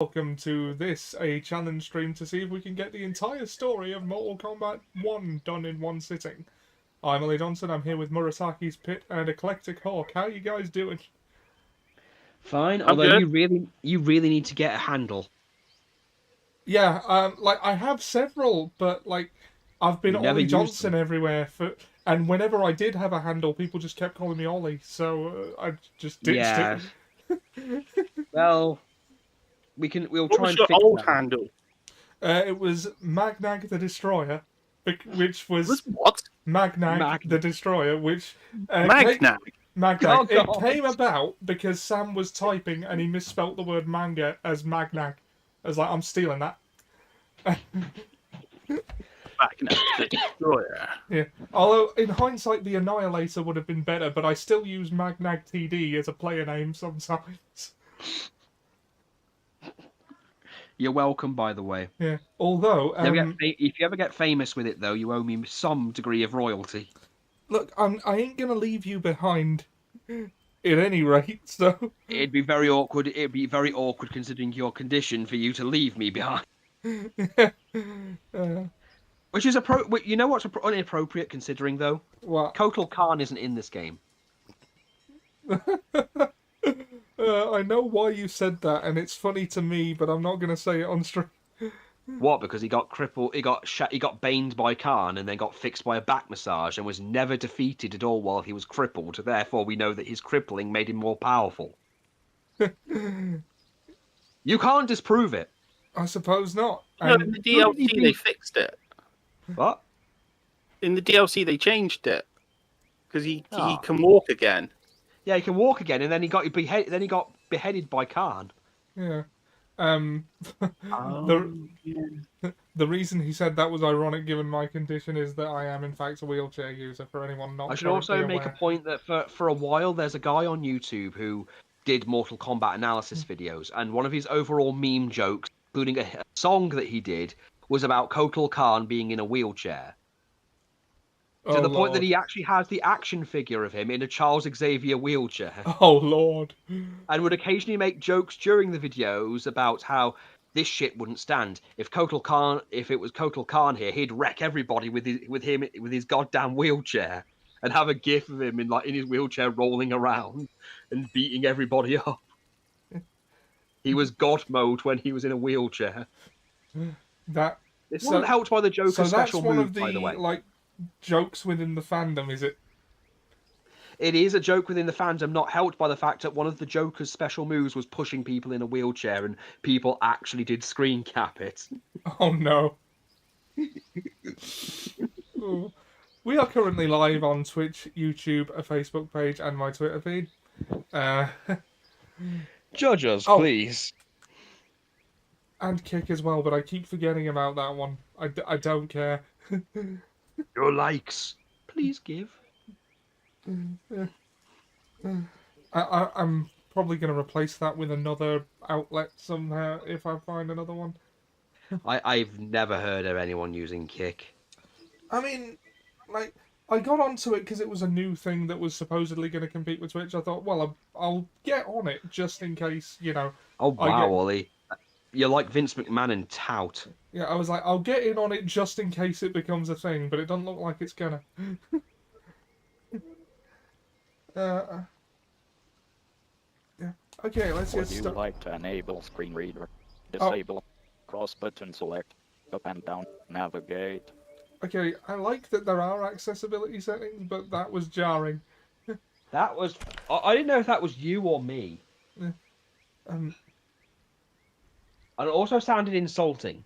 Welcome to a challenge stream to see if we can get the entire story of Mortal Kombat 1 done in one sitting. I'm Ollie Johnson, I'm here with Murasaki's Pit and Eclectic Hawk. How are you guys doing? Fine, I'm although good. you really need to get a handle. Yeah, I have several, but I've been You never Ollie use Johnson them. everywhere and whenever I did have a handle, people just kept calling me Ollie, so I just ditched Yeah. it. Well, we'll What try was and your fix old that. handle? It was Magnag the Destroyer, which Was was what? Magnag the Destroyer, which Magna. Magnag. Oh It god. came about because Sam was typing and he misspelt the word manga as Magnag. I was like, I'm stealing that. Magna the Destroyer. Yeah. Although, in hindsight, the Annihilator would have been better, but I still use Magnag TD as a player name sometimes. You're welcome, by the way. Yeah. Although, If you ever get famous with it, though, you owe me some degree of royalty. look, I ain't gonna leave you behind. At any rate, so. It'd be very awkward. It'd be very awkward considering your condition for you to leave me behind. Which is you know what's inappropriate considering though? What? Kotal Khan isn't in this game. I know why you said that, and it's funny to me, but I'm not gonna say it on stream. What? Because he got crippled, he got baned by Khan and then got fixed by a back massage and was never defeated at all while he was crippled. Therefore, we know that his crippling made him more powerful. You can't disprove it. I suppose not. No, in the DLC they fixed it. What? In the DLC they changed it because he Oh. can walk again. Yeah, he can walk again, and then he got beheaded by Khan. Yeah. Oh, The reason he said that was ironic given my condition is that I am in fact a wheelchair user, for anyone not I should also currently make a aware. point that for a while there's a guy on YouTube who did Mortal Kombat analysis videos, and one of his overall meme jokes, including a song that he did, was about Kotal Khan being in a wheelchair. To the point that he actually has the action figure of him in a Charles Xavier wheelchair. Oh lord. And would occasionally make jokes during the videos about how this shit wouldn't stand. If it was Kotal Khan here, he'd wreck everybody with his goddamn wheelchair, and have a gif of him in his wheelchair rolling around and beating everybody up. He was God mode when he was in a wheelchair. It wasn't helped by the Joker's special move, by the way. Like jokes within the fandom, is it? It is a joke within the fandom, not helped by the fact that one of the Joker's special moves was pushing people in a wheelchair, and people actually did screen cap it. Oh no. Oh. We are currently live on Twitch, YouTube, a Facebook page, and my Twitter feed. Judge us, please. And Kick as well, but I keep forgetting about that one. I don't care. Your likes, please give. I'm probably going to replace that with another outlet somehow if I find another one. I've never heard of anyone using Kick. I mean, I got onto it because it was a new thing that was supposedly going to compete with Twitch. I thought, well, I'll get on it just in case, you know. Oh wow, Ollie. You're like Vince McMahon and tout. Yeah, I was like, I'll get in on it just in case it becomes a thing, but it doesn't look like it's gonna. Yeah. Okay, let's get Would you started. like to enable screen reader? Disable cross button select, up and down, navigate. Okay, I like that there are accessibility settings, but that was jarring. That was... I didn't know if that was you or me. Yeah. And it also sounded insulting.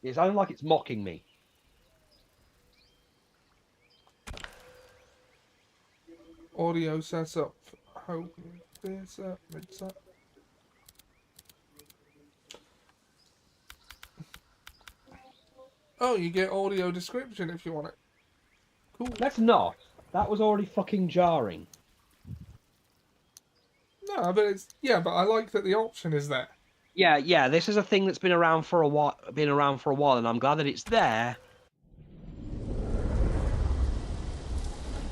It sounded like it's mocking me. Audio setup. Hope this up. Oh, you get audio description if you want it. Cool. Let's not. That was already fucking jarring. No, but but I like that the option is there. Yeah. This is a thing that's been around for a while, and I'm glad that it's there.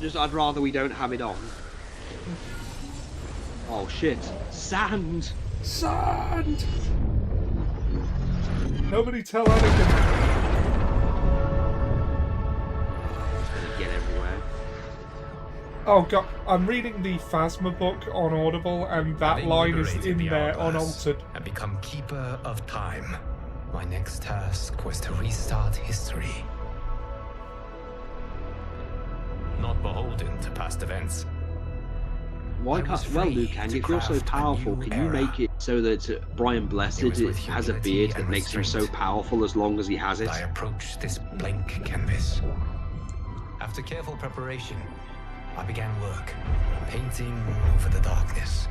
Just, I'd rather we don't have it on. Oh shit! Sand. Sand. Nobody tell Anakin. It's gonna get everywhere. Oh god, I'm reading the Phasma book on Audible, and that Having line is liberated in the there hourglass unaltered. and become keeper of time. My next task was to restart history. Not beholden to past events. Why I can't? was Well, free Liu Kang, to if you're so craft a powerful, new can you era. make it so that Brian Blessed It was with has a humility beard that and makes him so restraint powerful as long as he has it? I approached this blank canvas. After careful preparation, I began work, painting over the darkness.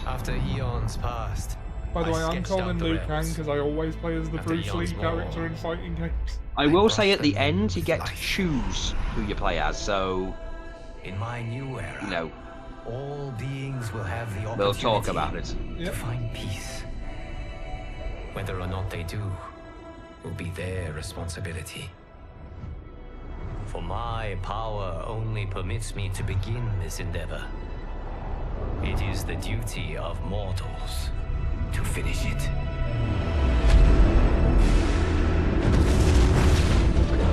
After eons passed, By the I way, I'm sketched calling out the Liu Kang realms. because I always play as the After Bruce Lee eons character more, in fighting games. I will say brushed at the them end, you with get to life. choose who you play as, so, In my new era, you know, all beings will have the opportunity we'll talk about it. to Yep. find peace. Whether or not they do will be their responsibility. For my power only permits me to begin this endeavor. It is the duty of mortals to finish it.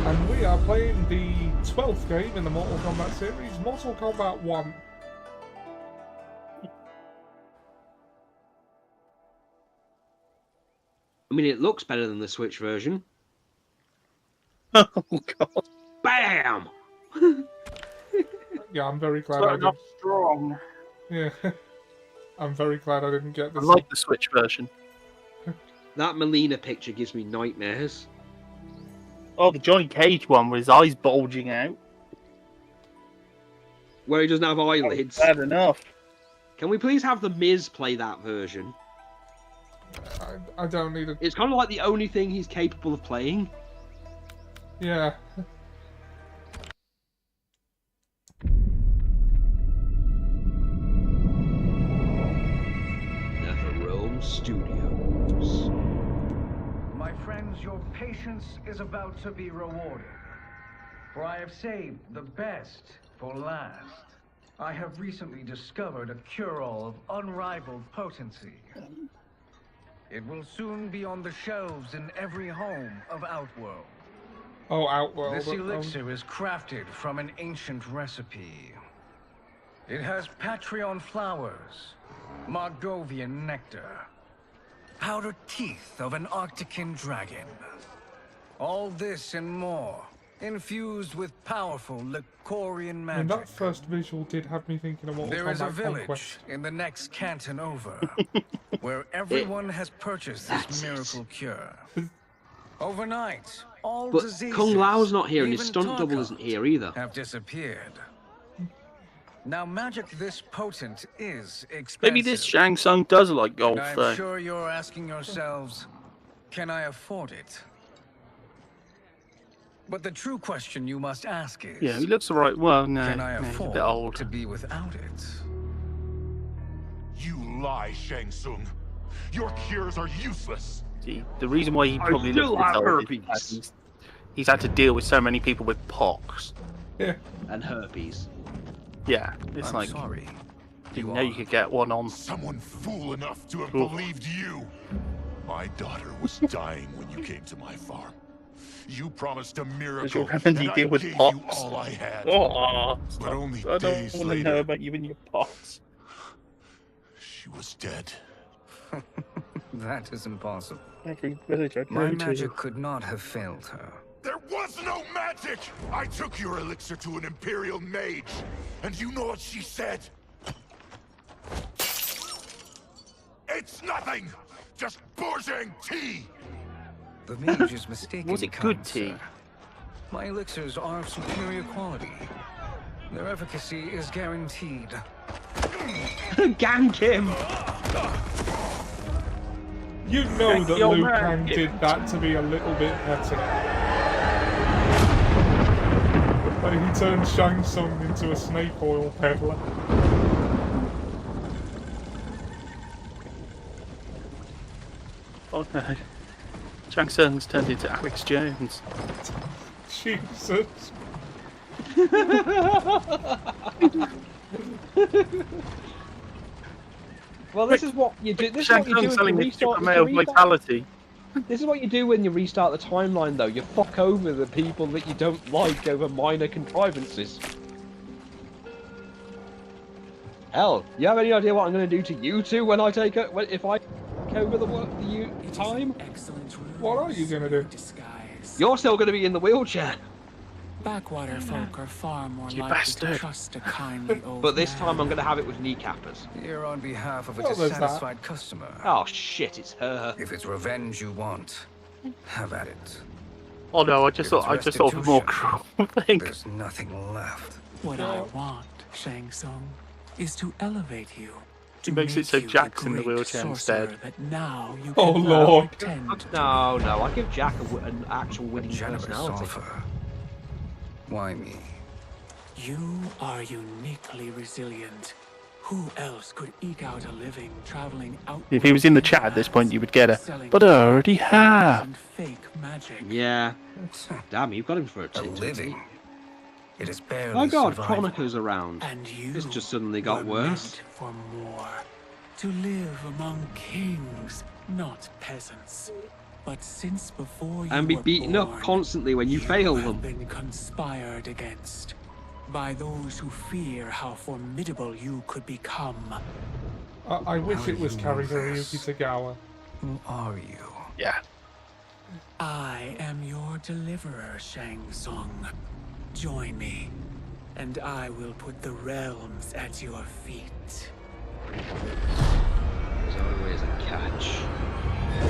And we are playing the 12th game in the Mortal Kombat series, Mortal Kombat 1. I mean, it looks better than the Switch version. Oh god. Bam! Yeah, I'm very glad I Starting did. off strong. Yeah. I'm very glad I didn't get I this. like the Switch version. That Melina picture gives me nightmares. Oh, the Johnny Cage one with his eyes bulging out. Where he doesn't have eyelids. Bad enough. Can we please have the Miz play that version? I don't need a... It's kind of like the only thing he's capable of playing. Yeah. Earthrealm Studios. My friends, your patience is about to be rewarded. For I have saved the best for last. I have recently discovered a cure-all of unrivaled potency. It will soon be on the shelves in every home of Outworld. Oh, Outworld. This elixir is crafted from an ancient recipe. It has Patreon flowers, Margovian nectar, powdered teeth of an Arctican dragon. All this and more, infused with powerful Licorian And magic. that first visual did have me thinking of Mortal There is a Kombat village Conquest. in the next canton over, where everyone has purchased this miracle cure. Overnight, all But diseases, Kung Lao's not here and his even stunt double Tarkov, isn't here either. have disappeared. Now, magic this potent is expensive. Maybe this Shang Tsung does like golf, And I'm though. sure you're asking yourselves, can I afford it? But the true question you must ask is, Yeah, he looks alright. Well, no, can I no, he's a afford bit old. to be without it? You lie, Shang Tsung. Your cures are useless. See, the reason why he I probably still looks have this old herpes. is that he's had to deal with so many people with pox. Yeah. And herpes. Yeah, it's I'm like sorry. you know you could get one on. Someone fool enough to have Oof. believed you. My daughter was dying when you came to my farm. You promised a miracle, you're having to and I deal with gave you pox. all I had. Oh, But only I don't days want to know later, about you and your pox. she was dead. That is impossible. Every village I My go magic to. could not have failed her. There was no magic! I took your elixir to an Imperial mage, and you know what she said? It's nothing! Just bourgeois tea! The mage is mistaken. Was it good kind tea? sir. My elixirs are of superior quality. Their efficacy is guaranteed. Gank him! You know Thank that you, Liu man. Kang did that to be a little bit petty. Like he turned Shang Tsung into a snake oil peddler. Oh no. Shang Tsung's turned into Alex Jones. Jesus. Well, this is what you do. This is Shang what you do Tsung's if selling you his super restart. male vitality. This is what you do when you restart the timeline, though. You fuck over the people that you don't like over minor contrivances. Hell, you have any idea what I'm going to do to you two when I take it? If I take over the time? What are you gonna do? You're still going to be in the wheelchair. Backwater folk are far more You likely bastard. to trust a kindly old But this man. time I'm going to have it with kneecappers. Here on behalf of a Well, there's dissatisfied customer. Oh shit, it's her. If it's revenge you want, have at it. Oh no, I just thought of a more cruel thing. There's nothing left. What I want, Shang Tsung, is to elevate you. To makes it make so you Jack's the in the great wheelchair sorcerer instead. That now you Oh, can Lord. pretend to No, I give Jack an actual A winning generous personality. offer. Why me? You are uniquely resilient. Who else could eke out a living traveling out? If he was in the chat at this point, you would get her. But I already have. And fake magic. Yeah. Damn, you've got him for a A two. living. It is barely My god, survival. Chronica's around. And you This just suddenly got were worse. meant for more. To live among kings, not peasants. But since before you And be were beaten up born, constantly when you fail have them. been conspired against by those who fear how formidable you could become. I wish How it was do you know Karihiruki this? Tagawa. Who are you? Yeah. I am your deliverer, Shang Tsung. Join me, and I will put the realms at your feet. There's always a catch.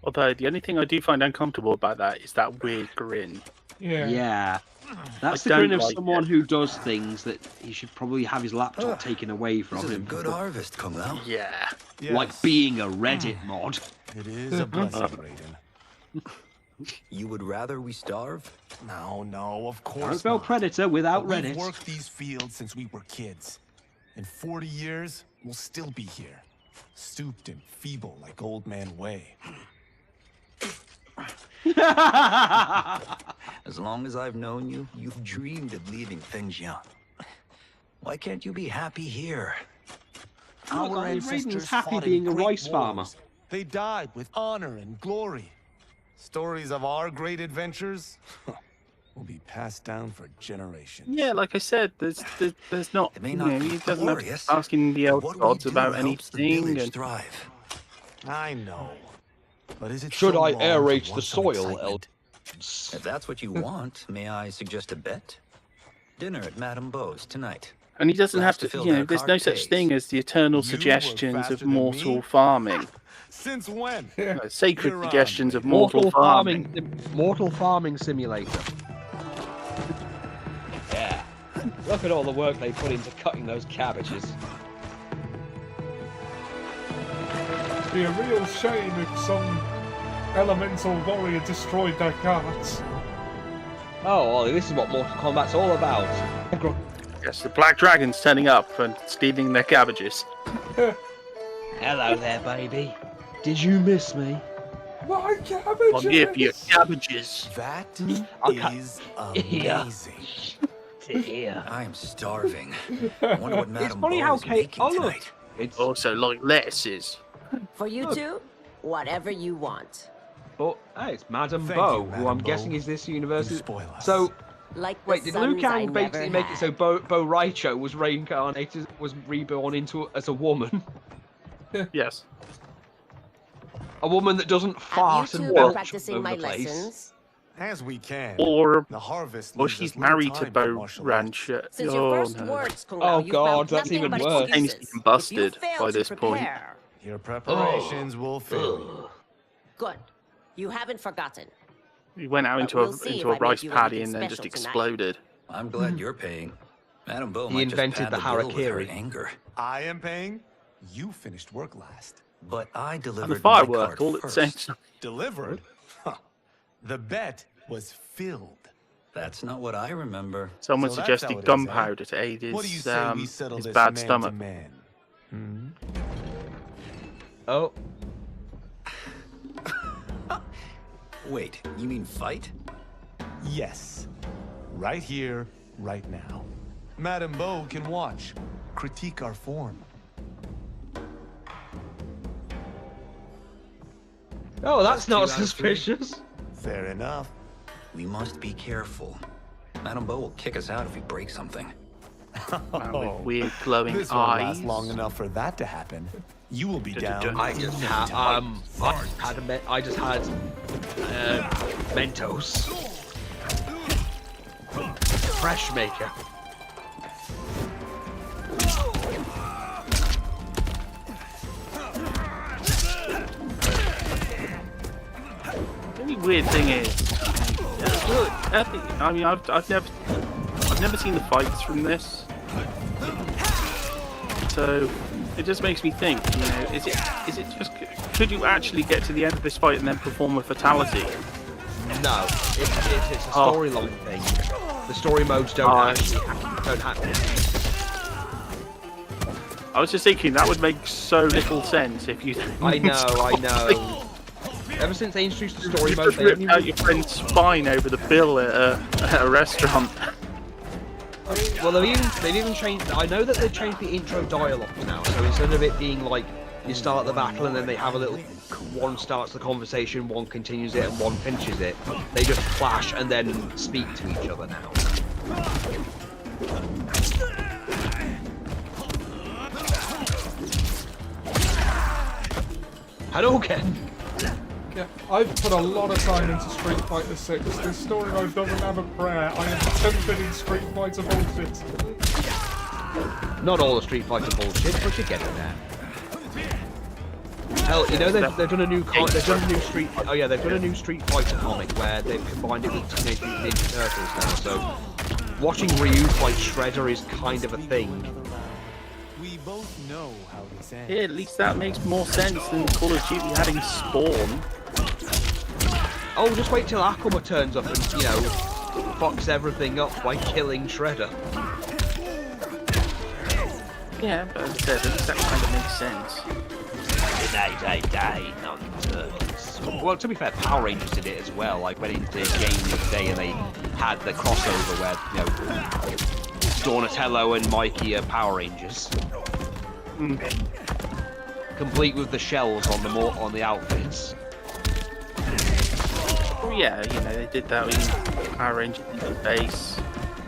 Although the only thing I do find uncomfortable about that is that weird grin. Yeah. Yeah. That's the don't grin of like someone it. who does things that he should probably have his laptop taken away This from is a him. good harvest, Kung Lao. Yeah. Like being a Reddit mod. It is a blessing, Raiden. You would rather we starve? No, of Can't course spell not. Predator without We've Reddit. worked these fields since we were kids. In 40 years, we'll still be here. Stooped and feeble like Old Man Way. As long as I've known you, you've dreamed of leaving things young. Why can't you be happy here? Look, Our Raiden's ancestors happy fought in being a great rice farmer. wars. They died with honor and glory. Stories of our great adventures will be passed down for generations. Yeah, like I said, there's not. It may You not know, be he doesn't have glorious, to asking the but elder what we gods do about helps the anything. village And thrive. I know. But is it Should so I wrong to aerate the want some soil, excitement? If that's what you want, may I suggest a bet? Dinner at Madame Beau's tonight. and he doesn't We'll have have to to. fill You know, their there's no cart such pays. thing as the eternal You were suggestions faster of than mortal me? farming. Since when? Sacred You're on, suggestions of Raiden. mortal farming. Mortal farming simulator. Yeah. Look at all the work they put into cutting those cabbages. It'd be a real shame if some elemental warrior destroyed their carts. Oh, well, this is what Mortal Kombat's all about. Yes, the Black Dragon's turning up and stealing their cabbages. Hello there, baby. Did you miss me? My cabbages! On here for your cabbages. That Okay. is Yeah. amazing. To hear. I am starving. I wonder what Madame funny Beau how is Kate- making oh, look. tonight. It's Also, like lettuces. For you Look. two, whatever you want. but hey, it's Madame Thank Beau, you, who I'm Madame guessing Beau. is this You university. spoil us. So Like wait, the did Liu sons I Kang basically never make it so had. Bo Raicho was reincarnated, was reborn into as a woman, Yes. a woman that doesn't Have fart you and two been belch practicing all my over the place? lessons? as we can. Or The harvest. Or leaves she's us little married to time for Bo martial Ranch. Since Oh, your first no. words, Kung Oh, Lao, you've God, found that's nothing even but worse. Amy's excuses. been busted If you fail by to this point. prepare, arts. Your preparations will fail you. good. You haven't forgotten. He went out But into we'll see if I a make rice you paddy anything and then just special tonight. exploded. I'm glad you're paying. Madame Beau He might just invented pad the bill with her harakiri. anger. I am paying. You finished work last. But I delivered And the my firework cart all at the same first. time. Delivered? Huh. The bet was filled. That's not what I remember. Someone So that's how it suggested is, gunpowder to aid What do you his, say we settle his this bad man stomach. to man? Hmm? Oh, Wait, you mean fight? Yes. Right here, right now. Madame Bo can watch, critique our form. Oh, that's not 2 out of 3. suspicious. Fair enough. We must be careful. Madame Bo will kick us out if we break something. With weird glowing This won't eyes. last long enough for that to happen. You will be down. I just had Mentos. Fresh maker. The only weird thing is, I mean, I've never seen the fights from this, so it just makes me think. You know, is it just could you actually get to the end of this fight and then perform a fatality? No, it's a storyline thing. The story modes don't happen. I was just thinking that would make so little sense if you. I know. Ever since they introduced the story You mode, just they ripped haven't out even... your friend's spine over the bill at a restaurant. Well, they've even changed. I know that they've changed the intro dialogue now. So instead of it being like you start the battle and then they have a little, one starts the conversation, one continues it, and one finishes it. They just clash and then speak to each other now. Hadouken! Yeah, I've put a lot of time into Street Fighter 6. This story mode doesn't have a prayer. I am tempted in Street Fighter bullshit. Not all the Street Fighter bullshit, but you're getting there. Hell, you know they've done a new they've done a new Street Fighter comic where they've combined it with Teenage Mutant Ninja Turtles now. So watching Ryu fight Shredder is kind of a thing. We both know how this ends. Yeah, at least that makes more sense than Call of Duty adding Spawn. Oh, just wait till Akuma turns up and, you know, fucks everything up by killing Shredder. Yeah, but as I said, at least that kind of makes sense. Well, to be fair, Power Rangers did it as well. Like when it did Game of the Day and they had the crossover where, you know, Donatello and Mikey are Power Rangers. Complete with the shells on the outfits. Oh yeah, you know, they did that with Power Rangers in the base.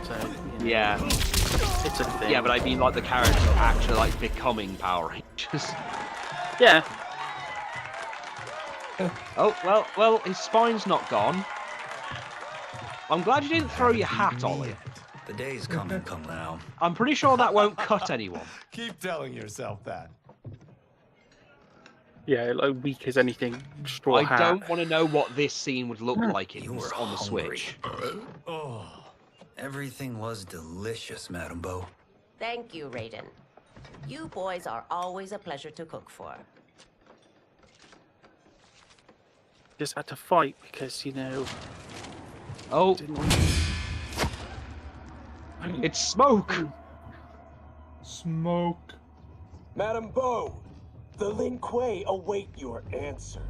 So, you know, Yeah. it's a thing. Yeah, but I mean like the characters actually like becoming Power Rangers. Yeah. Oh, well, his spine's not gone. I'm glad you didn't throw your hat, Ollie. The days come and come now. I'm pretty sure that won't cut anyone. Keep telling yourself that. Yeah, like weak as anything. Straw hat. I don't want to know what this scene would look like You were on the hungry. Switch. Oh, everything was delicious, Madame Bo. Thank you, Raiden. You boys are always a pleasure to cook for. Just had to fight because, you know. Oh, Didn't want to... it's smoke! Smoke. Madame Bo, the Lin Kuei await your answer.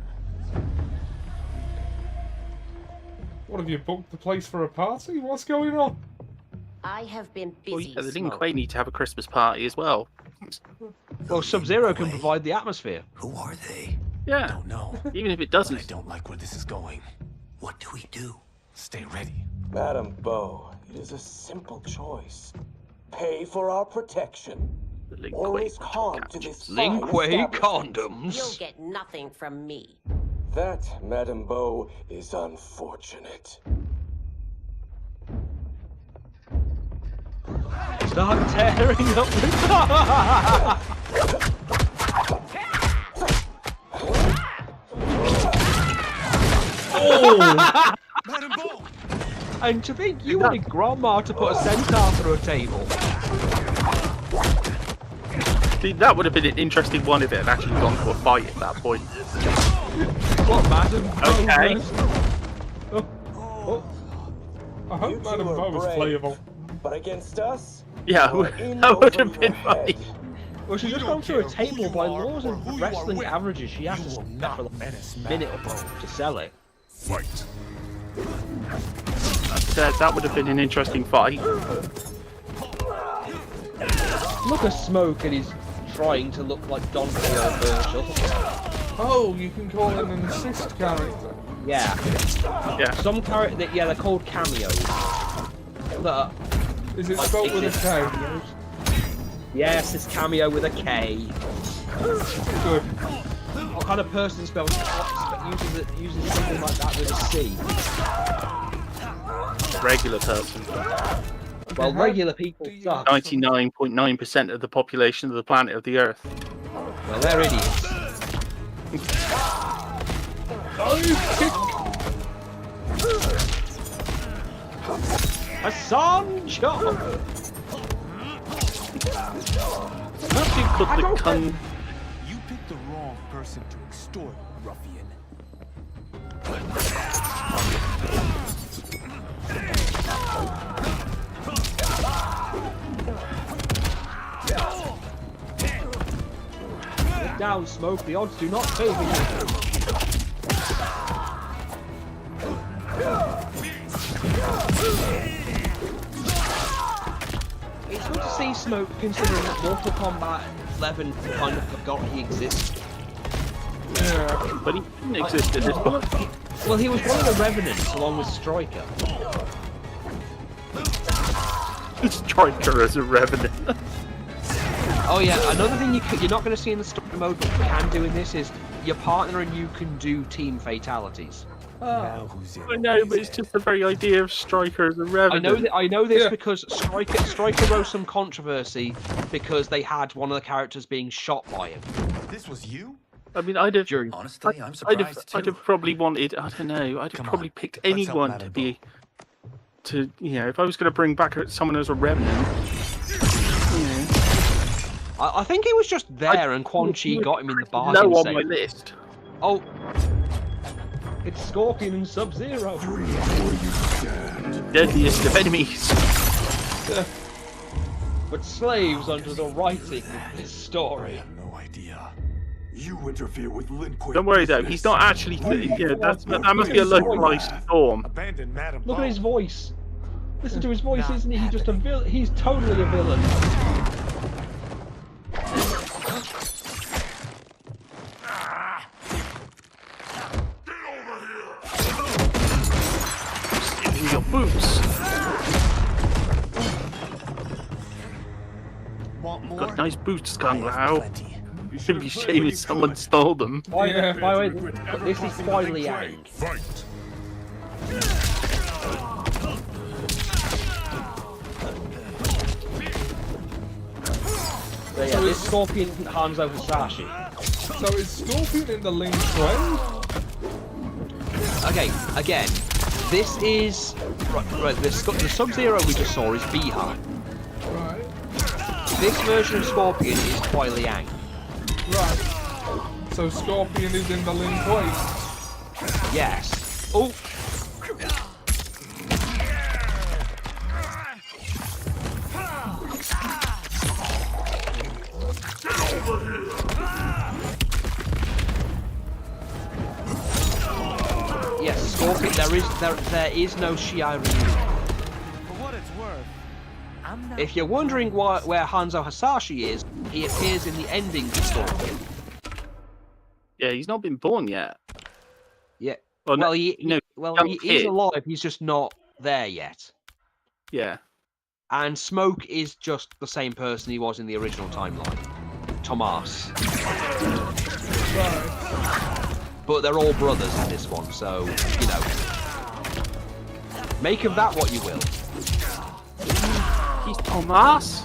What, have you booked the place for a party? What's going on? I have been Well, busy. yeah, the Lin Kuei need to have a Christmas party as well. Well, Sub-Zero can provide the atmosphere. Who are they? Yeah. Don't know. Even if it But I doesn't. don't like where this is going. What do we do? Stay ready. Madame Bo, it is a simple choice. Pay for our protection. The Lin Or Kuei risk harm to this Lin fine Kuei establishment. You'll condoms. get nothing from me. That, Madame Bo, is unfortunate. Start tearing up the Madame Bo! And to think you wanted Grandma to put a centaur through a table. See, that would have been an interesting one if it had actually gone to a fight at that point. What, Madam? Okay. I hope You two Madame are Bo was brave, playable. But against us, Yeah, you are in that would over have been your funny. head. Well, she's just gone through a table by laws of wrestling averages. She has to will spend not for menace a minute Madame or Bo. to sell it. Fight. That would have been an interesting fight. Look at Smoke, and he's trying to look like Don Virgil. Oh, you can call him an assist character. Yeah. Yeah. Some character, yeah, they're called cameos. That Is it spelled with a K? Yes, it's cameo with a K. Good. What kind of person uses something like that with a C? Regular person. Well, regular people suck. 99.9% of the population of the planet of the Earth. Well, they're idiots. Hassan John! Perhaps you put the con... You picked the wrong person to extort, ruffian. Get down, Smoke. The odds do not favour you. It's good to see Smoke, considering that Mortal Kombat 11 kind of forgot he existed. Yeah. But he didn't exist at this point. Well, he was one of the Revenants along with Striker. Striker as a Revenant. Oh yeah, another thing you're not going to see in the story mode, but you can do in this is your partner and you can do team fatalities. Now who's in? I know, but it's just the very idea of Striker as a Revenant. I know this Yeah. because Striker rose some controversy because they had one of the characters being shot by him. This was you? I mean, I'd have Honestly, I'm surprised I'd have probably wanted. I don't know. I'd have probably picked Let's help anyone Matt to and be. To if I was going to bring back someone as a Revenant. I think he was just there, and Quan Chi got him in the bargain. No on saying, my list. Oh, it's Scorpion and Sub-Zero. Deadliest of enemies. But slaves under the writing of this story. No idea. You interfere with Lin Kuei. Don't worry though, he's not actually. That must be a localized storm. Abandon Madam Look Bo. at his voice. Listen to his voice, isn't he? He's just a villain. He's totally a villain. In your boots. Want more? Got nice boots, Kung Lao. It'd be a shame if someone stole them. By the way, this is Kuai Liang. Fight. So yeah, this Scorpion Hanzo Hasashi. So is Scorpion in the Lin Kuei? Okay, again, this is right. The Sub-Zero we just saw is Bihar. Right. This version of Scorpion is Kuai Liang. Right. So Scorpion is in the Lin Kuei. Yes. Oh. Yes, Scorpion. There is no Shiai Ryu. For what it's worth, I'm not. If you're wondering where Hanzo Hasashi is, he appears in the ending to Scorpion. Yeah, he's not been born yet. Yeah. Well, Well, no, he young is kid. alive. He's just not there yet. Yeah. And Smoke is just the same person he was in the original timeline. Tomas. Right. But they're all brothers in this one, so, you know. Make of that what you will. He's Tomas?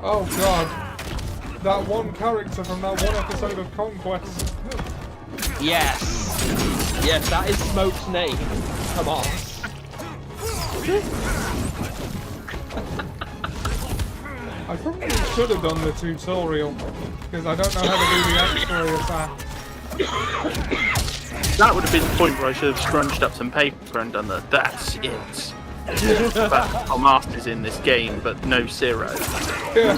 Oh god. That one character from that one episode of Conquest. Yes. Yes, that is Smoke's name. Tomas. I probably should have done the tutorial, because I don't know how to do the X-ray attack. That would have been the point where I should have scrunched up some paper and done that. That's it. But Tomas is in this game, but no Zero. Yeah.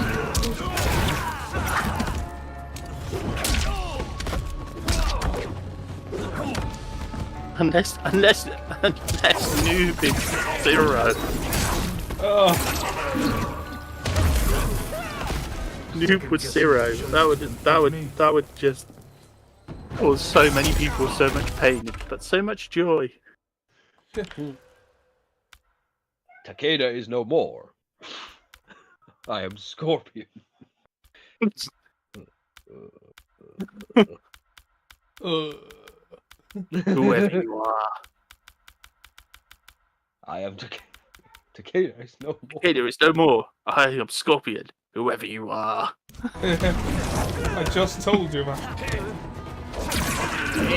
Unless noob is 0. Noob was 0. That would just cause so many people so much pain, but so much joy. Takeda is no more. I am Scorpion. Whoever you are. I am Takeda is no more. Takeda is no more. I am Scorpion. Whoever you are. I just told you, man.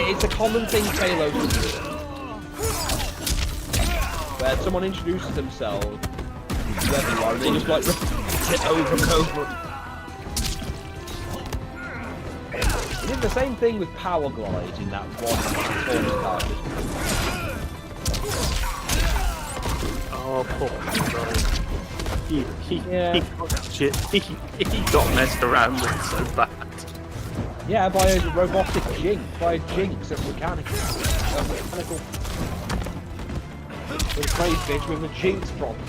It's a common thing Halo does, where someone introduces themselves, whoever you are, and they just like repeat it over and over. He did the same thing with Power Glide in that one Transformers card. Oh, poor guy. He got messed around with so bad. Yeah, by a robotic jinx, by a jinx of mechanical. With a crazy bitch with a jinx problem.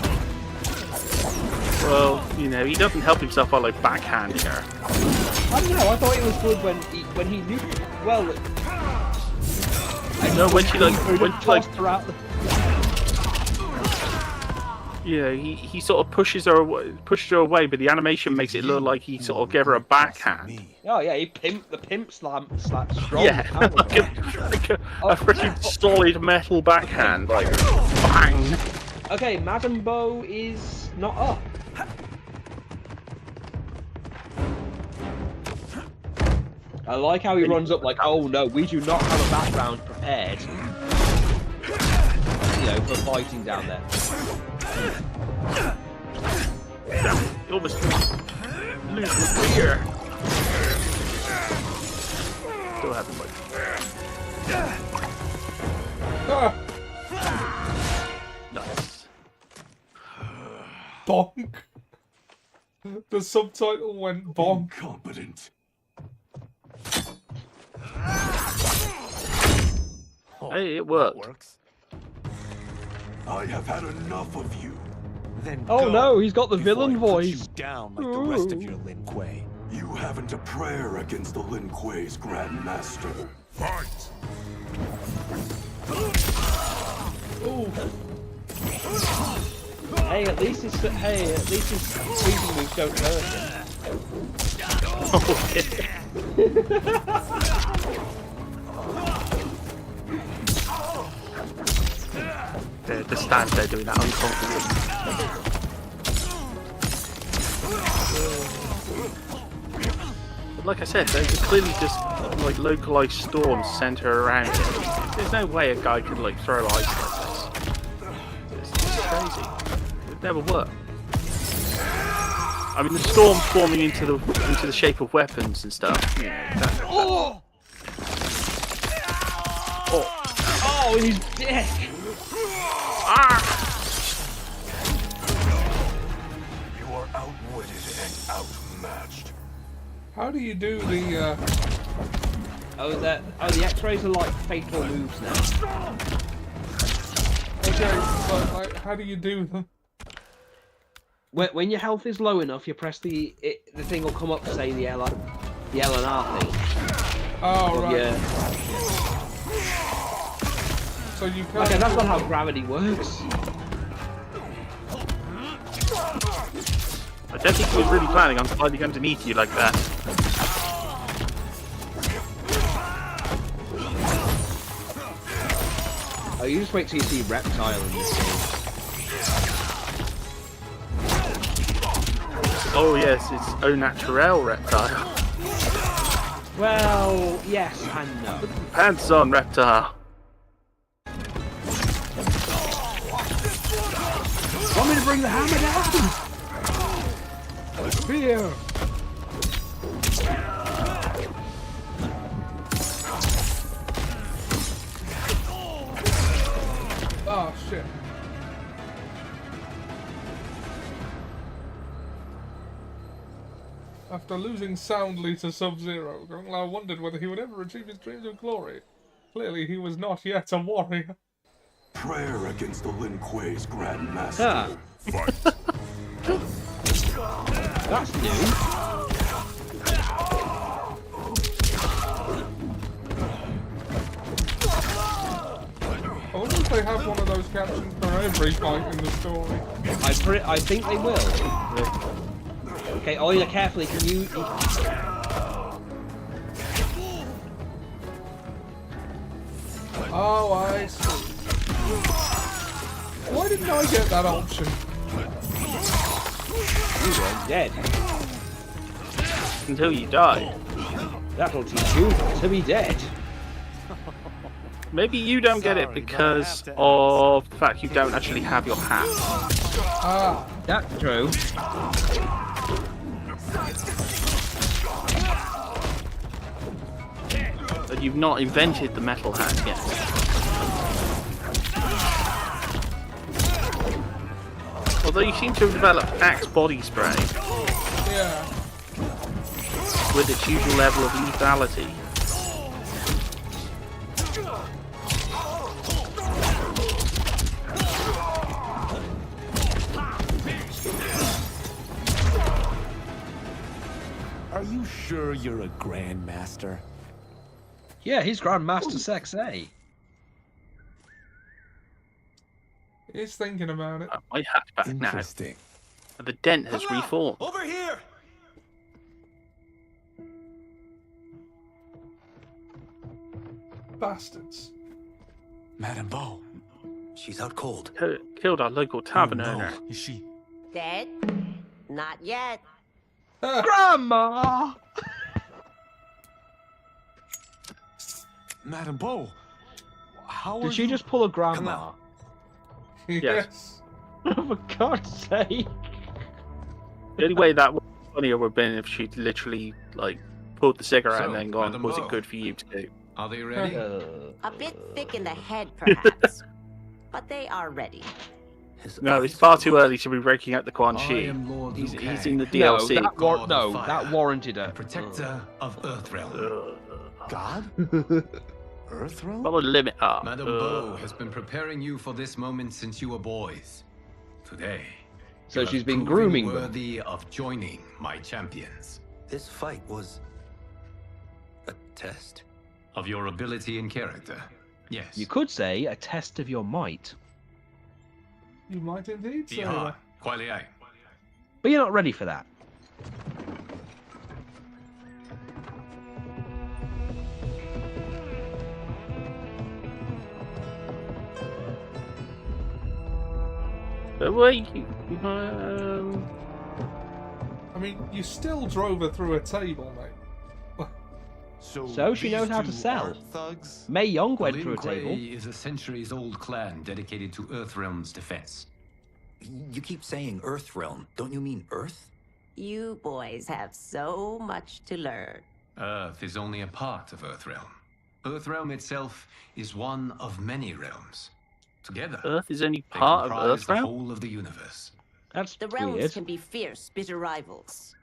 Well, you know, he doesn't help himself by like backhanding her. I don't know, I thought it was good when he knew. Well, no, when she tossed her out the. Yeah, he sort of pushes her away, but the animation makes it look like he sort of gave her a backhand. Oh yeah, he the pimp slap strong. Yeah, like a freaking solid metal backhand, like bang. Okay, Madam Bo is not up. I like how he runs up like, oh no, we do not have a background prepared. You know, for fighting down there. You almost lose the fear. Still haven't like. Nice. Bonk. The subtitle went bonk. Incompetent. Hey, it worked. I have had enough of you. Then oh go no, he's got the before villain I put voice. you down like the rest of your Lin Kuei. You haven't a prayer against the Lin Kuei's Grand Master. Fight! Hey, at least his freezing moves don't hurt They're just stand there doing that uncomfortable. But like I said, they could clearly just like localized storms center around it. There's no way a guy could like throw ice like this. It's crazy. It would never work. I mean, the storms forming into the shape of weapons and stuff. You know, Oh, he's dick! You are outwitted and outmatched. How do you do the the X-rays are like fatal moves now. Okay, but like, how do you do them? When your health is low enough, you press the thing will come up to say the L and R thing. Oh, right. Yeah. So you can't... Okay, that's not how gravity works. I don't think he was really planning on sliding underneath you like that. Oh, you just wait till you see Reptile in this game. Oh yes, it's au naturel Reptile. Well, yes and no. Pants on Reptile. Want me to bring the hammer down? Spear! Oh, shit. After losing soundly to Sub-Zero, I wondered whether he would ever achieve his dreams of glory. Clearly he was not yet a warrior. Prayer against the Lin Kuei's Grand Master. Ah. That's new. I wonder if they have one of those captions for every fight in the story. I think they will. Okay, Oya, carefully, can you... Oh, I see. Why didn't I get that option? You weren't dead. Until you die. That'll teach you to be dead. Maybe you don't get it because of the fact you don't actually have your hat. Ah, that's true. But you've not invented the metal hat yet. Although you seem to have developed Axe body spray. Yeah. With its usual level of lethality. Are you sure you're a Grandmaster? Yeah, he's Grandmaster Sexay. He's thinking about it. My hat's back now. Interesting. The dent has reformed. Over here! Bastards. Madame Bo, she's out cold. Killed our local tavern owner. No. Is she? Dead? Not yet. Grandma! Madame Bo, how Did are she you... just pull a Come grandma? out. Yes. For God's sake. The only way that would be funnier would have been if she'd literally, like, pulled the cigarette and then gone, Madame was Bo, it good for you to do? Are they ready? A bit thick in the head, perhaps. But they are ready. No, it's far too early to be breaking out the Quan I Chi. am Lord He's Liu in the No, DLC. that warranted her. Protector of Earthrealm. God? Earthrealm? Well, limit up. Madame Bo has been preparing you for this moment since you were boys. Today, So you she's have been proven grooming them. worthy of joining my champions. This fight was a test. Of your ability and character. Yes. You could say a test of your might. You might indeed say Yeah, that. quite right. But you're not ready for that. Wait, I mean, you still drove her through a table, mate. So she knows how to sell. Thugs? Mei Young went Lin through a Kuei table. is a centuries-old clan dedicated to Earthrealm's defense. You keep saying Earthrealm. Don't you mean Earth? You boys have so much to learn. Earth is only a part of Earthrealm. Earthrealm itself is one of many realms. Together, Earth is only they part of comprise the Earthrealm? whole of the universe. That's The realms weird. can be fierce, bitter rivals.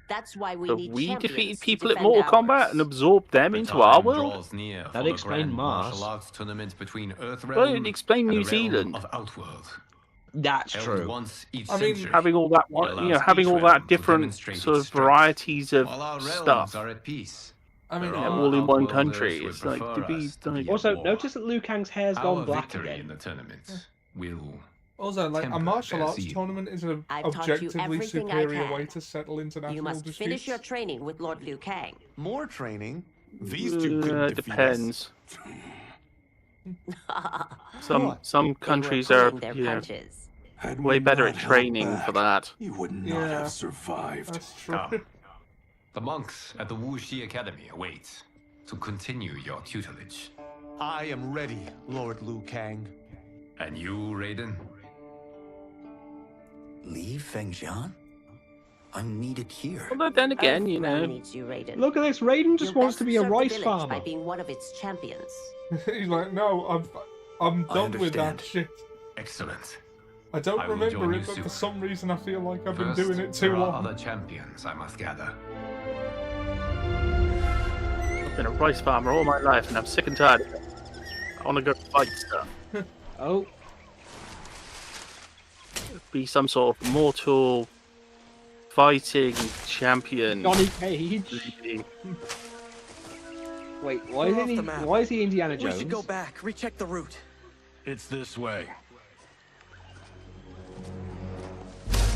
That's why we But need we champions defeated to people at defend Mortal Kombat ours. and absorbed them The into time our world? draws near for That the explained grand Mars. martial arts tournament between Earthrealm Well, it explained and New the realm Zealand. of Outworld. That's Held true. once each I mean, century, Having all that, it you know, allows having each all realm that to different demonstrate sort of its strength. varieties of While our realms stuff. are at peace. I mean, There Yeah, are all in one Outworlders country. who It's like, prefer to be us to like... at Also, war. notice that Liu Kang's hair's Our gone black victory again. in the tournament will also, like, a temper martial their arts zeal. tournament is an I've taught you objectively everything I superior can. way to settle international You must disputes. finish your training with Lord Liu Kang. More training? These two couldn't defeat depends. Some countries They were are, pulling their you know, punches. Had way we better not at held training back, for that. You would not Yeah. have survived. That's true. Come. The monks at the Wu Shi Academy await to continue your tutelage. us. I am ready, Lord Liu Kang. And you, Raiden? Leave Fengjian? I'm needed here. Although then again, you Earthrealm know, needs you, Raiden. Look at this. Raiden just You'll wants best to be a serve the rice village farmer. by being one of its champions. He's like, no, I'm done with that understand. shit. Excellent. I don't I will remember join it, you but soon. for some reason I feel like I've been First, doing it too there are long. other champions I must gather. I've been a rice farmer all my life and I'm sick and tired of it. want to go fight stuff. Oh. Be some sort of mortal fighting champion. Johnny Cage. Wait, why is he Indiana Jones? We should go back, recheck the route. It's this way.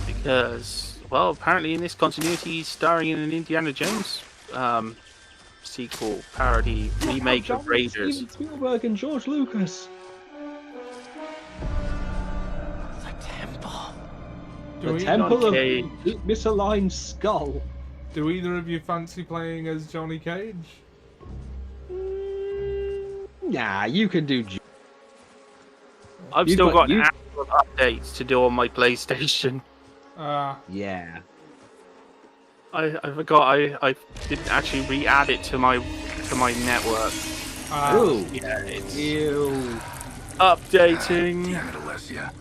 Because, well, apparently in this continuity he's starring in an Indiana Jones sequel, parody, remake of Raiders. Steven Spielberg and George Lucas. The Temple of Misaligned Skull. Do either of you fancy playing as Johnny Cage? Nah, you can do. I've still got actual updates to do on my PlayStation. Yeah. I forgot I didn't actually re-add it to my network. Ooh. Yeah, it's Ew. updating. Damn it, Alessia.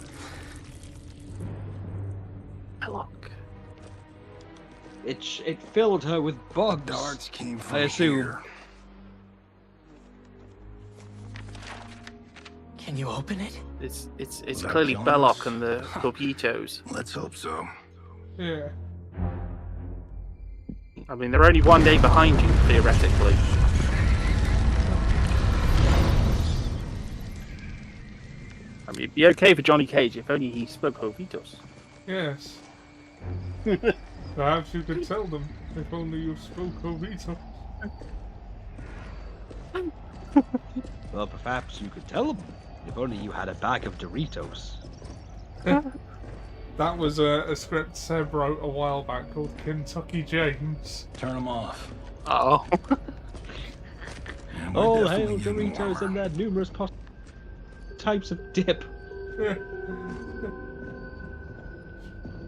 Look. It filled her with bugs. Darts came from I assume. here. Can you open it? It's clearly Belloc and the torpedoes. Let's hope so. Yeah. I mean, they're only 1 day behind you, theoretically. I mean, it'd be okay for Johnny Cage if only he spoke Jovitos. Yes. Perhaps you could tell them if only you spoke Jovito. Well, perhaps you could tell them if only you had a bag of Doritos. That was a script Seb wrote a while back called Kentucky James. Turn them off. Oh. All hail Doritos and their numerous types of dip.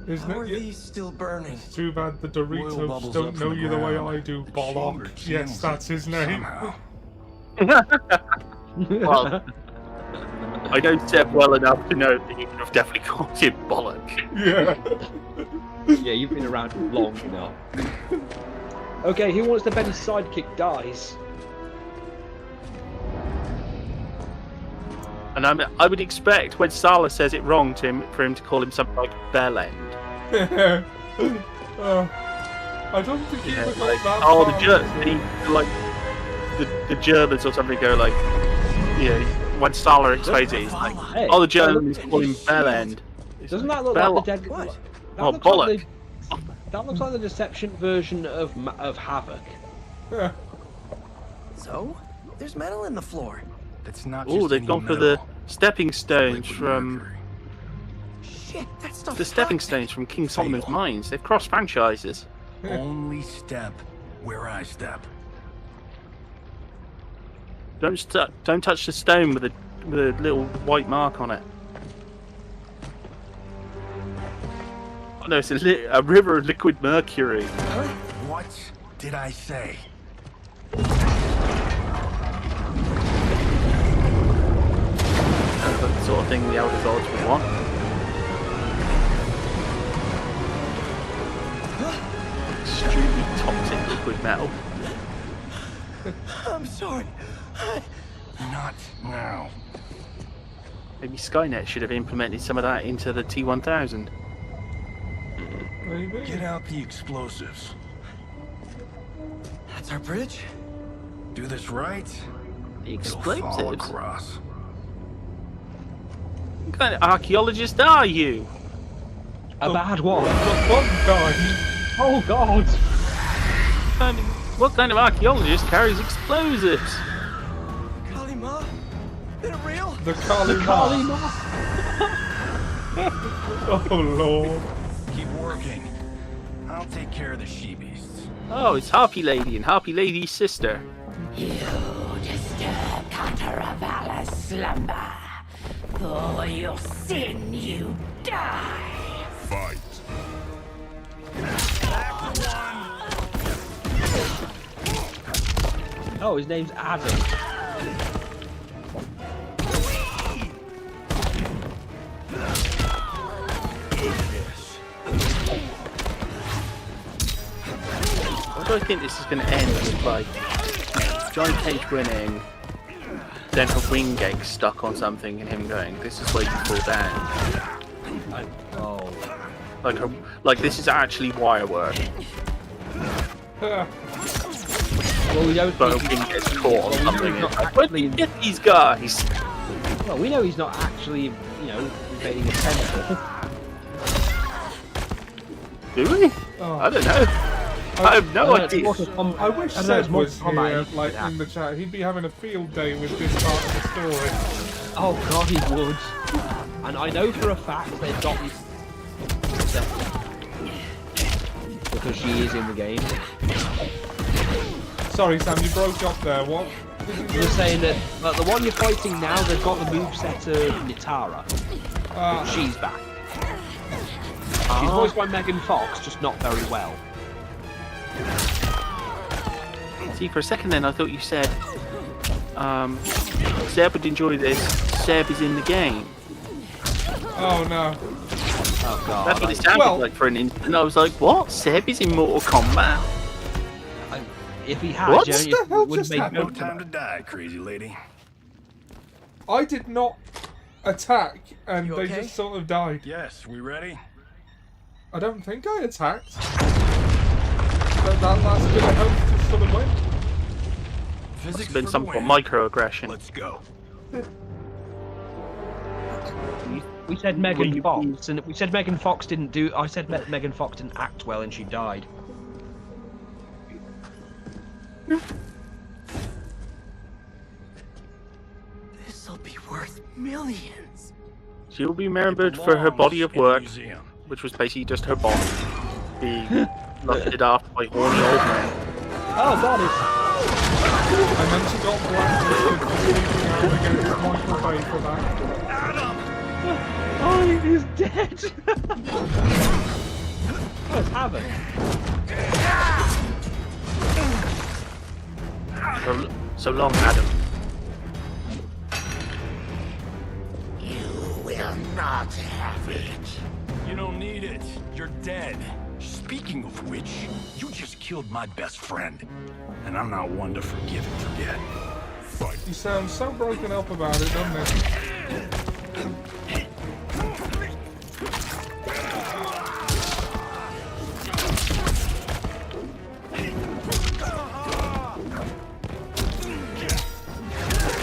Isn't How are it? these still burning? It's too bad the Oil Doritos bubbles don't up know from you the the way ground. I do, Bollock. Stronger Yes, channels that's his name. somehow. Well, I know Seb well enough to know that you could have definitely called him Bollock. Yeah. Yeah, you've been around long enough. Okay, who wants to bet his sidekick dies? And I would expect when Sala says it wrong to him, for him to call him something like Bellend. I don't think he was Like, that oh, far. the Germans or something go like, when Sala explains it, he's like, Hey, the Germans call him Bellend. Doesn't that look Belloc. like the dead? What? That Oh, looks Bollock. like that looks like the Deception version of Havoc. So? There's metal in the floor. That's not Oh, just they've any gone for metal. the stepping stones Liquid from mercury. Shit, that stuff. the stepping stones from King Solomon's Mines. They've crossed franchises. Only step where I step. Don't touch the stone with a little white mark on it. Oh no, it's a river of liquid mercury. What did I say? That's the sort of thing the Elder Gods would want. Extremely toxic liquid metal. I'm sorry. Not now. Maybe Skynet should have implemented some of that into the T-1000. Maybe. Get out the explosives. That's our bridge? Do this right. The It'll fall explosives? across. What kind of archaeologist are you? A bad one. One time. Oh God! What kind of archaeologist carries explosives? Kalima? Is it real? The Kali Ma. Oh Lord. Keep working. I'll take care of the she-beasts. Oh, it's Harpy Lady and Harpy Lady's sister. You disturb Cantaravala's slumber. For your sin, you die. Fight. Oh, his name's Adam. What do I think this is going to end with, like, Johnny Cage winning, then her wing getting stuck on something and him going, "This is where you fall down." Like this is actually wire work. Well, we don't. But her wing gets caught on something. And like, where do you get these guys? Well, we know he's not actually, invading a temple. Do we? Oh. I don't know. I have no idea. I wish Seb was here, like, in the chat. He'd be having a field day with this part of the story. Oh god, he would. And I know for a fact they've got this because she is in the game. Sorry, Sam, you broke up there. What? You were saying that the one you're fighting now, they've got the moveset of Nitara. She's back. She's voiced by Megan Fox, just not very well. See, for a second then, I thought you said Seb would enjoy this. Seb is in the game. Oh no. Oh god. That's what it sounded like for an instant. And I was like, what? Seb is in Mortal Kombat? If he had, What you the hell would just make happened? no No time to die, crazy lady. I did not attack, and You they okay? just sort of died. Yes, we ready? I don't think I attacked. But that last bit I hope just sort of went. Must have been some sort of microaggression. Let's go. We said Megan Fox, and we said Megan Fox didn't do. I said Megan Fox didn't act well, and she died. This'll be worth millions. She will be remembered for her body of work, which was basically just her body being lusted after by horny old men. Oh, God, I meant she got blacklisted for speaking out against Michael Bay for that. Oh, he's dead. What's happened? So long, Adam. You will not have it. You don't need it. You're dead. Speaking of which, you just killed my best friend. And I'm not one to forgive and forget. Fight. You sound so broken up about it, doesn't it?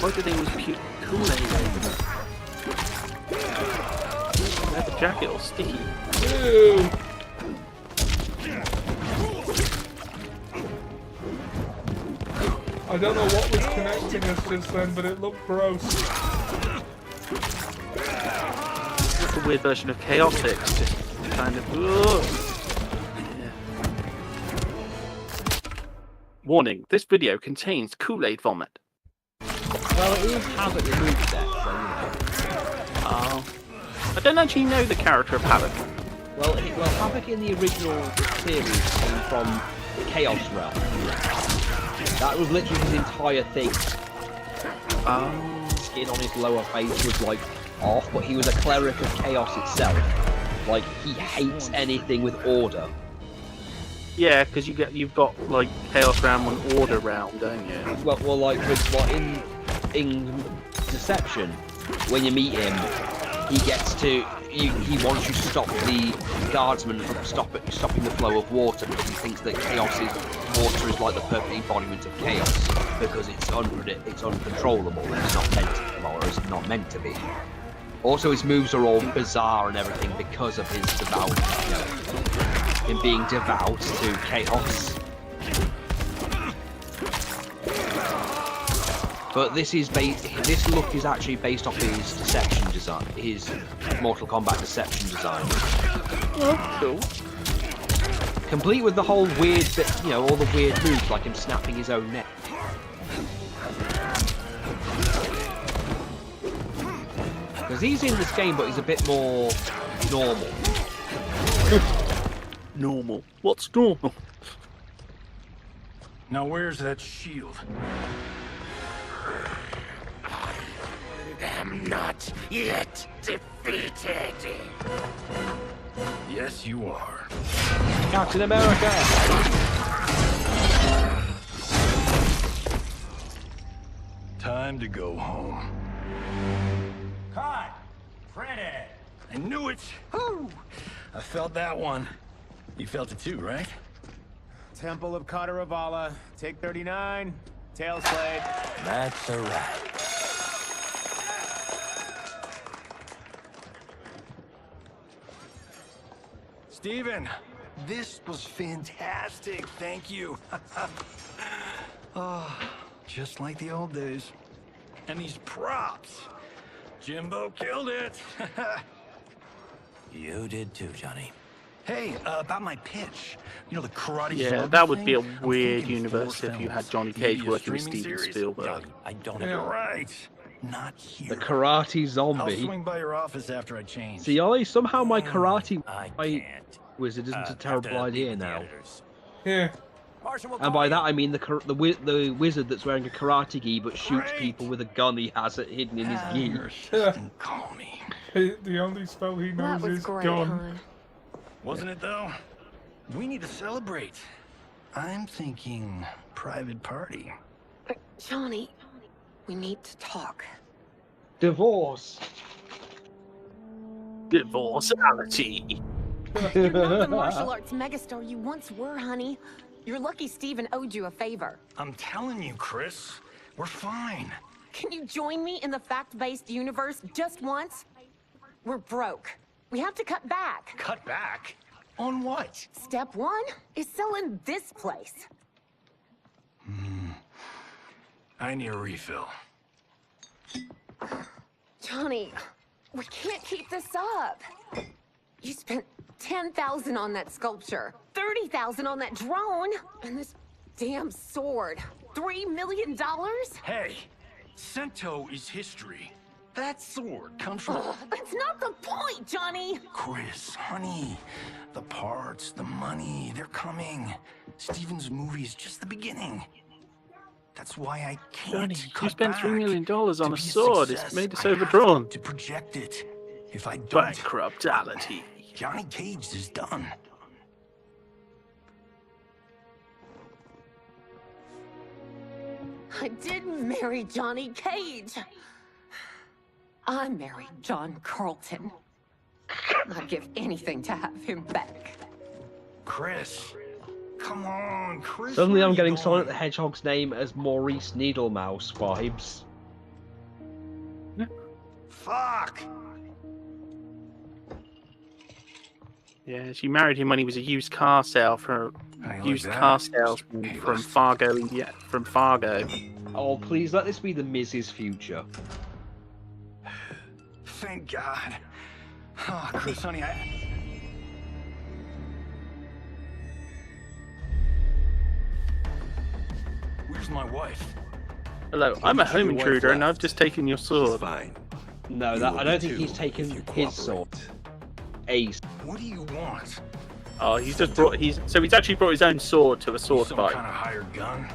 What did they use Kool-Aid? The jacket all sticky. Ew. I don't know what was connecting us just then, but it looked gross. It's a weird version of chaotic, just kind of. Ugh. Yeah. Warning: this video contains Kool-Aid vomit. Well, it is Havoc the moveset, so Oh. I don't actually know the character of Havoc. Well, Havoc in the original series came from Chaos Realm. That was literally his entire thing. Skin on his lower face was like off, but he was a cleric of chaos itself. Like, he hates anything with order. Yeah, because you've got like Chaos Realm and Order Realm, don't you? Well, like in Deception, when you meet him, he gets to he wants you to stop the guardsmen from stopping the flow of water, because he thinks that water is like the perfect embodiment of chaos, because it's uncontrollable, and it's not meant to, or it's not meant to be. Also, his moves are all bizarre and everything because of his devout, him being devout to chaos. But this look is actually based off his deception design, his Mortal Kombat deception design. Oh, cool. Complete with the whole weird bit, all the weird moves, like him snapping his own neck. Because he's in this game, but he's a bit more normal. Normal? What's normal? Now where's that shield? I'm not yet defeated. Yes, you are. Captain America! Time time to go home. Cut! Print it! I knew it! Woo! I felt that one. You felt it too, right? Temple of Kataravala, take 39, tail slate. That's a wrap. Steven, this was fantastic. Thank you. Oh, just like the old days. And these props. Jimbo killed it. You did too, Johnny. Hey, about my pitch. You know, the karate. Yeah, that would be a weird universe if you had Johnny Cage working with Steven Spielberg. I don't You're right. Not here. The karate zombie. I'll swing by your office after I change. See, Ollie, somehow my karate I wizard isn't a terrible idea now. Yeah. And by that I mean the wizard that's wearing a karate gi but shoots people with a gun he has it hidden in his gi. Call me. The only spell he knows is gun. Wasn't it though? We need to celebrate. I'm thinking private party. Johnny, we need to talk. Divorce. Divorceality. You're not the martial arts megastar you once were, honey. You're lucky Steven owed you a favor. I'm telling you, Chris, we're fine. Can you join me in the fact-based universe just once? We're broke. We have to cut back. Cut back? On what? Step one is selling this place. I need a refill. Johnny, we can't keep this up. You spent $10,000 on that sculpture, $30,000 on that drone, and this damn sword. $3 million? Hey, Sento is history. That sword comes from... That's not the point, Johnny! Chris, honey, the parts, the money, they're coming. Steven's movie is just the beginning. That's why I can't Johnny, you spent $3 million on a sword. It's made us overdrawn. To project it. If I don't... Bankruptality. Johnny Cage is done. I didn't marry Johnny Cage. I married John Carlton. I'd give anything to have him back. Chris, come on, Chris. Suddenly I'm getting Sonic the Hedgehog's name as Maurice Needlemouse vibes. Fuck! Yeah, she married him when he was a used car salesman from Fargo, India. From Fargo. Oh, please let this be the Miz's future. Thank God. Oh, Chris, honey, Where's my wife? Hello, I'm a home intruder and I've just taken your sword. Fine. No, I don't think he's taken his sword. Ace. What do you want? Oh, he's actually brought his own sword to a sword Some fight. kind of hired gun?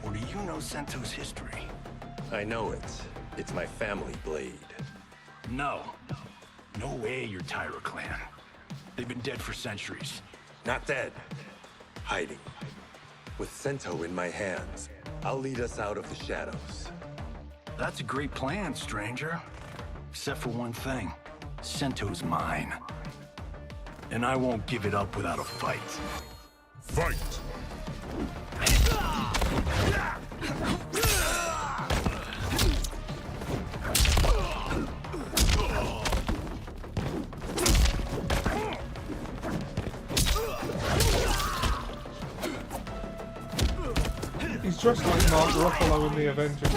Or do you know Sento's history? I know it. It's my family blade. No. No way you're Tyra clan. They've been dead for centuries. Not dead. Hiding. With Sento in my hands, I'll lead us out of the shadows. That's a great plan, stranger. Except for one thing. Sento's mine. And I won't give it up without a fight. Fight! He's dressed like Mark Ruffalo in the Avengers.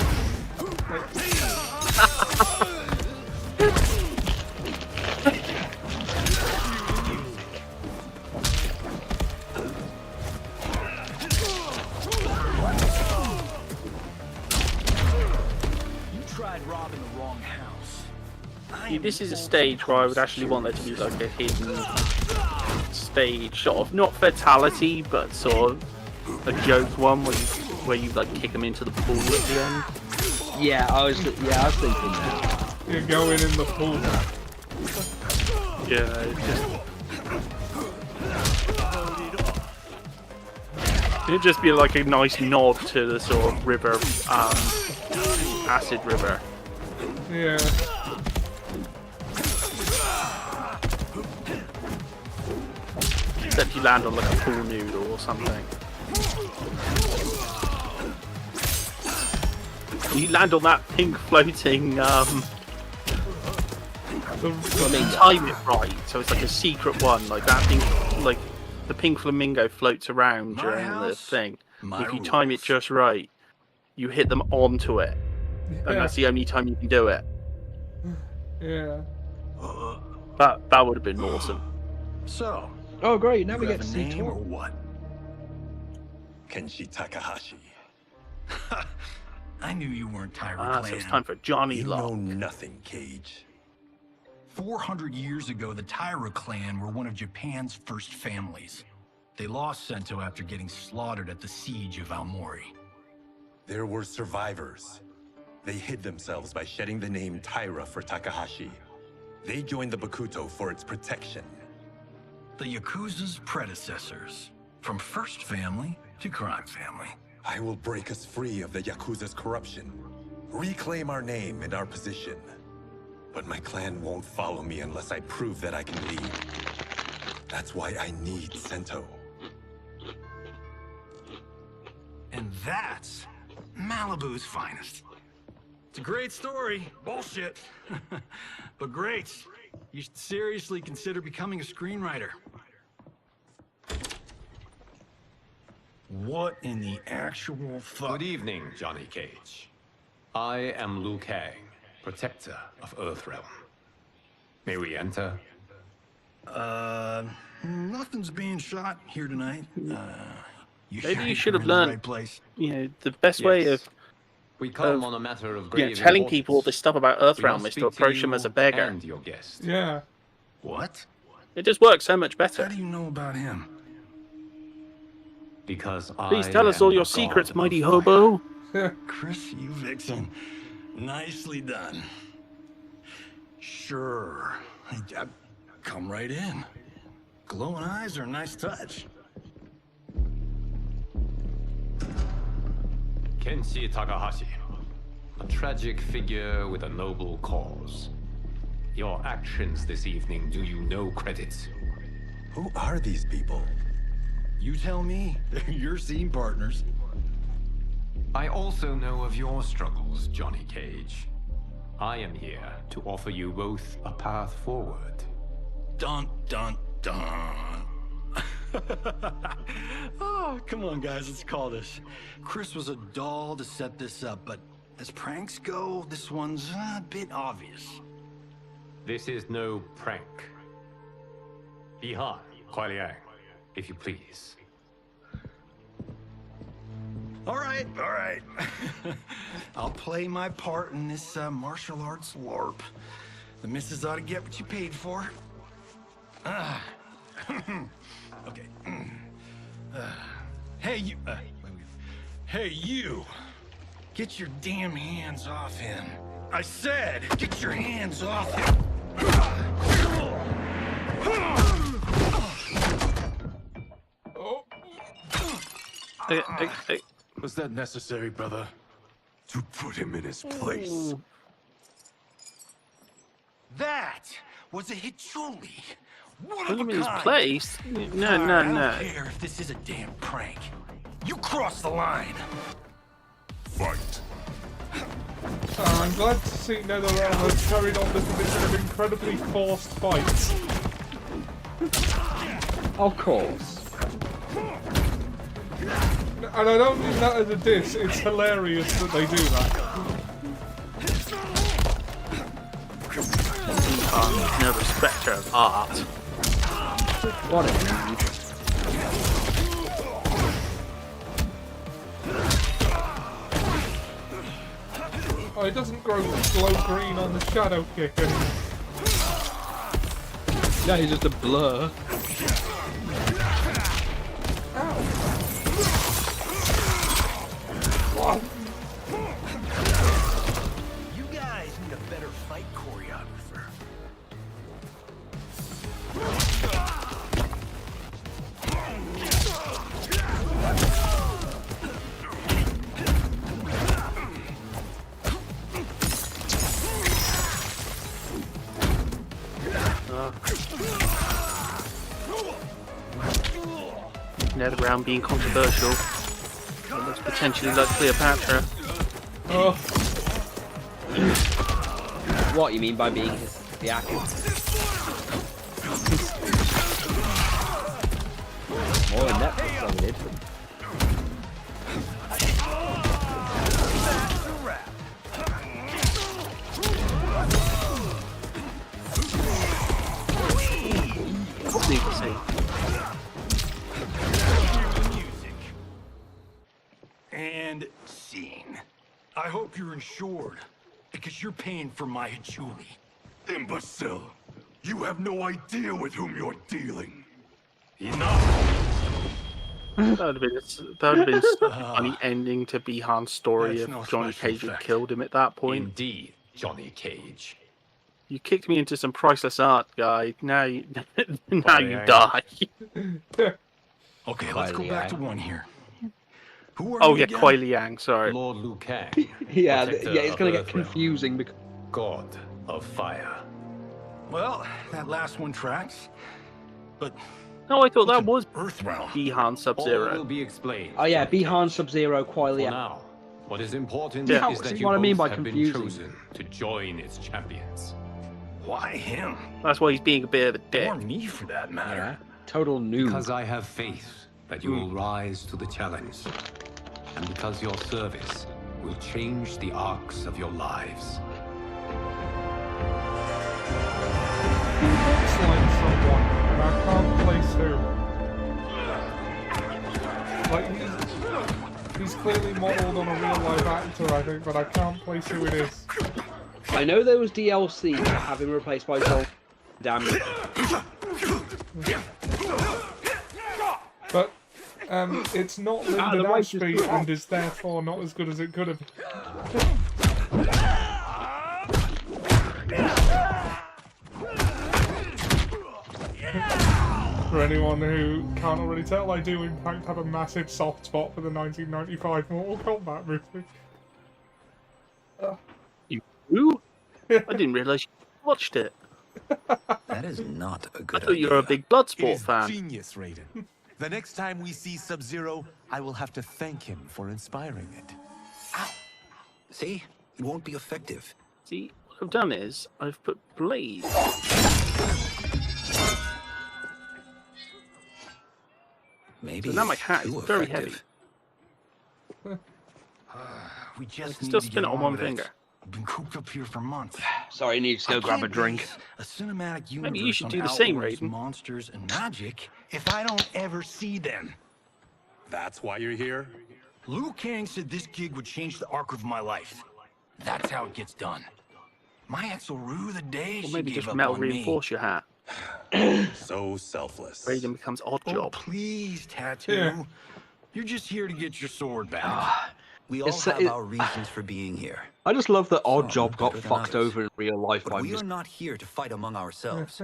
See, this is a stage where I would actually want there to be like a hidden stage, sort of not fatality, but sort of a joke one where you like kick them into the pool at the end. Yeah, I was thinking that. You're going in the pool. Yeah, it'd just be like a nice nod to the sort of river acid river. Yeah. Except you land on like a pool noodle or something. You land on that pink floating. Time it right, so it's like a secret one. Like that pink, like the pink flamingo floats around during the thing. If you time it just right, you hit them onto it, and that's the only time you can do it. Yeah. That would have been awesome. So. Oh great! Now we you get to have a see name or Tor. what? Kenshi Takahashi. I knew you weren't Tyra Clan. So it's time for Johnny You Locke. know nothing, Cage. 400 years ago, the Tyra clan were one of Japan's first families. They lost Sento after getting slaughtered at the siege of Aomori. There were survivors. They hid themselves by shedding the name Tyra for Takahashi. They joined the Bakuto for its protection. The Yakuza's predecessors. From first family to crime family. I will break us free of the Yakuza's corruption. Reclaim our name and our position. But my clan won't follow me unless I prove that I can lead. That's why I need Sento. And that's Malibu's finest. It's a great story. Bullshit. But great. You should seriously consider becoming a screenwriter. What in the actual fuck? Good evening, Johnny Cage. I am Liu Kang, protector of Earthrealm. May we enter? Nothing's being shot here tonight. Maybe you should have learned, the best way of We come on a matter of grave telling people all importance. this stuff about We Earthrealm must is to speak approach you them as a beggar. and your guest. Yeah. What? It just works so much better. How do you know about him? Because Please I tell us am all your the secrets, god mighty of hobo. Chris, you vixen. Nicely done. Sure. Come right in. Glowing eyes are a nice touch. Kenshi Takahashi, a tragic figure with a noble cause. Your actions this evening do you no credit. Who are these people? You tell me. They're your scene partners. I also know of your struggles, Johnny Cage. I am here to offer you both a path forward. Dun, dun, dun. Oh, come on, guys, let's call this. Chris was a doll to set this up, but as pranks go, this one's a bit obvious. This is no prank. Ihan, Kuai-Liang, if you please. All right, all right. I'll play my part in this martial arts LARP. The missus ought to get what you paid for. Okay. Hey, you. Hey, you. Get your damn hands off him. I said, get your hands off him. Was that necessary, brother? To put him in his place. That was a Hichuli. One Put of him a in his kind. place? No. I don't care if this is a damn prank. You crossed the line. Fight. I'm glad to see NetherRealm has carried on this tradition of incredibly forced fights. Of course. And I don't mean that as a diss, it's hilarious that they do that. No respecter of art. What a dude. Oh, it doesn't glow green on the shadow kick anymore. Yeah, he's just a blur. You guys need a better fight choreographer. Netherrealm being controversial. It looks potentially like Cleopatra. Oh. What you mean by being the actor? More than Netflix ever did. What's need to see? And scene. I hope you're insured, because you're paying for my Hachuli. Imbecile! You have no idea with whom you're dealing. Enough! That would have been such a funny ending to Bihan's story That's if no Johnny special Cage had effect. killed him at that point. Indeed, Johnny Cage. You kicked me into some priceless art, guy. Now you, now you Aye, die. Okay, let's go back to one here. Who are Oh you yeah, again? Kuai Liang, sorry. Lord Liu Kang. Yeah, protector yeah, it's of gonna get Earthrealm, confusing because God of Fire. Well, that last one tracks. But No, I thought that was Earthrealm. Bihan All will Sub-Zero. be explained. oh yeah, Johnny Bihan Cage. Sub-Zero, Kuai For Liang. now, what is important Yeah. is that See you what I mean both by have been confusing? chosen to join its champions. Why him? That's why he's being a bit of a dick. Or me, for that matter. Yeah, total noob. Because I have faith that you will rise to the challenge. And because your service will change the arcs of your lives. He looks like someone, and I can't place who. Like, he's clearly modelled on a real-life actor, I think, but I can't place who it is. I know there was DLC to have him replaced by Joel. Damn it. But, it's not Lyndon Ashby and is therefore not as good as it could have been. For anyone who can't already tell, I do in fact have a massive soft spot for the 1995 Mortal Kombat movie. You do? I didn't realise you watched it. That is not a I good thought you were a big Bloodsport fan. Genius, Raiden. The next time we see Sub-Zero, I will have to thank him for inspiring it. See? It won't be effective. See, what I've done is I've put blades. Maybe So now my hat is too very effective. heavy. We just I need still to spin get it on one with it. finger. I've been cooped up here for months. Sorry, I need to go I grab a can't drink. base a cinematic universe Maybe you should on do the same, outlaws, Raiden. monsters, and magic if I don't ever see them. That's why you're here? Liu Kang said this gig would change the arc of my life. That's how it gets done. My ex will rue the day Or she maybe gave just up metal on me. reinforce your hat. So selfless. Raiden becomes odd Oh, job. please, Tattoo. Yeah. You're just here to get your sword back. We all It's- have it- our reasons for being here. I just love that Odd Some Job got better than fucked others. over in real life But by we are not here to fight among ourselves.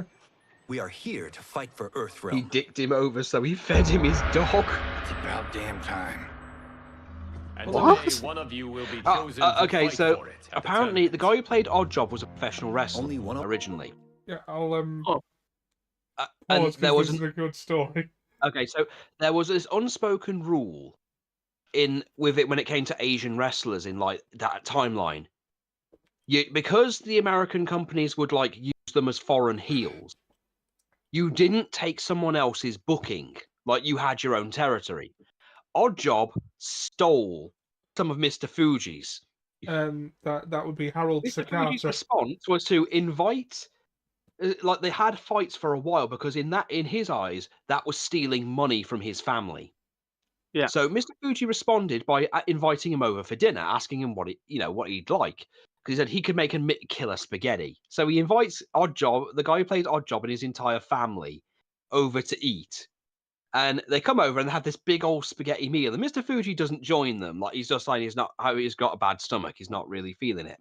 We are here to fight for He Earthrealm. dicked him over, so he fed him his dog. It's about damn time. And What? today, one of you will be chosen to Okay, fight so for it at the apparently the tournament. guy who played Odd Job was a professional wrestler Only one of originally. Yeah, I'll, Oh, And pause, there 'cause was this is a good story. Okay, so there was this unspoken rule with it when it came to Asian wrestlers in like that timeline. Because the American companies would like use them as foreign heels, you didn't take someone else's booking, like you had your own territory. Odd Job stole some of Mr. Fuji's. That would be Harold Mr. Fuji's Sakata. response was to invite, like they had fights for a while because in his eyes that was stealing money from his family. Yeah. So Mr. Fuji responded by inviting him over for dinner, asking him what he'd like, because he said he could make a killer spaghetti. So he invites Odd Job, the guy who played Odd Job, and his entire family over to eat. And they come over and they have this big old spaghetti meal. And Mr. Fuji doesn't join them. Like he's just saying he's got a bad stomach. He's not really feeling it.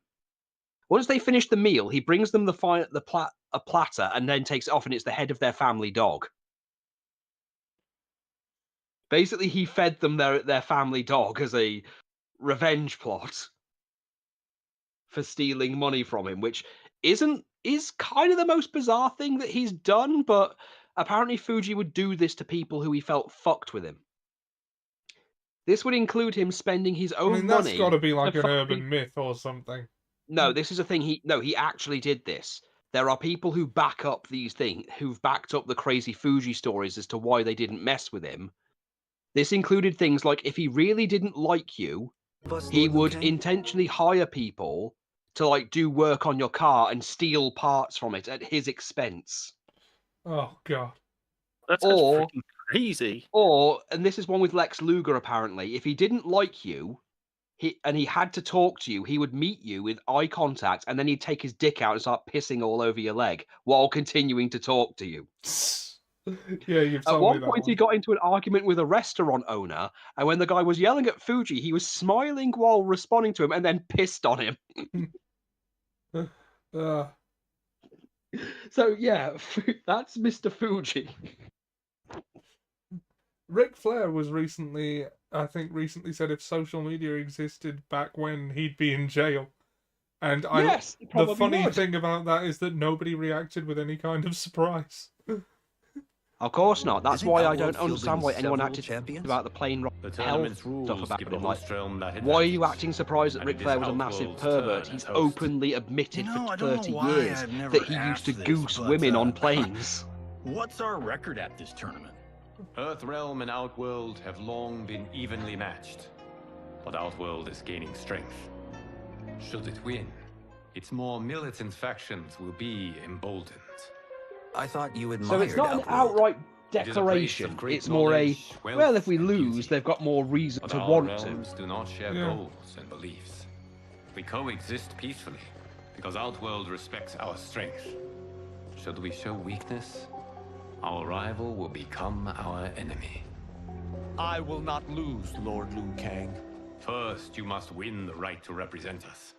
Once they finish the meal, he brings them a platter and then takes it off, and it's the head of their family dog. Basically, he fed them their family dog as a revenge plot for stealing money from him, which isn't is kind of the most bizarre thing that he's done, but apparently Fuji would do this to people who he felt fucked with him. This would include him spending his own I mean, money. that's got to be like to an fuck urban myth or something. No, this is a thing. He actually did this. There are people who back up these things, who've backed up the crazy Fuji stories as to why they didn't mess with him. This included things like if he really didn't like you, he would intentionally hire people to like do work on your car and steal parts from it at his expense. Oh god. That's freaking crazy. Or, and this is one with Lex Luger apparently, if he didn't like you, he had to talk to you, he would meet you with eye contact and then he'd take his dick out and start pissing all over your leg while continuing to talk to you. Yeah, you've At told one me point, that he got into an argument with a restaurant owner, and when the guy was yelling at Fuji, he was smiling while responding to him and then pissed on him. So, yeah, that's Mr. Fuji. Ric Flair was recently said if social media existed back when, he'd be in jail. And Yes, he the probably funny would. thing about that is that nobody reacted with any kind of surprise. Of course not. That's Isn't why I Outworld don't understand fielding why anyone several acted champions? about the plain The hell tournament's stuff rules about give him. the Like, Host-Realm that why are you advantage. acting surprised that And Ric it is Flair was a massive Outworld's pervert? turn He's as host. openly admitted You know, for I don't know 30 why years I've never that he used to asked this, goose but, women on planes. What's our record at this tournament? Earthrealm and Outworld have long been evenly matched, but Outworld is gaining strength. Should it win, its more militant factions will be emboldened. I thought you admired So it's not an Outworld. outright It is a place declaration. of great It's more a, knowledge, wealth, well, if we and lose, beauty. they've got more reason But to our want realms to. do not share Yeah. goals and beliefs. We coexist peacefully because Outworld respects our strength. Should we show weakness, our rival will become our enemy. I will not lose, Lord Liu Kang. First, you must win the right to represent us.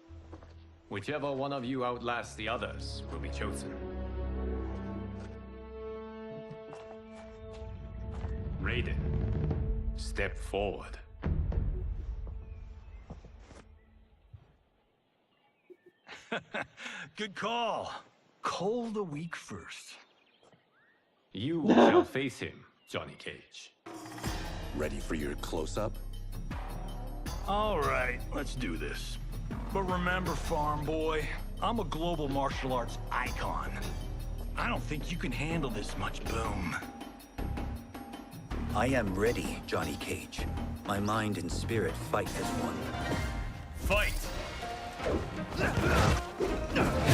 Whichever one of you outlasts the others will be chosen. Raiden, step forward. Good call. Cole the week first. You shall face him, Johnny Cage. Ready for your close-up? All right, let's do this. But remember, farm boy, I'm a global martial arts icon. I don't think you can handle this much boom. I am ready, Johnny Cage. My mind and spirit fight as one. Fight!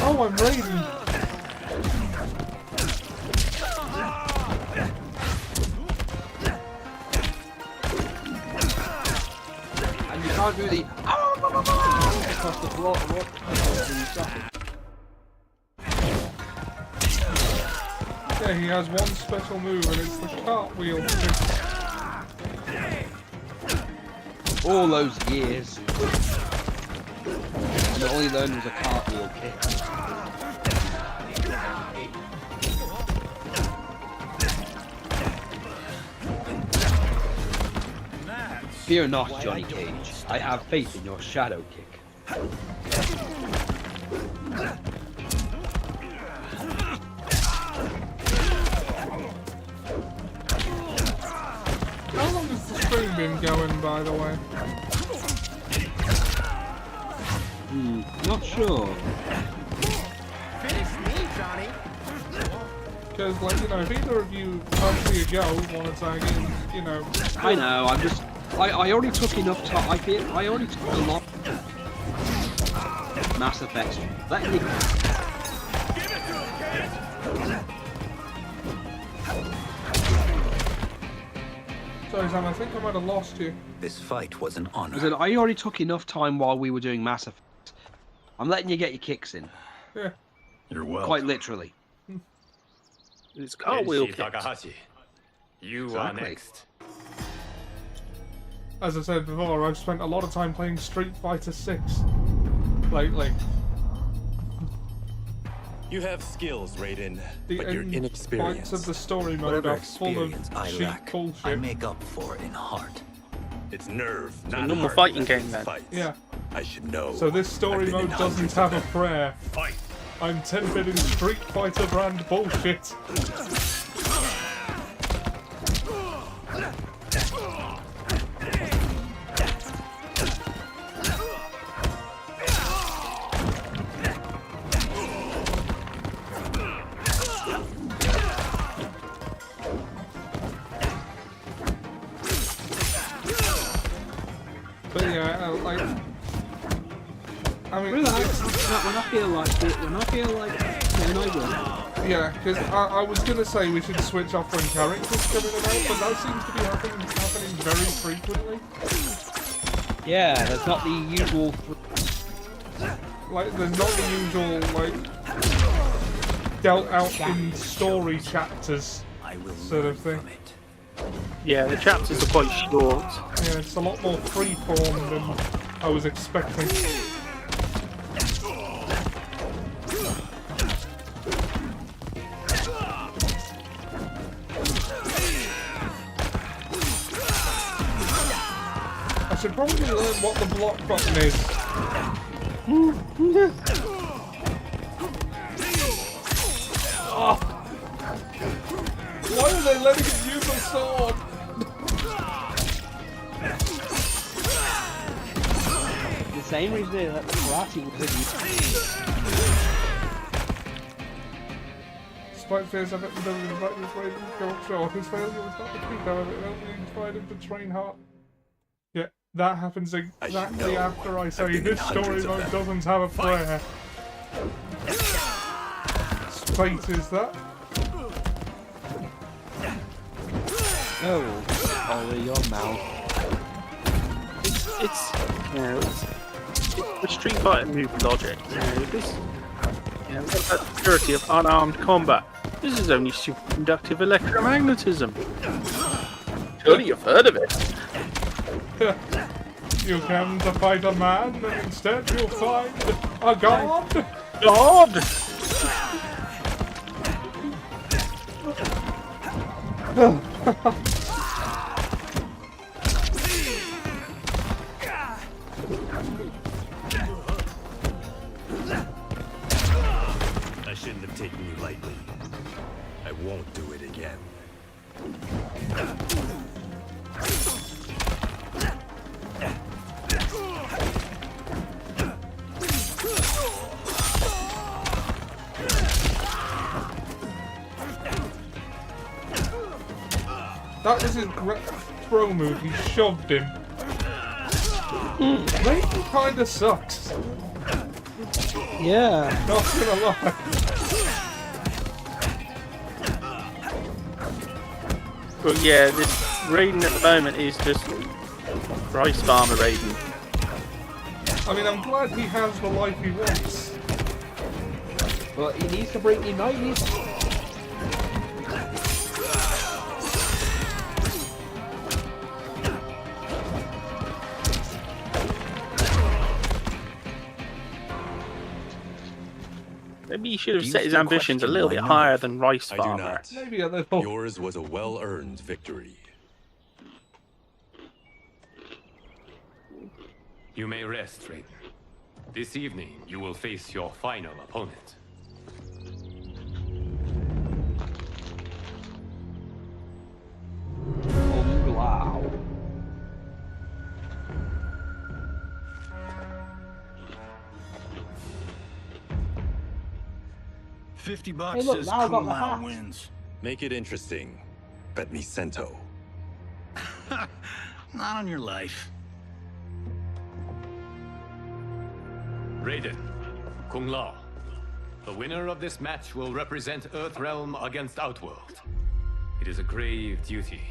Oh, I'm Raiden. And you can't do the across the floor. Yeah, he has one special move, and it's the cartwheel. All those years. And all he learned was a cartwheel kick. Fear not, Johnny Cage. I have faith in your shadow kick. How long has the stream been going, by the way? Not sure. Finish me, Johnny. Because, like, you know, if either of you fancy a go, want to tag in, you know. I know, I'm just... I already took enough time. I already took a lot. Mass Effect. Let me... Sorry, Sam, I think I might have lost you. This fight was an honor. I said, I already took enough time while we were doing Mass Effect. I'm letting you get your kicks in. Yeah. You're welcome. Quite literally. It's cartwheel Kenshi kicks. Takahashi, you Exactly. are next. As I said before, I've spent a lot of time playing Street Fighter 6 lately. You have skills, Raiden, The but you're end inexperienced. fights of the story mode Whatever are full of experience I cheap lack, bullshit. I make up for in heart. It's nerve, a not normal heart fighting that game wins then. fights. Yeah. I should know. So this story I've been in mode doesn't hundreds have a of them. prayer. Fight! I'm 10-bit in Street Fighter brand bullshit. But yeah, like, I mean, relax. When I feel like it, then I will. Yeah, because I was gonna say we should switch off when characters come in and out, but that seems to be happening very frequently. Yeah, there's not the usual. Like, there's not the usual like dealt out in story chapters sort of thing. Yeah, the chapters are quite short. Yeah, it's a lot more freeform than I was expecting. I should probably learn what the block button is. Oh. Why are they letting him use a sword? The same reason they let the karate was Despite fears of it, the right this way to go offshore. His failure was not the truth, however, it only inspired him to train hard. Yeah, that happens exactly after I say this story mode doesn't have a prayer. Fate is that? Oh, your mouth. It's the Street Fighter movie logic. This, what about the purity of unarmed combat? This is only superconductive electromagnetism. Surely you've heard of it. You came to fight a man, and instead you'll find a god? God! I shouldn't have taken you lightly. I won't do it again. That was his throw move, he shoved him. Raiden kinda sucks. Yeah. Not gonna lie. But yeah, this Raiden at the moment is just rice farmer Raiden. I mean, I'm glad he has the life he wants. But he needs to bring United. Maybe he should have set his ambitions a little bit higher than rice I do farmer. not. Maybe a little. Yours was a well-earned victory. You may rest, Raiden. This evening, you will face your final opponent. Oh, wow. $50 Hey, look, says now I got the Kung Lao hat. wins. Make it interesting. Bet me cento. Not on your life. Raiden, Kung Lao. The winner of this match will represent Earthrealm against Outworld. It is a grave duty,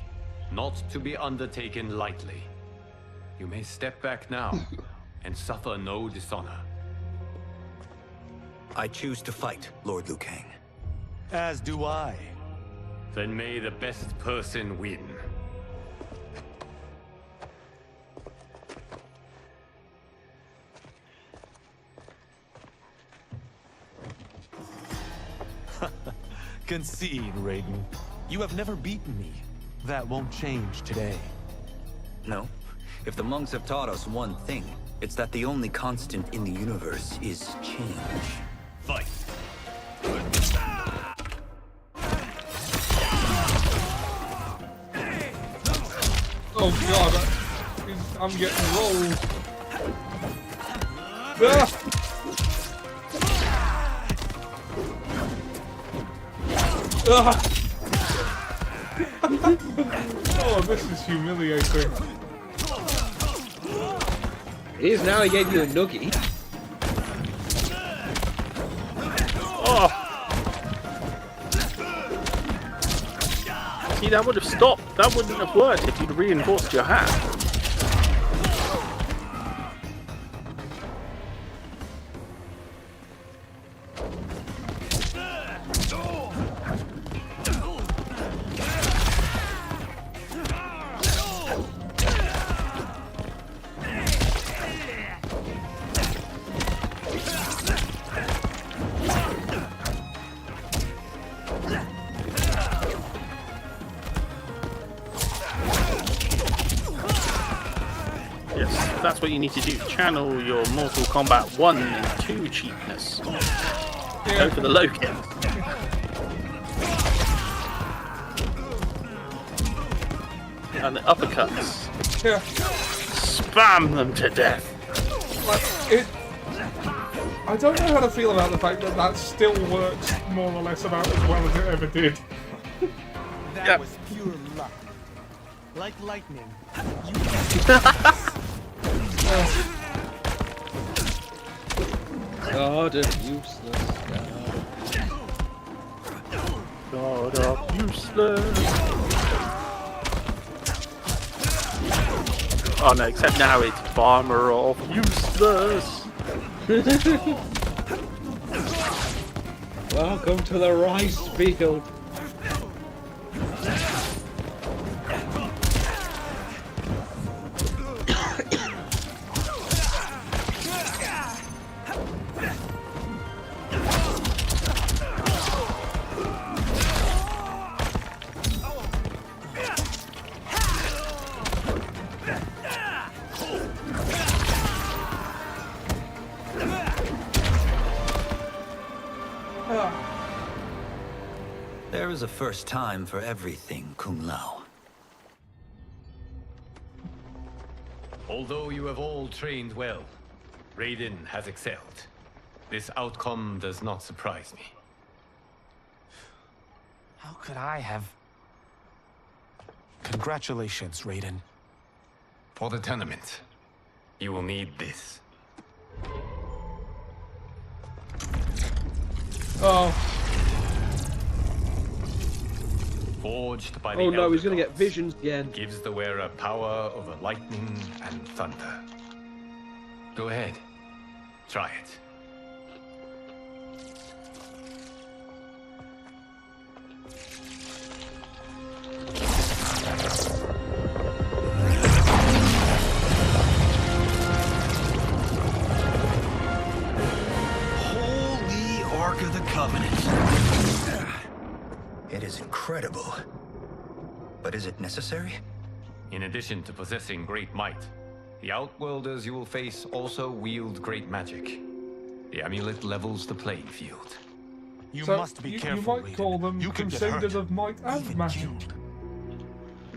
not to be undertaken lightly. You may step back now and suffer no dishonor. I choose to fight, Lord Liu Kang. As do I. Then may the best person win. Concede, Raiden. You have never beaten me. That won't change today. No. If the monks have taught us one thing, it's that the only constant in the universe is change. Fight! Oh god, I'm getting rolled. Ah! Ah! Oh, this is humiliating. It is now. He gave you a nuggie. Oh! See, that would have stopped. That wouldn't have worked if you'd reinforced your hat. That's what you need to do. Channel your Mortal Kombat 1 and 2 cheapness. Go for the low kick. And the uppercuts. Yeah. Spam them to death. I don't know how to feel about the fact that that still works more or less about as well as it ever did. That was pure luck. Like lightning. God of useless. God of useless. Oh no, except now it's Farmer of Useless. Welcome to the rice field. There is a first time for everything, Kung Lao. Although you have all trained well, Raiden has excelled. This outcome does not surprise me. How could I have... Congratulations, Raiden. For the tournament, you will need this. Oh. Forged by the Oh no, Elder he's gonna get Gods, visions again. gives the wearer power over lightning and thunder. Go ahead. Try it. Holy Ark of the Covenant. It is incredible. But is it necessary? In addition to possessing great might, the Outworlders you will face also wield great magic. The amulet levels the playing field. You So must be you careful, might Raiden. call them You could get Crusaders hurt. of Might and Magic.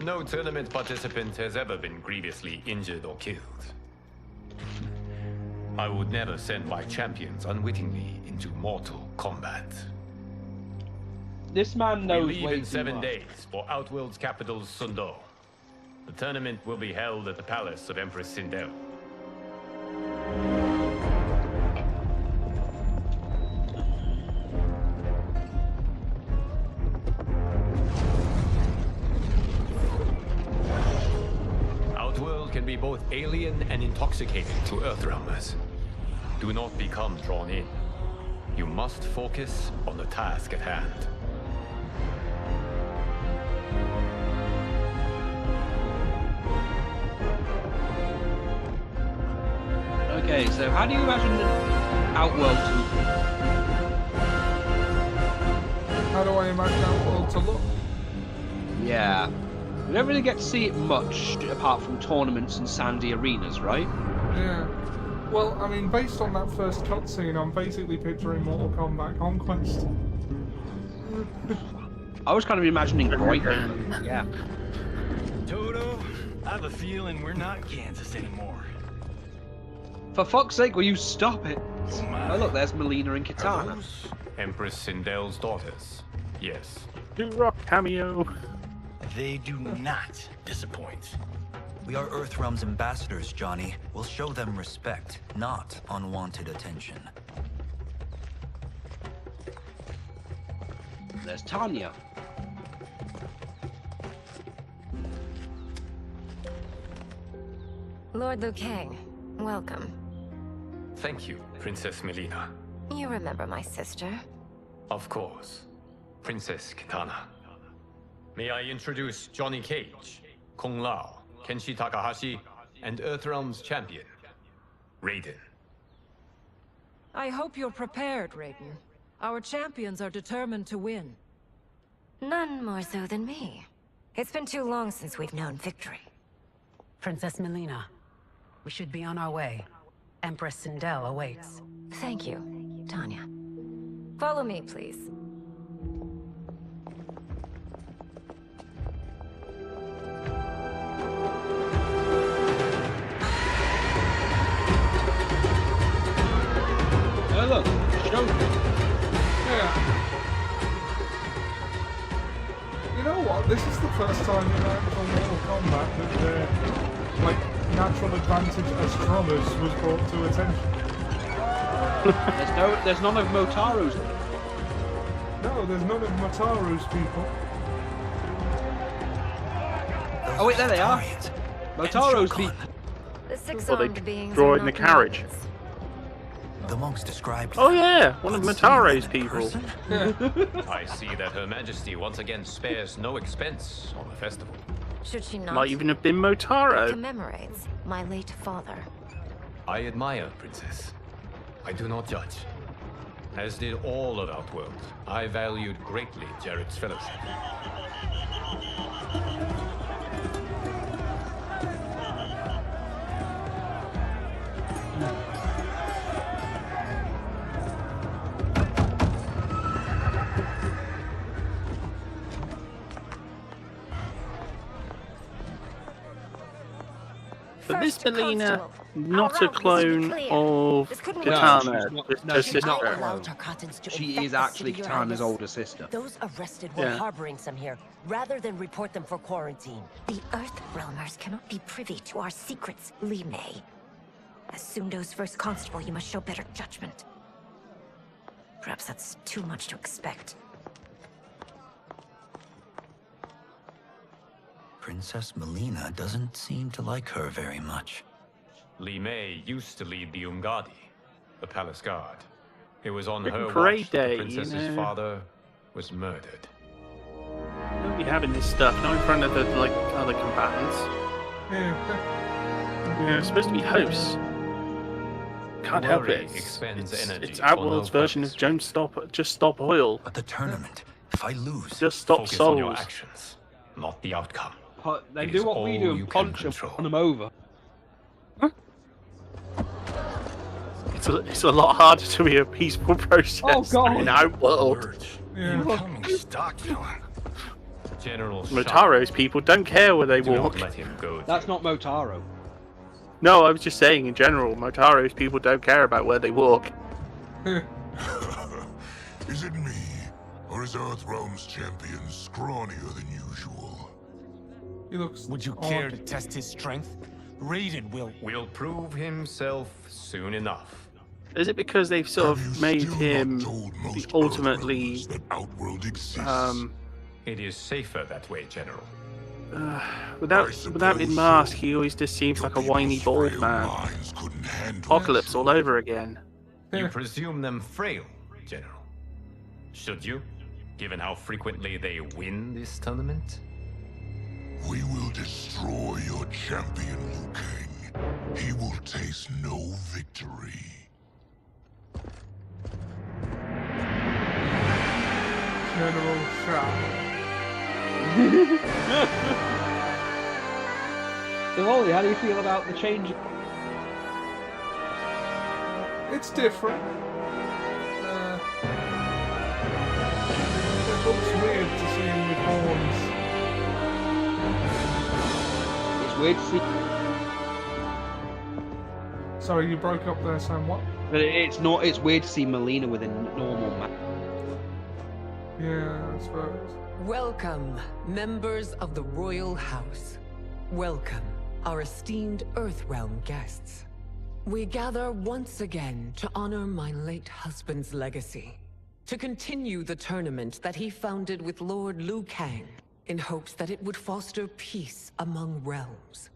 No tournament participant has ever been grievously injured or killed. I would never send my champions unwittingly into mortal combat. This man We knows leave way in too 7 much. days for Outworld's capital, Sundo. The tournament will be held at the palace of Empress Sindel. Outworld can be both alien and intoxicating to Earthrealmers. Do not become drawn in. You must focus on the task at hand. Okay, so how do you imagine Outworld to... How do I imagine Outworld to look? Yeah. We don't really get to see it much, apart from tournaments and sandy arenas, right? Yeah. Well, I mean, based on that first cutscene, I'm basically picturing Mortal Kombat Conquest. I was kind of imagining Brighton. Yeah. Toto, I have a feeling we're not Kansas anymore. For fuck's sake, will you stop it? Oh look, there's Melina and Kitana. Empress Sindel's daughters. Yes. Do-rock cameo. They do not disappoint. We are Earthrealm's ambassadors, Johnny. We'll show them respect, not unwanted attention. There's Tanya. Lord Liu Kang, welcome. Thank you, Princess Melina. You remember my sister? Of course. Princess Kitana. May I introduce Johnny Cage, Kung Lao, Kenshi Takahashi, and Earthrealm's champion, Raiden. I hope you're prepared, Raiden. Our champions are determined to win. None more so than me. It's been too long since we've known victory. Princess Melina, we should be on our way. Empress Sindel awaits. Thank you, Tanya. Follow me, please. Oh look, Shogun. Yeah. You know what? This is the first time in actual Mortal Kombat that their natural advantage as drummers was brought to attention. There's none of Motaro's. No, there's none of Motaro's people. Oh wait, there they are. Motaro's people. The six Well, they armed beings draw are in the not carriage. humans. The monks described. Oh yeah, one of Motaro's people. I see that Her Majesty once again spares no expense on the festival. Should she not? Might even have been It Motaro. commemorates my late father. I admire, Princess. I do not judge. As did all of Outworld, I valued greatly Jared's fellowship. But this First Melina, Constable. not a Our route must be clean clear. of This couldn't Kitana, not- just no, her she's sister. not. Allow Tarkatans to She infect is the actually city, Your Kitana's Highness. older sister. Those arrested were Yeah. harboring some here, rather than report them for quarantine. The Earthrealmers cannot be privy to our secrets, Li Mei. As Sundo's first constable, you must show better judgment. Perhaps that's too much to expect. Princess Melina doesn't seem to like her very much. Li Mei used to lead the Umgadi, the palace guard. It was on Freaking her parade watch that day, the you princess's know. father was murdered. Don't be having this stuff, not in front of the other combatants. Yeah, it's supposed to be hosts. Can't help Worry it. expends energy It's for Outworld's no version of Just Stop Oil. At the tournament, if I lose, Just Stop Focus on your Souls. actions, not the outcome. They It do is what we do all you and can punch them, control. run them over. It's a lot harder to be a peaceful process Oh, God. in Outworld. Incoming stock villain. General Motaro's people don't care where they Do walk. not let him go. That's not Motaro. No, I was just saying in general, Motaro's people don't care about where they walk. Is it me, or is Earthrealm's champion scrawnier than usual? He looks. Would you care to test his strength? Raiden will prove himself soon enough. Is it because they've sort of made him the ultimately Outworld exists. It is safer that way, General. without his mask, he always just seems like a whiny bald man. Apocalypse all over again. You presume them frail, General. Should you, given how frequently they win this tournament? We will destroy your champion, Liu Kang. He will taste no victory. General Shao. So, Holly, how do you feel about the change? It's different. It looks weird to see him with horns. It's weird to see. Sorry, you broke up there, Sam. What? But it's not. It's weird to see Melina with a normal map. Yeah, I suppose. Welcome, members of the Royal House. Welcome, our esteemed Earthrealm guests. We gather once again to honor my late husband's legacy, to continue the tournament that he founded with Lord Liu Kang, in hopes that it would foster peace among realms.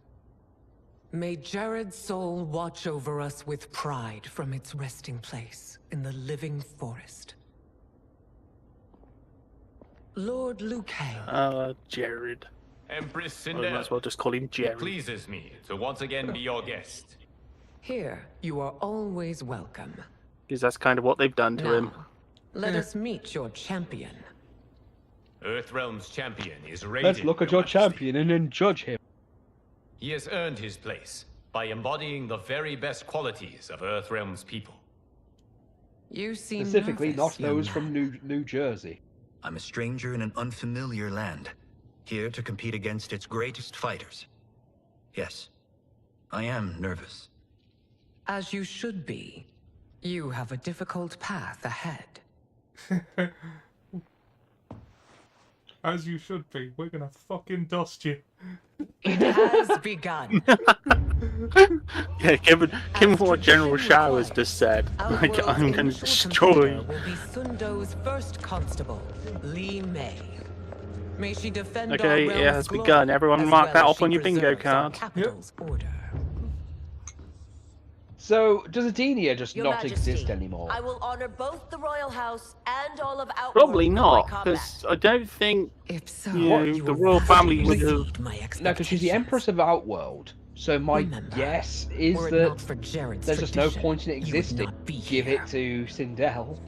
May Jared's soul watch over us with pride from its resting place in the living forest. Lord Liu Kang. Jared. Empress I Cinder, might as well just call him Jared. it pleases me to once again be your guest. Here, you are always welcome. Because that's kind of what they've done to him. Let us meet your champion. Earthrealm's champion is Raiden. Let's look at your champion and then judge him. He has earned his place by embodying the very best qualities of Earthrealm's people. You seem Specifically, nervous, not those young from New Jersey. I'm a stranger in an unfamiliar land, here to compete against its greatest fighters. Yes, I am nervous. As you should be. You have a difficult path ahead. As you should be. We're gonna fucking dust you. It has begun. Yeah, given what General Showers just said, like, I'm going to destroy. Will be Sundo's first constable, Li Mei. May she defend Okay, our it has realm's begun. glory, Everyone as mark well that as off she on your bingo preserves our card. capital's order. So, does Adenia just Your not Majesty, exist anymore? I will honor both the royal house and all of Outworld Probably with my not, combat. because I don't think if so, the royal family would have. No, because she's the Empress of Outworld. So my guess is that there's just no point in it existing. Give it to Sindel.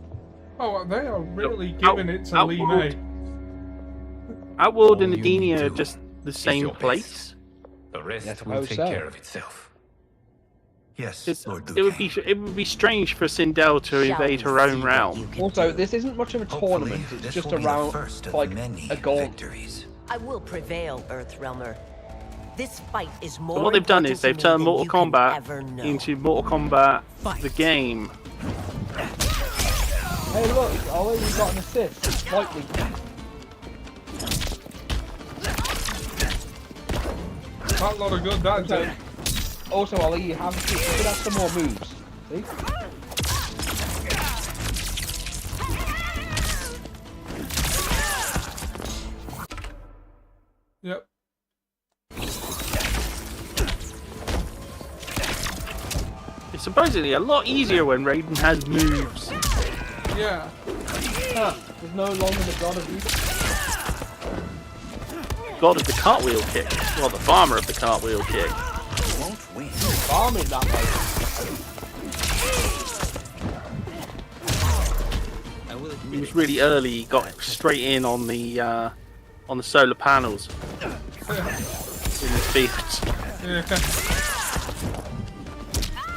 Oh, they are really giving it to Li Mei. Outworld and Adenia are just the same your place. The rest Yes, I will suppose take so. care of itself. Yes, Lord It would be strange for Sindel to invade her own realm. Also, this isn't much of a tournament. It's just a round, like a gauntlet. I will prevail, Earthrealmer. This fight is more. So what they've done is they've turned Mortal Kombat ever know. into Mortal Kombat the game. Hey, look! Ollie, you got an assist. Slightly. That lot of good that did. Also, Ollie, you could have some more moves. See? Yep. It's supposedly a lot easier when Raiden has moves. Yeah. Huh. There's no longer the god of youth. God of the cartwheel kick. Well, the farmer of the cartwheel kick. Won't win. Farming that way. He was really early. He got straight in on the solar panels in the fields. Yeah.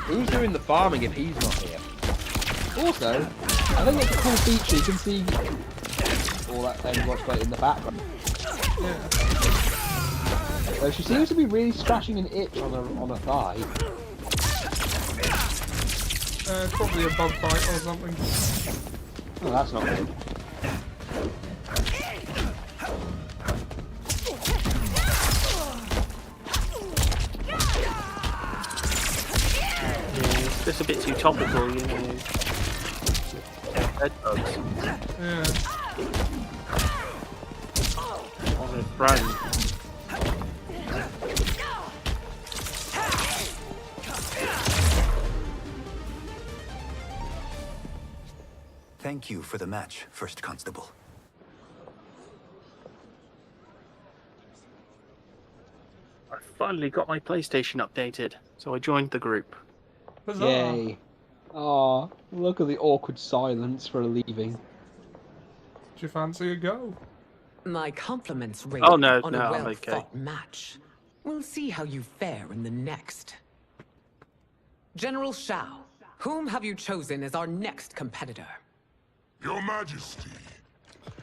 Who's doing the farming if he's not here? Also, I think it's a cool feature. You can see all that thing what's going in the background. Yeah. She seems to be really scratching an itch on a thigh. Probably a bug bite or something. Oh, that's not good. It's just a bit too topical, you know. Bed bugs Yeah. on her throne. Thank you for the match, First Constable. I finally got my PlayStation updated, so I joined the group. Huzzah. Yay. Aw, look at the awkward silence for leaving. Do you fancy a go? My compliments, Raiden, Oh, no, on no, a I'm well-fought okay. match. We'll see how you fare in the next. General Shao, whom have you chosen as our next competitor? Your Majesty,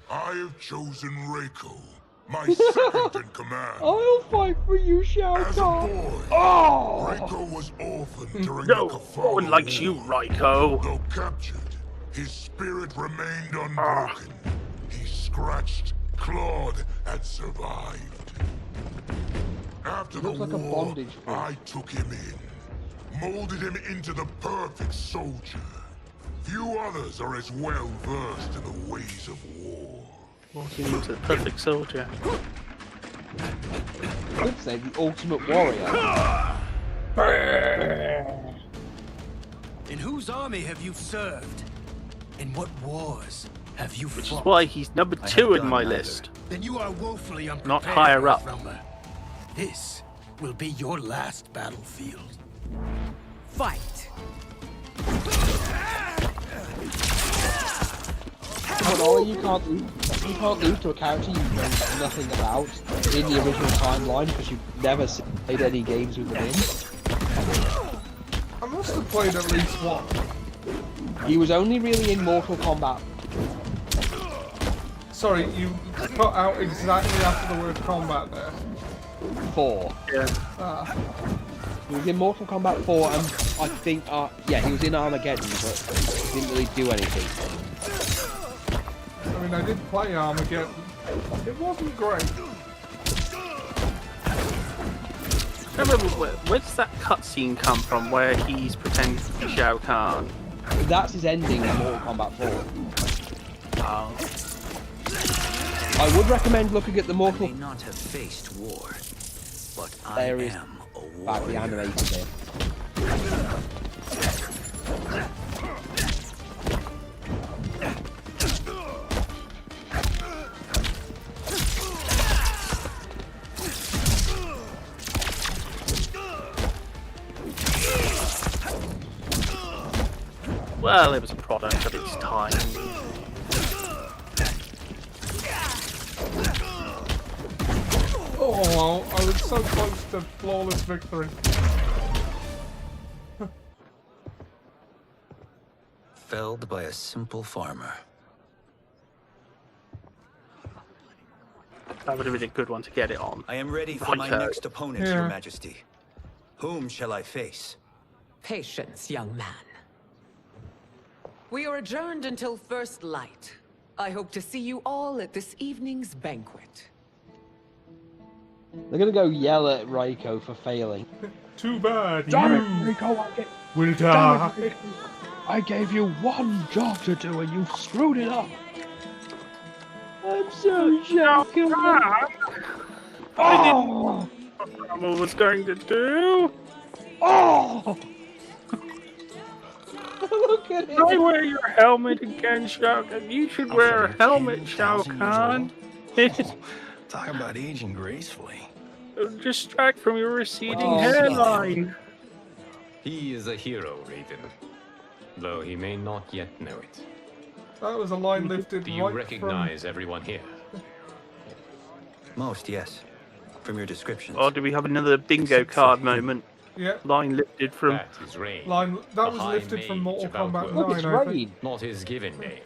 I have chosen Reiko, My second in command. I'll fight for you, Shao As a Kahn. boy, Oh! Raiko was orphaned during No, the Kafala no one likes you, War. Raiko. Though captured, his spirit remained unbroken. He scratched, clawed, and survived. After the Looks like a war, bondage proof. I took him in, molded him into the perfect soldier. Few others are as well versed in the ways of war. Walking into the perfect soldier. I could say the ultimate warrior. In whose army have you served? In what wars have you Which fought? is why he's number 2 in my list. Then you are woefully unprepared. Not higher up. Earthrealmer. This will be your last battlefield. Fight! But Ollie, you can't lose to a character you know nothing about in the original timeline because you've never played any games with him in. I must have played at least one. He was only really in Mortal Kombat. Sorry, you cut out exactly after the word combat there. 4. Yeah. He was in Mortal Kombat 4 and I think, yeah, he was in Armageddon, but didn't really do anything. I mean, I did play Armageddon. It wasn't great. I remember where does that cutscene come from where he's pretending to be Shao Kahn? That's his ending in Mortal Kombat 4. Oh. I would recommend looking at the Mortal... I may not have faced war, but I There is am a warrior. badly animated bit. Well, it was a product of its time. Oh, I was so close to flawless victory. Felled by a simple farmer. That would have been a good one to get it on. I am ready for my Raiko. next opponent, Your Majesty. Whom shall I face? Patience, young man. We are adjourned until first light. I hope to see you all at this evening's banquet. They're gonna go yell at Raiko for failing. Too bad. Damn you it, Raiko, will die. I gave you one job to do and you screwed it up. I'm so shocked. Oh! What I was going to do? Oh! Look at it. I wear your helmet again, Shao Kahn. You should wear a helmet, Shao Kahn. Talk about aging gracefully. Distract from your receding hairline. He is a hero, Raiden. Though he may not yet know it. That was a line lifted Do you right recognize everyone here? Most, yes. From your descriptions. Or do we have another bingo card moment? Yeah. Line lifted from... That is Rain. That was lifted from Mortal Kombat 9, I think. Not his given name,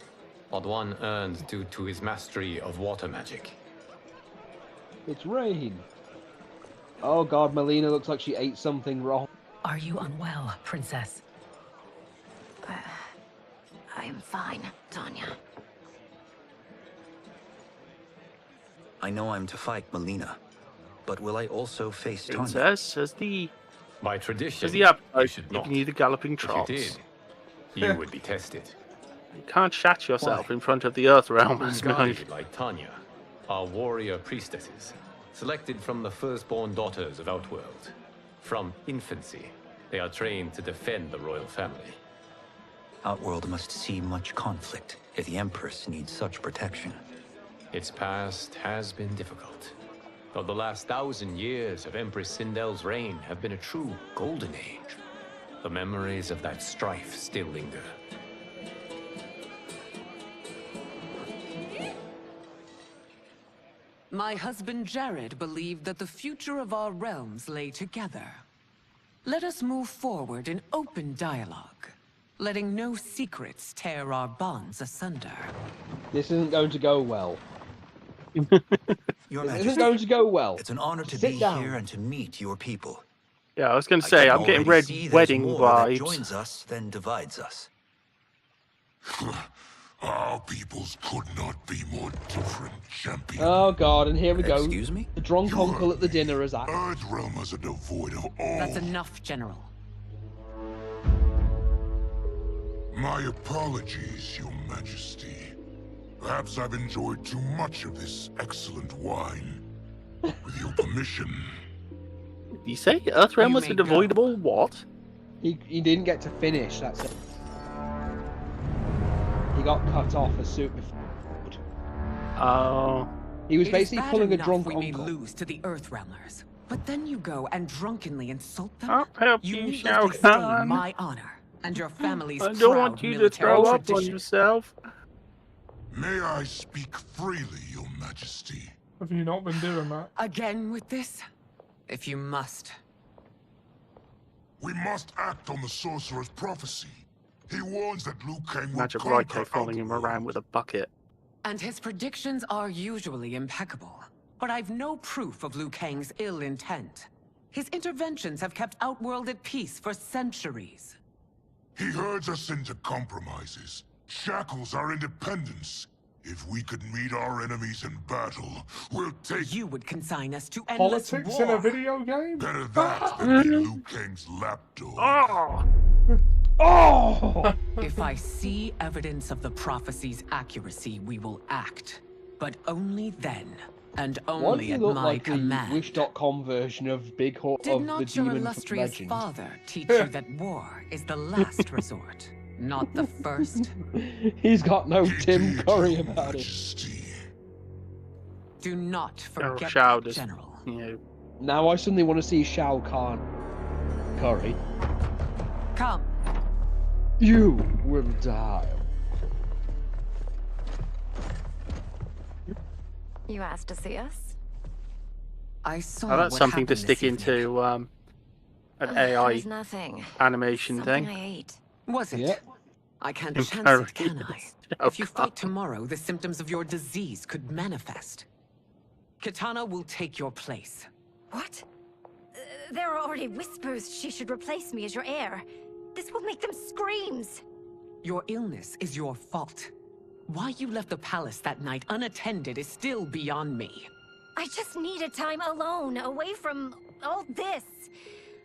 but one earned due to his mastery of water magic. It's Rain. Oh god, Melina looks like she ate something wrong. Are you unwell, Princess? I'm fine, Tanya. I know I'm to fight Melina, but will I also face Tanya? Princess, as the... By tradition, as the appetite you should not. giving you the galloping If trots. you did, you would be tested. You can't shat yourself in front of the Earthrealm. Ungadi, like Tanya, are warrior priestesses, selected from the firstborn daughters of Outworld. From infancy, they are trained to defend the royal family. Outworld must see much conflict if the Empress needs such protection. Its past has been difficult, though the last 1,000 years of Empress Sindel's reign have been a true golden age. The memories of that strife still linger. My husband Jared believed that the future of our realms lay together. Let us move forward in open dialogue, letting no secrets tear our bonds asunder. This isn't going to go well. Your This Majesty, isn't going to go well. it's an honor to Sit be down. here and to meet your people. Yeah, I was going to say, I'm getting red wedding more vibes. that joins us than divides us. Our peoples could not be more different, champion. Oh god, and here we go. Excuse me? The drunk uncle at the dinner is at. Earthrealmers are devoid of all. That's enough, General. My apologies, Your Majesty. Perhaps I've enjoyed too much of this excellent wine. With your permission. Did you say Earthrealm was an avoidable what? He didn't get to finish, that's it. He got cut off as soon before. Oh. He was basically pulling a drunk we may uncle. lose to the Earthrealmers, but then you go and drunkenly insult them. I'll help you you, Shao needlessly stain Kahn. my honor and your family's I don't want proud you to military throw up on tradition. yourself. May I speak freely, Your Majesty? Have you not been doing that? Again with this? If you must. We must act on the sorcerer's prophecy. He warns that Liu Kang will Imagine conquer Raiko following him around with a bucket. And his predictions are usually impeccable. But I've no proof of Liu Kang's ill intent. His interventions have kept Outworld at peace for centuries. He herds us into compromises, shackles our independence. If we could meet our enemies in battle, we'll take... You would consign us to endless Politics war. in a video game? Better that than be Liu Kang's lapdog. Oh! Oh! If I see evidence of the prophecy's accuracy, we will act. But only then, and Why only does he at look my like command. the Wish.com version of Big Hawk Did of the not your Demon illustrious Legend? father teach you that war is the last resort, not the first? He's got no Tim Curry about it. Do not forget Shao that, just, General. you know. Now I suddenly want to see Shao Kahn. Curry. Come. You will die. You asked to see us? I saw Oh, that's what something to happened stick this evening. into an It AI was nothing. animation Something thing. I ate. Was it? Yeah. I can't In chance Paris. it, can I? Oh, If you God. fight tomorrow, the symptoms of your disease could manifest. Katana will take your place. What? There are already whispers she should replace me as your heir. This will make them screams. Your illness is your fault. Why you left the palace that night unattended is still beyond me. I just needed time alone, away from all this.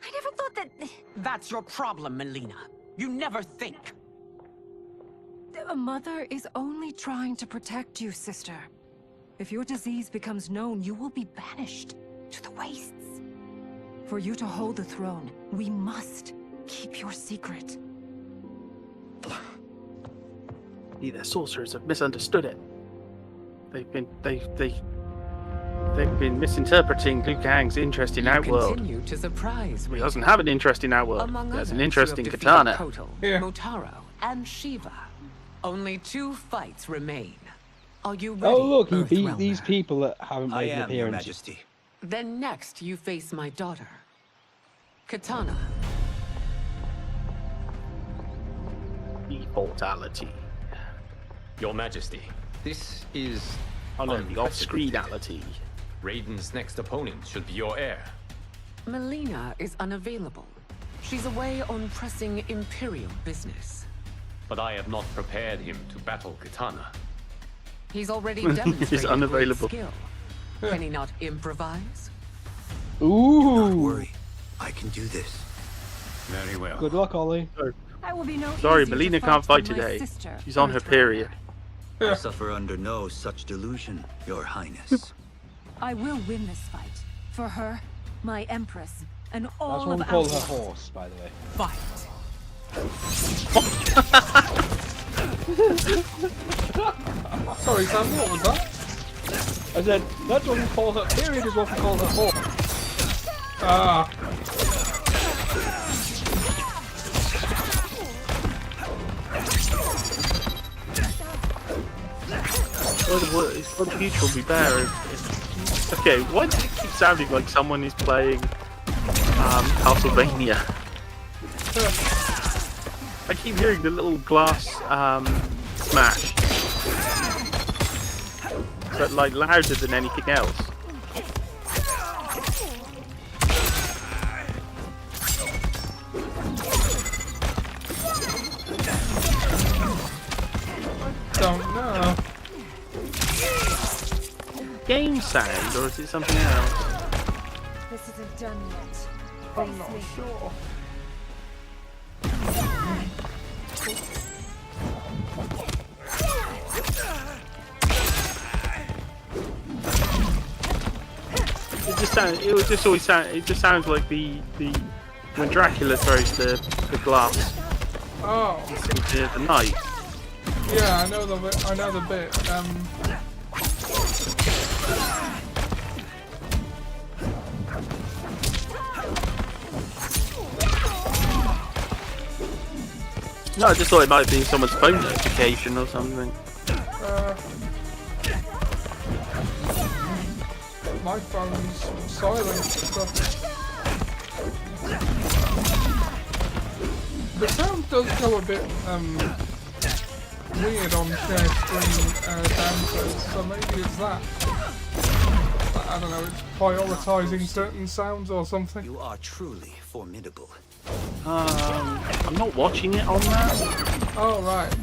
I never thought that... That's your problem, Melina. You never think. A mother is only trying to protect you, sister. If your disease becomes known, you will be banished to the wastes. For you to hold the throne, we must keep your secret. The sorcerers have misunderstood it. They've been misinterpreting Liu Kang's interest in Outworld. Continue to surprise me. He doesn't have an interest in Outworld. Among He has an others, interest you in have defeated Katana. Kotal, Yeah. Motaro, and Shiva. Only 2 fights remain. Are you ready, Oh look, he beat Earthrealmer? these people that haven't I made an am, Your appearance. Majesty. Then next you face my daughter, Katana. Defaultality. Your Majesty, this is Oh no, the unprecedented. off-screenality. Raiden's next opponent should be your heir. Melina is unavailable. She's away on pressing Imperial business. But I have not prepared him to battle Katana. He's already demonstrated He's unavailable. great skill. Can he not improvise? Ooh. Don't worry. I can do this. Very well. Good luck, Ollie. I will be no Sorry, easier Melina to can't fight than my today. sister, She's on her Earthrealm. period. I suffer under no such delusion, Your Highness. I will win this fight. For her, my empress, and all That's what we of call her Outworld. horse, by the way. Fight. Sorry, Sam, what was that? I said, that's what we call her. Period is what we call her horse. Ah. Well, the future will be better. Okay, why does it keep sounding like someone is playing Castlevania? I keep hearing the little glass smash. but like louder than anything else. Don't know. Game sound, or is it something else? This isn't done yet. I'm not sure. It just always sound. It just sounds like the when Dracula throws the glass Oh. into the night. Yeah, I know the bit. No, I just thought it might be someone's phone notification or something. My phone's silent. The sound does go a bit weird on share screen downstairs, so maybe it's that. I don't know, it's prioritizing certain sounds or something. You are truly formidable. I'm not watching it on that. Oh, right.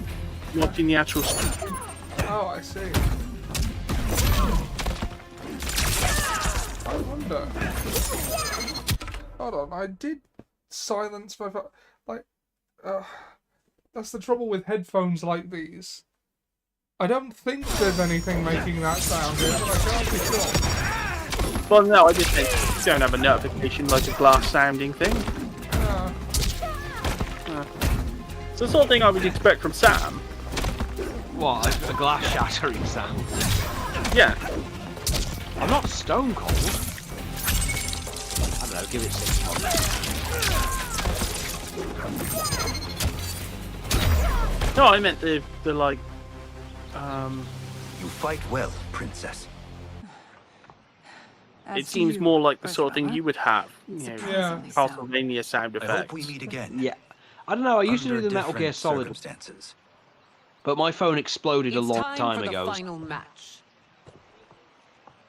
I'm watching the actual stream. Oh, I see. I wonder. Hold on, I did silence my phone. Like, that's the trouble with headphones like these. I don't think there's anything making that sound here, but I can't be sure. Well, no, I just think you don't have a notification like a glass sounding thing. It's the sort of thing I would expect from Sam. What, a glass shattering sound? Yeah. I'm not stone cold. I don't know, give it 6 months. No, I meant the like, You fight well, princess. it seems more like the sort of thing you would have. You know, Castlevania sound effects. I hope we meet again. Yeah. I don't know, I used to Under do the Metal Gear different Solid, circumstances. but my phone exploded a long It's time for ago. the final match.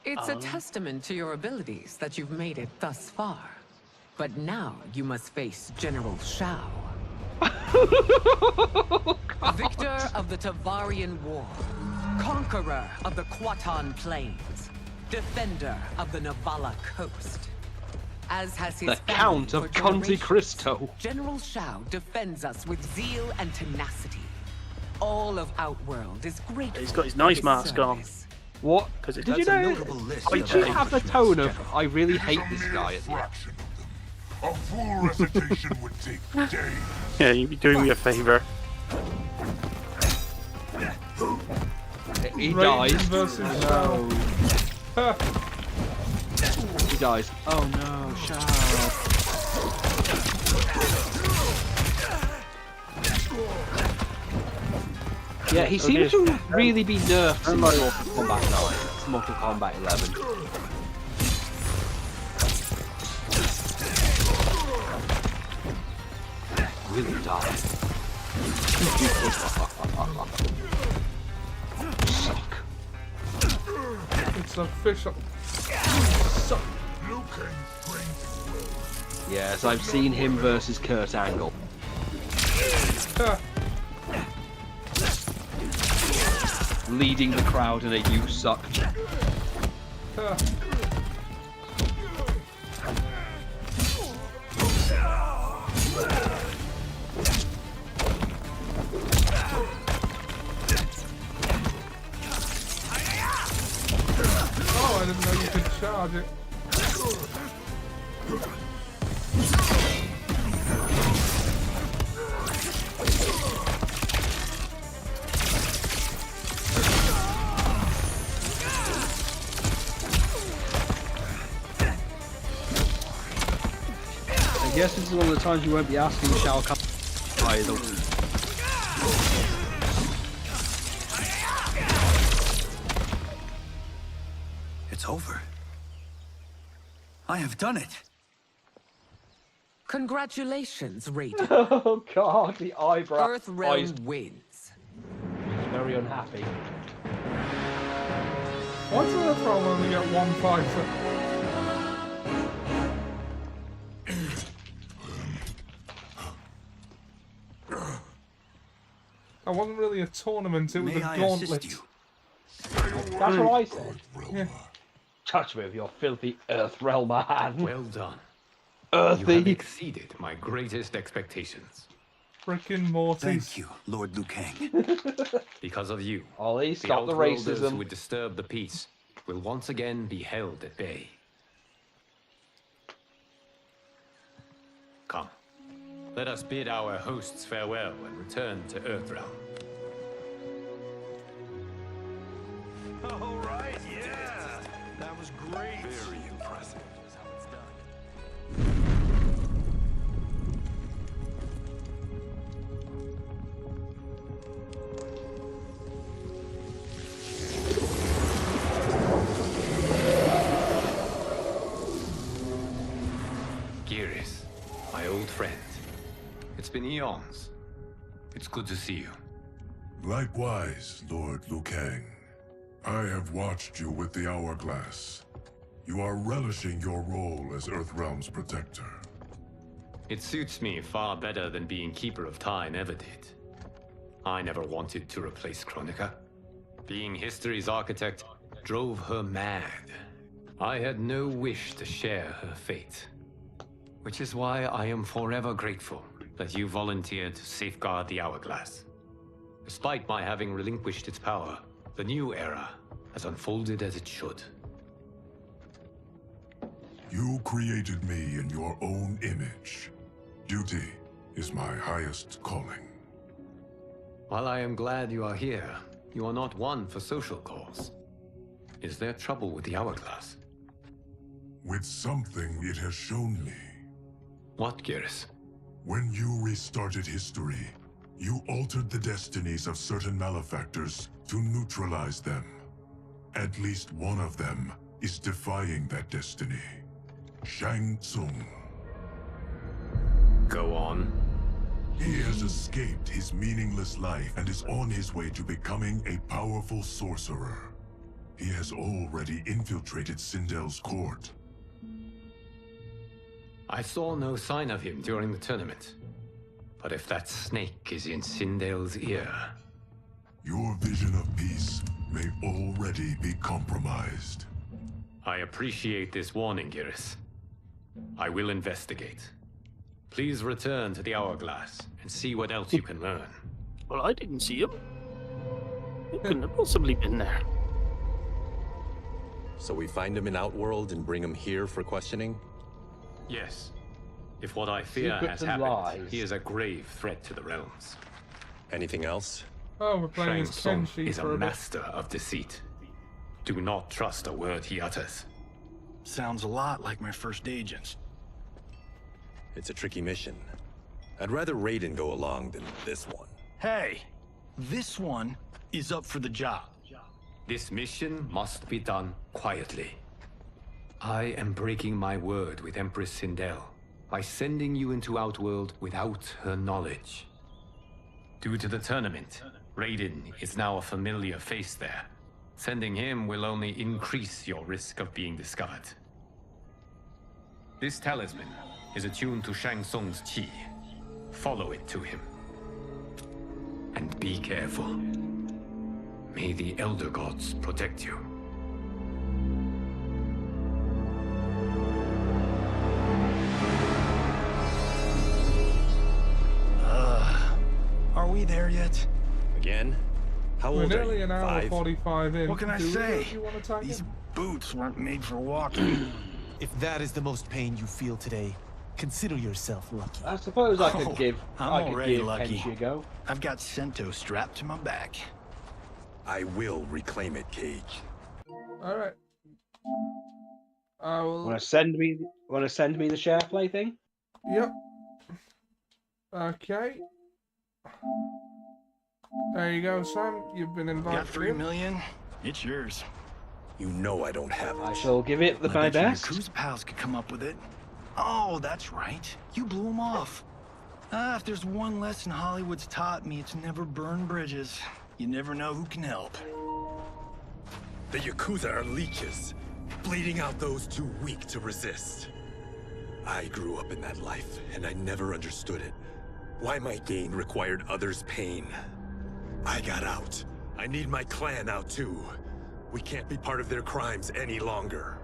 It's a testament to your abilities that you've made it thus far. But now you must face General Shao. Victor of the Tavarian War. Conqueror of the Quatan Plains. Defender of the Navala Coast. As has his The family Count of for Conte generations, Cristo. General Shao defends us with zeal and tenacity. All of Outworld is grateful. He's got his nice mask on. What? Because Did you know? Did you have the tone of I really hate this guy at the end? A full recitation would take days. Yeah, you'd be doing me a favour. He Raiden dies. versus No. Shao. He dies. Oh no, Shao. Yeah, he seems to really be nerfed in Mortal Kombat 9. It's Mortal Kombat 11. Really die. Suck. It's official. Suck. Yes, I've seen him versus Kurt Angle. Leading the crowd in a "you suck." Oh, I didn't know you could charge it. I guess this is one of the times you won't be asking Shao Kahn either. It's over. I have done it. Congratulations, Raiden. Oh god, the eyebrow. Earthrealm wins. Very unhappy. Why does Earthrealm only get one fighter? That wasn't really a tournament, it was a gauntlet. That's what I said. Yeah. Touch me with your filthy Earthrealm hand. Well done. Earthy. You have exceeded my greatest expectations. Frickin' Mortis. Thank you, Lord Liu Kang. Because of you, Ollie, stop the Outworlders racism. who would disturb the peace will once again be held at bay. Come, let us bid our hosts farewell and return to Earthrealm. All right, yeah. That was great. Very impressive. Here's how it's done. Geras, my old friend. It's been eons. It's good to see you. Likewise, Lord Liu Kang. I have watched you with the Hourglass. You are relishing your role as Earthrealm's protector. It suits me far better than being Keeper of Time ever did. I never wanted to replace Chronica. Being history's architect drove her mad. I had no wish to share her fate. Which is why I am forever grateful that you volunteered to safeguard the Hourglass. Despite my having relinquished its power, the new era has unfolded as it should. You created me in your own image. Duty is my highest calling. While I am glad you are here, you are not one for social cause. Is there trouble with the Hourglass? With something it has shown me. What, Geras? When you restarted history, you altered the destinies of certain malefactors to neutralize them. At least one of them is defying that destiny. Shang Tsung. Go on. He has escaped his meaningless life and is on his way to becoming a powerful sorcerer. He has already infiltrated Sindel's court. I saw no sign of him during the tournament. But if that snake is in Sindel's ear... Your vision of peace may already be compromised. I appreciate this warning, Geras. I will investigate. Please return to the Hourglass and see what else you can learn. Well, I didn't see him. He couldn't have possibly been there. So we find him in Outworld and bring him here for questioning? Yes. If what I fear Secrets has and happened, lies. he is a grave threat to the realms. Anything else? Oh, we're playing Shang as Tsung Kenshi is a for a bit. master of deceit. Do not trust a word he utters. Sounds a lot like my first agents. It's a tricky mission. I'd rather Raiden go along than this one. Hey, this one is up for the job. This mission must be done quietly. I am breaking my word with Empress Sindel by sending you into Outworld without her knowledge. Due to the tournament, Raiden is now a familiar face there. Sending him will only increase your risk of being discovered. This talisman is attuned to Shang Tsung's chi. Follow it to him. And be careful. May the Elder Gods protect you. Are we there yet? Again? How We're old are nearly you? an hour 5? 45 in. What can I Do say? You want to tag These in? boots weren't made for walking. If that is the most pain you feel today, consider yourself lucky. I suppose I could give. I'm I could already give lucky. Kenshi a go. I've got Sento strapped to my back. I will reclaim it, Cage. All right. I will. Want to send me? Want to send me the share play thing? Yep. Okay. There you go, Sam. You've been invited. Got 3 in. million? It's yours. You know I don't have it. I shall give it my bet you best. Your Yakuza pals could come up with it. Oh, that's right. You blew them off. If there's one lesson Hollywood's taught me, it's never burn bridges. You never know who can help. The Yakuza are leeches, bleeding out those too weak to resist. I grew up in that life, and I never understood it. Why my gain required others' pain. I got out. I need my clan out too. We can't be part of their crimes any longer.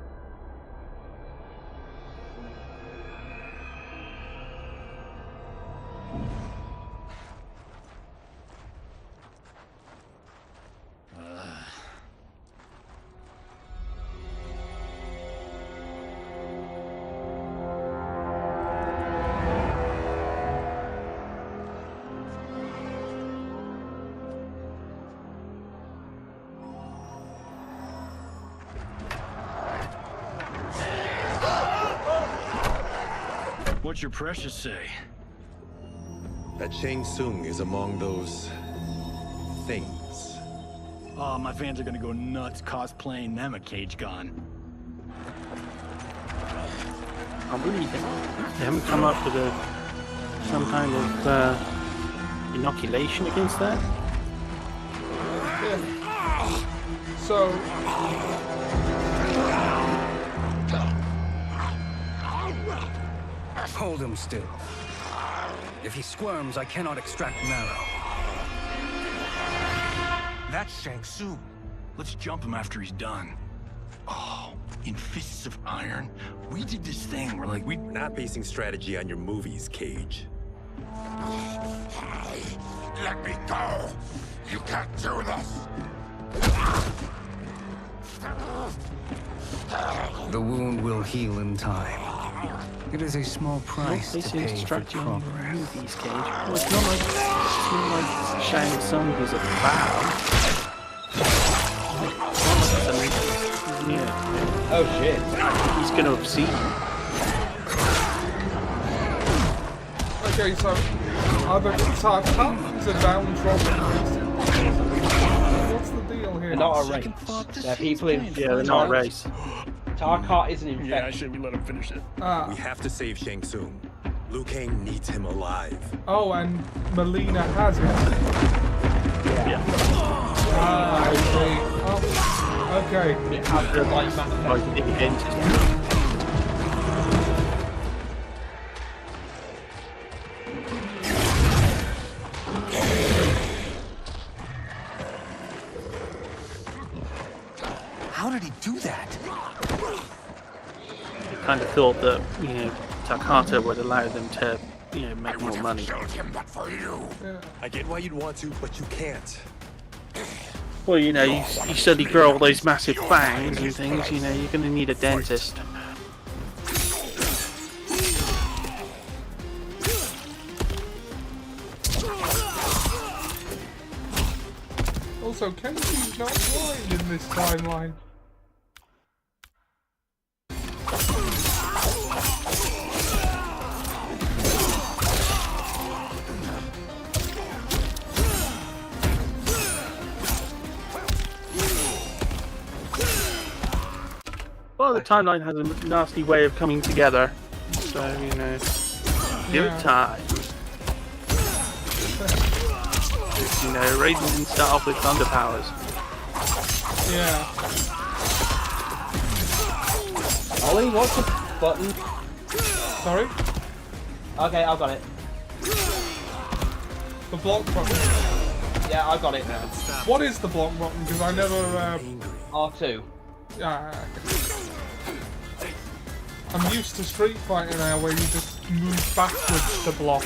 What's your precious say? That Shang Tsung is among those... things. Oh, my fans are gonna go nuts cosplaying them a Cage Gun. I really think they haven't come up with some kind of inoculation against that. Yeah. So... Hold him still. If he squirms, I cannot extract marrow. That's Shang Tsung. Let's jump him after he's done. Oh, in Fists of Iron, we did this thing where we're not basing strategy on your movies, Cage. Let me go! You can't do this! The wound will heal in time. It is a small price to pay for progress. Movies, Cage. Well, it's not like Shang Tsung was a clown. Yeah. Oh shit! He's gonna have seen him. Okay, so are the Tartans a downtrodden? What's the deal here? They're not a race. They're people in. Yeah, they're not a race. Tarkat isn't infected. Yeah, should we let him finish it? We have to save Shang Tsung. Liu Kang needs him alive. Oh, and Melina has it. Yeah. I see. Oh, okay. It has the manifest. How did he do that? I kind of thought that, Takata would allow them to, make more money. I get why you'd want to, but you can't. Well, you suddenly grow all those massive fangs and things, you're going to need a dentist. Also, Kenji's not blind in this timeline. Well, the timeline has a nasty way of coming together, so, give it time. Raiden didn't start off with thunder powers. Yeah. Ollie, what's the button? Sorry? Okay, I've got it. The block button. Yeah, I got it now. What is the block button? Because I never... R2. I'm used to Street Fighter now, where you just move backwards to block.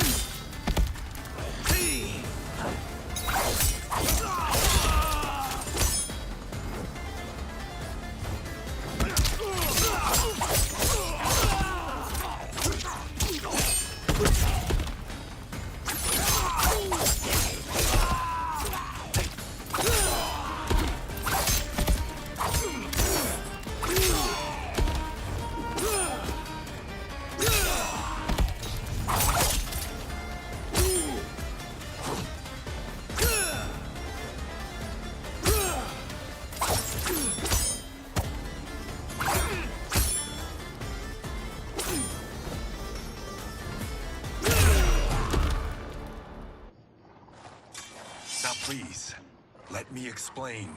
Now please, let me explain.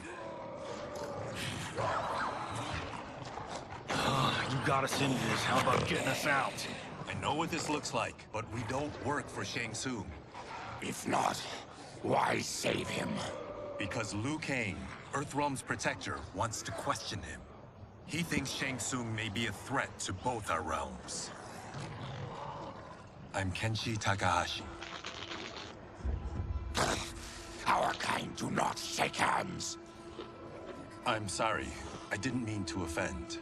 You got us into this. How about getting us out? I know what this looks like, but we don't work for Shang Tsung. If not, why save him? Because Liu Kang, Earthrealm's protector, wants to question him. He thinks Shang Tsung may be a threat to both our realms. I'm Kenshi Takahashi. Our kind do not shake hands. I'm sorry. I didn't mean to offend.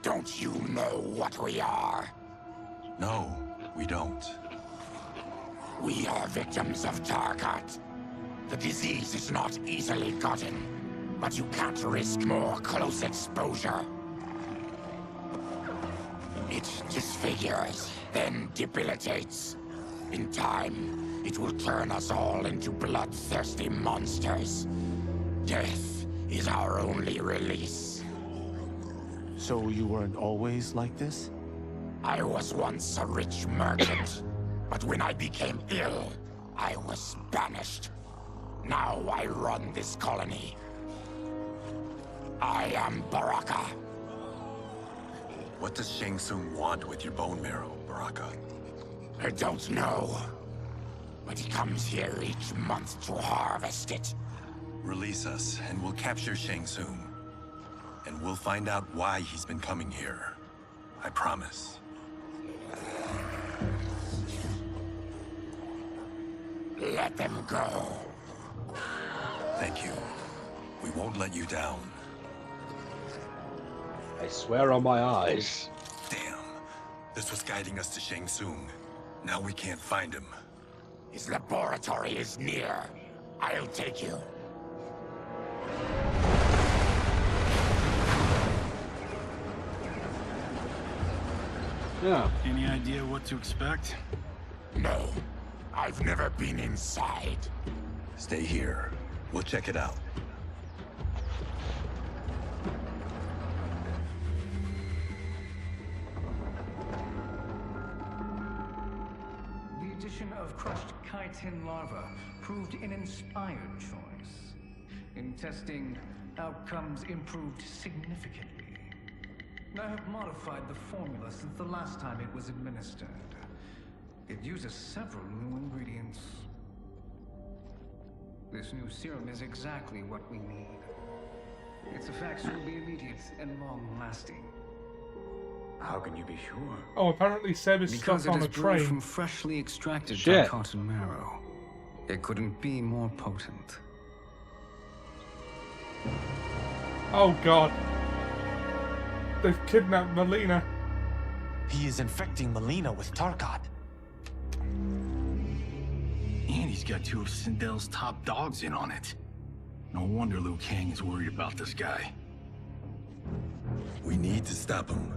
Don't you know what we are? No, we don't. We are victims of Tarkat. The disease is not easily gotten, but you can't risk more close exposure. It disfigures, then debilitates. In time, it will turn us all into bloodthirsty monsters. Death is our only release. So you weren't always like this? I was once a rich merchant, but when I became ill, I was banished. Now I run this colony. I am Baraka. What does Shang Tsung want with your bone marrow, Baraka? I don't know, but he comes here each month to harvest it. Release us, and we'll capture Shang Tsung. And we'll find out why he's been coming here. I promise. Let them go. Thank you. We won't let you down. I swear on my eyes. Damn. This was guiding us to Shang Tsung. Now we can't find him. His laboratory is near. I'll take you. Yeah. Any idea what to expect? No. I've never been inside. Stay here. We'll check it out. The addition of crushed chitin larva proved an inspired choice. In testing, outcomes improved significantly. I have modified the formula since the last time it was administered. It uses several new ingredients. This new serum is exactly what we need. Its effects will be immediate and long-lasting. How can you be sure? Oh, apparently Seb is Because stuck it on is a brewed train. from freshly extracted Shit. cotton marrow. It couldn't be more potent. Oh god. They've kidnapped Melina. He is infecting Melina with Tarkat. And he's got two of Sindel's top dogs in on it. No wonder Liu Kang is worried about this guy. We need to stop him.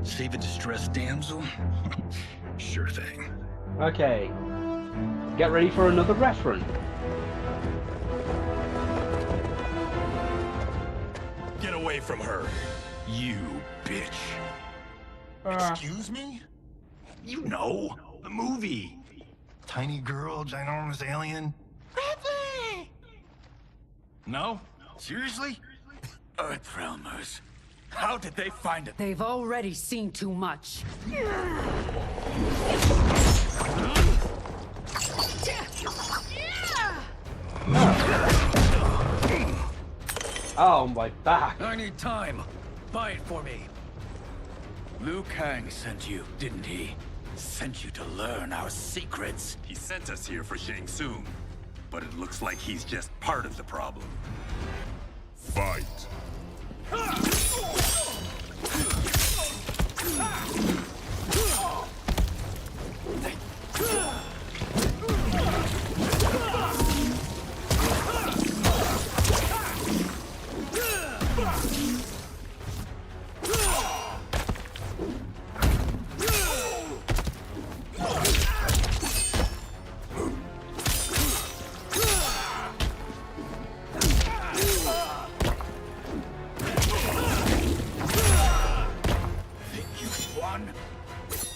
Save a distressed damsel? Sure thing. Okay. Get ready for another reference. Get away from her. You bitch. Excuse me? You know, the movie. Tiny girl, ginormous alien. Ripley! No? Seriously? Earthrealmers. How did they find it? They've already seen too much. Oh, my back. I need time. Buy it for me. Liu Kang sent you, didn't he? Sent you to learn our secrets. He sent us here for Shang Tsung, but it looks like he's just part of the problem. Fight.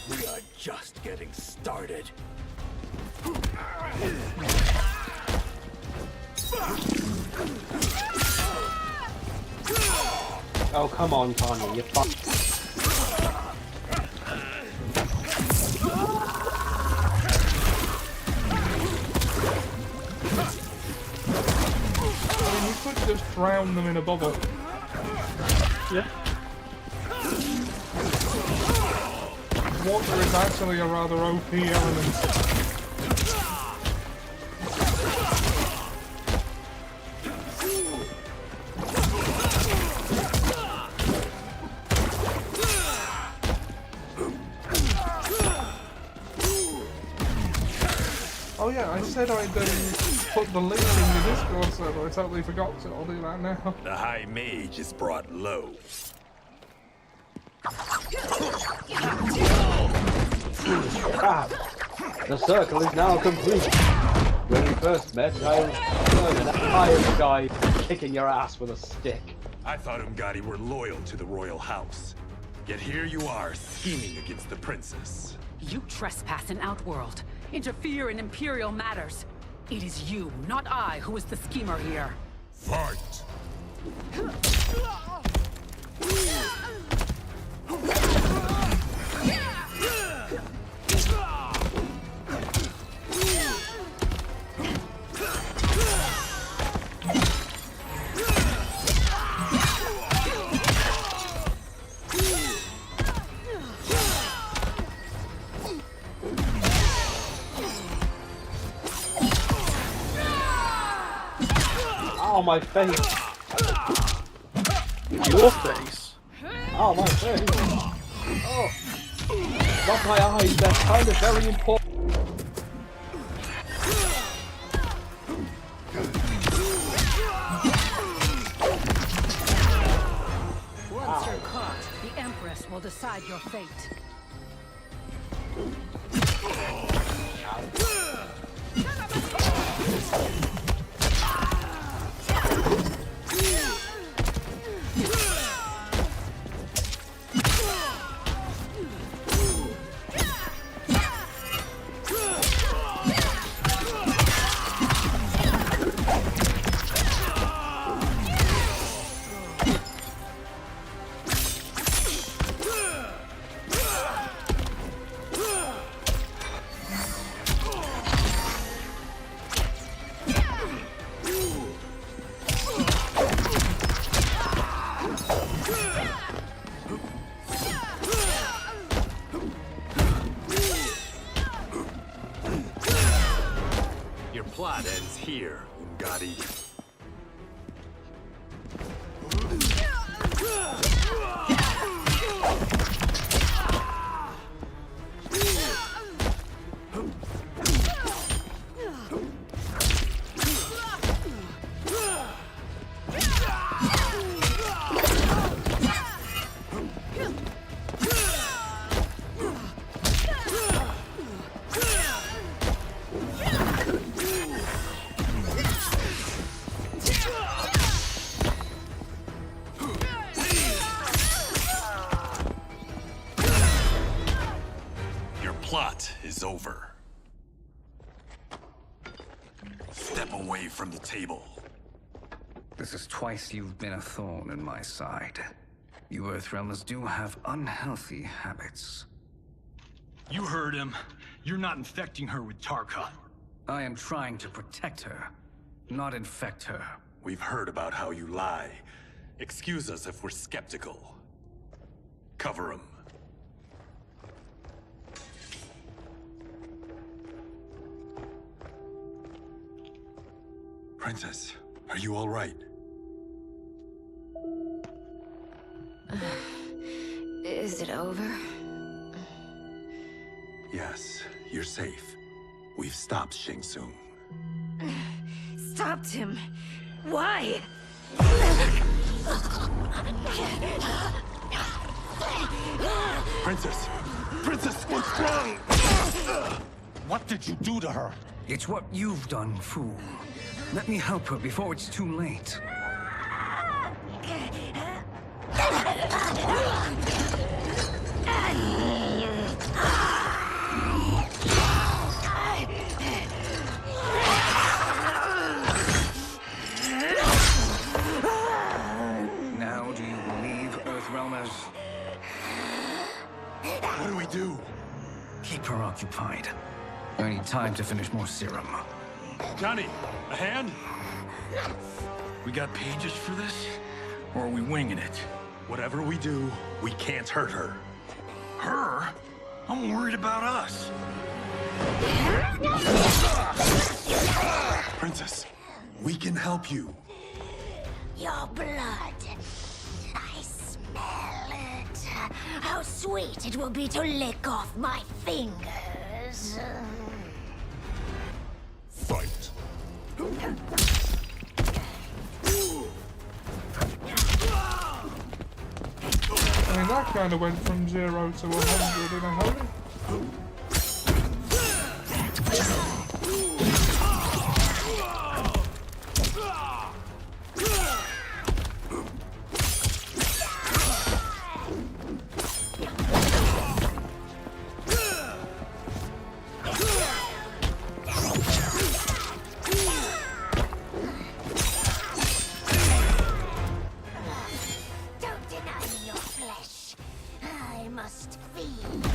We are just getting started. Oh, come on, Tanya, you fuck. I mean, you could just drown them in a bubble. Yeah. Water is actually a rather OP element. Oh yeah, I said I'd put the link in the Discord server. I totally forgot, so I'll do that now. The High Mage is brought low. Crap! The circle is now complete. When we first met, I was an hired guy kicking your ass with a stick. I thought Umgadi were loyal to the royal house. Yet here you are, scheming against the princess. You trespass in Outworld. Interfere in Imperial matters. It is you, not I, who is the schemer here. Fight! Oh, my face! Your face? Oh, my face! Oh! Not my eyes, they're kind of very important. Once you're caught, the Empress will decide your fate. Your plot ends here, Umgadi. Plot is over. Step away from the table. This is twice you've been a thorn in my side. You Earthrealmers do have unhealthy habits. You heard him. You're not infecting her with Tarkat. I am trying to protect her, not infect her. We've heard about how you lie. Excuse us if we're skeptical. Cover him. Princess, are you all right? Is it over? Yes, you're safe. We've stopped Shang Tsung. Stopped him? Why? Princess! Princess, what's wrong? What did you do to her? It's what you've done, fool. Let me help her before it's too late. Now do you believe matters. What do we do? Keep her occupied. I need time to finish more serum. Johnny, a hand? We got pages for this? Or are we winging it? Whatever we do, we can't hurt her. Her? I'm worried about us. Princess, we can help you. Your blood. I smell it. How sweet it will be to lick off my fingers. Fight. I mean, that kind of went from 0 to 100 in a hurry. Don't deny me your flesh. I must feed.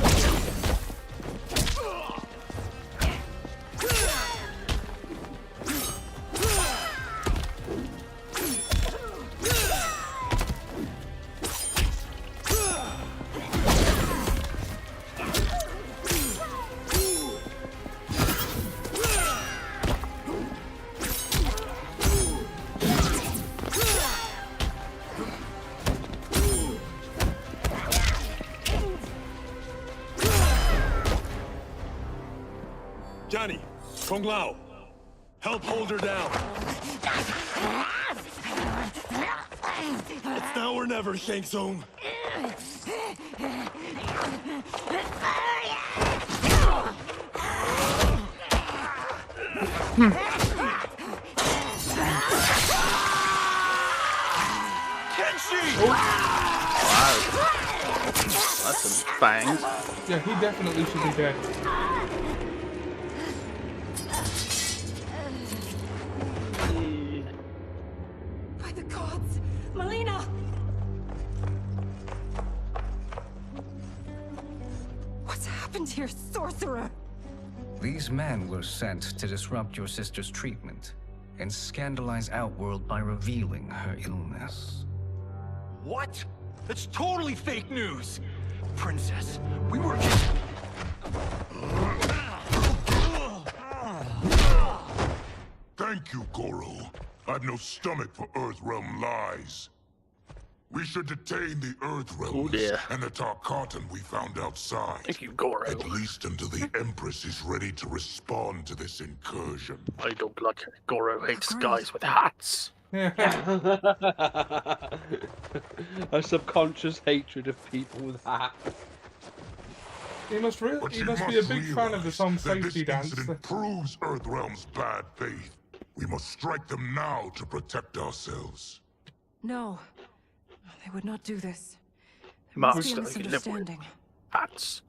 Johnny, Kung Lao, help hold her down. It's now or never, Shang Tsung. That's some fangs. Yeah, he definitely should be dead. By the gods! Melina! What's happened here, sorcerer? These men were sent to disrupt your sister's treatment and scandalize Outworld by revealing her illness. What? That's totally fake news! Princess, we were... Thank you, Goro. I've no stomach for Earthrealm lies. We should detain the Earthrealmers and the Tarkatan we found outside. Thank you, Goro. At least until the Empress is ready to respond to this incursion. I don't like it. Goro hates guys with hats. A subconscious hatred of people with hats. He must be a big fan of the song Safety Dance. This incident proves Earthrealm's bad faith. We must strike them now to protect ourselves. No. They would not do this. There Must must be a live with misunderstanding. hats.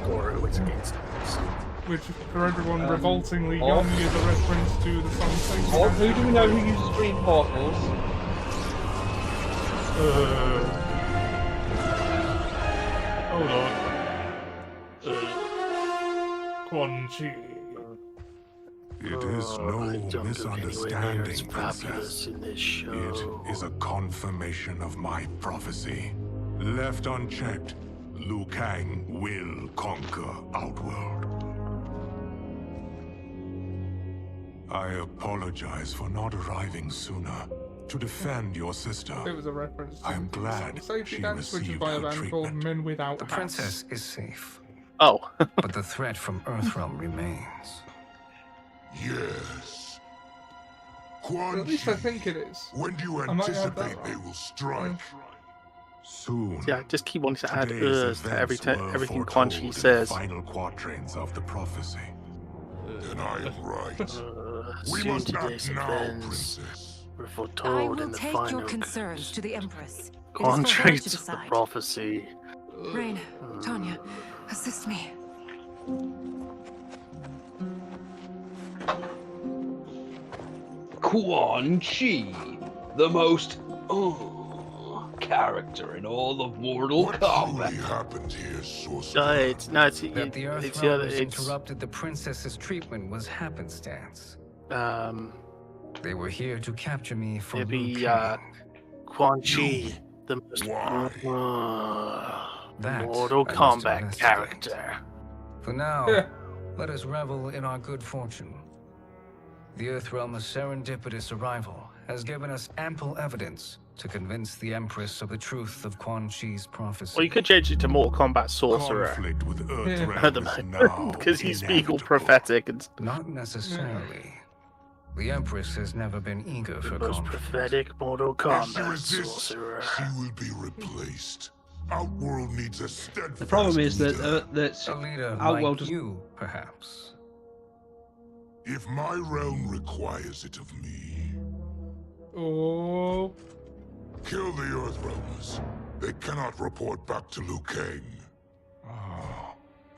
Goro is against us. Which, for everyone revoltingly young, is a reference to the song Safety Oh, Dance. who do we know who uses green portals? Hold on. Quan Chi. It is no misunderstanding, Princess. In this show. It is a confirmation of my prophecy. Left unchecked, Liu Kang will conquer Outworld. I apologize for not arriving sooner to defend your sister. It was a reference. I am glad Safety she Dance, which is received by a her band called treatment. Men Without The Hats. princess is safe. Oh. But the threat from Earthrealm remains. Yes. Well, at least I think it is. When do you I might have that anticipate they wrong. will strike? Soon. Yeah, I just keep wanting to add Today's to everything events were Quan Chi foretold in says. the final quatrains of the prophecy. Then I am right. We Soon must today's act now, events Princess. were I foretold will in the take final your concerns to the Empress. It is for her to contracts of the decide. prophecy. Rain, Tanya, assist me. Quan Chi, the most character in all of Mortal Kombat. happened here, sorcerer? It's That the the Earthrealmers other. It's interrupted the princess's treatment was happenstance. They were here to capture me for it'd Liu be Kang. Quan Chi, the most That Mortal I must Kombat investigate. character. For now, let us revel in our good fortune. The Earthrealm's serendipitous arrival has given us ample evidence to convince the Empress of the truth of Quan Chi's prophecy. Well, you could change it to Mortal Kombat Sorcerer Conflict with Earthrealm at the is moment now because he's being all prophetic and Not necessarily. The Empress has never been eager for most conflict. prophetic Mortal If she Kombat resists, Sorcerer. she will be replaced. Outworld needs a steadfast The problem is that A leader Outworld like you, perhaps. If my realm requires it of me, Oh. kill the Earthrealmers. They cannot report back to Liu Kang.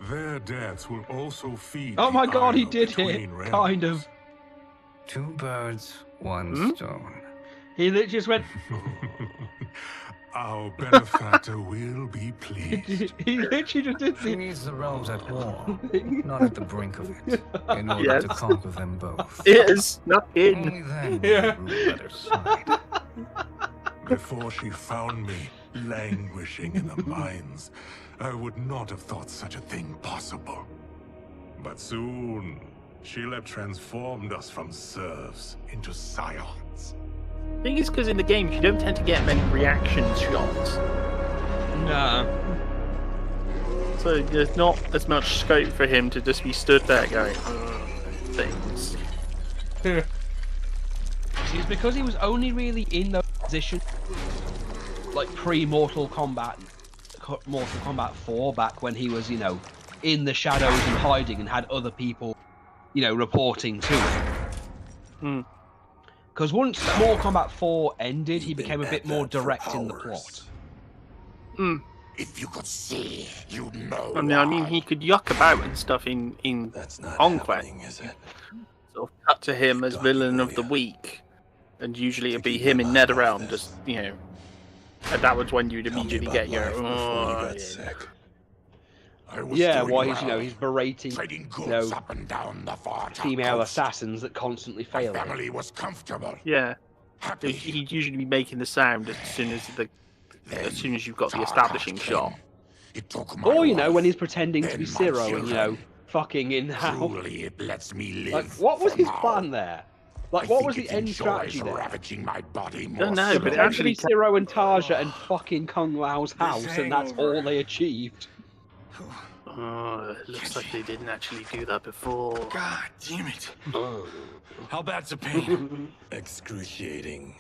Their deaths will also feed. Oh my the god, he ire did between hit! realms. Kind of. Two birds, one stone. He literally just went. Our benefactor will be pleased. He literally just did He needs the realms at war, not at the brink of it, in order Yes. to conquer them both. Yes, not Only in. then Yeah. will we rule better side. Before she found me languishing in the mines, I would not have thought such a thing possible. But soon, she'll have transformed us from serfs into scions. I think it's because in the games you don't tend to get many reaction shots, Nah. so there's not as much scope for him to just be stood there going things. It's because he was only really in those positions, like pre-Mortal Kombat, Mortal Kombat 4, back when he was, in the shadows and hiding and had other people, reporting to him. Because once Mortal Kombat 4 ended, he became a bit more direct in the plot. If you could see, you'd know. I mean, he could yuck about and stuff in Conquest. Is it? Sort of cut to him as villain of the week, and usually it'd be him in NetherRealm, just and that was when you'd immediately get your. Yeah, why he's berating Up and down the far top female coast. assassins that constantly fail. him. Family was comfortable. Yeah, Happy. he'd usually be making the sound as soon as you've got the establishing shot. It took my Or life, when he's pretending to then be my Zero and children. fucking in house. Truly, it lets me live. Like, what was his for now. plan there? Like, I what think was the it end enjoys strategy there? ravaging my body No, more no, To but it pretend to actually be Zero and Tarja and fucking Kung Lao's house, and that's all they achieved. Oh, it looks like they didn't actually do that before. God damn it. How bad's the pain? Excruciating.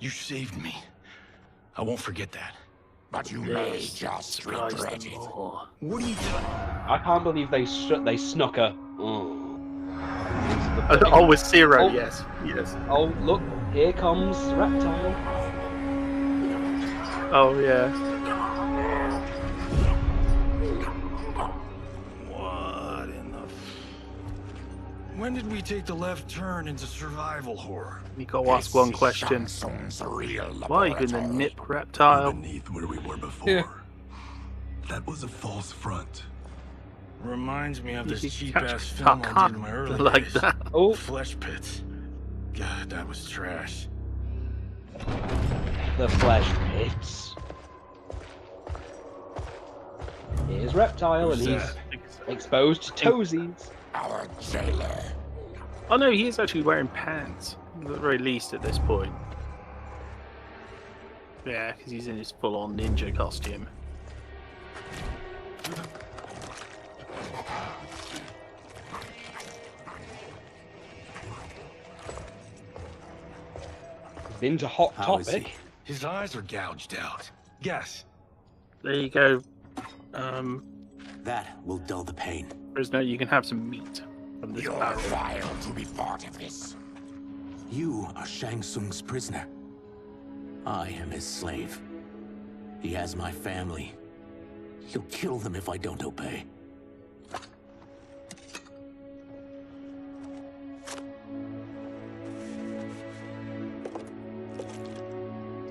You saved me. I won't forget that. But you may just Surprise regret them it. more. What are you doing? I can't believe they snuck a. Oh, with Zero, Oh. yes. Oh, look, here comes Reptile. Oh, yeah. What in the... When did we take the left turn into survival horror? You gotta ask one question. Samsung's real Why are you gonna nip Reptile? Beneath where we were before. Yeah. That was a false front. Reminds me of this You cheap-ass can't film I did in my early like days. that. Oh, Flesh Pits. God, that was trash. the flesh pits. Here's Reptile, and Who's he's that? exposed to toesies. Our jailer. Oh no, he is actually wearing pants. At the very least at this point. Yeah, because he's in his full-on ninja costume. Been to Hot How is Topic. His eyes are gouged out. Guess. There you go. That will dull the pain. Prisoner, you can have some meat from this You're barrel. vile to be part of this. You are Shang Tsung's prisoner. I am his slave. He has my family. He'll kill them if I don't obey.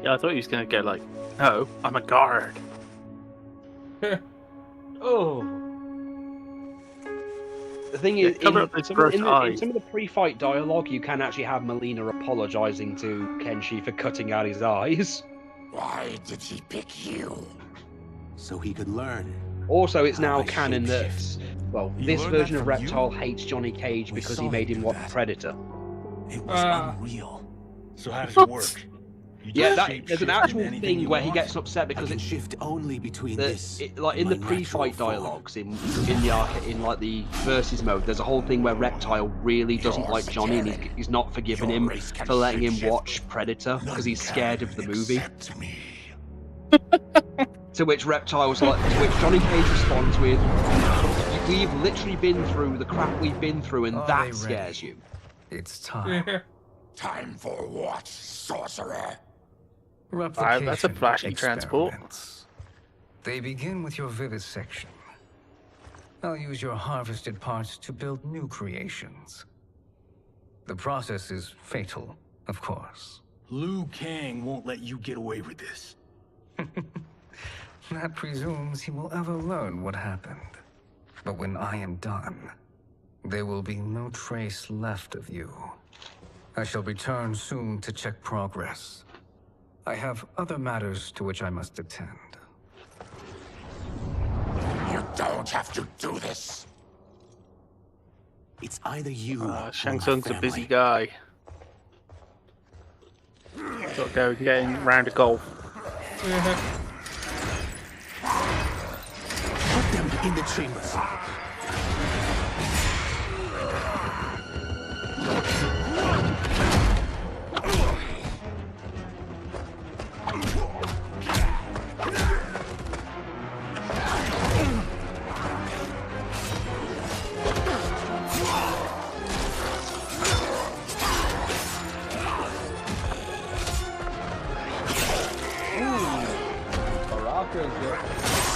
Yeah, I thought he was going to go like, no, I'm a guard. Oh. The thing is, cover up those gross in eyes. some of the pre-fight dialogue, you can actually have Melina apologizing to Kenshi for cutting out his eyes. Why did he pick you? So he could learn. Also, it's now I canon that, well, You this learned version that of from Reptile you? hates Johnny Cage We because saw he him made him do watch that. Predator. It was unreal. So how does it work? You Yeah, just there's an shape-shift actual into anything thing you where he want? gets upset I because can it's shift only between this. like in and the my pre-fight natural form. dialogues in the arcade, in like the versus mode. There's a whole thing where Reptile really doesn't like Johnny, and he's not forgiving him for letting him watch Predator because he's scared of the movie. To which Reptile was like, to which Johnny Cage responds with, "We've literally been through the crap we've been through, and Are that they scares ready? you." It's time. Time for what, sorcerer? Replication That's a flashy transport. experiments. They begin with your vivisection. I'll use your harvested parts to build new creations. The process is fatal, of course. Liu Kang won't let you get away with this. That presumes he will ever learn what happened. But when I am done, there will be no trace left of you. I shall return soon to check progress. I have other matters to which I must attend. You don't have to do this. It's either you or Shang my Tsung's a family. busy guy. Got to go getting round a golf. Put them in the chambers.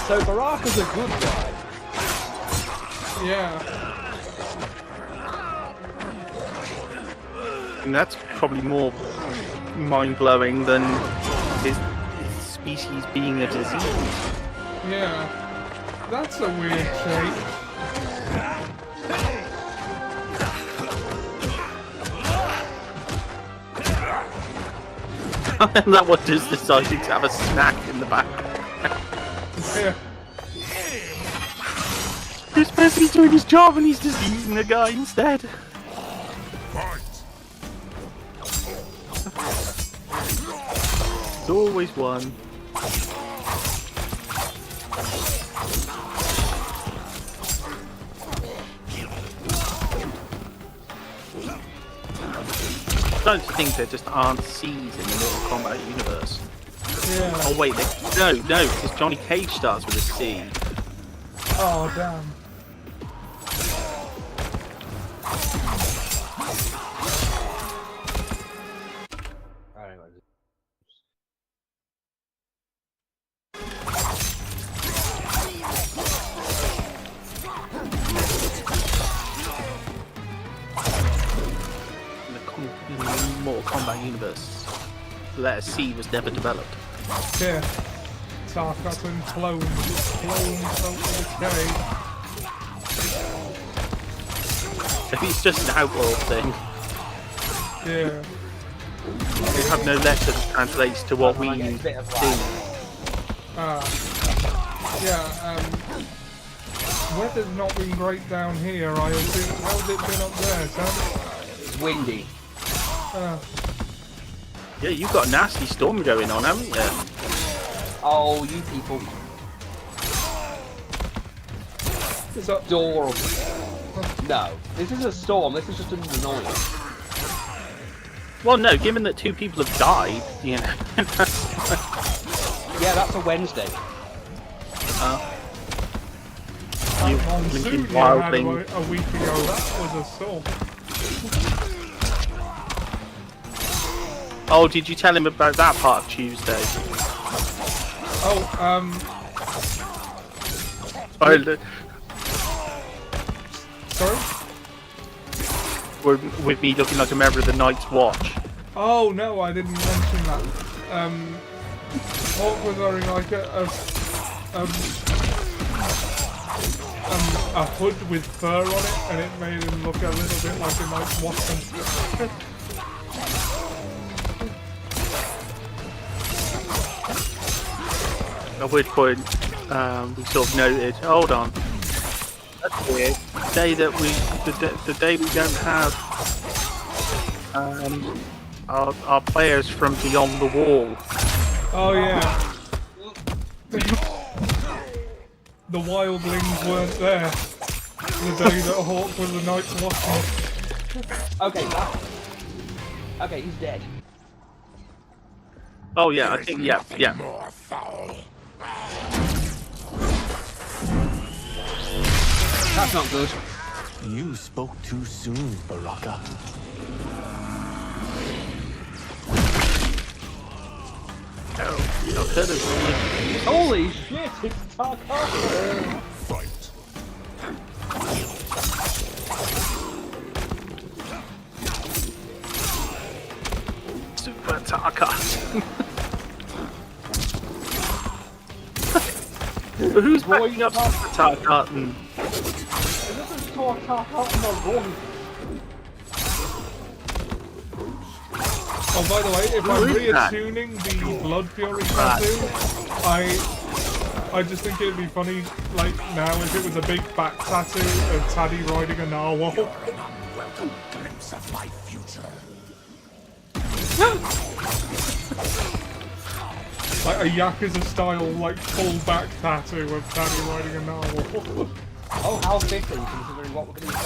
So Baraka's a good guy. Yeah. And that's probably more mind-blowing than his species being a disease. Yeah. That's a weird shape. And that one just decided to have a snack in the back. Yeah. He's supposed to be doing his job and he's just eating the guy instead. There's always one. I don't think there just aren't C's in the Mortal Kombat universe. Yeah. Oh wait, no, because Johnny Cage starts with a C. Oh, damn. In the Mortal Kombat universe, the letter C was never developed. Yeah. Tarkatan clones out of the cave. It's just an outworld thing. Yeah. We have no letter that translates to what we see. Yeah, weather's not been great down here, I assume. How's it been up there, Sam? It's windy. Yeah, you've got a nasty storm going on, haven't you? Oh, you people. It's adorable. No, this is a storm. This is just an annoyance. Well, no, given that 2 people have died, you know. Yeah, that's a Wednesday. You Monsoon blinking you had wildling. a week ago, that was a storm. Oh, did you tell him about that part of Tuesday? Oh, sorry? With me looking like a member of the Night's Watch. Oh, no, I didn't mention that. Hawk was wearing like a hood with fur on it, and it made him look a little bit like a nice Watson. At which point, we sort of noted, hold on, that's weird. The day we don't have our players from beyond the wall. Oh yeah. The wildlings weren't there the day that Hawk was the Night's Watchman. Okay, he's dead. Oh yeah, I think yeah. That's not good. You spoke too soon, Baraka. Holy shit, it's Tarkov! Fight. Super Tarkat. Who's backing up Super Tarkat? Oh, by the way, if I'm reattuning the Blood Fury tattoo, I just think it'd be funny, like, now if it was a big back tattoo of Taddy riding a narwhal. Welcome glimpse of my future. Like a Yakuza-style, like, full back tattoo of Taddy riding a narwhal. Oh, how fitting, considering what we're going to do.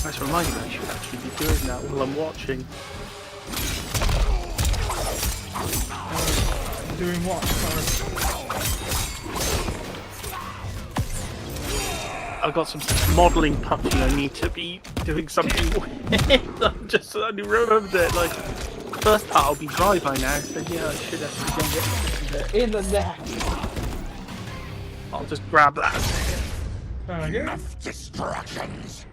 That's reminding me I should actually be doing that while I'm watching. Doing what? Sorry. I've got some modelling punching I need to be doing something with. I'm just suddenly remembered it. Like, first part will be dry by now, so yeah, I should actually go and get something there. In the neck! I'll just grab that. Enough distractions.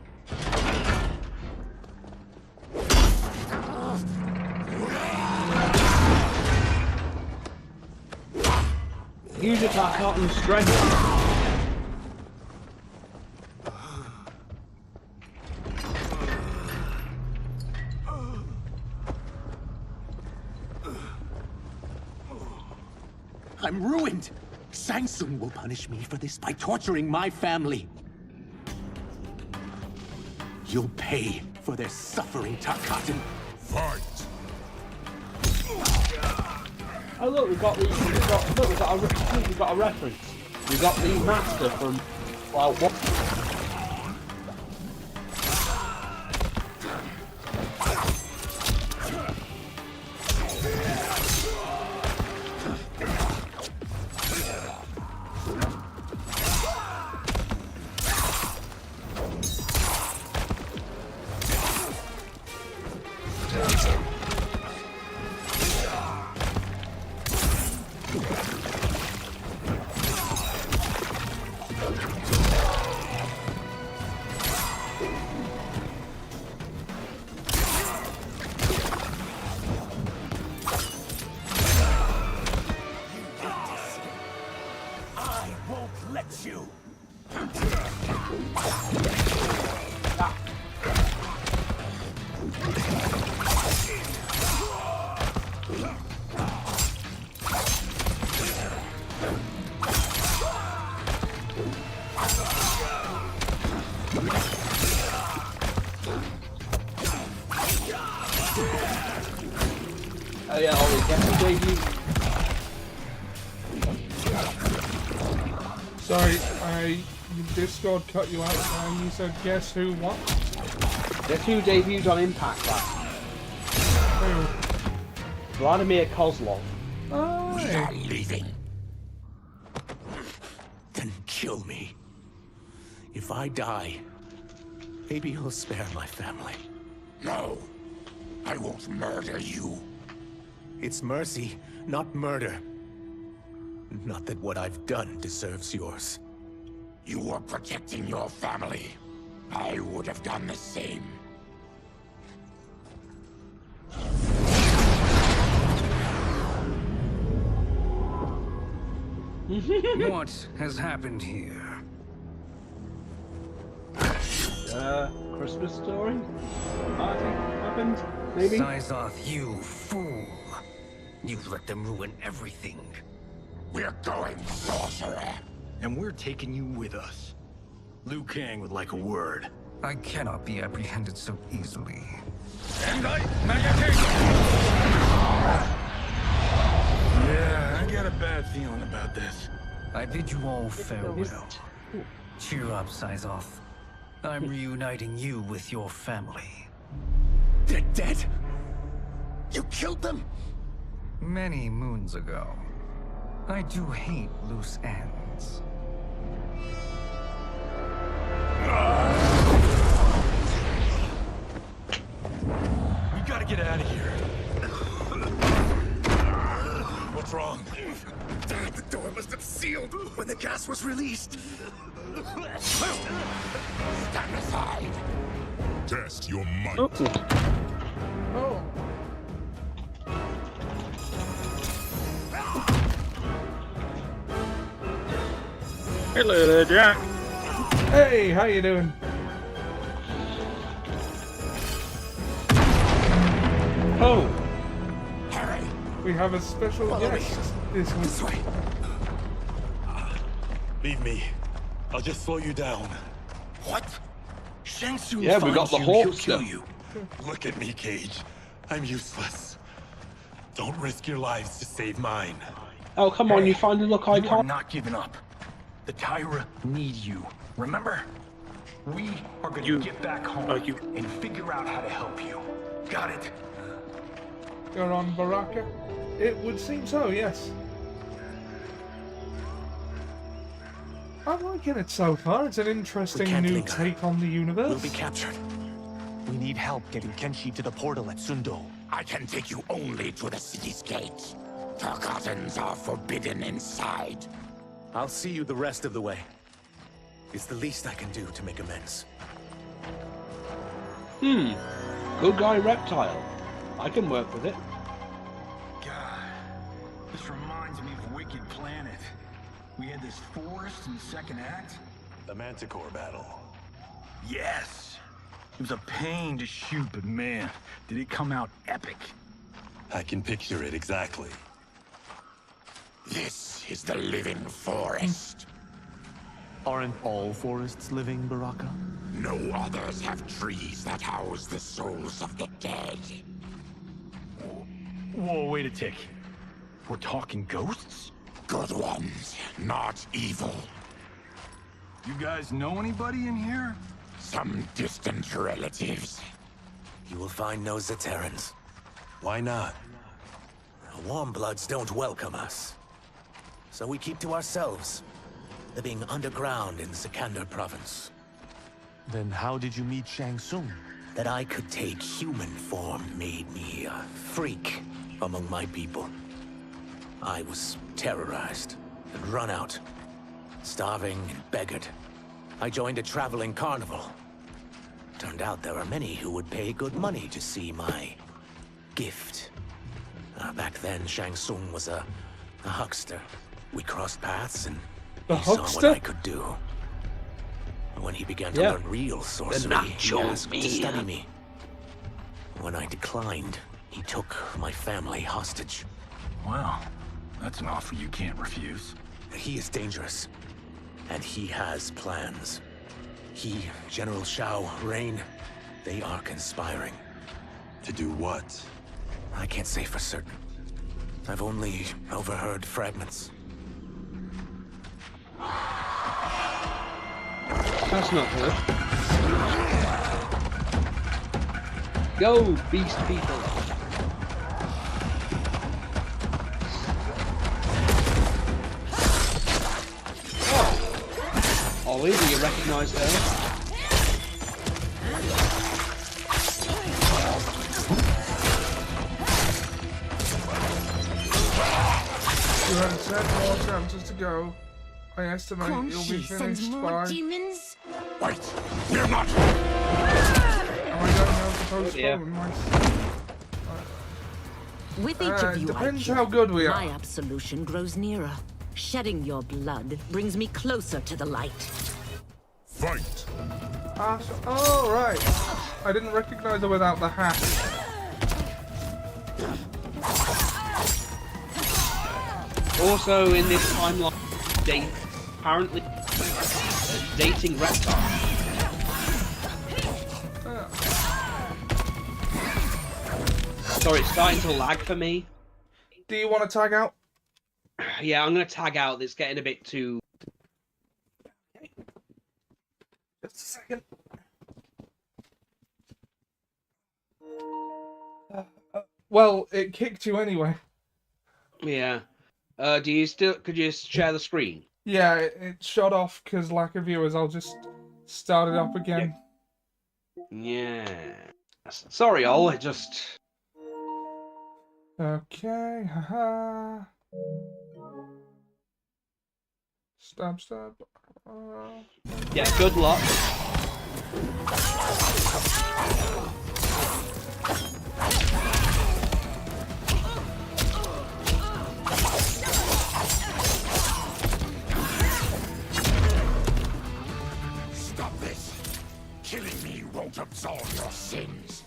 Use your Tarkat and strength. I'm ruined! Shang Tsung will punish me for this by torturing my family. You'll pay for their suffering, Tarkatan. Fight! Oh look, we've got a reference. We've got the master from, well, what? Oh yeah, Ollie, get the debut. Sorry, Discord cut you out and you said guess who what? Guess who debuted on Impact last? Who? Vladimir Kozlov. Oh, We are leaving. Then kill If I die, maybe you'll spare my family. No, I won't murder you. It's mercy, not murder. Not that what I've done deserves yours. You were protecting your family. I would have done the same. What has happened here? Christmas story? Party happened? Maybe? Sizoth, you fool. You let them ruin everything. We're going, sorcerer. And we're taking you with us. Liu Kang would like a word. I cannot be apprehended so easily. Yeah, I got a bad feeling about this. I bid you all farewell. Cheer up, Sizoth. I'm reuniting you with your family. They're dead? You killed them? Many moons ago. I do hate loose ends. We gotta get out of here. What's wrong? The door must have sealed when the gas was released. Stand aside. Test your might. Oh. Hello there, Jack. Hey, how you doing? Oh. Harry. We have a special guest this week. Leave me. I'll just slow you down. What? Shang Tsung Yeah, we got finds the you, he'll Hawks kill then. you. Look at me, Cage. I'm useless. Don't risk your lives to save mine. Oh, come on, you finally look You are iconic. not giving up. The Tyra need you. Remember? We are gonna get back home and figure out how to help you. Got it? You're on Baraka? It would seem so, yes. I'm liking it so far. It's an interesting can't new linger. take on the universe. We'll be captured. We need help getting Kenshi to the portal at Sundo. I can take you only to the city's gate. Forgottens are forbidden inside. I'll see you the rest of the way. It's the least I can do to make amends. Good guy reptile. I can work with it. God, this reminds me of Wicked Planet. We had this forest in the second act. The Manticore battle. Yes. It was a pain to shoot, but man, did it come out epic. I can picture it exactly. This is the living forest. Aren't all forests living, Baraka? No others have trees that house the souls of the dead. Whoa, wait a tick. We're talking ghosts? Good ones, not evil. You guys know anybody in here? Some distant relatives. You will find no Zaterrans. Why not? The Warmbloods don't welcome us. So we keep to ourselves, living underground in Sikander province. Then how did you meet Shang Tsung? That I could take human form made me a freak among my people. I was terrorized and run out, starving and beggared. I joined a traveling carnival. Turned out there are many who would pay good money to see my gift. Back then, Shang Tsung was a huckster. We crossed paths and The he saw huckster? what I could do. When he began to learn real sorcery, he asked to study me. When I declined, he took my family hostage. Wow, that's an offer you can't refuse. He is dangerous, and he has plans. He, General Shao, Rain, they are conspiring. To do what? I can't say for certain. I've only overheard fragments. That's not good. Go, beast people. Ollie, do you recognise her? You have 10 more chances to go. I estimate you'll be Conchi finished sends more by... demons? Wait, we're not. Am I going how to postpone my... With each of you depends I kill, how good we are. my absolution grows nearer. Shedding your blood brings me closer to the light. Fight! Oh, right. I didn't recognize her without the hat. Also, in this timeline, apparently dating reptiles. Sorry, it's starting to lag for me. Do you want to tag out? Yeah, I'm going to tag out. It's getting a bit too... Just a second. Well, it kicked you anyway. Yeah. Could you share the screen? Yeah, it shut off because lack of viewers. I'll just start it up again. Yeah. Sorry, Ol, it just... Okay, haha. Stab. Yeah, good luck. Stop this. Killing me won't absolve your sins.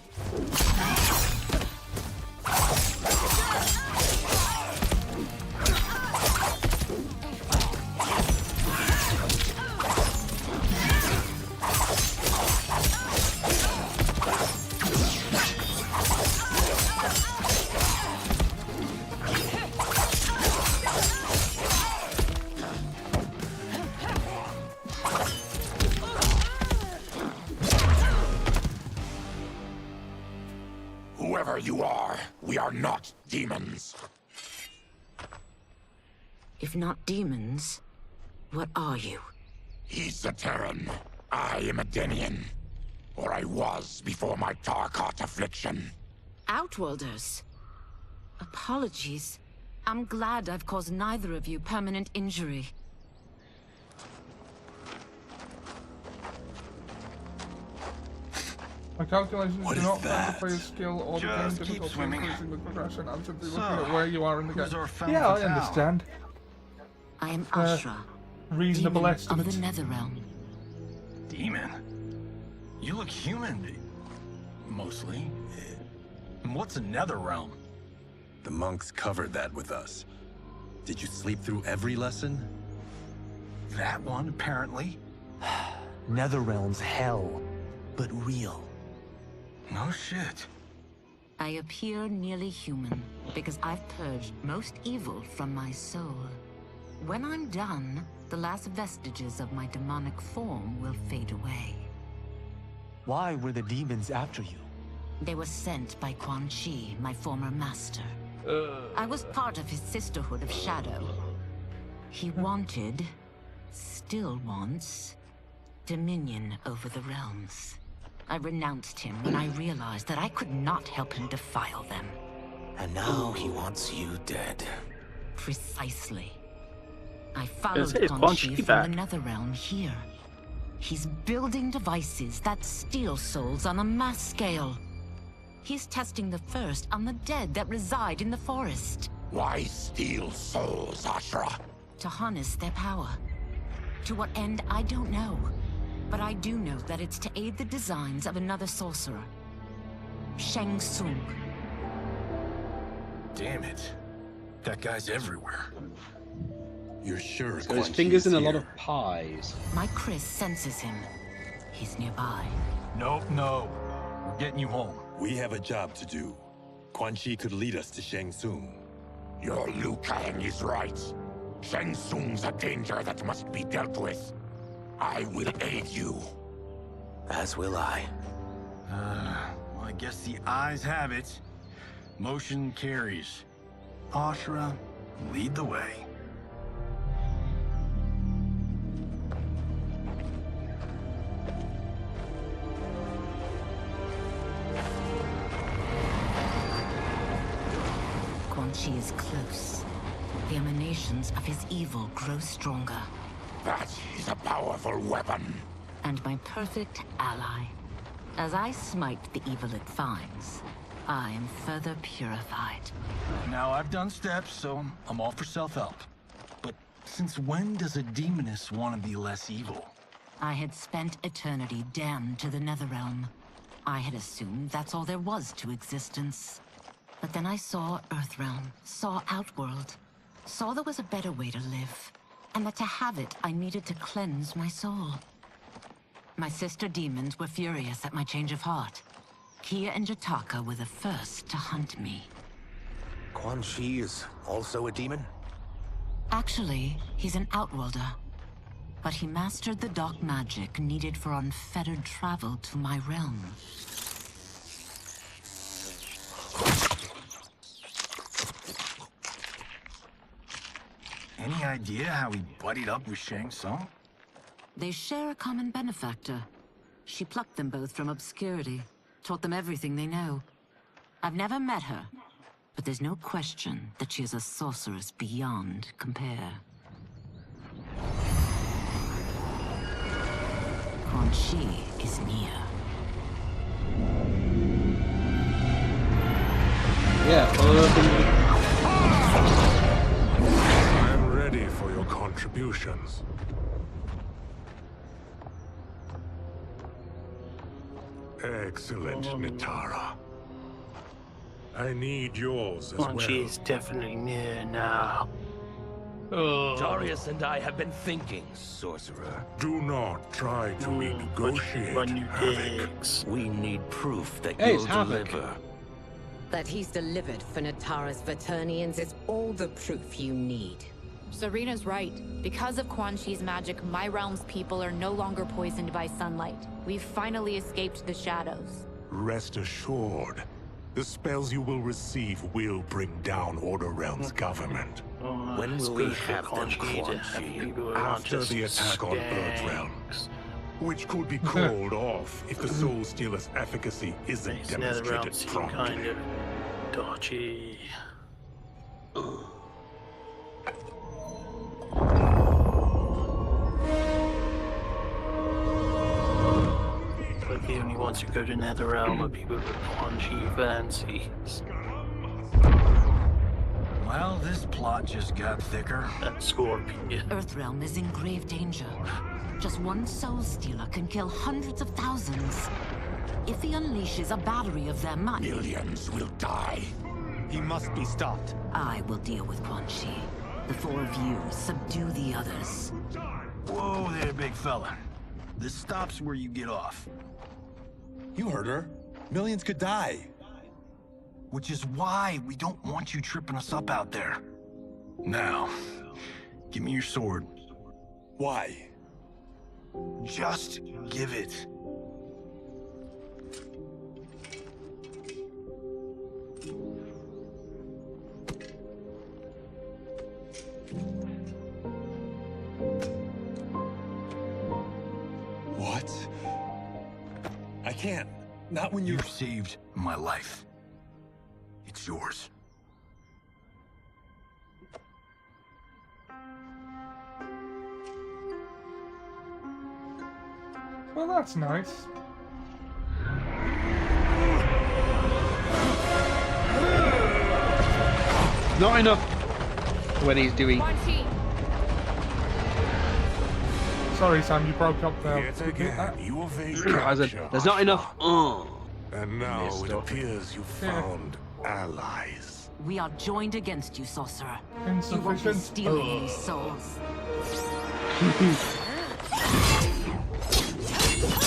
Whoever you are, we are not demons. If not demons, what are you? He's a Terran. I am a Denian. Or I was before my Tarkat affliction. Outworlders. Apologies. I'm glad I've caused neither of you permanent injury. My calculations do not affect the player's skill or the game Just keep difficulty, swimming. increasing the progression. I'm simply So, looking at where you are in the who's game. our femme Yeah, I fatale? understand. I am Ashra, Reasonable demon estimate. of the Netherrealm. Demon? You look human. Mostly. And what's a Netherrealm? The monks covered that with us. Did you sleep through every lesson? That one, apparently. Netherrealm's hell, but real. No shit. I appear nearly human because I've purged most evil from my soul. When I'm done, the last vestiges of my demonic form will fade away. Why were the demons after you? They were sent by Quan Chi, my former master. I was part of his Sisterhood of Shadow. He wanted, still wants, dominion over the realms. I renounced him when I realized that I could not help him defile them. And now he wants you dead. Precisely. I followed it's Quan Quan Chi Chi from back. the Netherrealm here. He's building devices that steal souls on a mass scale. He's testing the first on the dead that reside in the forest. Why steal souls, Ashra? To harness their power. To what end, I don't know. But I do know that it's to aid the designs of another sorcerer. Shang Tsung. Damn it. That guy's everywhere. You're sure So his fingers in a lot of pies. My Chris senses him. He's nearby. Nope, no. We're getting you home. We have a job to do. Quan Chi could lead us to Shang Tsung. Your Liu Kang is right. Shang Tsung's a danger that must be dealt with. I will aid you. As will I. Well, I guess the eyes have it. Motion carries. Ashra, lead the way. Chi is close. The emanations of his evil grow stronger. That is a powerful weapon. And my perfect ally. As I smite the evil it finds, I am further purified. Now, I've done steps, so I'm all for self-help. But since when does a demoness want to be less evil? I had spent eternity damned to the Netherrealm. I had assumed that's all there was to existence. But then I saw Earthrealm, saw Outworld, saw there was a better way to live, and that to have it, I needed to cleanse my soul. My sister demons were furious at my change of heart. Kia and Jataka were the first to hunt me. Quan Chi is also a demon? Actually, he's an Outworlder. But he mastered the dark magic needed for unfettered travel to my realm. Any idea how he buddied up with Shang Tsung? They share a common benefactor. She plucked them both from obscurity, taught them everything they know. I've never met her, but there's no question that she is a sorceress beyond compare. Quan Chi is near. Yeah, I'm ready for your contributions. Excellent, Nitara. I need yours as well. Quan Chi is definitely near now. Darius and I have been thinking, sorcerer. Do not try to renegotiate, Havoc. We need proof that Hey, you'll it's Havoc. deliver. That he's delivered for Natara's Vaternians is all the proof you need. Serena's right. Because of Quan Chi's magic, my realm's people are no longer poisoned by sunlight. We've finally escaped the shadows. Rest assured, the spells you will receive will bring down Order Realm's government. When will we have them, Quan Chi? After the attack on Earthrealm, which could be called off if the Soul Stealer's efficacy isn't demonstrated promptly. Kind of dodgy. Like the only ones who go to Netherrealm are people with Quan Chi fancies. Well, this plot just got thicker. That Scorpion. Earthrealm is in grave danger. Just one Soul Stealer can kill hundreds of thousands. If he unleashes a battery of them, Millions will die. He must be stopped. I will deal with Quan Chi. The four of you subdue the others. Whoa there, big fella. This stops where you get off. You heard her. Millions could die. Which is why we don't want you tripping us up out there. Now, give me your sword. Why? Just give it. What? I can't. Not when You've saved my life. It's yours. Well, that's nice. Not enough when he's doing. Sorry, Sam, you broke up there. Yet again, you evade There's not enough. And now it appears you found allies. We are joined against you, sorcerer. You won't be Insufficient. stealing these souls.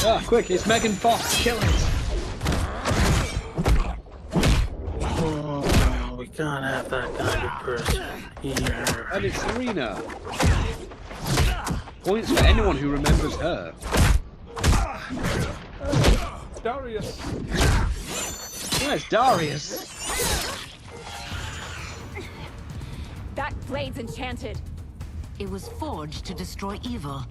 Ah, quick, it's Megan Fox. Kill it. Oh, we can't have that kind of person here. And it's Serena. Points for anyone who remembers her. Darius. Where's Darius? That blade's enchanted. It was forged to destroy evil.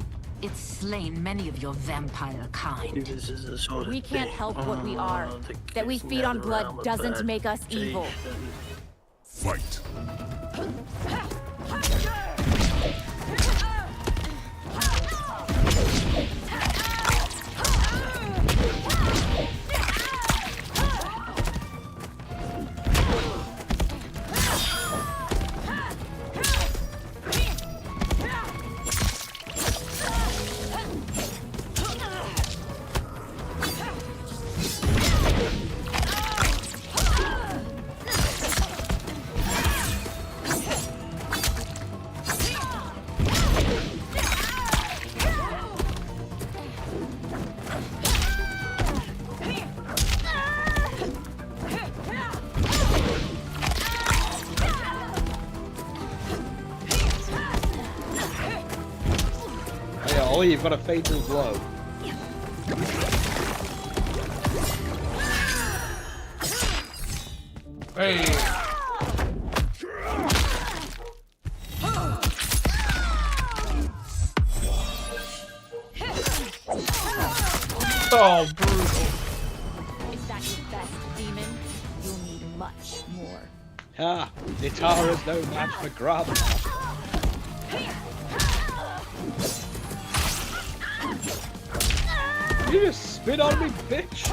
It's slain many of your vampire kind. This is the sort of We can't thing. help what we are. The That we kids feed on Netherrealm blood are doesn't bad make us evil. Jason. Fight. Oh, you've got a fatal blow. Hey! Oh, brutal. Is that your best, demon? You'll need much more. Ah, Nitara's no match for grab. You just spit on me, bitch!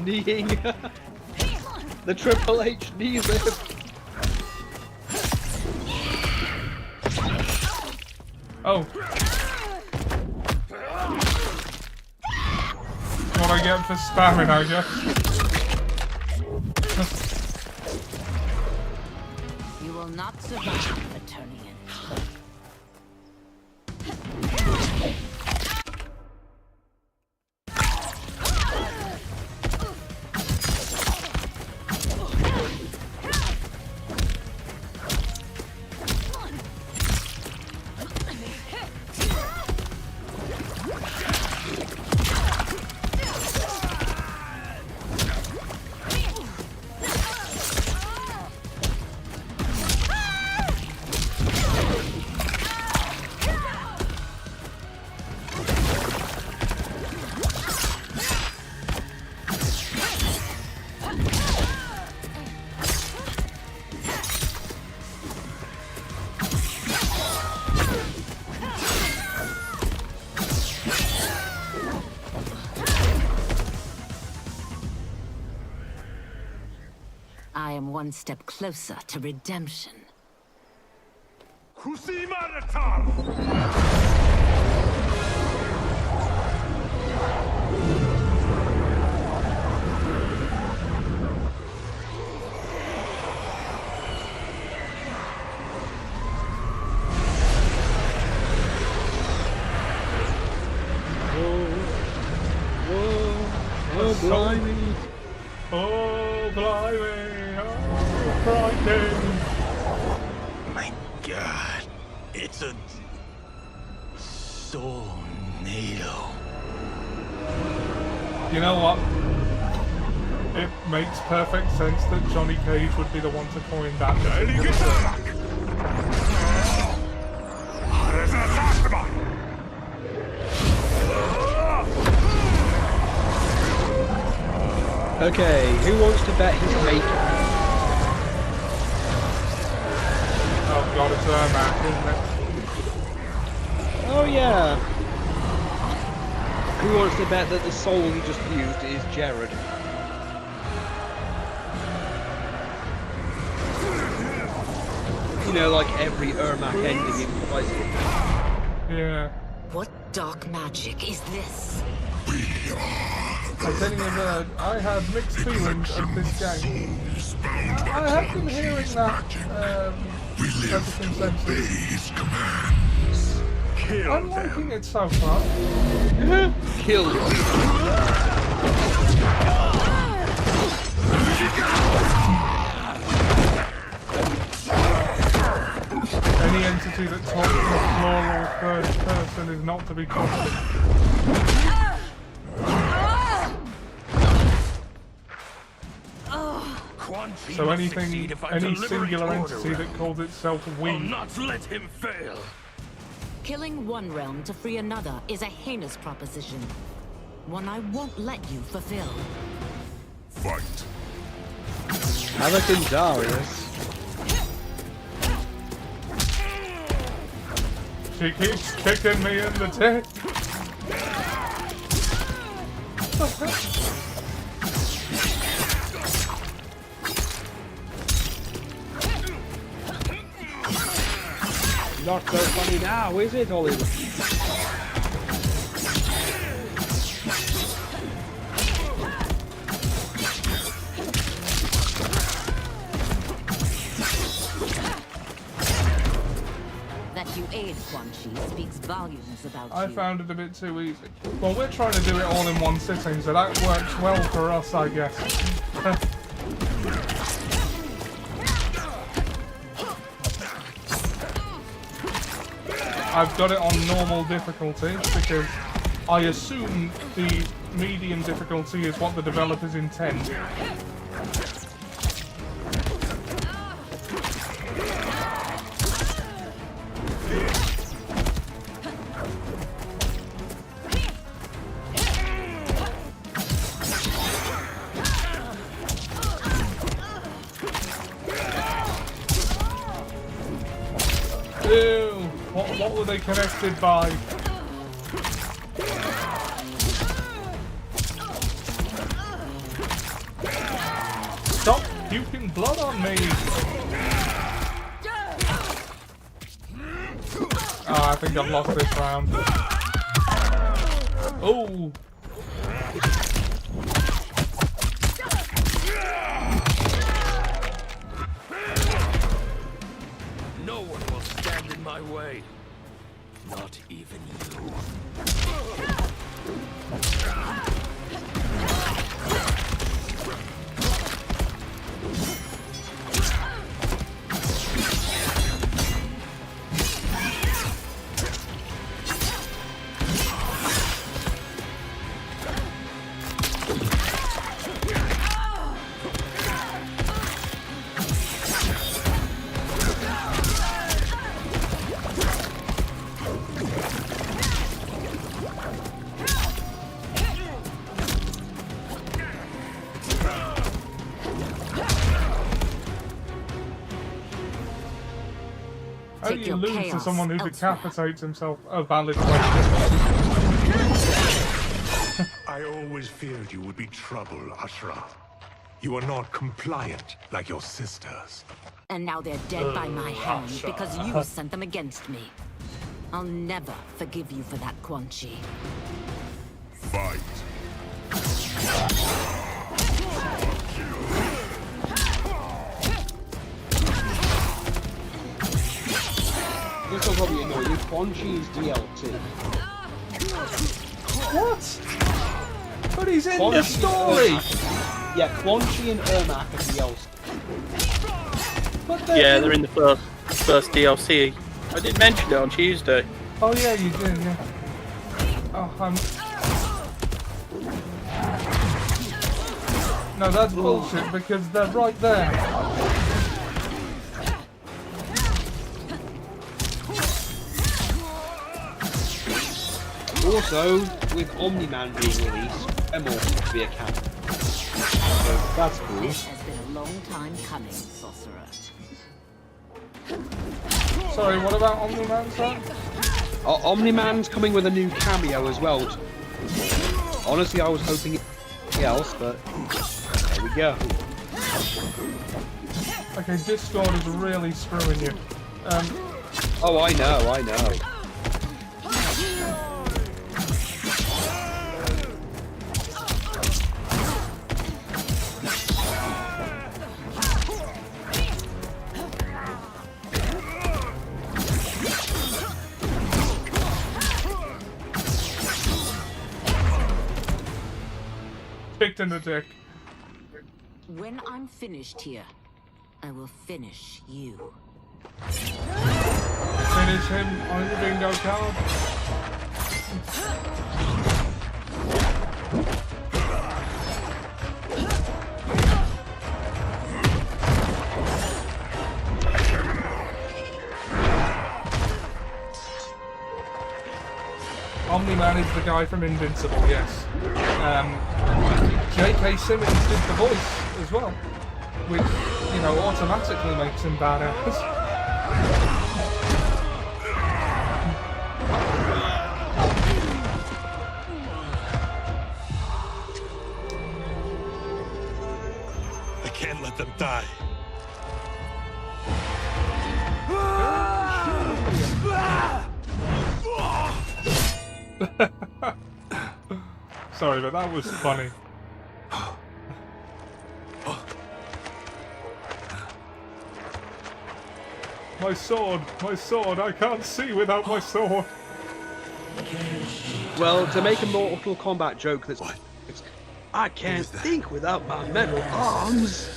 Kneeing. The Triple H knee lift. Oh. What I get for spamming, I guess. You will not survive a turning in. I am one step closer to redemption. Oh, blimey. Oh, blimey. Oh, frightening. My God. It's a soul needle. You know what? It makes perfect sense that Johnny Cage would be the one to coin that. Okay, who wants to bet his mate? Oh god, it's Ermac, isn't it? Oh yeah. Who wants to bet that the soul he just used is Jared? You know, like every Ermac ending in Fight. Yeah. What dark magic is this? I'm telling you that I have mixed feelings of this game. I have been hearing that ever since then. I'm liking it so far. Kill you. Any entity that talks in a plural third person is not to be trusted. So anything, any singular entity that calls itself we. I'll not let him fail. Killing one realm to free another is a heinous proposition. One I won't let you fulfill. Fight. Anakin Darius. She keeps kicking me in the dick. Not so funny now, is it, Oliver? That you aid Quan Chi speaks volumes about I you. found it a bit too easy. Well, we're trying to do it all in one sitting, so that works well for us, I guess. I've got it on normal difficulty because I assume the medium difficulty is what the developers intend. Ew! What were they connected by? Stop puking blood on me! I think I've lost this round. Oh! No one will stand in my way. Not even you. How do you lose to someone who decapitates himself? A valid question. I always feared you would be trouble, Ashra. You are not compliant like your sisters. And now they're dead by my hand because you sent them against me. I'll never forgive you for that, Quan Chi. Fight. This will probably annoy you. Quan Chi's DLC. What? But he's in the story! Yeah, Quan Chi and Ermac are DLC. Yeah, they're in the first DLC. I did mention it on Tuesday. Oh yeah, you did, yeah. Oh, No, that's bullshit because they're right there. Also, with Omni-Man being released, Emerald will be a canon. So that's cool. This has been a long time coming, sorcerer. Sorry, what about Omni-Man, sir? Omni-Man's coming with a new cameo as well. Honestly, I was hoping anything else, but there we go. Okay, Discord is really screwing you. Oh, I know. Kicked in the dick. When I'm finished here, I will finish you. finish him on the bingo card. Omni-Man is the guy from Invincible, yes. J.K. Simmons did the voice as well, which, you know, automatically makes him badass. I can't let them die. Sorry, but that was funny. My sword, I can't see without my sword. Well, to make a Mortal Kombat joke that's... I can't think without my metal arms.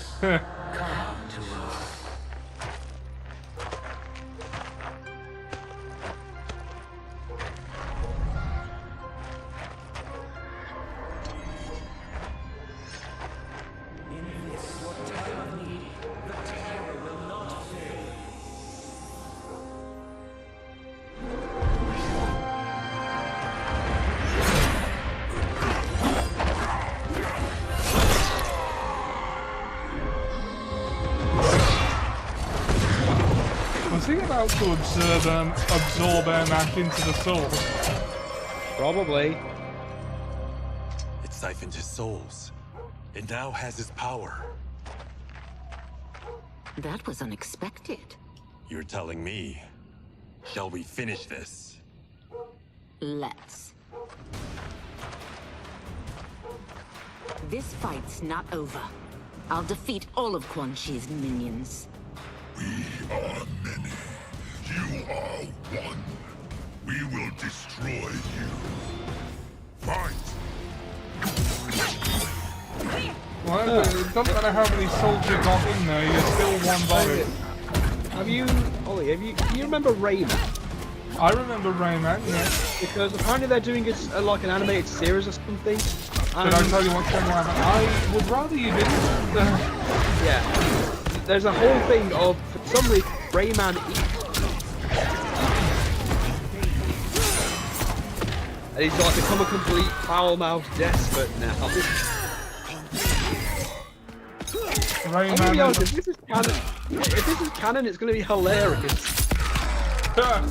Was he about to absorb Ermac into the soul? Probably. It siphoned his souls. It now has his power. That was unexpected. You're telling me. Shall we finish this? Let's. This fight's not over. I'll defeat all of Quan Chi's minions. We are many. You are one. We will destroy you. Fight! Well, it doesn't matter how many souls you got in there, you're still one body. Ollie, do you remember Rayman? I remember Rayman, yeah. Because apparently they're doing it like an animated series or something. Did I tell you what's going to happen? I would rather you didn't. Yeah. There's a whole thing of, for some reason, Rayman... And he's like become a complete foul-mouthed despot now. Rayman... I'm gonna be honest, if this is canon, it's going to be hilarious. I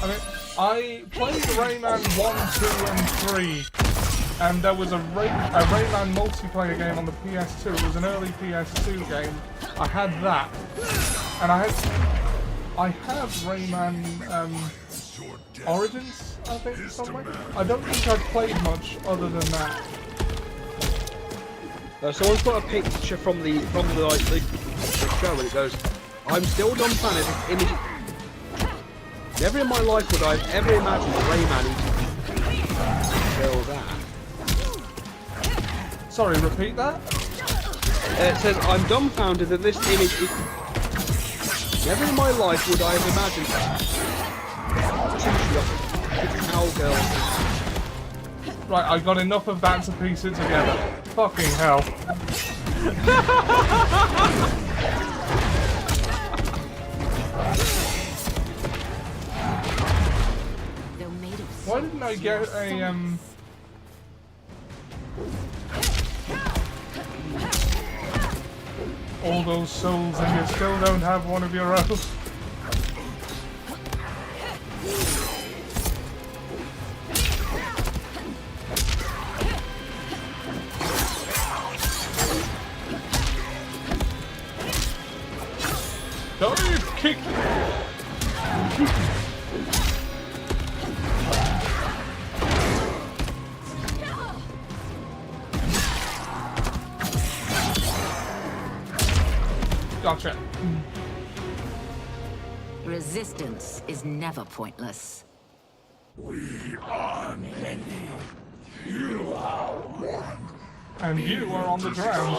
mean, I played Rayman 1, 2 and 3. And there was a Rayman multiplayer game on the PS2. It was an early PS2 game. I had that, and I have Rayman Origins, I think, somewhere. I don't think I've played much other than that. Someone's got a picture from the show, and it goes, "I'm still dumbfounded at this image. Never in my life would I have ever imagined Rayman kill that." Sorry, repeat that? It says, "I'm dumbfounded that this image is... Never in my life would I have imagined it's cowgirl." Right, I got enough of that to piece it together. Fucking hell. Why didn't I get a, all those souls and you still don't have one of your own? Dive kick! Gotcha. Resistance is never pointless. We are many. You are one. And you are on the ground.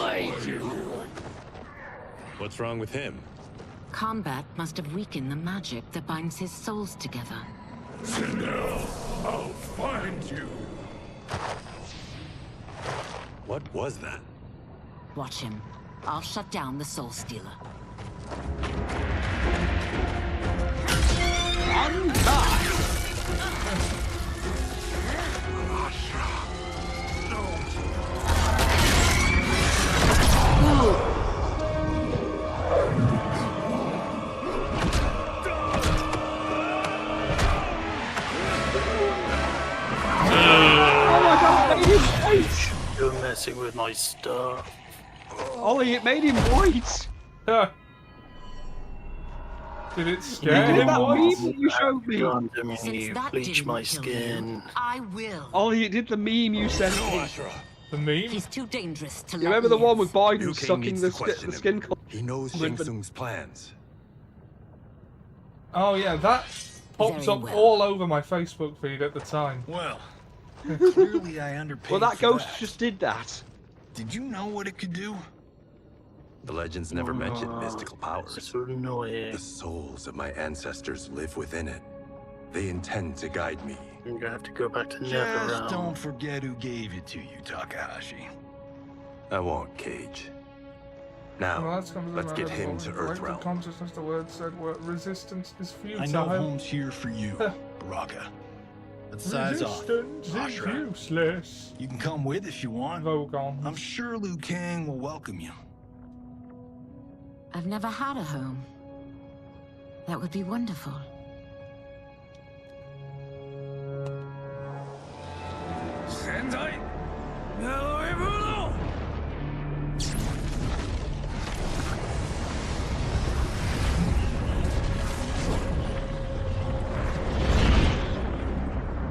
What's wrong with him? Combat must have weakened the magic that binds his souls together. Sindel, I'll find you. What was that? Watch him. I'll shut down the Soul Stealer. You're messing with my stuff. Ollie, it made him white. Did it scare Did him? that Once? meme you showed me? You bleach my skin. I will. Ollie, it did the meme you sent me. The meme? He's too dangerous to You remember the one with Biden Liu Kang sucking needs the, to question the him. skin? He knows Shang Tsung's plans. Oh yeah, that popped Very up well. all over my Facebook feed at the time. Well, clearly I underpaid. Well, that for ghost that. just did that. Did you know what it could do? The legends never mention mystical powers. So annoying. The souls of my ancestors live within it. They intend to guide me. You're gonna have to go back to Just Netherrealm. don't forget who gave it to you, Takahashi. I won't, Cage. Well, Now, that's comes let's get him to Collective Earthrealm. consciousness, the word said, were resistance is futile. I know home's here for you, Baraka. But size off. Resistance is Ashra. useless. You can come with if you want. Vogon. I'm sure Liu Kang will welcome you. I've never had a home. That would be wonderful. Sendai, no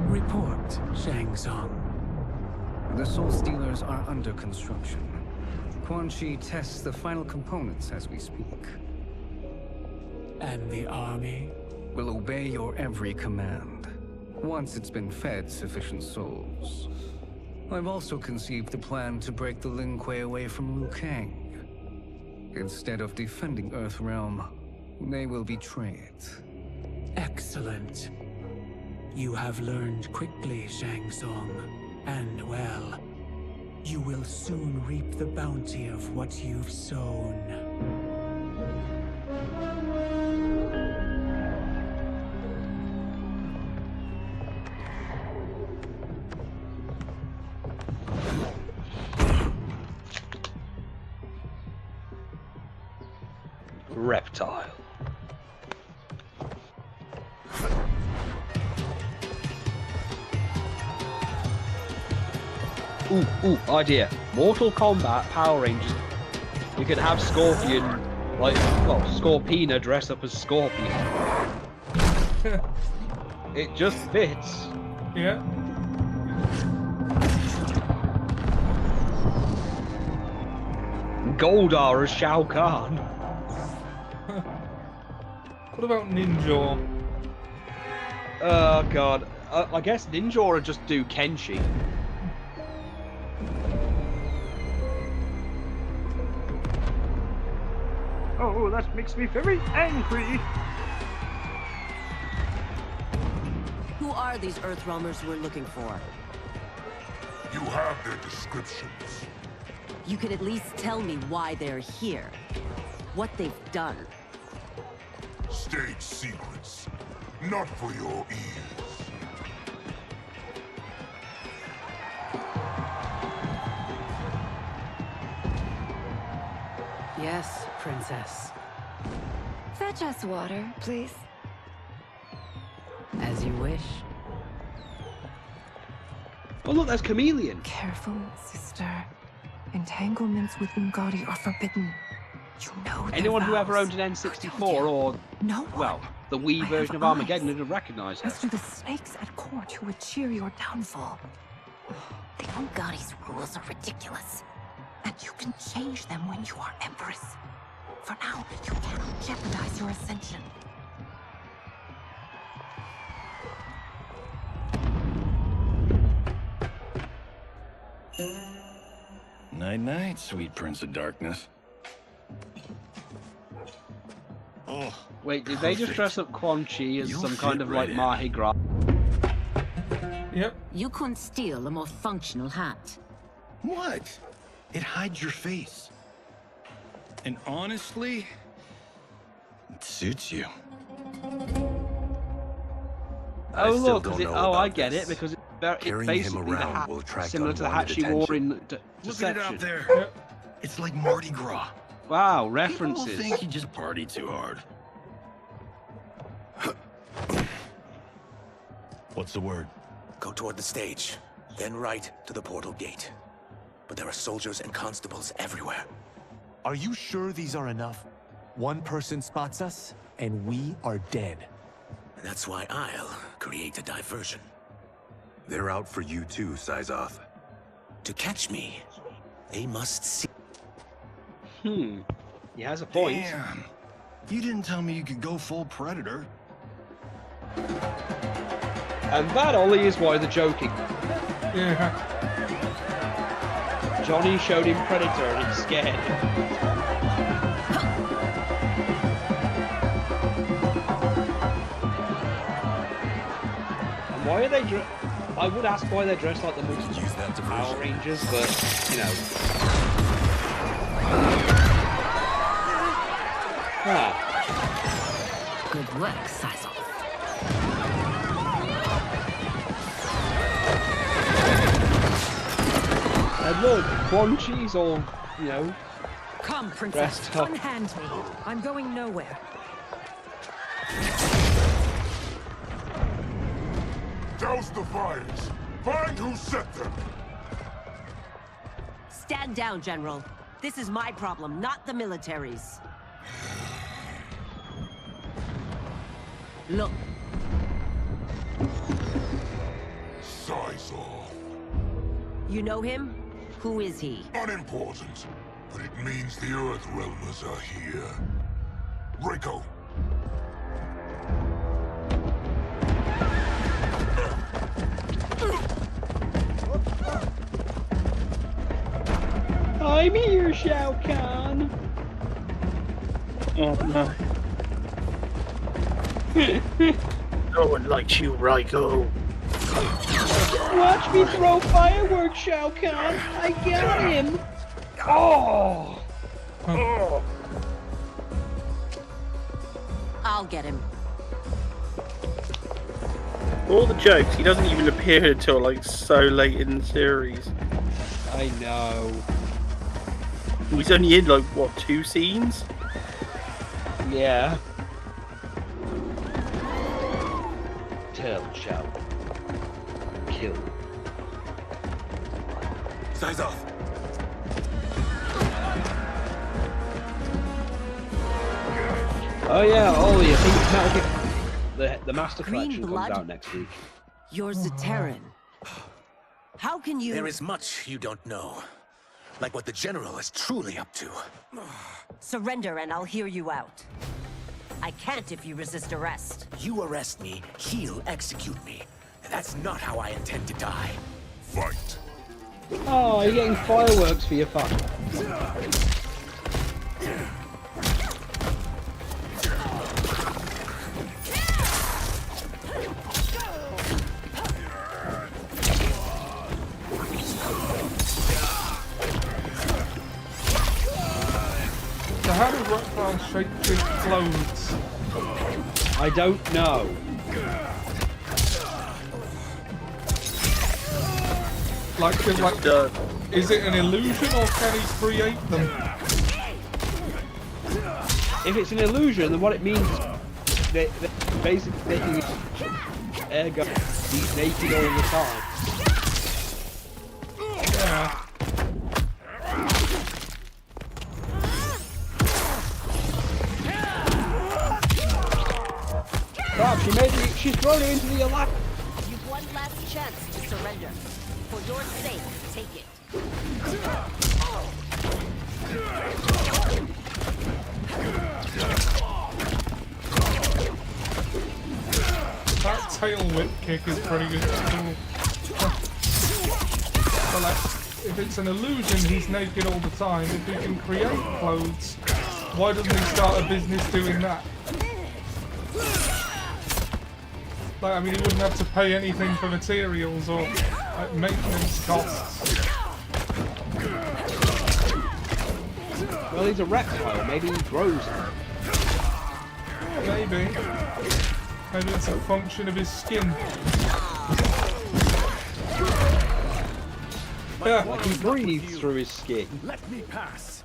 Report, Shang Tsung. The Soul Stealers are under construction. Quan Chi tests the final components as we speak. And the army will obey your every command, once it's been fed sufficient souls. I've also conceived the plan to break the Lin Kuei away from Liu Kang. Instead of defending Earthrealm, they will betray it. Excellent. You have learned quickly, Shang Tsung, and well. You will soon reap the bounty of what you've sown. Reptile. Ooh, idea. Mortal Kombat Power Rangers. We could have Scorpion, Scorpina dress up as Scorpion. It just fits. Yeah. Goldar as Shao Kahn. What about Ninja? Oh god. I guess Ninja would just do Kenshi. Oh, that makes me very angry. Who are these Earthrealmers we're looking for? You have their descriptions. You can at least tell me why they're here. What they've done. State secrets. Not for your ears. Yes, Princess. Fetch us water, please. As you wish. Oh look, there's Chameleon. Careful, sister. Entanglements with Ungadi are forbidden. You know their Anyone who ever vows. owned an N64 or, well, the Wii version of Armageddon would have recognised her. As do the snakes at court who would cheer your downfall. The Ungadi's rules are ridiculous. And you can change them when you are Empress. For now, you cannot jeopardize your ascension. Night-night, sweet Prince of Darkness. Oh, wait, did they just dress up Quan Chi as You'll some kind fit of right like in. Mahi Gras? Yep. You couldn't steal a more functional hat. What? It hides your face. And honestly, it suits you. Oh still look, don't know I about get this. it because it's Carrying basically him the around hat will attract similar to the hat unwanted she wore in Look Deception. at it out there. Yep. It's like Mardi Gras. Wow, People will references. think you just partied too hard. What's the word? Go toward the stage, then right to the portal gate. But there are soldiers and constables everywhere. Are you sure these are enough? One person spots us, and we are dead. That's why I'll create a diversion. They're out for you too, Syzoth. To catch me, they must see. He has a point. Damn. You didn't tell me you could go full Predator. And that, Ollie, is why they're joking. Yeah. Johnny showed him Predator and it scared him. And why are they I would ask why they're dressed like the Power Rangers, but, you know. Good work, Syzoth. And look, Quan Chi's all, you know. Come, Princess, dressed up. unhand me. I'm going nowhere. Douse the fires. Find who set them. Stand down, General. This is my problem, not the military's. Look. Syzoth. You know him? Who is he? Unimportant, but it means the Earthrealmers are here. Rico. I'm here, Shao Kahn. Oh no. No one likes you, Raiko. Watch me throw fireworks, Shao Kahn. I got him. Oh. Oh. I'll get him. All the jokes, he doesn't even appear until like so late in the series. I know. He's only in like what, 2 scenes? Yeah. Tell Shao. Kill. Syzoth. Oh yeah, Ollie, I think Metal Gear, the Master Collection comes blood? out next week. You're Zaterran. How can you... There is much you don't know. Like what the General is truly up to. Surrender and I'll hear you out. I can't if you resist arrest. You arrest me, he'll execute me. And that's not how I intend to die. Fight. Oh, you're getting fireworks for your fun. So how does Earthrealm shape his clothes? I don't know. Like, is it an illusion or can he create them? If it's an illusion, then what it means is they're basically making air go he's naked all the time. Yeah. Crap, she's thrown it into the Alack. You've one last chance to surrender. For your sake, take it. That tail whip kick is pretty good. But like, if it's an illusion, he's naked all the time. If he can create clothes, Why doesn't he start a business doing that? Like, I mean, he wouldn't have to pay anything for materials or like, maintenance costs. Well, he's a reptile. Maybe he grows them. Maybe. Maybe it's a function of his skin. Yeah. Like he breathes through his skin. Let me pass.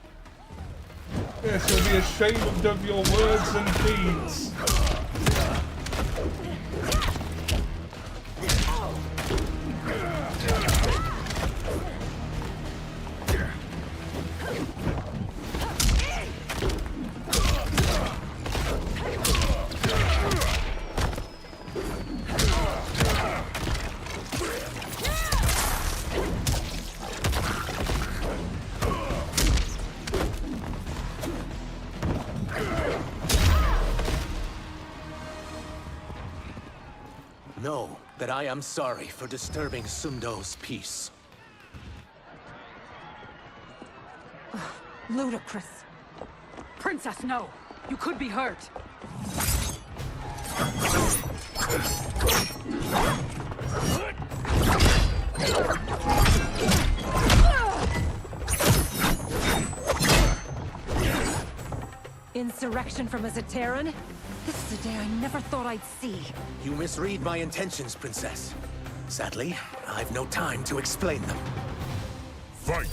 Yes, you'll be ashamed of your words and deeds. Know that I am sorry for disturbing Sundo's peace. Ludicrous. Princess, no! You could be hurt! Insurrection from a Zaterran? This is a day I never thought I'd see. You misread my intentions, Princess. Sadly, I've no time to explain them. Fight!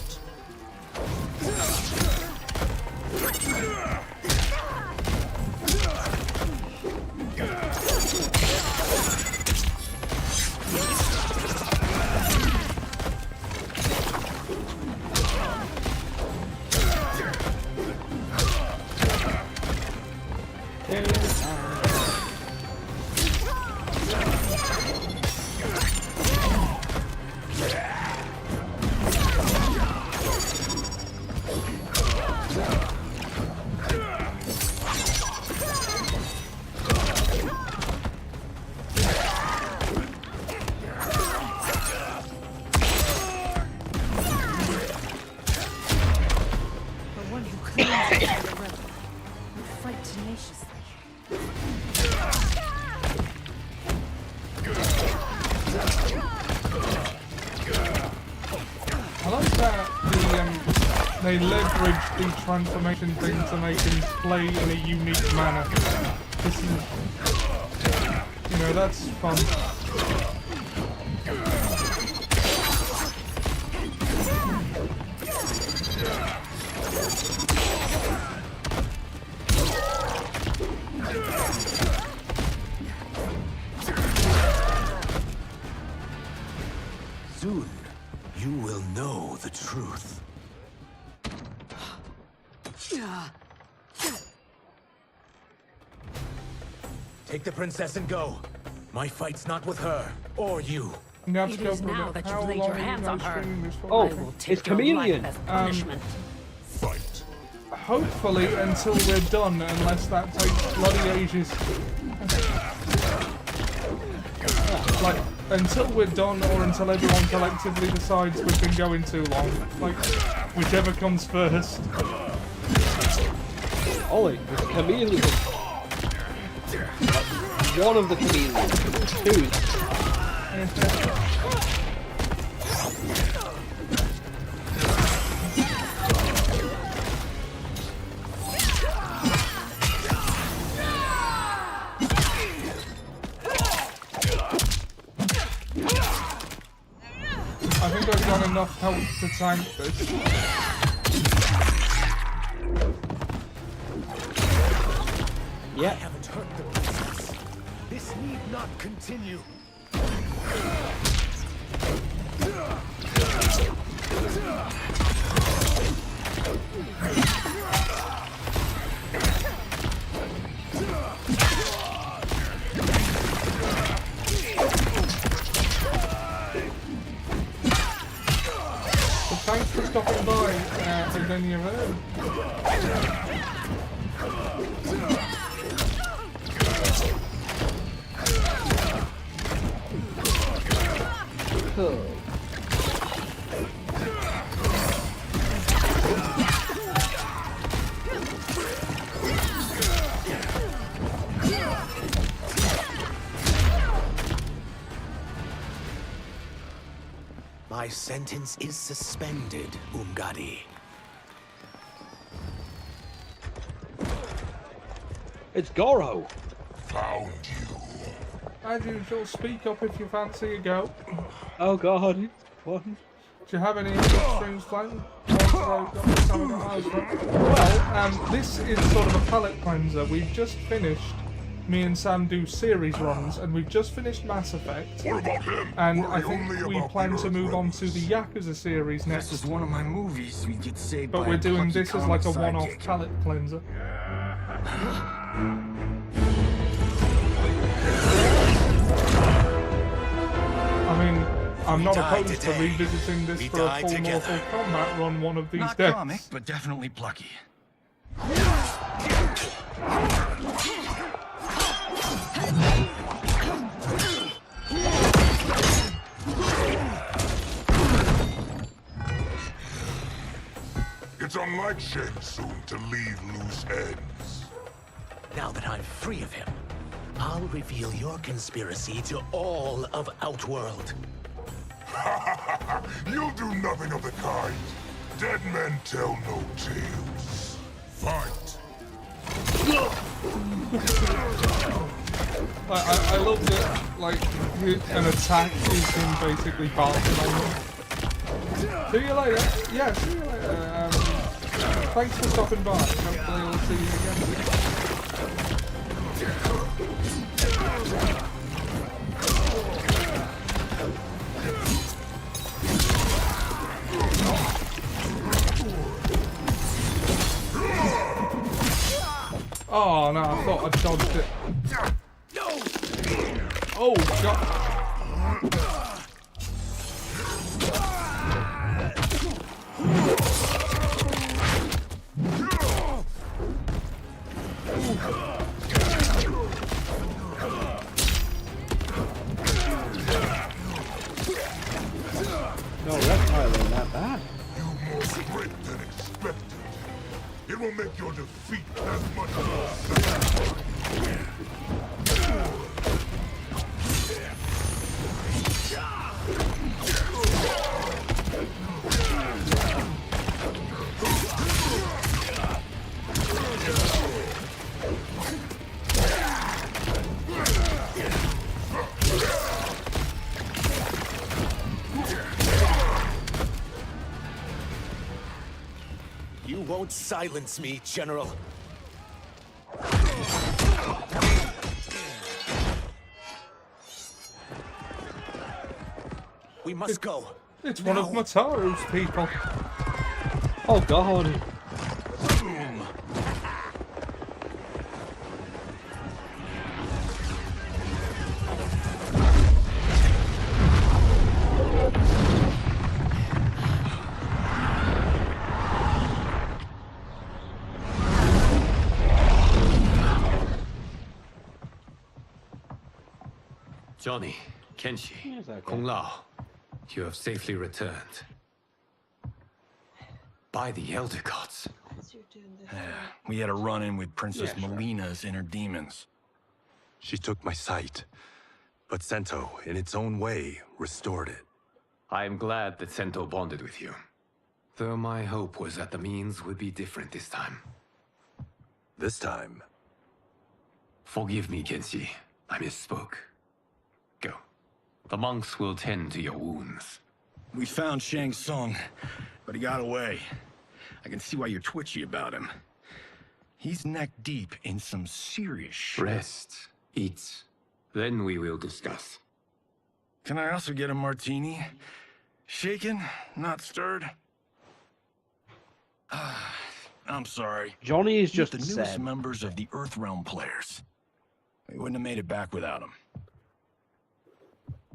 Fight tenaciously. I like that they leverage the transformation thing to make him play in a unique manner. This is, you know, that's fun. Soon, you will know the truth. Take the princess and go. My fight's not with her, or you. It is now that you've laid your hands on her. Oh, it's Chameleon. Fight. Hopefully until we're done, unless that takes bloody ages. Like, until we're done or until everyone collectively decides we've been going too long. Like, whichever comes first. Ollie, it's Chameleon. One of the chameleons. Two. I think I've got enough health to tank this. Yeah. I haven't hurt the princess. This need not continue. Thanks for stopping by, Adenia Road. Cool. My sentence is suspended, Umgadi. It's Goro. Found you. As usual, speak up if you fancy a go. Oh god. What? Do you have any streams planned? Well, this is sort of a palate cleanser. We've just finished, me and Sam do series runs, and we've just finished Mass Effect. What about him? And Worry I think only we about plan the to move on Earthrealms. to the Yakuza series next. This is one of my movies. We get saved But by we're a doing plucky this as like a comic one-off sidekick. palate cleanser. I mean, I'm not opposed to revisiting this for a full Mortal Kombat run one of these Not days. comic, but definitely plucky. It's unlike Shang Tsung to leave loose ends. Now that I'm free of him, I'll reveal your conspiracy to all of Outworld. You'll do nothing of the kind. Dead men tell no tales. Fight. I love that, like, an attack is him basically barking on them. See you later. Yeah, see you later. Thanks for stopping by. Hopefully we'll see you again soon. Oh no, I thought I dodged it. Oh god. No, reptile ain't that bad. You've more strength than expected. It will make your defeat that much more satisfying. You won't silence me, General. We must go. It's one of Mataru's people. Oh god. Johnny, Kenshi, Kung Lao, you have safely returned. By the Elder Gods. We had a run-in with Princess Melina's inner demons. She took my sight, but Sento, in its own way, restored it. I am glad that Sento bonded with you. Though my hope was that the means would be different this time. This time? Forgive me, Kenshi. I misspoke. Go. The monks will tend to your wounds. We found Shang Tsung, but he got away. I can see why you're twitchy about him. He's neck deep in some serious shit. Rest. Eat. Then we will discuss. Can I also get a martini? Shaken, not stirred? I'm sorry. Johnny is just the newest Seb. members of the Earthrealm players. We wouldn't have made it back without him.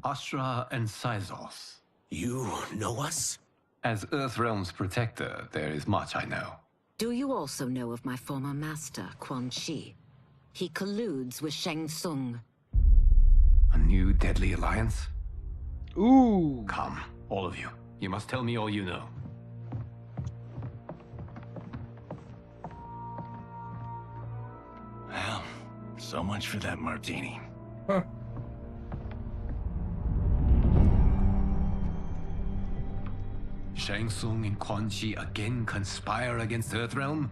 Astra and Syzoth. You know us? As Earthrealm's protector, there is much I know. Do you also know of my former master, Quan Chi? He colludes with Shang Tsung. A new deadly alliance? Ooh. Come, all of you. You must tell me all you know. Well, so much for that martini. Huh. Shang Tsung and Quan Chi again conspire against Earthrealm?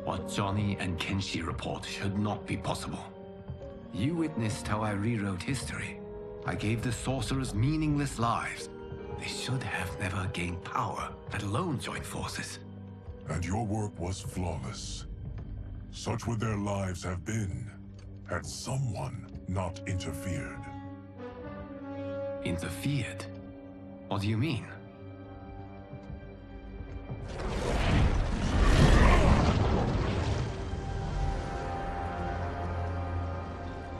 What Johnny and Kenshi report should not be possible. You witnessed how I rewrote history. I gave the sorcerers meaningless lives. They should have never gained power, let alone join forces. And your work was flawless. Such would their lives have been, had someone not interfered. Interfered? What do you mean?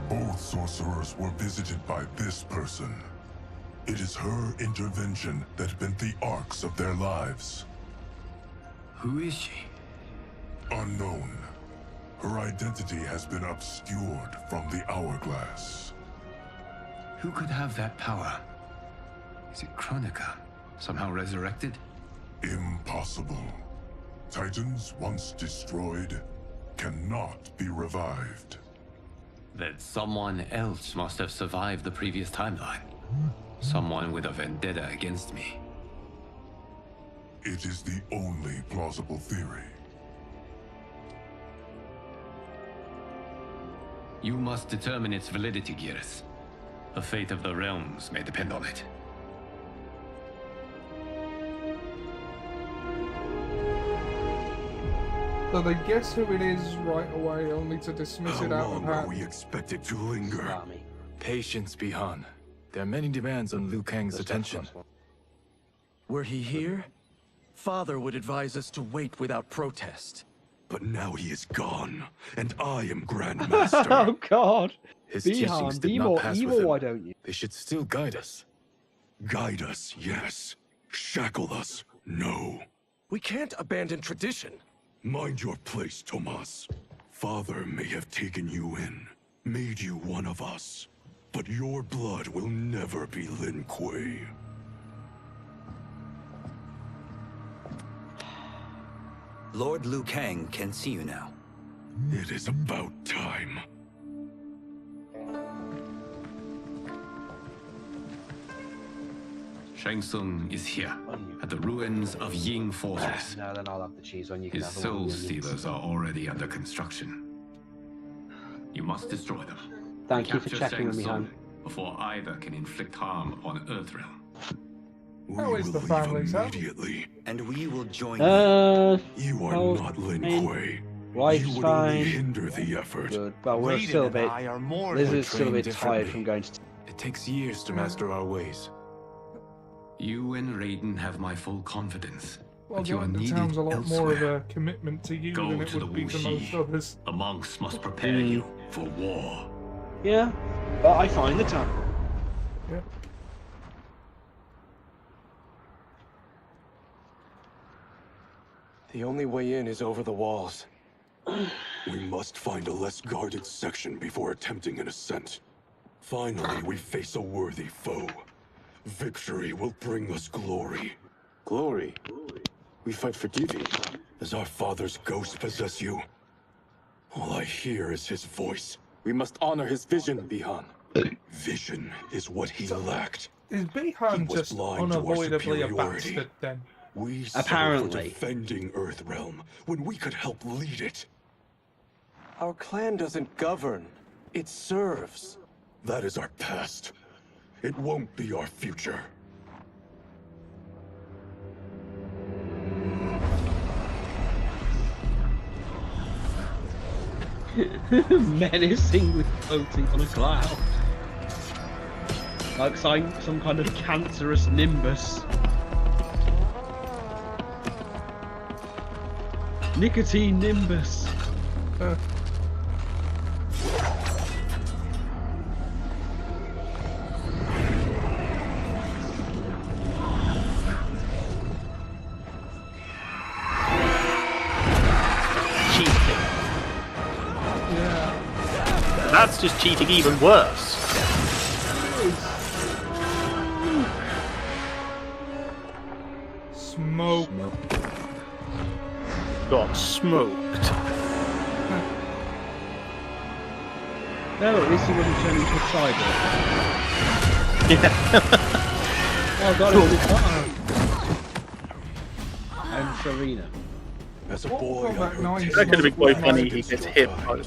Both sorcerers were visited by this person. It is her intervention that bent the arcs of their lives. Who is she? Unknown. Her identity has been obscured from the hourglass. Who could have that power? Is it Kronika? Somehow resurrected? Impossible. Titans, once destroyed, cannot be revived. Then someone else must have survived the previous timeline. Someone with a vendetta against me. It is the only plausible theory. You must determine its validity, Geras. The fate of the realms may depend on it. So they guess who it is right away, only to dismiss it out of hand. How long are we expected to linger? Patience, Bihan. There are many demands on Liu Kang's attention. Were he here, Father would advise us to wait without protest. But now he is gone, and I am Grand Master. Oh God! His Bihan, teachings did be not more pass with evil, him. why don't you? They should still guide us. Guide us, yes. Shackle us, no. We can't abandon tradition. Mind your place, Tomas. Father may have taken you in, made you one of us. But your blood will never be Lin Kuei. Lord Liu Kang can see you now. It is about time. Shang Tsung is here, at the ruins of Ying Fortress. No, then I'll have the cheese on. You can His have the one soul with the onions. stealers are already under construction. You must destroy them. Thank you for Capture checking with Shang me, Tsung hon. before either can inflict harm upon Earthrealm. How is the family, sir? Immediately. And we will join You are oh, not Lin fine. Kuei. Wife's You would fine. only hinder the effort. Good, but we're Raiden still a and bit. I are more Liz than is still a trained bit tired differently. from going to. It takes years to master our ways. You and Raiden have my full confidence. Well, but you are going to needed town's a lot more of elsewhere. a commitment to you Go than it to the would be to Wu most Xi. others. The monks must prepare you for war. Yeah, but I find the time. Yeah. The only way in is over the walls. We must find a less guarded section before attempting an ascent. Finally, we face a worthy foe. Victory will bring us glory. Glory? We fight for duty. Does our father's ghost possess you? All I hear is his voice. We must honor his vision, Bihan. Vision is what he lacked. Is He Bihan was just blind to our unavoidably a superiority. bastard then? We settled for Apparently. defending Earthrealm when we could help lead it. Our clan doesn't govern. It serves. That is our past. It won't be our future. Menacingly floating on a cloud. Like some kind of cancerous nimbus. Nicotine nimbus. Cheating. Yeah. That's just cheating even worse. Smoke. Got smoked. No, at least he wouldn't turn into a cyborg. Yeah. Oh god, it's Serena. As a Mortal boy, I Kombat heard 9 tales That could have been of quite my funny. He guidance gets so hit. high.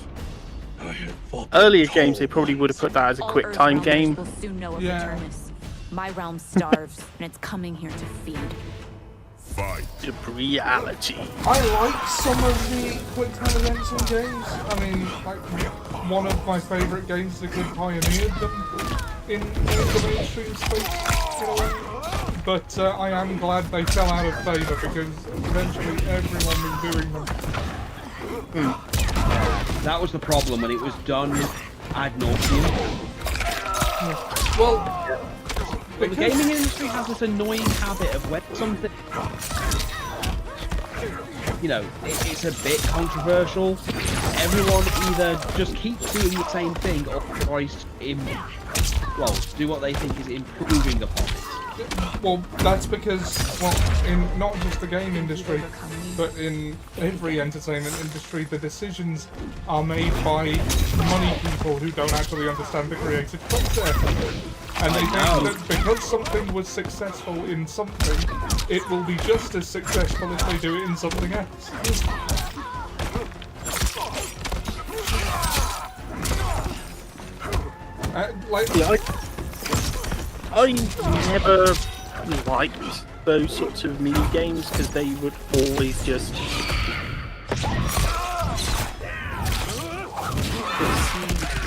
I had fought Earlier tall games, they probably would have put that as a All quick time Earthrealmers game. will soon know of Yeah. Eternus. My realm starves, and it's coming here to feed. Fight. The reality. I like some of the quick time events in games. I mean, like, one of my favourite games is a good pioneered them in the mainstream space, in a way. But I am glad they fell out of favour because eventually everyone was doing them. That was the problem when it was done ad nauseum. Well, but the gaming industry has this annoying habit of when something, you know, it's a bit controversial, everyone either just keeps doing the same thing or tries to do what they think is improving upon it. Well, that's because, well, in not just the game industry, but in every entertainment industry, the decisions are made by money people who don't actually understand the creative process. And they think that because something was successful in something, it will be just as successful if they do it in something else. I never liked those sorts of mini games because they would always just seemed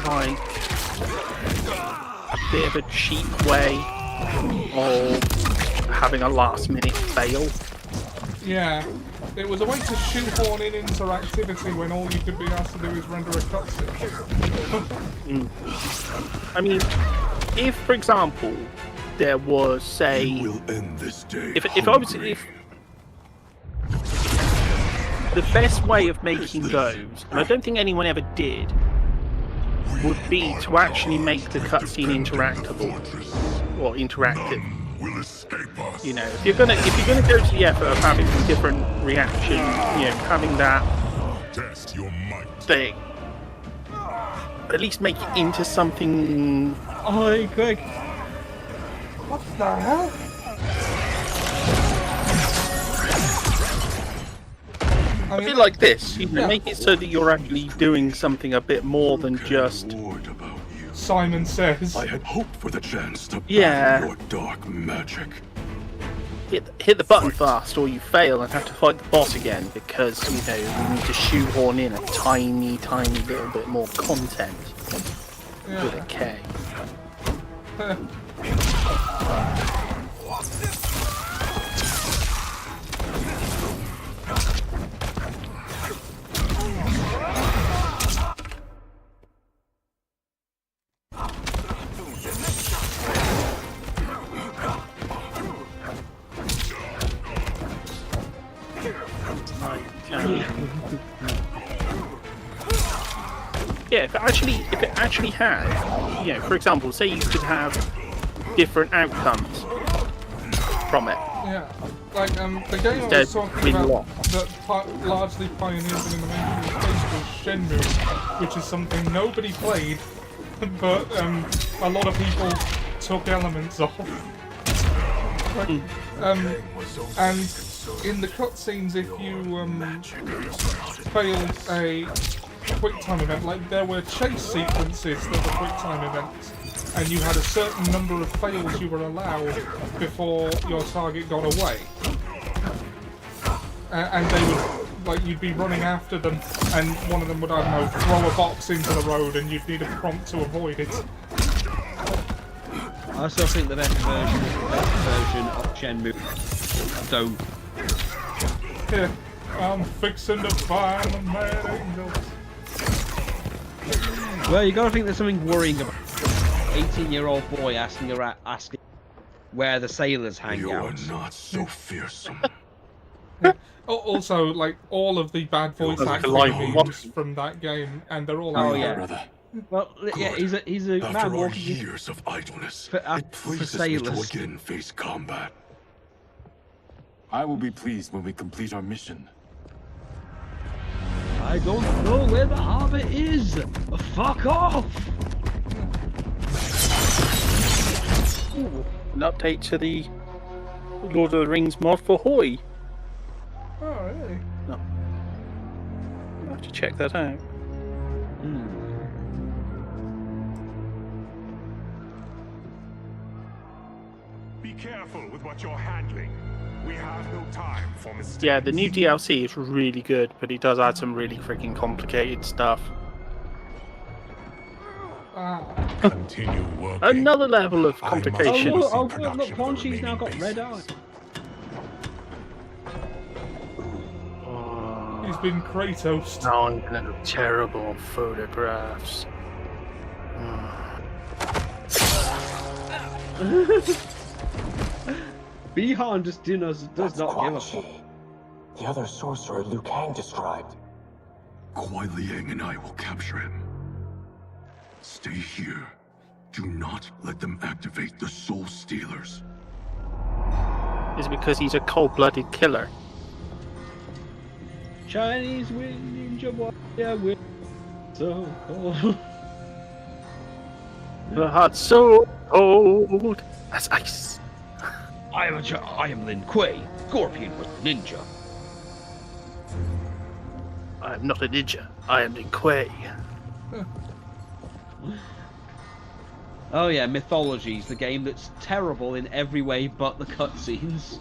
like a bit of a cheap way of having a last minute fail. Yeah, it was a way to shoehorn in interactivity when all you could be asked to do is render a cutscene. I mean, if, for example, there was, say, will end this day if I was, if the best way of making those, and I don't think anyone ever did, would be to actually make the cutscene interactable or interactive. You know, if you're gonna go to the effort of having some different reaction, you know, having that thing, at least make it into something. Oh, Greg. What the hell? A bit like this, you know, make it so that you're actually doing something a bit more than just. Simon says. I had hoped for the chance to battle your dark magic. Hit the button fast, or you fail and have to fight the boss again because you know you need to shoehorn in a tiny little bit more content with a K. Yeah, if it actually had, you know, for example, say you could have different outcomes from it. Yeah, like the game I was talking about that largely pioneered them in the mainstream space was Shenmue, which is something nobody played, but a lot of people took elements of. Like, and in the cutscenes, if you failed a quick time event, like there were chase sequences that were quick time events, and you had a certain number of fails you were allowed before your target got away. And they would, like, you'd be running after them, and one of them would, I don't know, throw a box into the road, and you'd need a prompt to avoid it. I still think the best version is the best version of Shenmue. So, yeah, I'm fixing to find the mad angels. Well, you gotta think there's something worrying about 18-year-old boy asking where the sailors hang out. You're not so fearsome. Also, like, all of the bad voice acting memes from that game, and they're all brother. Well, yeah, he's a After man our walking years of idleness, for it pleases me to sailors. again face combat. I will be pleased when we complete our mission. I don't know where the harbor is. Fuck off! Ooh, an update to the Lord of the Rings mod for Hoi. Oh, really? No. I'll have to check that out. Be careful with what you're handling. We have no time for mistakes. Yeah, the new DLC is really good, but it does add some really freaking complicated stuff. Continue working. Another level of complication. Look, Quan Chi's now got red eye. He's been Kratos. Now I'm gonna look terrible on photographs. Bihan just does not give a fuck. The other sorcerer Liu Kang described. Kuai Liang and I will capture him. Stay here. Do not let them activate the Soul Stealers. Is it because he's a cold-blooded killer? Chinese wind ninja warrior wind so cold. The heart's so cold as ice. I am Lin Kuei, Scorpion with Ninja. I am not a ninja. I am Lin Kuei. Oh yeah, Mythologies, the game that's terrible in every way but the cutscenes.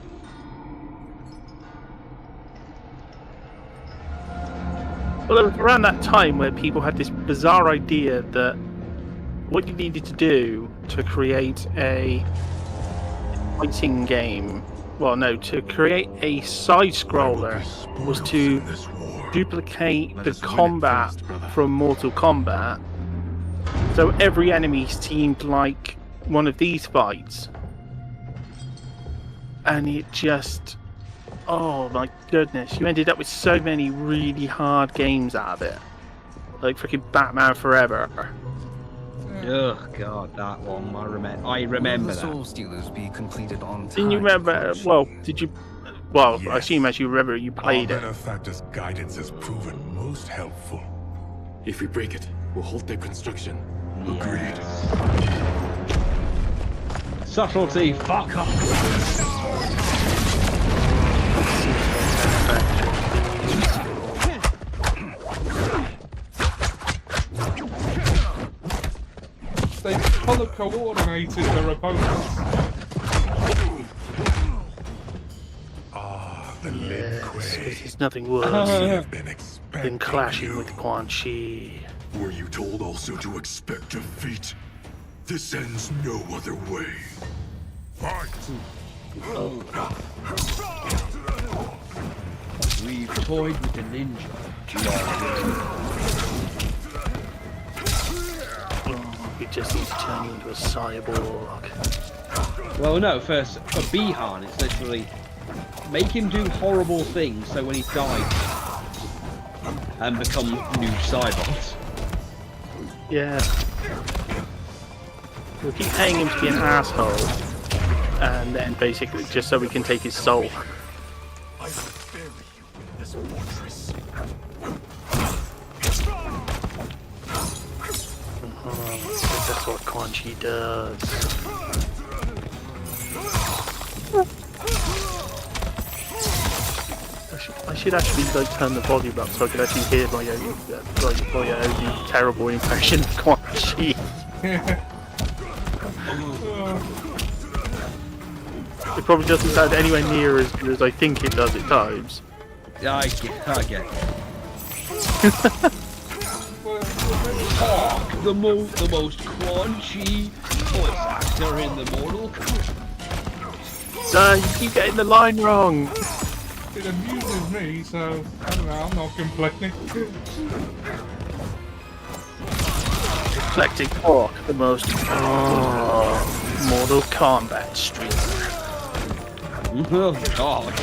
Well, it was around that time where people had this bizarre idea that what you needed to do to create a fighting game, well, no, to create a side-scroller was to duplicate the combat from Mortal Kombat. So every enemy seemed like one of these fights. And it just... oh my goodness, you ended up with so many really hard games out of it. Like freaking Batman Forever. Oh god, that one, I remember that. Soul Stealers be completed on time. Didn't you remember, well, did you... well, yes. I assume as you remember, you played it. Our benefactor's guidance has proven most helpful. If we break it, we'll halt their construction. Agreed. Subtlety, fuck off. They colour coordinated their opponents. There's nothing worse than clashing with Quan Chi. Were you told also to expect defeat? This ends no other way. Fight! We've toyed with the ninja. We just need to turn you into a cyborg. Well, no, first, for Bihan, it's literally make him do horrible things so when he dies and become new cyborgs. Yeah. We'll keep paying him to be an asshole, and then basically just so we can take his soul. I will bury you in this fortress. That's what Quan Chi does. I should actually like turn the volume up so I can actually hear my own terrible impression of Quan Chi. It probably doesn't sound anywhere near as good as I think it does at times. Yeah, I get. The most Quan Chi voice actor in the Mortal Kombat. You keep getting the line wrong. It amuses me, so I don't know, I'm not complaining. Eclectic Hawk, the most Mortal Kombat streamer. Oh god.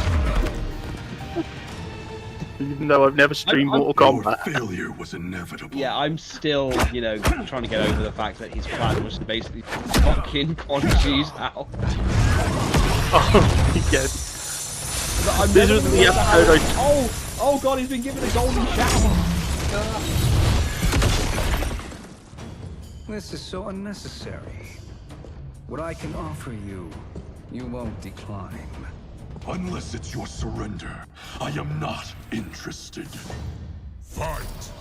Even though I've never streamed Mortal Kombat. Failure was inevitable. Yeah, I'm still, trying to get over the fact that his plan was to basically fucking Quan Chi's house. Oh, yes. This was the episode Oh god, he's been given a golden shower. This is so unnecessary. What I can offer you, you won't decline. Unless it's your surrender, I am not interested. Fight!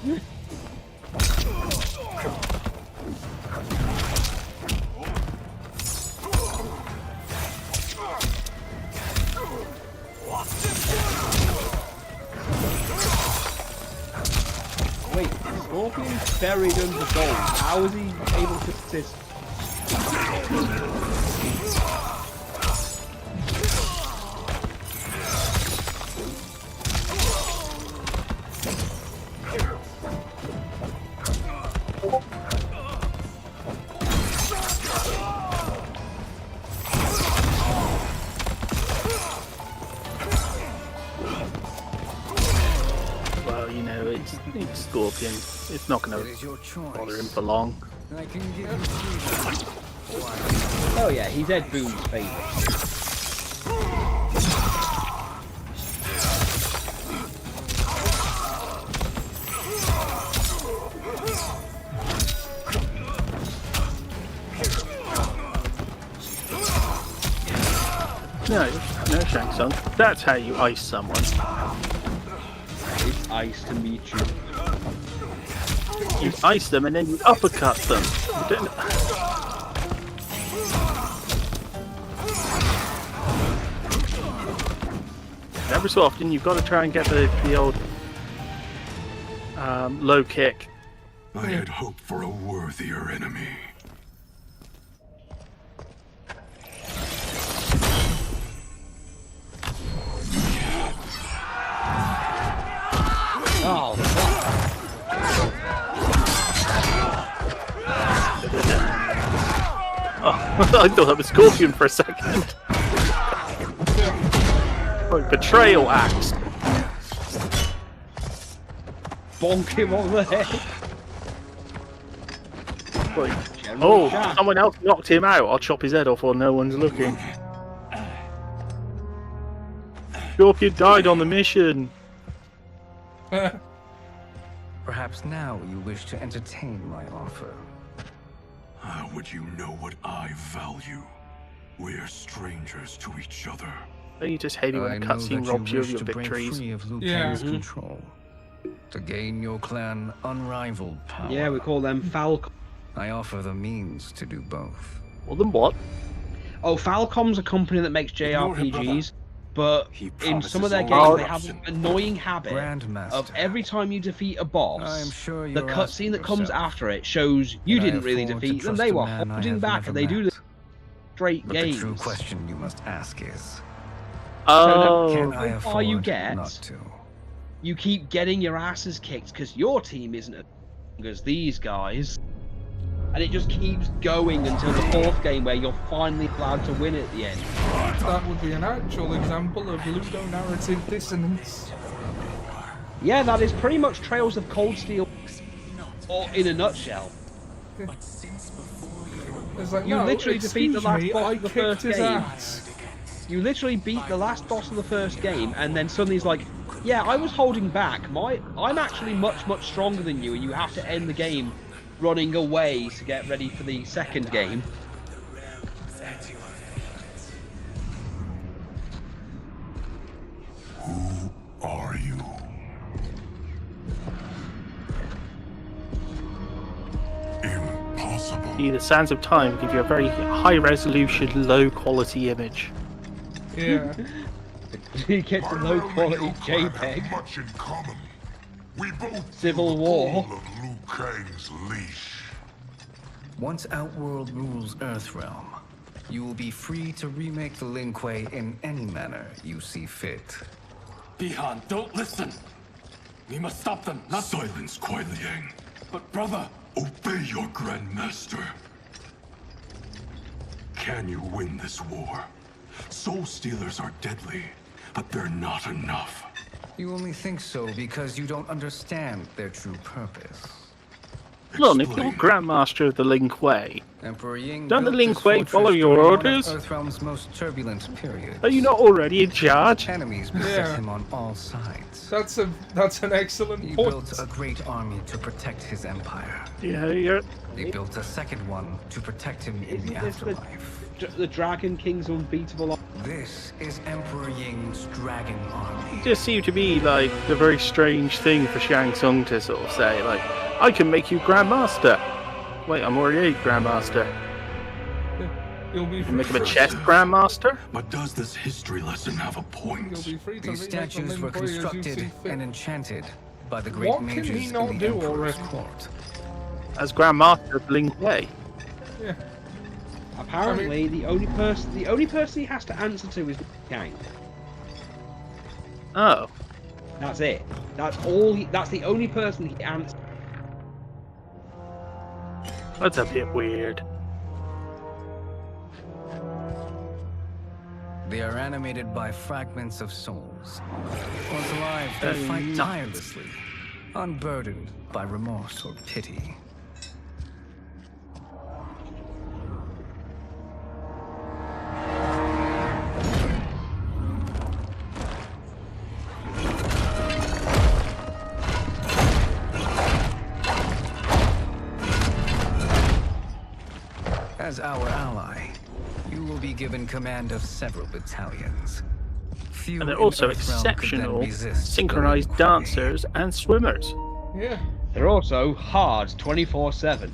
Wait, Scorpion's buried under gold. How is he able to assist? Well, you know, it's Scorpion. It's not going to bother him for long. I can give you freedom. Oh yeah, he's Ed Boon's favourite. No, Shang Tsung. That's how you ice someone. It's ice to meet you. You ice them and then you uppercut them. You don't... Every so often you've got to try and get the old low kick. I had hoped for a worthier enemy. Oh, I thought that was Scorpion for a second. Oh, betrayal axe. bonk him on the head. Oh, someone else knocked him out. I'll chop his head off while no one's looking. Scorpion died on the mission. Perhaps now you wish to entertain my offer. How would you know what I value? We're strangers to each other. Don't you just hate it when a cutscene robs you of your victories? Free of Liu Kang's control. To gain your clan unrivaled power. Yeah, we call them Falcom. I offer the means to do both. Well, then what? Oh, Falcom's a company that makes JRPGs, but in some of their games they have an annoying habit of every time you defeat a boss, the cutscene that comes after it shows you didn't really defeat them, they were holding back, and they do this straight games. The true question you must ask is, can I afford far you get, not to? you keep getting your asses kicked because your team isn't as strong as these guys. And it just keeps going until the fourth game where you're finally allowed to win at the end. That would be an actual example of ludonarrative dissonance. Yeah, that is pretty much Trails of Cold Steel, or in a nutshell. It's like, You no, literally defeat the last me, boss I of the kicked first his game. ass. You literally beat the last boss of the first game, and then suddenly he's like, yeah, I was holding back. I'm actually much, much stronger than you, and you have to end the game running away to get ready for the second game. Who are you? Impossible. The Sands of Time give you a very high resolution, low quality image. Yeah. He gets a low quality JPEG. Much in common. We both Civil War. of Liu Kang's leash. Once Outworld rules Earthrealm, you will be free to remake the Lin Kuei in any manner you see fit. Bihan, don't listen. We must stop them. Not Silence, Kuai Liang. But brother, Obey your Grandmaster. Can you win this war? Soul Stealers are deadly, but they're not enough. You only think so because you don't understand their true purpose. Hold on, if you're Grandmaster of the Lin Kuei, Emperor Ying don't the built Lin this Kuei fortress follow your during one of orders? Earthrealm's most turbulent periods. Are you not already in charge? Enemies beset him on all sides. That's an excellent He point. built a great army to protect his empire. Yeah. He built a second one to protect him in the afterlife. The Dragon King's unbeatable. This is Emperor Ying's dragon army. It just seemed to be like a very strange thing for Shang Tsung to sort of say, like, I can make you Grandmaster. Wait, I'm already a Grandmaster. You'll be You make him a chess Grandmaster? But does this history lesson have a point? You'll be free to These remake the statues Lin were Kuei as you see constructed fit. and enchanted by the great What can mages he in not the do Emperor's already? court. As Grandmaster of Lin Kuei. Yeah. Apparently, the only person he has to answer to is Liu Kang. Oh. That's it. That's all. That's the only person he answers. That's a bit weird. They are animated by fragments of souls. Once alive, they fight tirelessly, unburdened by remorse or pity. As our ally, you will be given command of several battalions. Few And they're in also Earthrealm could then exceptional resist synchronized the Lin Kuei. dancers and swimmers. Yeah. They're also hard 24/7.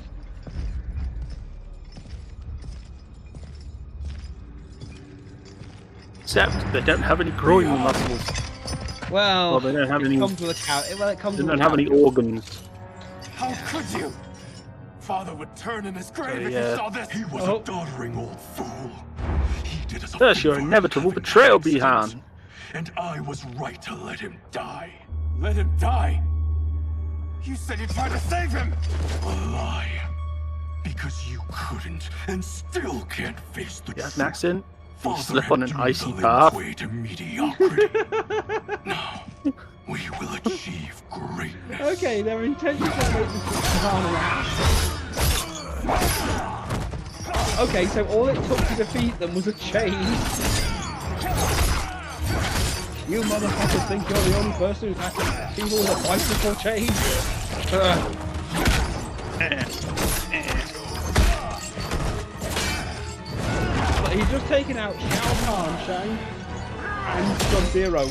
Except they don't have any groin muscles. Well, they don't have it any. comes with a cow. Well, it comes They with don't a have any character. organs. How could you? Father would turn in his grave if yeah. he saw this. He was a doddering old fool. He did us a That's your favor inevitable having betrayal, that instance, Bihan. And I was right to let him die. Let him die? You said you tried to save him! A lie. Because you couldn't and still can't face the You have truth. an accent? You Father slip had on an doomed icy the Lin path? Kuei to mediocrity. Now, we will achieve greatness. Okay, their intentions are to make this ass. Okay, so all it took to defeat them was a chain. You motherfuckers think you're the only person who's had people with a bicycle chain? But he's just taken out Shao Kahn, Shang, and Sub-Zero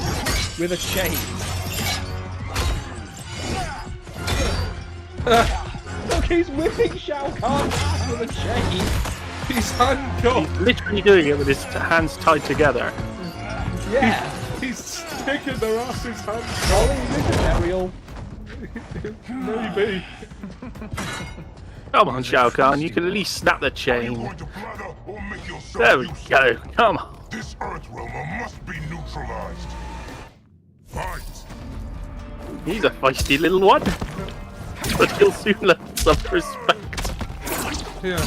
with a chain. Look, he's whipping Shao Kahn with a chain. He's handcuffed. He's literally doing it with his hands tied together. Yeah. He's sticking their asses hands. Oh, is this an aerial? Maybe. Come on, Shao Kahn, you can at least snap the chain. There we go, come on. This Earthrealm must be neutralized. Fight! He's a feisty little one. But he'll soon learn some respect. Yeah.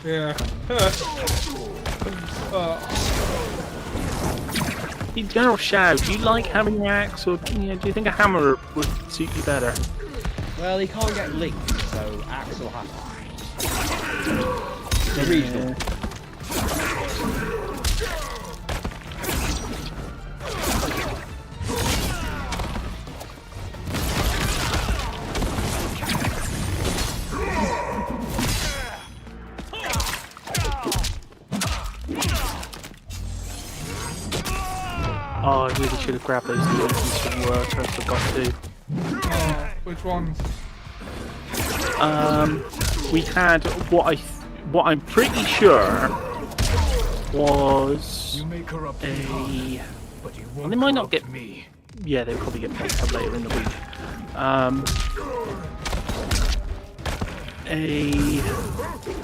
Yeah. General Shao, do you like having an axe, or do you think a hammer would suit you better? Well, he can't get linked, so axe will have to. The regional. Oh, I really should have grabbed those items from work, I forgot to. Oh, which ones? We had what I'm pretty sure was a. Well, they might not get me. Yeah, they'll probably get picked up later in the week.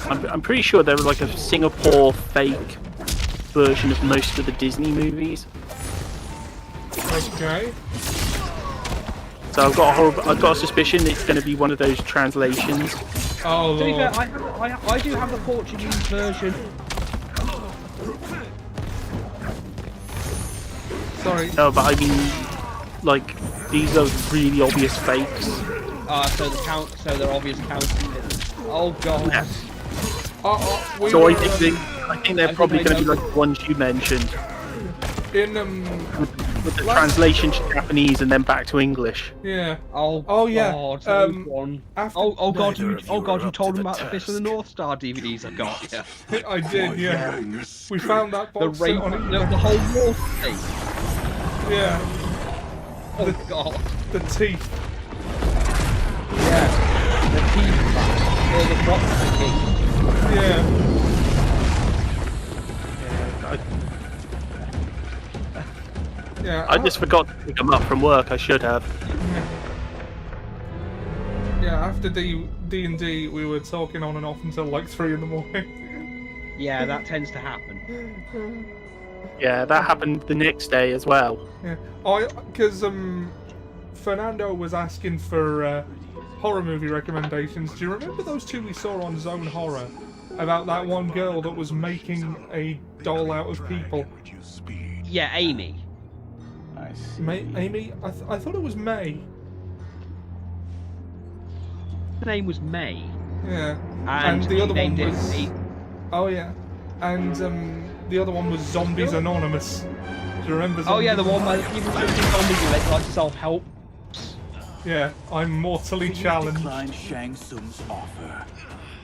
I'm pretty sure they were like a Singapore fake version of most of the Disney movies. Okay. So I've got a suspicion it's going to be one of those translations. Oh To be fair, lord. I do have the Portuguese version. Sorry. No, but I mean, like, these are really obvious fakes. So they're obvious counting. Oh god. Yeah. So I think they're probably going to be like the ones you mentioned. In with the translation to Japanese and then back to English. Yeah. Oh yeah. God, one. After Oh God, you told them about the Fist of the North Star DVDs I got. Yeah. I did. Yeah. We found that box the on the whole war thing. Yeah. Oh God. The teeth. Yeah. The teeth back. Or the box teeth. Yeah. Yeah, I just forgot to pick them up from work. I should have. Yeah, after D&D, we were talking on and off until like 3 in the morning. Yeah, that tends to happen. Yeah, that happened the next day as well. Yeah, because Fernando was asking for horror movie recommendations. Do you remember those two we saw on Zone Horror about that one girl that was making a doll out of people? Yeah, Amy. Amy? I thought it was May. Her name was May. Yeah. And the other one was... It. Oh yeah. And the other one was Zombies Anonymous. Do you remember? Oh yeah, the one where even zombies are like self-help. Yeah, I'm mortally challenged. Declined Shang Tsung's offer.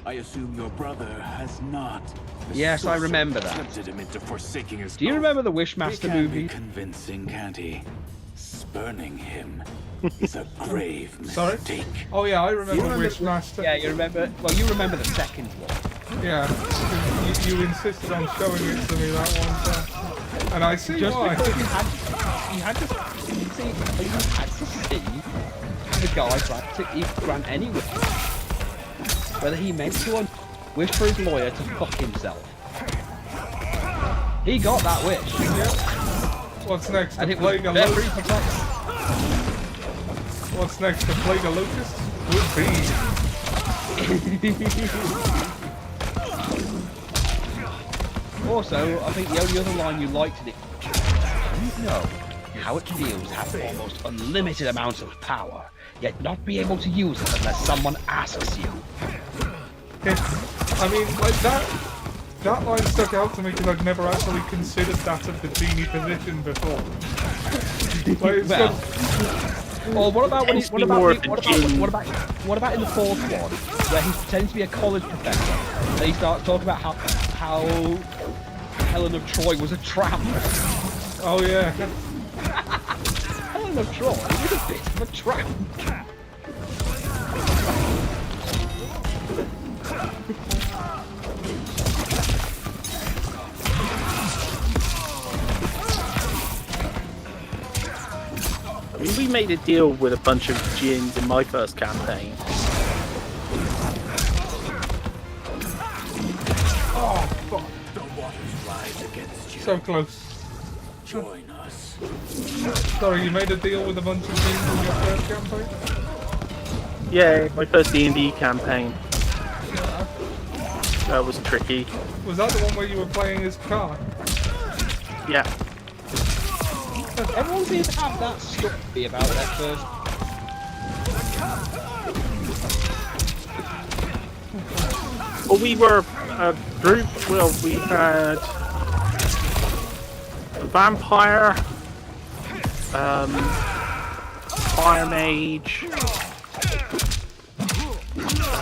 I assume your brother has not. Yes, I remember that. Tempted him into forsaking his. Do you remember the Wishmaster movie? Be convincing, can't he? Spurning him is a grave Sorry? mistake. Oh yeah, I remember Wishmaster. Yeah, you remember. Well, you remember the second one. Yeah, you insisted on showing it to me that one time, and I see Just why. Because you had to see the guy grant anyway. Whether he meant to or wish for his lawyer to fuck himself. He got that wish. Yeah. What's next? And The it was Plague of very Locusts? What's next? The Plague of Locusts? Would be. Also, I think the only other line you liked in it. I don't know how it feels to have almost unlimited amounts of power, yet not be able to use it unless someone asks you. I mean, like that line stuck out to me because I'd never actually considered that of the genie position before. Like, well, what about in the fourth one, where he pretends to be a college professor, and he starts talking about how Helen of Troy was a tramp. Oh yeah. Helen of Troy was a bit of a tramp. I mean, we made a deal with a bunch of djinns in my first campaign. Oh fuck. The waters rise against you. So close. Join us. Sorry, you made a deal with a bunch of teams in your first campaign? Yeah, my first D&D campaign. That was tricky. Was that the one where you were playing as Khan? Yeah. Everyone seems to have that story about their first. Well, we were a group. Well, we had a vampire, fire mage.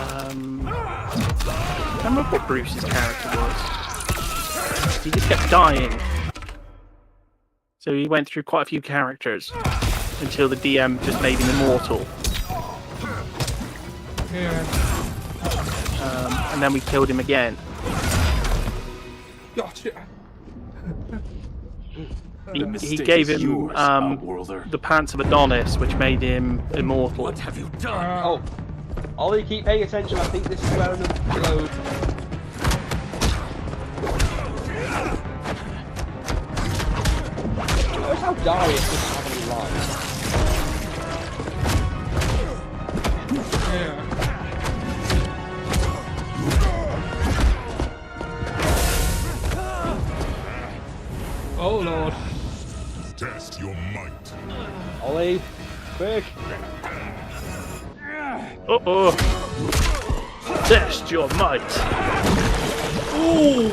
I don't remember what Bruce's character was. He just kept dying. So he went through quite a few characters until the DM just made him immortal. Yeah. And then we killed him again. Gotcha. He gave him the pants of Adonis, which made him immortal. What have you done? Ollie, keep paying attention. I think this is where another load. Notice how Darius doesn't have any lives. Yeah. Oh lord. Test your might. Ollie, Quick. Uh-oh. Test your might. Ooh.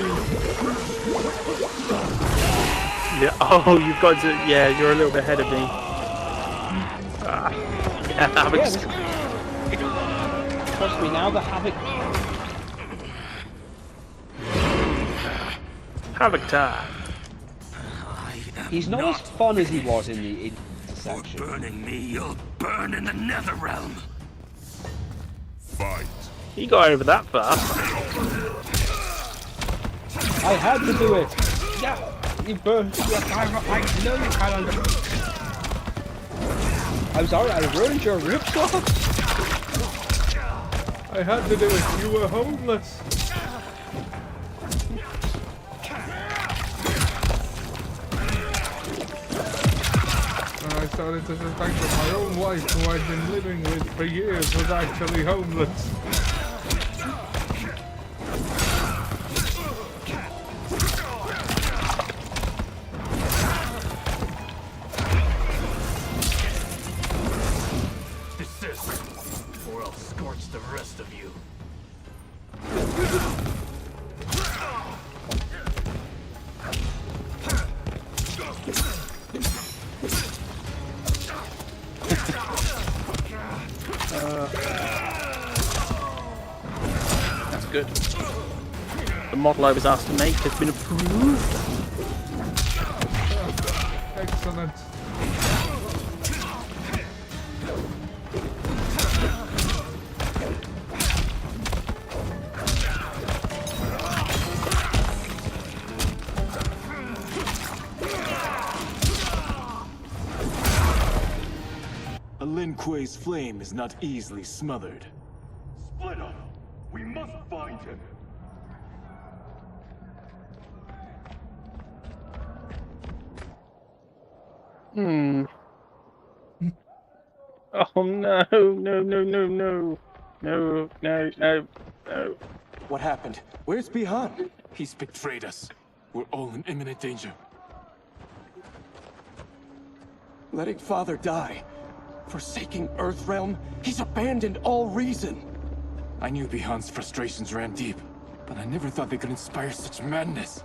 Yeah. Oh, you've got to. Yeah, you're a little bit ahead of me. Yeah, Havoc's. Trust me, now the Havoc. Havoc time. He's not as fun as he was in the intersection. Burning me, you'll burn in the Netherrealm. Fight. He got over that fast. I had to do it. Yeah, you burned. I know you can. I'm sorry, I ruined your ripsaw. I had to do it. You were homeless. I started to suspect that my own wife, who I'd been living with for years, was actually homeless. Desist, or I'll scorch the rest of you. That's good. The model I was asked to make has been approved. Excellent. A Lin Kuei's flame is not easily smothered. Split up. We must find him. Hmm. Oh no, no, no, no, no. No, no, no, no. What happened? Where's Bihan? He's betrayed us. We're all in imminent danger. Letting Father die. Forsaking Earthrealm. He's abandoned all reason. I knew Bihan's frustrations ran deep, but I never thought they could inspire such madness.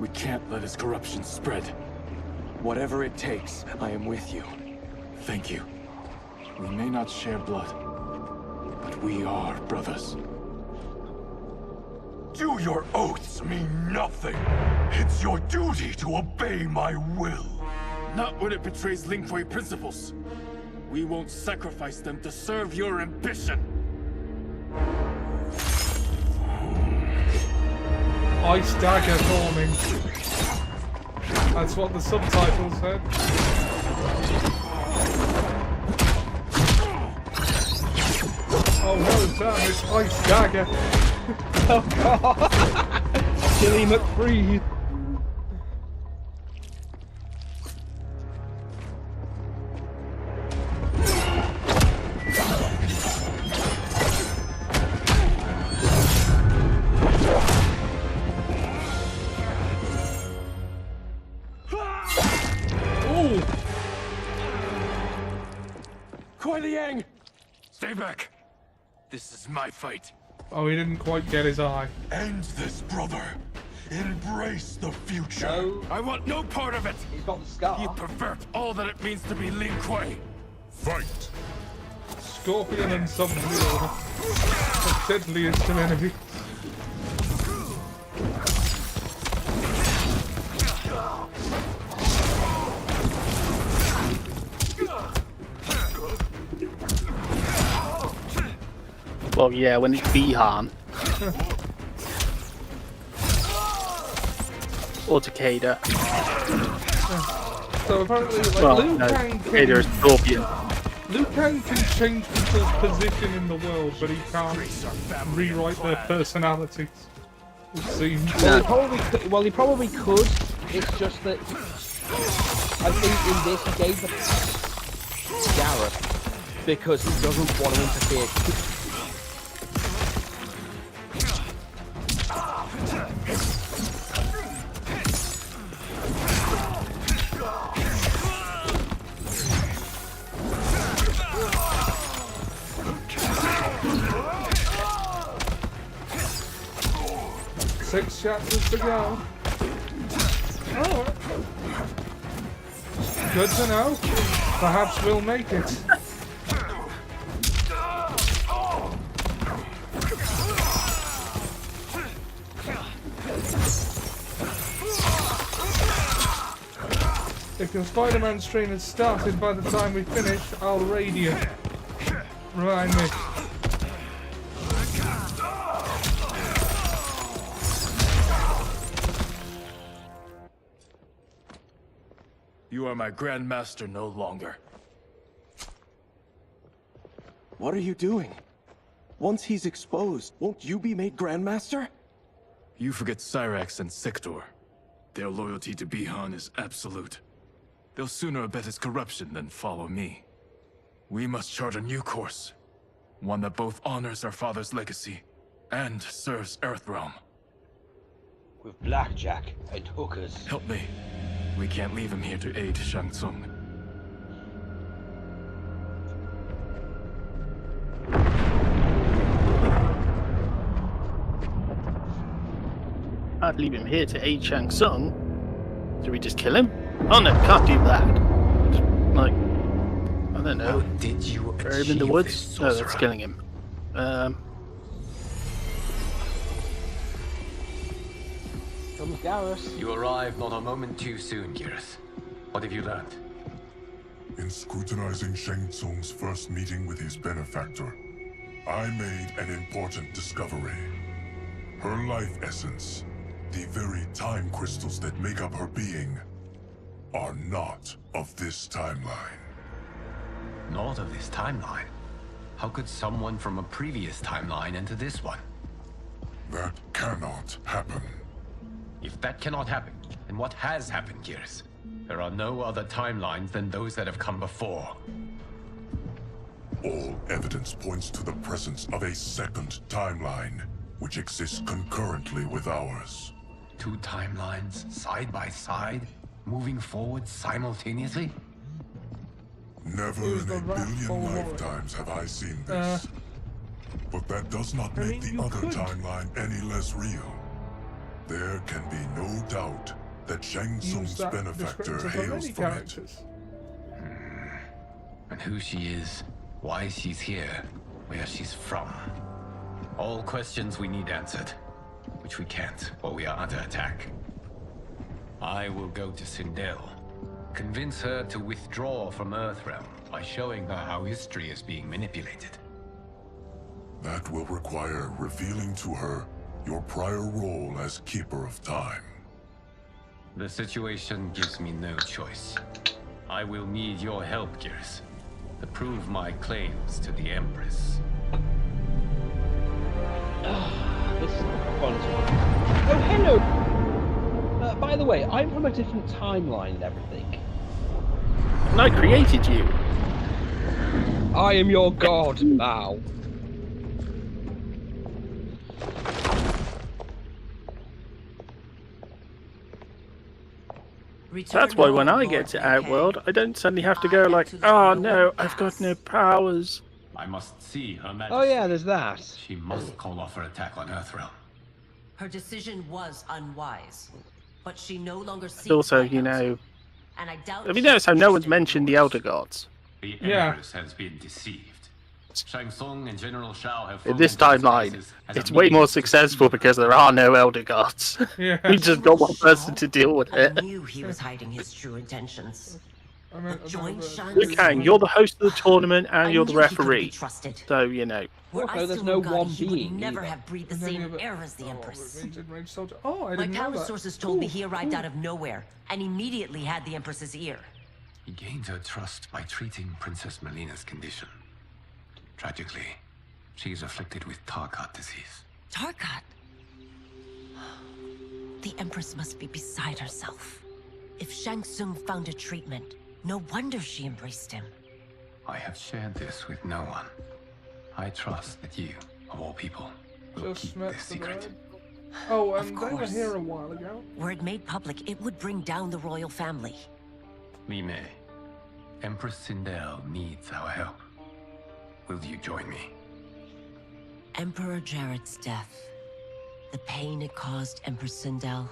We can't let his corruption spread. Whatever it takes, I am with you. Thank you. We may not share blood, but we are brothers. Do your oaths mean nothing? It's your duty to obey my will. Not when it betrays Lin Kuei principles. We won't sacrifice them to serve your ambition. Ice dagger forming. That's what the subtitles said. Oh no, Sam, it's Ice Dagger. Oh god! Chili McFree. Kuei Liang! Stay back. This is my fight. Oh, he didn't quite get his eye. End this, brother. Embrace the future. No. I want no part of it. He's got the scar. You pervert all that it means to be Lin Kuei. Fight. Scorpion and Sub-Zero. The deadliest of enemies. Well, yeah, when it's Bihan. Or Takeda. So apparently, like, Well, Liu no, Kang Takeda is Scorpion. Liu Kang can change people's position in the world, but he can't rewrite their personalities. It seems. Well, he probably could. It's just that I think in this he gave the Gareth because he doesn't want to interfere. 6 chapters to go. Oh. Good to know. Perhaps we'll make it. If your Spider-Man stream has started by the time we finish, I'll raid you. Remind me. You are my Grandmaster no longer. What are you doing? Once he's exposed, won't you be made Grandmaster? You forget Cyrax and Sector. Their loyalty to Bihan is absolute. They'll sooner abet his corruption than follow me. We must chart a new course. One that both honors our father's legacy and serves Earthrealm. With blackjack and hookers. Help me. We can't leave him here to aid Shang Tsung. I'd leave him here to aid Shang Tsung. Do we just kill him? Oh no, can't do that. Like, I don't know. Did you bury him in the woods? No, that's killing him. You arrived not a moment too soon, Geras. What have you learned? In scrutinizing Shang Tsung's first meeting with his benefactor, I made an important discovery. Her life essence, the very time crystals that make up her being, are not of this timeline. Not of this timeline? How could someone from a previous timeline enter this one? That cannot happen. If that cannot happen, then what has happened, Geras? There are no other timelines than those that have come before. All evidence points to the presence of a second timeline, which exists concurrently with ours. 2 timelines, side by side, moving forward simultaneously? Never in a billion lifetimes have I seen this. But that does not make the other timeline any less real. There can be no doubt that Shang Tsung's benefactor hails from it. And who she is, why she's here, where she's from. All questions we need answered, which we can't, or we are under attack. I will go to Sindel, convince her to withdraw from Earthrealm by showing her how history is being manipulated. That will require revealing to her your prior role as Keeper of Time. The situation gives me no choice. I will need your help, Geras, to prove my claims to the Empress. This is fun. Oh, hello! By the way, I'm from a different timeline and everything. And I created you. I am your god now. That's why when I get to Outworld, I don't suddenly have to go like, oh no, I've got no powers. I must see Her Majesty. Oh yeah, there's that. She must call off her attack on Earthrealm. Her decision was unwise, but she no longer seeks Also, my you know, and I doubt have you noticed how no one's mentioned the Elder Gods? The Empress has been deceived. Shang Tsung and General Shao have In this timeline, it's way more successful because there are no Elder Gods. Yeah. We just got one person to deal with it. I knew he was hiding his true intentions. But join Shang Luke Kang, you're the host of the tournament and you're the knew he couldn't be referee. trusted. So, you know. Were Also, I there's still no regarded, one he would being never either. have breathed the same air as the Empress. Oh, I My didn't know palace that. sources told me he arrived out of nowhere and immediately had the Empress's ear. He gained her trust by treating Princess Melina's condition. Tragically, she is afflicted with Tarkat disease. Tarkat? The Empress must be beside herself. If Shang Tsung found a treatment, no wonder she embraced him. I have shared this with no one. I trust that you, of all people, will Just keep met this the secret. bird. Oh, Of they were course. here a while ago. Were it made public, it would bring down the royal family. Li Mei, Empress Sindel needs our help. Will you join me? Emperor Jared's death The pain it caused Empress Sindel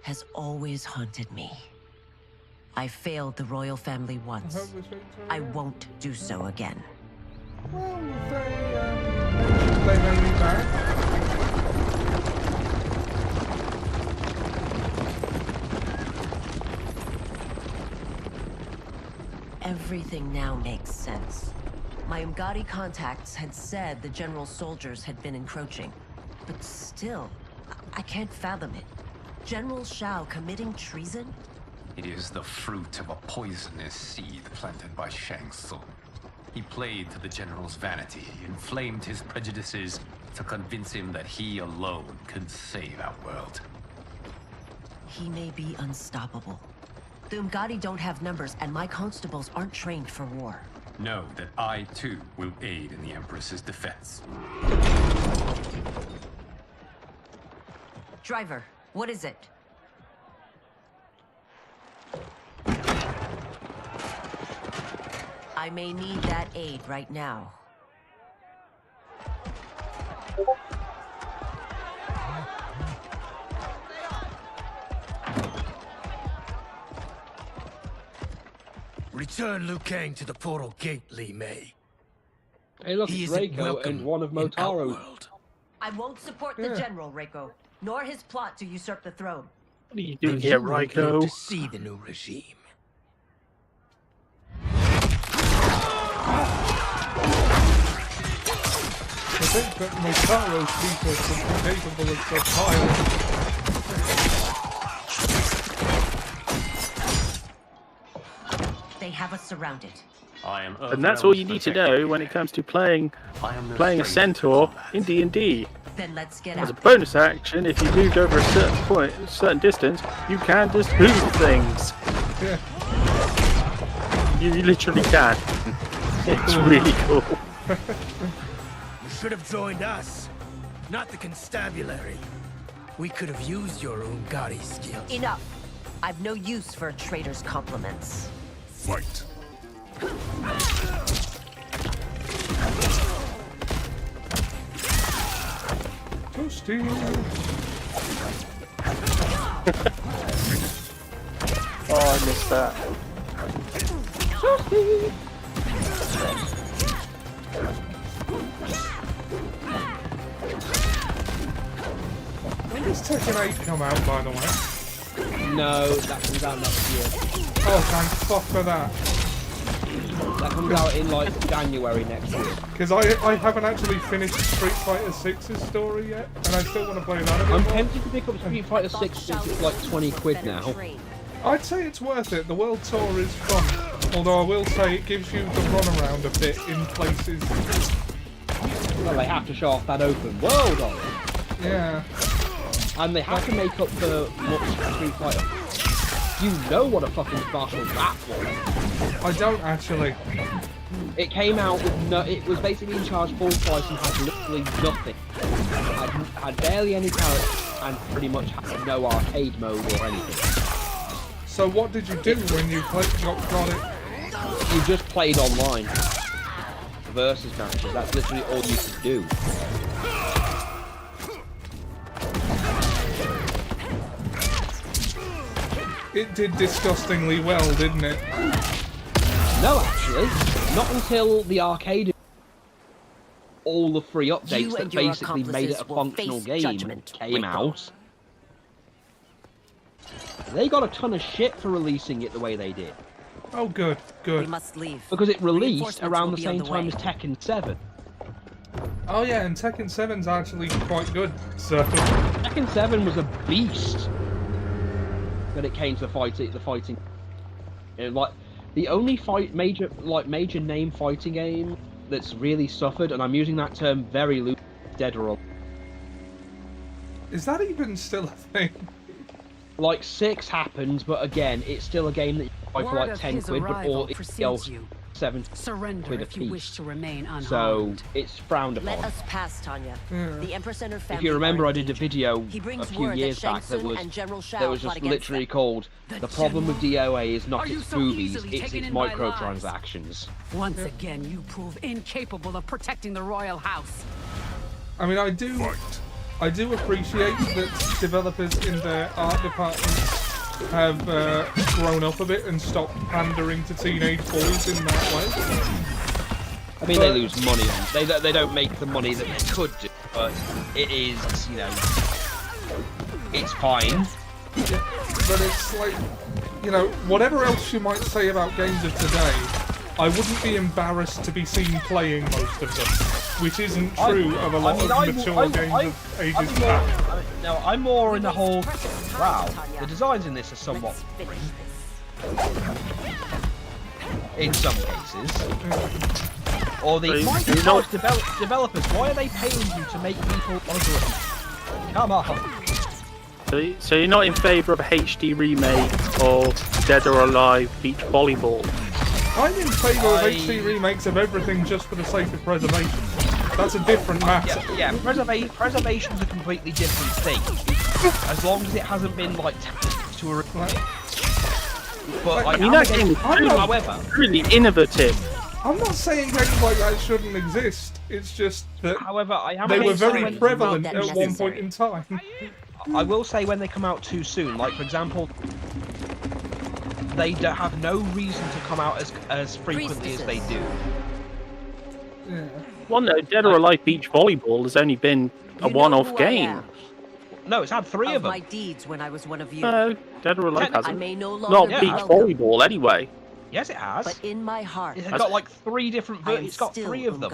has always haunted me. I failed the royal family once. I won't do so again. Well, they may be back. Everything now makes sense. My Umgadi contacts had said the general's soldiers had been encroaching. But still, I can't fathom it. General Shao committing treason? It is the fruit of a poisonous seed planted by Shang Tsung. He played to the general's vanity, inflamed his prejudices to convince him that he alone could save our world. He may be unstoppable. The Umgadi don't have numbers, and my constables aren't trained for war. Know that I, too, will aid in the Empress's defense. Driver, what is it? I may need that aid right now. Return Liu Kang to the portal gate, Li Mei. Hey, look, it's Reiko and one of Motaro's. I won't support the general, Reiko, nor his plot to usurp the throne. What are you doing here, Reiko? To see the new regime. I think that Motaro's people should be capable of such violence. They have us surrounded. And that's all you need to know when it comes to playing a centaur in D&D. Then let's get As a out. bonus action, if you moved over a certain point, a certain distance, you can just move things. Yeah. You literally can. It's really cool. You should have joined us, not the constabulary. We could have used your Umgadi skills. Enough. I've no use for a traitor's compliments. Fight. Toasty. Oh, I missed that. Toasty. When does Tekken 8 come out, by the way? No, that comes out next year. Oh, thank fuck for that. That comes out in like January next year. Because I haven't actually finished Street Fighter 6's story yet, and I still want to play that a bit I'm more. tempted to pick up Street Fighter 6 since it's like 20 quid now. I'd say it's worth it. The world tour is fun. Although I will say it gives you the runaround a bit in places. Well, they have to show off that open world on it. Yeah. And they have to make up for much Street Fighter. You know what a fucking special that was. I don't actually. It came out with no. It was basically in charge full price and had literally nothing. Had barely any characters and pretty much had no arcade mode or anything. So what did you do when you got it? You just played online. Versus matches. That's literally all you could do. It did disgustingly well, didn't it? No, actually. Not until the arcade. All the free updates that basically made it a functional game came out. They got a ton of shit for releasing it the way they did. Oh, good, good. We must leave. Because it released around the same time as Tekken 7. Oh yeah, and Tekken 7's actually quite good, so... Tekken 7 was a beast when it came to the fighting. And, like, the only major name fighting game that's really suffered, and I'm using that term very loosely, Dead or Alive. Is that even still a thing? Like, 6 happened, but again, it's still a game that you can buy for like 10 quid, but all it else 7 quid a if you wish piece. to remain unharmed. So, it's frowned upon. Let us pass, Tanya. The Empress and her family. If you remember, are I in did a danger. video He a brings few word years that back that Shang was Tsung and General Shao that was plot just against literally them. called "The problem with DOA is not you its so boobies, easily it's taken its in by microtransactions." Once again, you prove incapable of protecting the royal house. I mean, I do I do appreciate that developers in their art departments have grown up a bit and stopped pandering to teenage boys in that way. I mean, they lose money on they don't make the money that they could do, but it is, you know, it's fine. Yeah, but it's like, you know, whatever else you might say about games of today, I wouldn't be embarrassed to be seen playing most of them, which isn't true of a lot of mature games of ages past. No, I'm more in the whole. Wow, the designs in this are somewhat in some cases. Or the developers, why are they paying you to make people ugly? Come on. So you're not in favour of a HD remake of Dead or Alive Beach Volleyball? I'm in favour of HD remakes of everything just for the sake of preservation. That's a different matter. Yeah, preservation's a completely different thing. As long as it hasn't been like to a But that game is however, really innovative. I'm not saying games like that shouldn't exist. It's just that however, they were very prevalent at one point in time. I will say when they come out too soon, like for example, they don't have no reason to come out as frequently as they do. Yeah. Well, no, Dead or Alive Beach Volleyball has only been a one-off game. No, it's had 3 of them. My deeds when I was one of you. No, Dead or Alive hasn't. I may no Not longer Beach Volleyball, anyway. Yes, it has. But in my heart, it's got like 3 different versions. It's got 3 of them.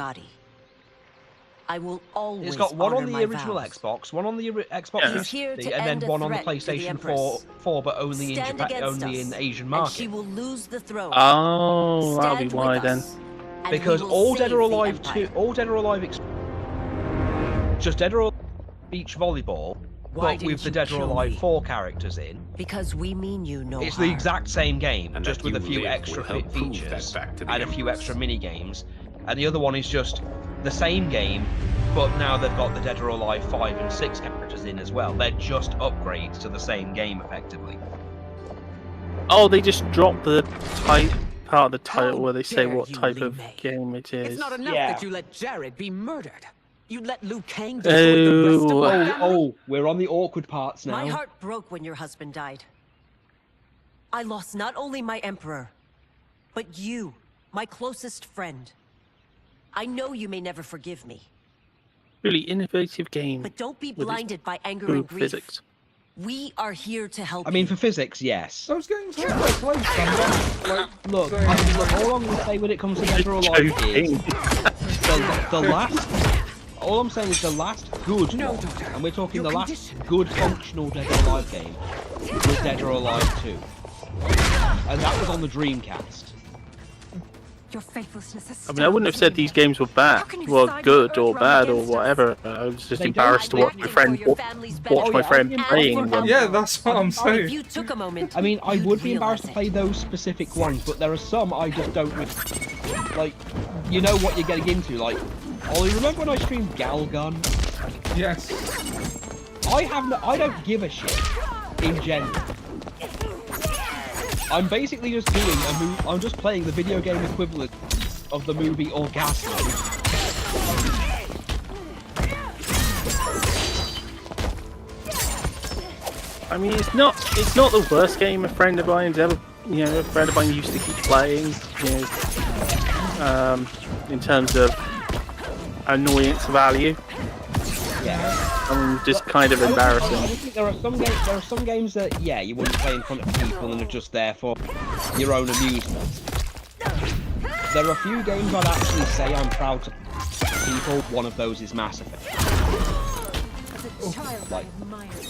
I will always. It's got one on the original vows. Xbox, one on the Xbox 360, and then one on the PlayStation 4, but only in Japan, only in Asian market. She will lose the throne. Oh, that'll be why then. Because all Dead or Alive 2, all Dead or Alive, just Dead or Alive Beach Volleyball, but with the Dead or Alive 4 characters in. Because we mean you no It's harm. the exact same game, And just that with a you few live extra will help prove features that fact to the and a few Empress. extra mini games, and the other one is just the same game, but now they've got the Dead or Alive 5 and 6 characters in as well. They're just upgrades to the same game, effectively. Oh, they just dropped the part of the title where they say what type of game it is. It's not enough that you let Jared be murdered. You let Liu Kang destroy the rest of the family. Oh, we're on the awkward parts now. My heart broke when your husband died. I lost not only my emperor, but you, my closest friend. I know you may never forgive me. Really innovative game. But don't be with its blinded by anger good and grief. physics. We are here to help I mean, for physics, yes. Those games are quite close, like, look, all I'm going to say when it comes to Dead or Alive is the last. All I'm saying is the last good one, and we're talking the last good functional Dead or Alive game, was Dead or Alive 2, and that was on the Dreamcast. Your faithlessness is I mean, I wouldn't have said these games were bad, well, good or bad or whatever. I was just embarrassed to watch my friend playing them. Yeah, that's what I'm saying. You took a moment. I mean, I would be embarrassed to play those specific ones, but there are some I just don't like. You know what you're getting into, like. Ollie, remember when I streamed Galgun? Yes. I don't give a shit in general. I'm basically just doing I'm just playing the video game equivalent of the movie Orgasmo. I mean, it's not the worst game a friend of mine's ever, a friend of mine used to keep playing, in terms of annoyance value. Yeah. Just kind of embarrassing. I think there are some games that you wouldn't play in front of people and are just there for your own amusement. There are a few games I'd actually say I'm proud to people. One of those is Mass Effect.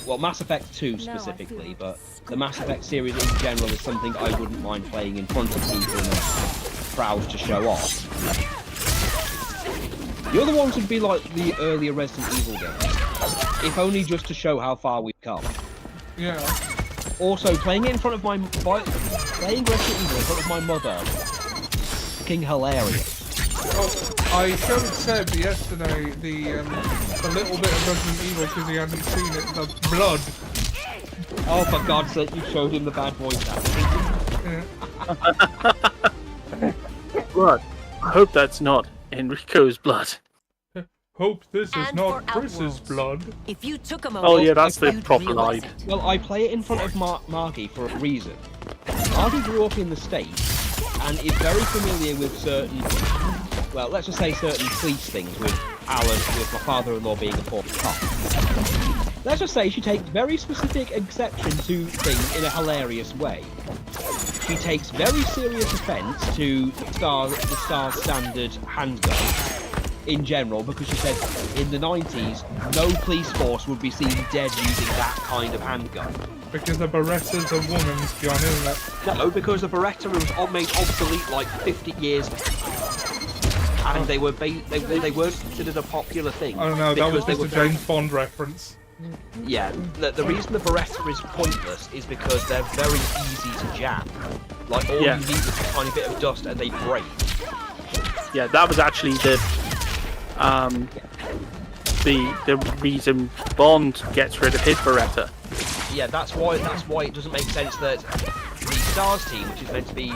Well, Mass Effect 2 specifically, but the Mass Effect series in general is something I wouldn't mind playing in front of people and proud to show off. The other ones would be like the earlier Resident Evil games, if only just to show how far we've come. Yeah. Also, playing it in front of playing Resident Evil in front of my mother, fucking hilarious. Oh, I showed Seb yesterday the little bit of Resident Evil because he hadn't seen it. The blood. Oh, for God's sake, you showed him the bad boy Blood. I hope that's not Enrico's blood. Hope this is And not for Chris's Outworlds. blood. If you took a Oh moment, yeah, that's the you'd proper realize line. it. Well, I play it in front of Margie for a reason. Margie grew up in the States and is very familiar with certain, well, let's just say certain police things with Alan, with my father-in-law being a former cop. Let's just say she takes very specific exception to things in a hilarious way. She takes very serious offence to the Star Standard handgun in general, because she said in the 90s, no police force would be seen dead using that kind of handgun. Because the Beretta's a woman's gun, isn't it? No, because the Beretta was made obsolete like 50 years and they weren't considered a popular thing. I don't know, that was because just a James Bond reference. Yeah, the reason the Beretta is pointless is because they're very easy to jam. Like, all you need is a tiny bit of dust and they break. Yeah, that was actually the reason Bond gets rid of his Beretta. Yeah, that's why it doesn't make sense that the STARS team, which is meant to be,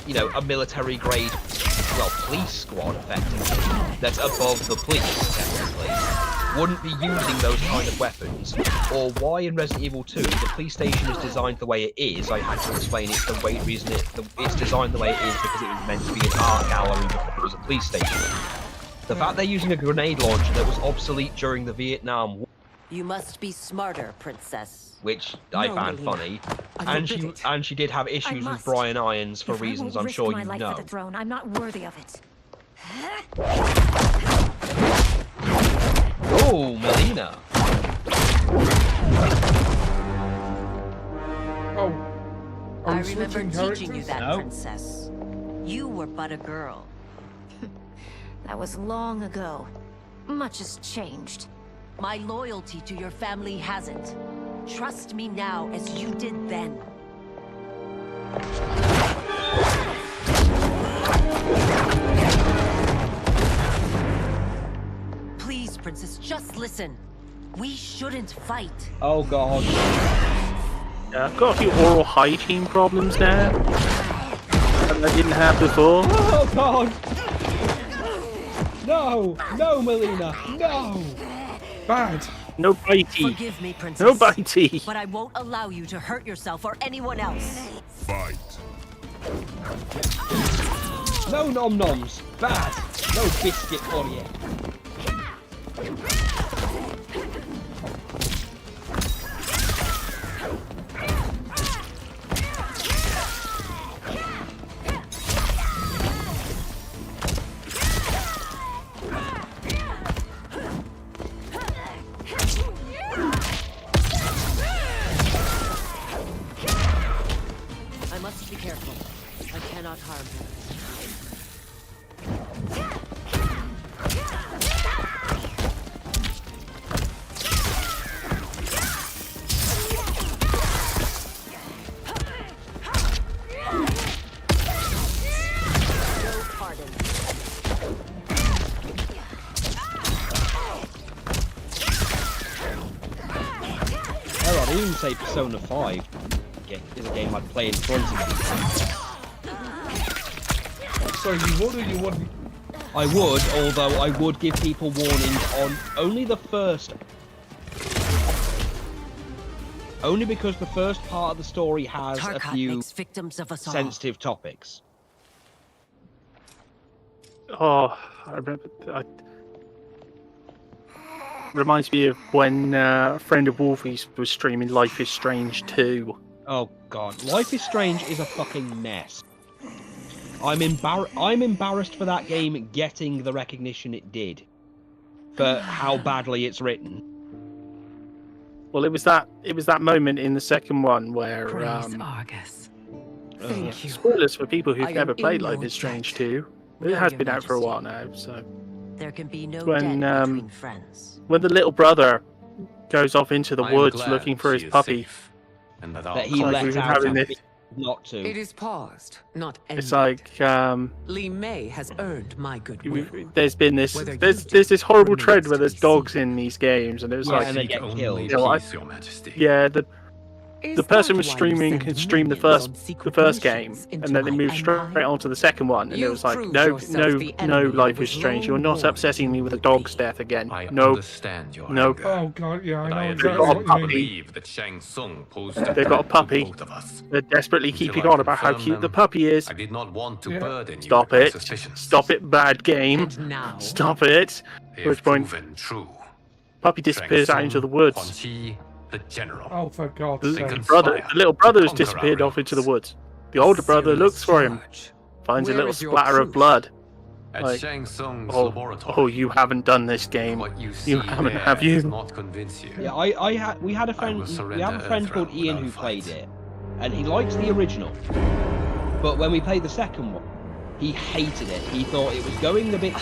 you know, a military grade, well, police squad effectively, that's above the police technically, wouldn't be using those kind of weapons. Or why in Resident Evil 2 the police station is designed the way it is. I had to explain it's designed the way it is because it was meant to be an art gallery before it was a police station. The fact they're using a grenade launcher that was obsolete during the Vietnam War. You must be smarter, princess. Which I found funny, and she did have issues with Brian Irons for reasons I'm sure you know. For the throne, I'm not worthy of it. Oh, Melina. Oh, I remember teaching you that, princess. You were but a girl. That was long ago. Much has changed. My loyalty to your family hasn't. Trust me now as you did then. Please, princess, just listen. We shouldn't fight. Oh god. Yeah, I've got a few oral hygiene problems now that I didn't have before. Oh god! No! No, Melina! No! Bad! No bitey! Forgive me, princess. No bitey! But I won't allow you to hurt yourself or anyone else. Fight. No nom-noms! Bad! No biscuit for you! I must be careful. I cannot harm her. Oh, I'd even say Persona 5 is a game I'd play in front of you. So you would or you wouldn't? I would, although I would give people warnings on only the first. Only because the first part of the story has a Tarkat few makes victims of us all. sensitive topics. Oh, I remember. Reminds me of when a friend of Wolfie's was streaming Life is Strange 2. Oh god, Life is Strange is a fucking mess. I'm embarrassed for that game getting the recognition it did, for how badly it's written. Well, it was that moment in the second one where Praise Argus. Thank you. spoilers for people who've I never am played in Life your is Strange debt. 2. It No, has Your been out for a Majesty. while now, so There can be no when debt between friends. when the little brother goes off into the I am woods glad looking for she his is puppy, safe, and that all That he Like, let we've been out having and this- not to. It is paused, not ended. it's like Li Mei has earned my goodwill. there's been this Whether there's you this horrible remains trend where to there's be dogs in these games, and it was Yeah, like and they get killed. you know, Your Majesty. yeah, the the person was streaming can stream the first game, and then they moved straight on to the second one, and it was like, no, Life is Strange, you're not upsetting me with a dog's death again. No. Oh god, yeah, I know They've got a exactly what you mean. puppy. They've got a puppy. They're desperately keeping on about how cute the puppy is. I did not want to burden Stop you with it. suspicions. Stop it, bad game. Stop it. At which point, puppy disappears out into the woods. The general. Oh, for God's The sake. little brother has disappeared off into the woods. The older brother looks for him, finds a little splatter of blood. Like, oh, you haven't done this game. You haven't, have you? Yeah, we had a friend. We have a friend called Ian who played it, and he likes the original. But when we played the second one, he hated it. He thought it was going a bit.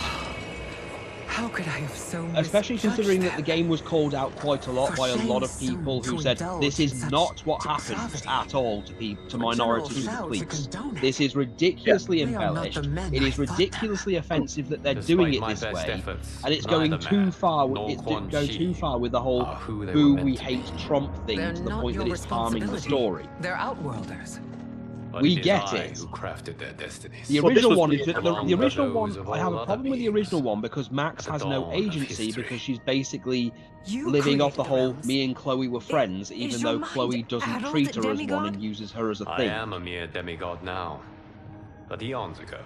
How could I have so Especially considering that the game was called out quite a lot by a lot of people who said this is not what happens at all to minorities and police. This is ridiculously embellished. It is ridiculously offensive that they're doing it this way, and it's going too far. It's going too far with the whole "boo, we hate Trump" thing to the point that it's harming the story. They're Outworlders. We get it. Who crafted their destinies. The original one is the original one. I have a problem with the original one because Max has no agency because she's basically living off the whole "me and Chloe were friends," even though Chloe doesn't treat her as one and uses her as a thing. I am a mere demigod now, but eons ago,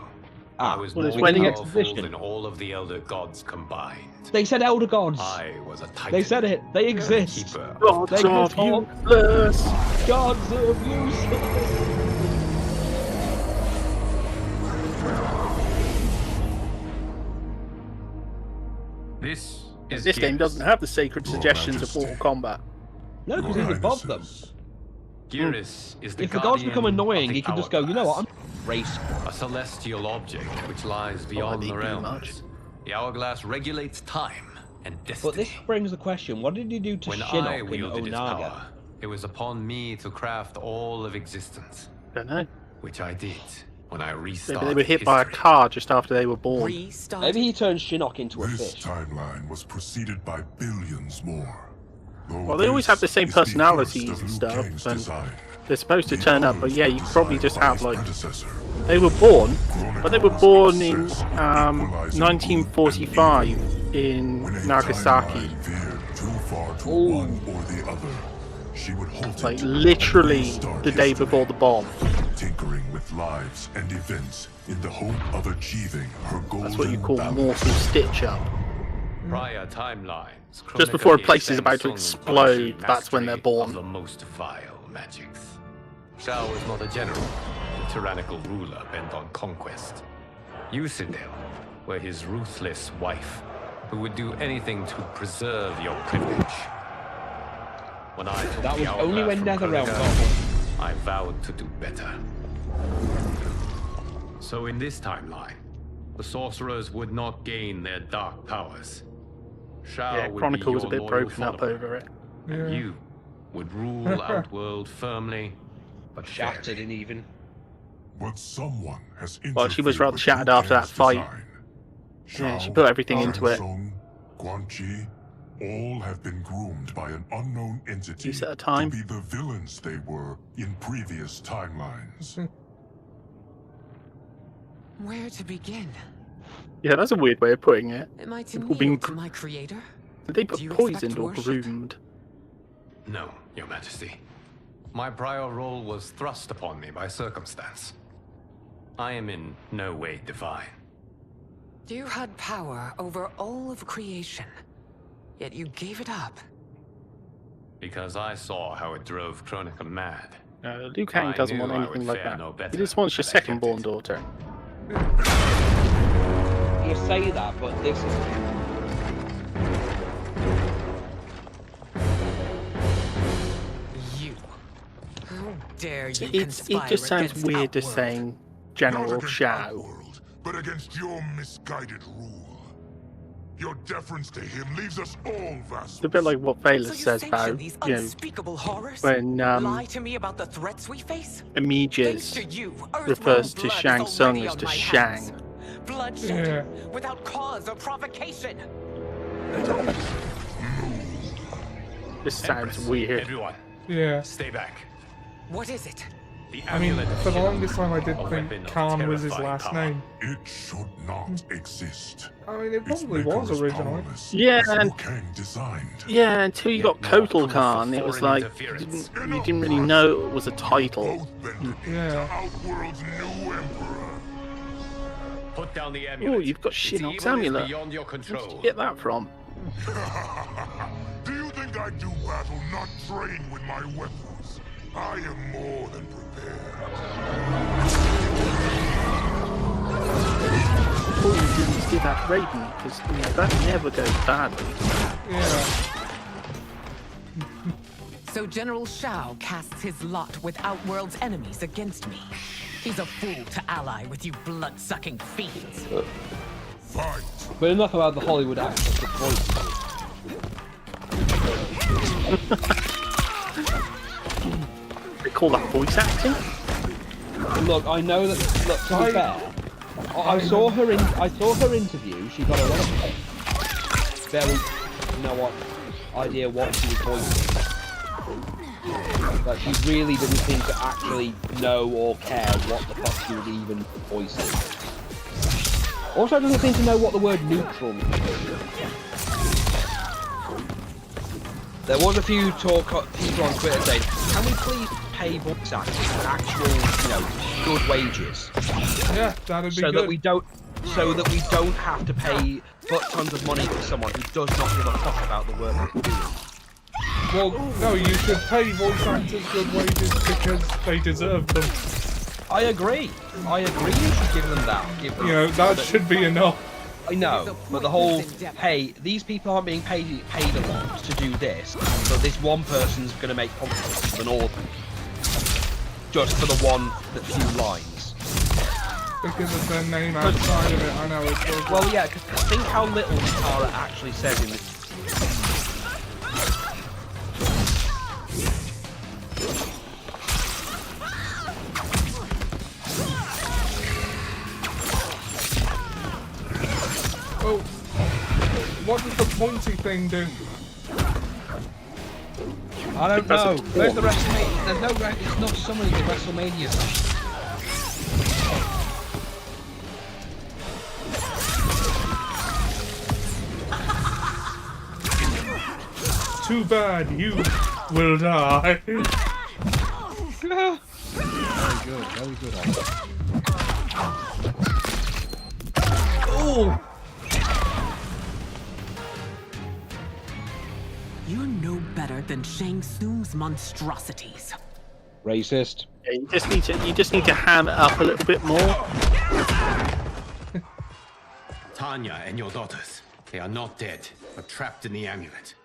I was well, more powerful than all of the elder gods combined. They said elder gods. I was a titan. They said it. They exist. Gods of useless. Gods of useless. This game doesn't have the sacred suggestions of Mortal Kombat. No, because he's above them. Geras is the if the gods become annoying, he can just go, you know what, I'm race. A celestial object which lies beyond the realms. The hourglass regulates time and destiny. But this brings the question, what did he do to Shinnok in wielded its Onaga? power, it was upon me to craft all of existence. Don't know. Which I did when I restarted. Maybe they were hit by a car just after they were born. Maybe he turned Shinnok into a This fish. timeline was preceded by billions more. Well, they always have the same personalities and stuff, and they're supposed to turn up, but yeah, you probably just have, like, they were born, but they were born in 1945 in Nagasaki. Like, literally the day before the bomb. Tinkering with lives and events in the hope of achieving her golden That's what you call mortal stitch-up. Prior timelines. Just before a place is about to explode, that's when they're born. The most vile magics. Shao was not a general, a tyrannical ruler bent on conquest. Yusidel were his ruthless wife, who would do anything to preserve your privilege. When I took That the was only when hourglass from Netherrealm Kronika, got him. I vowed to do better. So in this timeline, the sorcerers would not gain their dark powers. Shao Yeah, would Chronicle be was a your bit loyal broken up follower, over it. and you would rule Outworld firmly, but shattered and even. But someone has Well, she was rather shattered after that fight. Yeah, she put everything into it. Quan Chi, all have been groomed by an unknown entity Piece at a time. to be the villains they were in previous timelines. Where to begin? Yeah, that's a weird way of putting it. Am I to People kneel being to my creator? Did they Do put you poisoned expect or worship? groomed? No, Your Majesty. My prior role was thrust upon me by circumstance. I am in no way divine. You had power over all of creation, yet you gave it up. Because I saw how it drove Kronika mad. Liu Kang I doesn't knew want I anything would like fare that. no better He just wants your had I kept second-born daughter. You say that, but this is. You. How dare you It conspire just sounds against weird just Outworld? saying General Not against Shao. Outworld, but against your misguided rule. Your deference to him leaves us all vassals. It's a bit like what Valus So you says sanction about, these you know, unspeakable horrors? when Lie to me about the threats we face? Thanks to Amijas you, refers to Earthrealm Shang blood is Tsung already as on to my Shang. hands. Bloodshed without cause or provocation. This sounds weird. Everyone, Yeah. Stay back. What is it? The I mean, amulet of for the Shield, longest time I did a think weapon of Khan was his terrifying last power. name. It should not exist. I mean, it Its probably maker was is originally. powerless, Yeah, as and Liu Kang designed. yeah, until you got Yet Kotal more proof Khan, of it was foreign like interference. you didn't really know it was a title. Yeah. Outworld's new emperor. Put down the amulet. Oh, you've got Its Shinnok's evil is amulet. beyond your Where did control. you get that from? Do you think I do battle not trained with my weapons? I am more than prepared. Oh, you didn't do that Raiden, because that never goes badly. Yeah. So General Shao casts his lot with Outworld's enemies against me. He's a fool to ally with you blood-sucking fiends. Fight. But enough about the Hollywood actors with voices. They call that voice acting? Look, I know that. Look, to be fair, I saw her interview. She got a lot of very, idea what she was voicing. But she really didn't seem to actually know or care what the fuck she was even voicing. Also, doesn't seem to know what the word neutral means. There was a few people on Twitter saying, "Can we please pay voice actors actual, good wages?" Yeah, that'd be so good. that we don't have to pay tons of money to someone who does not give a fuck about the work they're doing. Well, no, you should pay voice actors good wages because they deserve them. I agree. You should give them that. That should be enough. I know, but the whole, hey, these people aren't being paid a lot to do this, but this one person's going to make confidence than all of them. Just for the few lines. Because of their name outside of it, I know it's good. Well, yeah, because think how little Tara actually says in this. Oh, what does the pointy thing do? I don't know. Where's the WrestleMania? There's no. It's not summoning the WrestleMania stuff. Too bad you will die. Very good. Oh. You're no better than Shang Tsung's monstrosities. Racist. Yeah, you just need to ham it up a little bit more. Tanya and your daughters, they are not dead, but trapped in the amulet.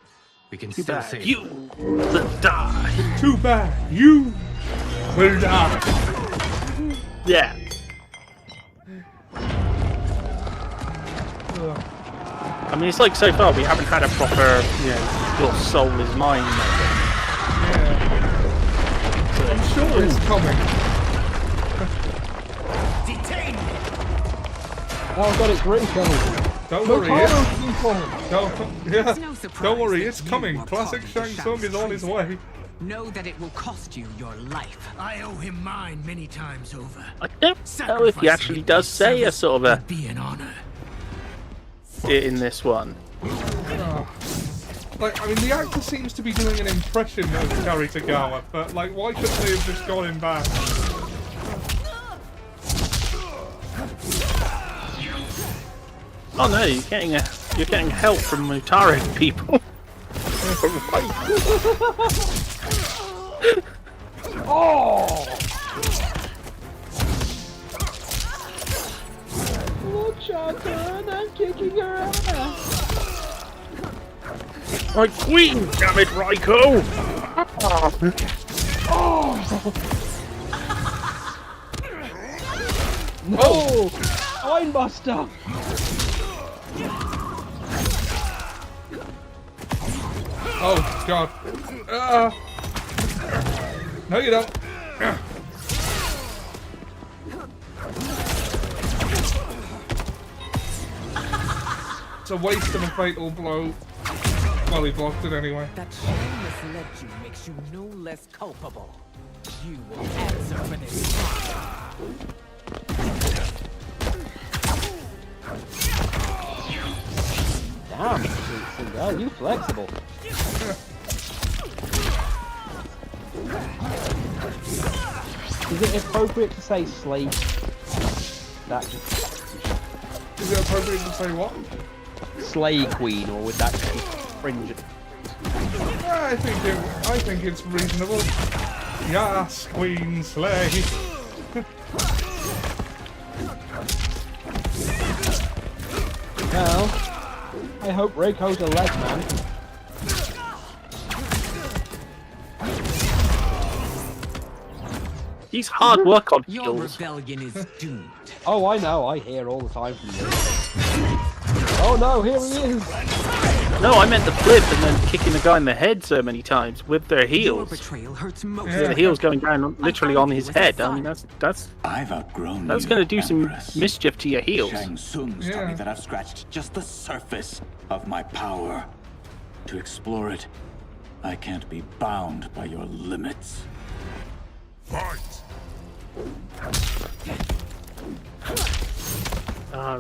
We can Too still bad save you them. will die. Too bad you will die. Yeah. I mean, it's like so far we haven't had a proper, your soul is mine moment. Yeah. I'm sure it's coming. Detain me! Oh god, it's written coming. Don't worry, don't worry, it's coming. Classic Shang Tsung is on his way. Know that it will cost you your life. I owe him mine many times over. I don't know if he actually does say a sort of a be an honor. in this one. Like, I mean, the actor seems to be doing an impression of Gary Tagawa, but like, why couldn't they have just got him back? Oh no, you're getting help from Mutare people. Oh! Watch out, turn and kicking her ass. My queen, damn it, Raiko! Oh! No! Spinebuster! Oh god. No, you don't. It's a waste of a fatal blow. Well, he blocked it anyway. That Shang misled you makes you no less culpable. You will answer for this crime. Damn, Sindel, you flexible. Is it appropriate to say slave? That is it appropriate to say what? Slay queen, or would that be fringe? I think it's reasonable. Yes, Queen Slay. Well, I hope Reiko's a leg man. He's hard work on Your heels. rebellion is doomed. Oh, I know. I hear all the time from you. Oh no, here he is. No, I meant the flip and then kicking the guy in the head so many times with their Your heels. betrayal hurts most. The heels going down literally on his head. I mean, that's I've outgrown that's you, going to do some Empress. mischief to your heels. Shang Tsung's taught me that I've scratched just the surface of my power. To explore it, I can't be bound by your limits. Fight!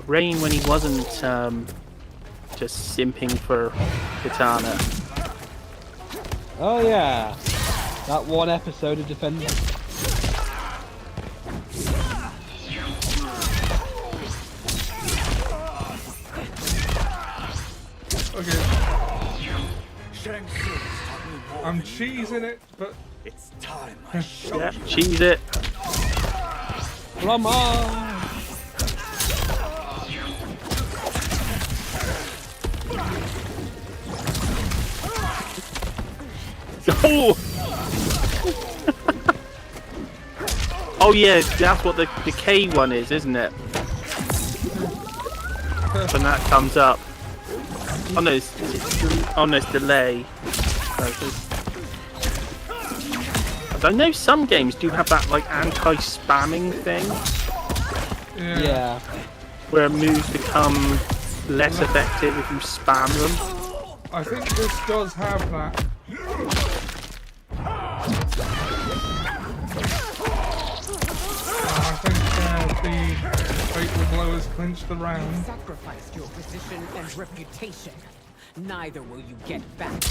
Rain when he wasn't just simping for Katana. Oh yeah, that one episode of Defenders. Okay. I'm cheesing it, but it's time. Yeah, cheese it. Come on. Oh! Oh yeah, that's what the K one is, isn't it? When that comes up. Oh no, it's delay. I know some games do have that like anti-spamming thing. Yeah. Where moves become less effective if you spam them. I think this does have that. I think the fatal blow has clinched the round. You sacrificed your position and reputation. Neither will you get back.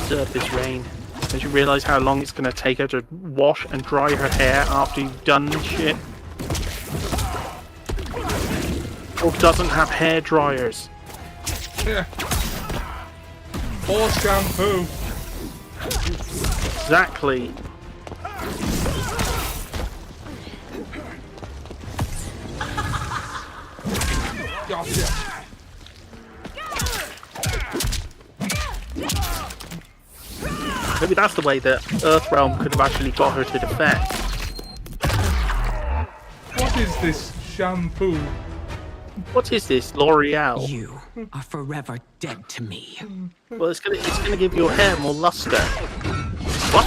Surface Rain. Don't you realise how long it's going to take her to wash and dry her hair after you've done this shit? Or doesn't have hair dryers. Yeah. Or shampoo. Exactly. Gotcha. Maybe that's the way that Earthrealm could have actually got her to defect. What is this shampoo? What is this, L'Oreal? You are forever dead to me. Well, it's gonna give your hair more luster. What?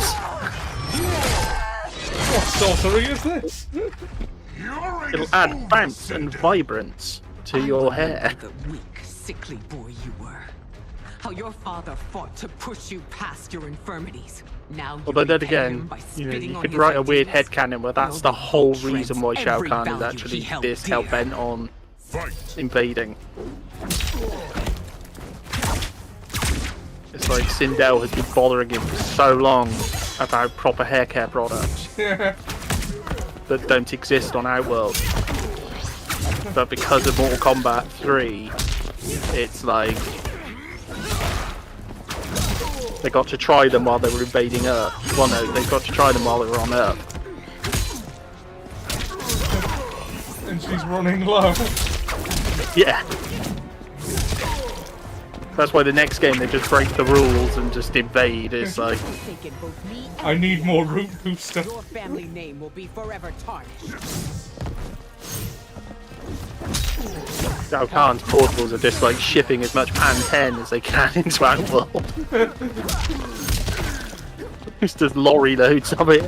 What sorcery is this? It'll add bounce and vibrance to your hair. The weak, sickly boy you were. How your father fought to push you past your infirmities. Now Although then again, you could write a weird headcanon where that's the whole reason why Shao Kahn is actually this hell-bent on invading. It's like Sindel has been bothering him for so long about proper hair care products that don't exist on Outworld. But because of Mortal Kombat 3, it's like they got to try them while they were invading Earth. Well, no, they got to try them while they were on Earth. And she's running low. Yeah. That's why the next game they just break the rules and just invade. It's like, I need more root booster. Your family name will be forever tarnished. Shao Kahn's portables are just like shipping as much Pan 10 as they can into Outworld. It's just lorry loads of it.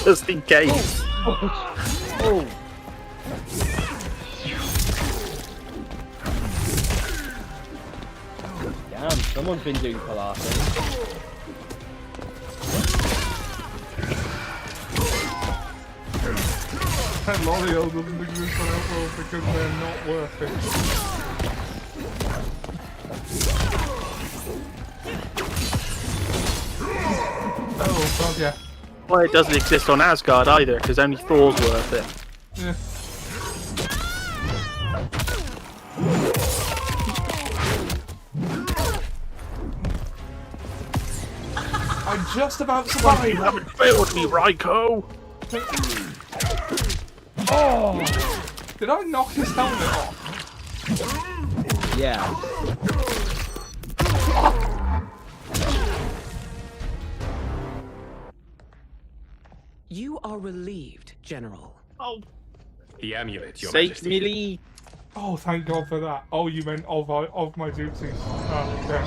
Just in case. Oh. Damn, someone's been doing Pilates. And L'Oreal doesn't exist on Outworld because they're not worth it. Oh god, yeah. Well, it doesn't exist on Asgard either, because only Thor's worth it. Yeah. I just about survived. You haven't failed me, Raiko. Oh! Did I knock his helmet off? Yeah. You are relieved, General. Oh. The amulet, Your Save Majesty. me. Oh, thank God for that. Oh, you meant of my duties. Oh, okay.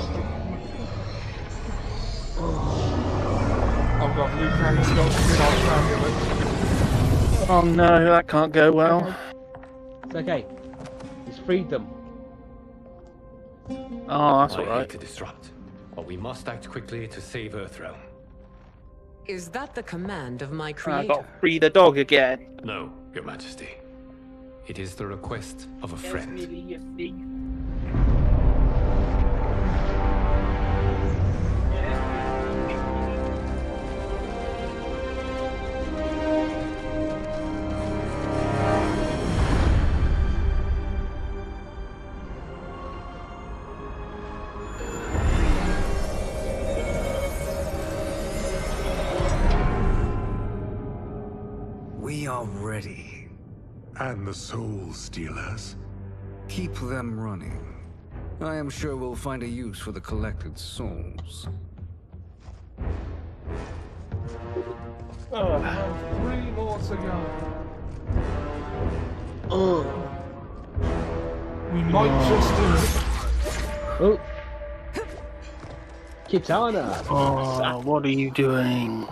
Oh God, Liu Kang's got to get off amulet. Oh no, that can't go well. It's okay. He's freed them. Oh, that's I hate alright. to disrupt, but we must act quickly to save Earthrealm. Is that the command of my I creator? got to free the dog again. No, Your Majesty. It is the request of a friend. We are ready. And the Soul Stealers? Keep them running. I am sure we'll find a use for the collected souls. Oh, 3 more to go. Oh. We might just do it. Oh. Kitana. Oh, what are you doing?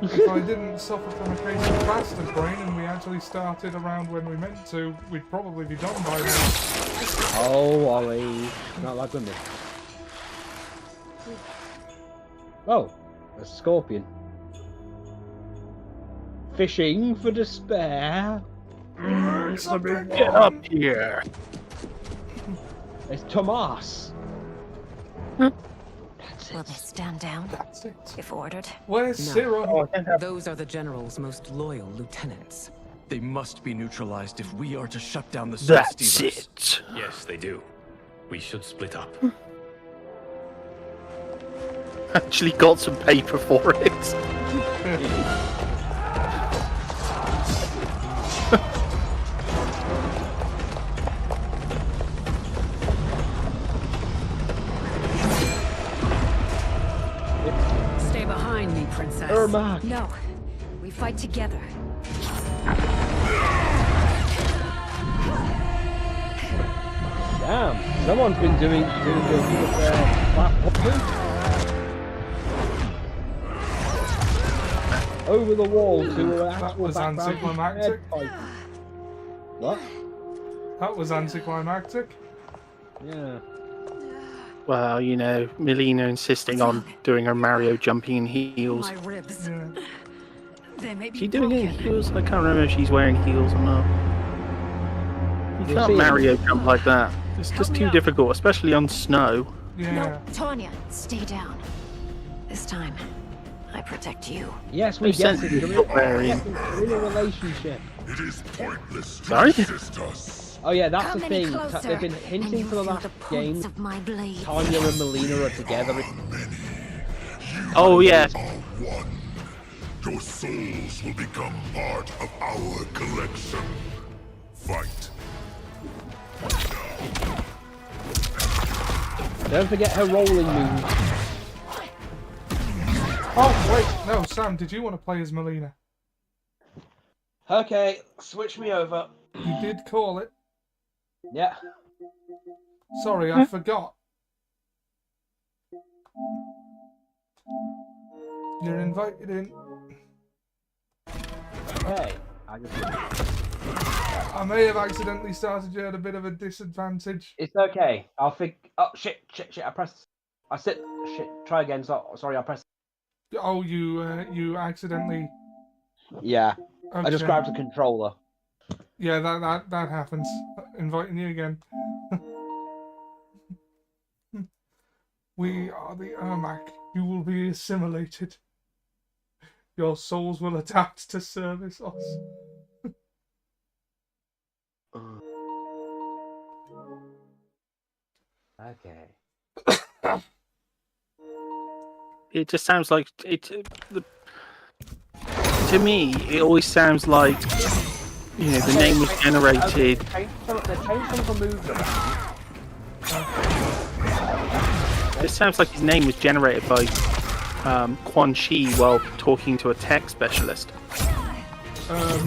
If I didn't suffer from a case of bastard brain and we actually started around when we meant to, we'd probably be done by now. Oh, Ollie. Not like women. Oh, a scorpion. Fishing for despair. Get up here. It's Tomas. Will they stand down? That's it. If ordered. Where's Cyril? Those are the General's most loyal lieutenants. They must be neutralized if we are to shut down the Soul That's Stealers. it. Yes, they do. We should split up. Actually got some paper for it. Stay behind me, Princess. Ermac. No, we fight together. Damn, someone's been doing platforming. Over the wall to an That actual was anticlimactic. What? That was anticlimactic. Yeah. Well, you know, Melina insisting on doing her Mario jumping in heels. My ribs. They may be Is she doing it in broken. heels? I can't remember if she's wearing heels or not. You You'll can't see. Mario jump like that. It's just too difficult, especially on snow. Yeah. No, Tanya, stay down. This time, I protect you. Yes, we Who get sent it. you You're footwearing? in a relationship. It is pointless to Sorry? resist us. Oh yeah, that's Come the any thing. closer, They've been and hinting you'll for the feel last the game. points of my blade. Tanya and Melina are together. Oh yeah, one. Your souls will become part of our collection. Fight. Don't forget her rolling move. Oh, wait, no, Sam, did you want to play as Melina? Okay, switch me over. You did call it. Yeah. Sorry, I forgot. You're invited in. Hey, I may have accidentally started you at a bit of a disadvantage. It's okay. I'll think. Oh shit! I pressed. I said shit. Try again. Sorry, I pressed. Oh, you accidentally. Yeah. Okay. I just grabbed the controller. Yeah, that happens. Inviting you again. We are the Ermac. You will be assimilated. Your souls will adapt to service us. Okay. It just sounds like it. To me, it always sounds like the name was generated. They changed some of the moves around. It sounds like his name was generated by Quan Chi while talking to a tech specialist. Man.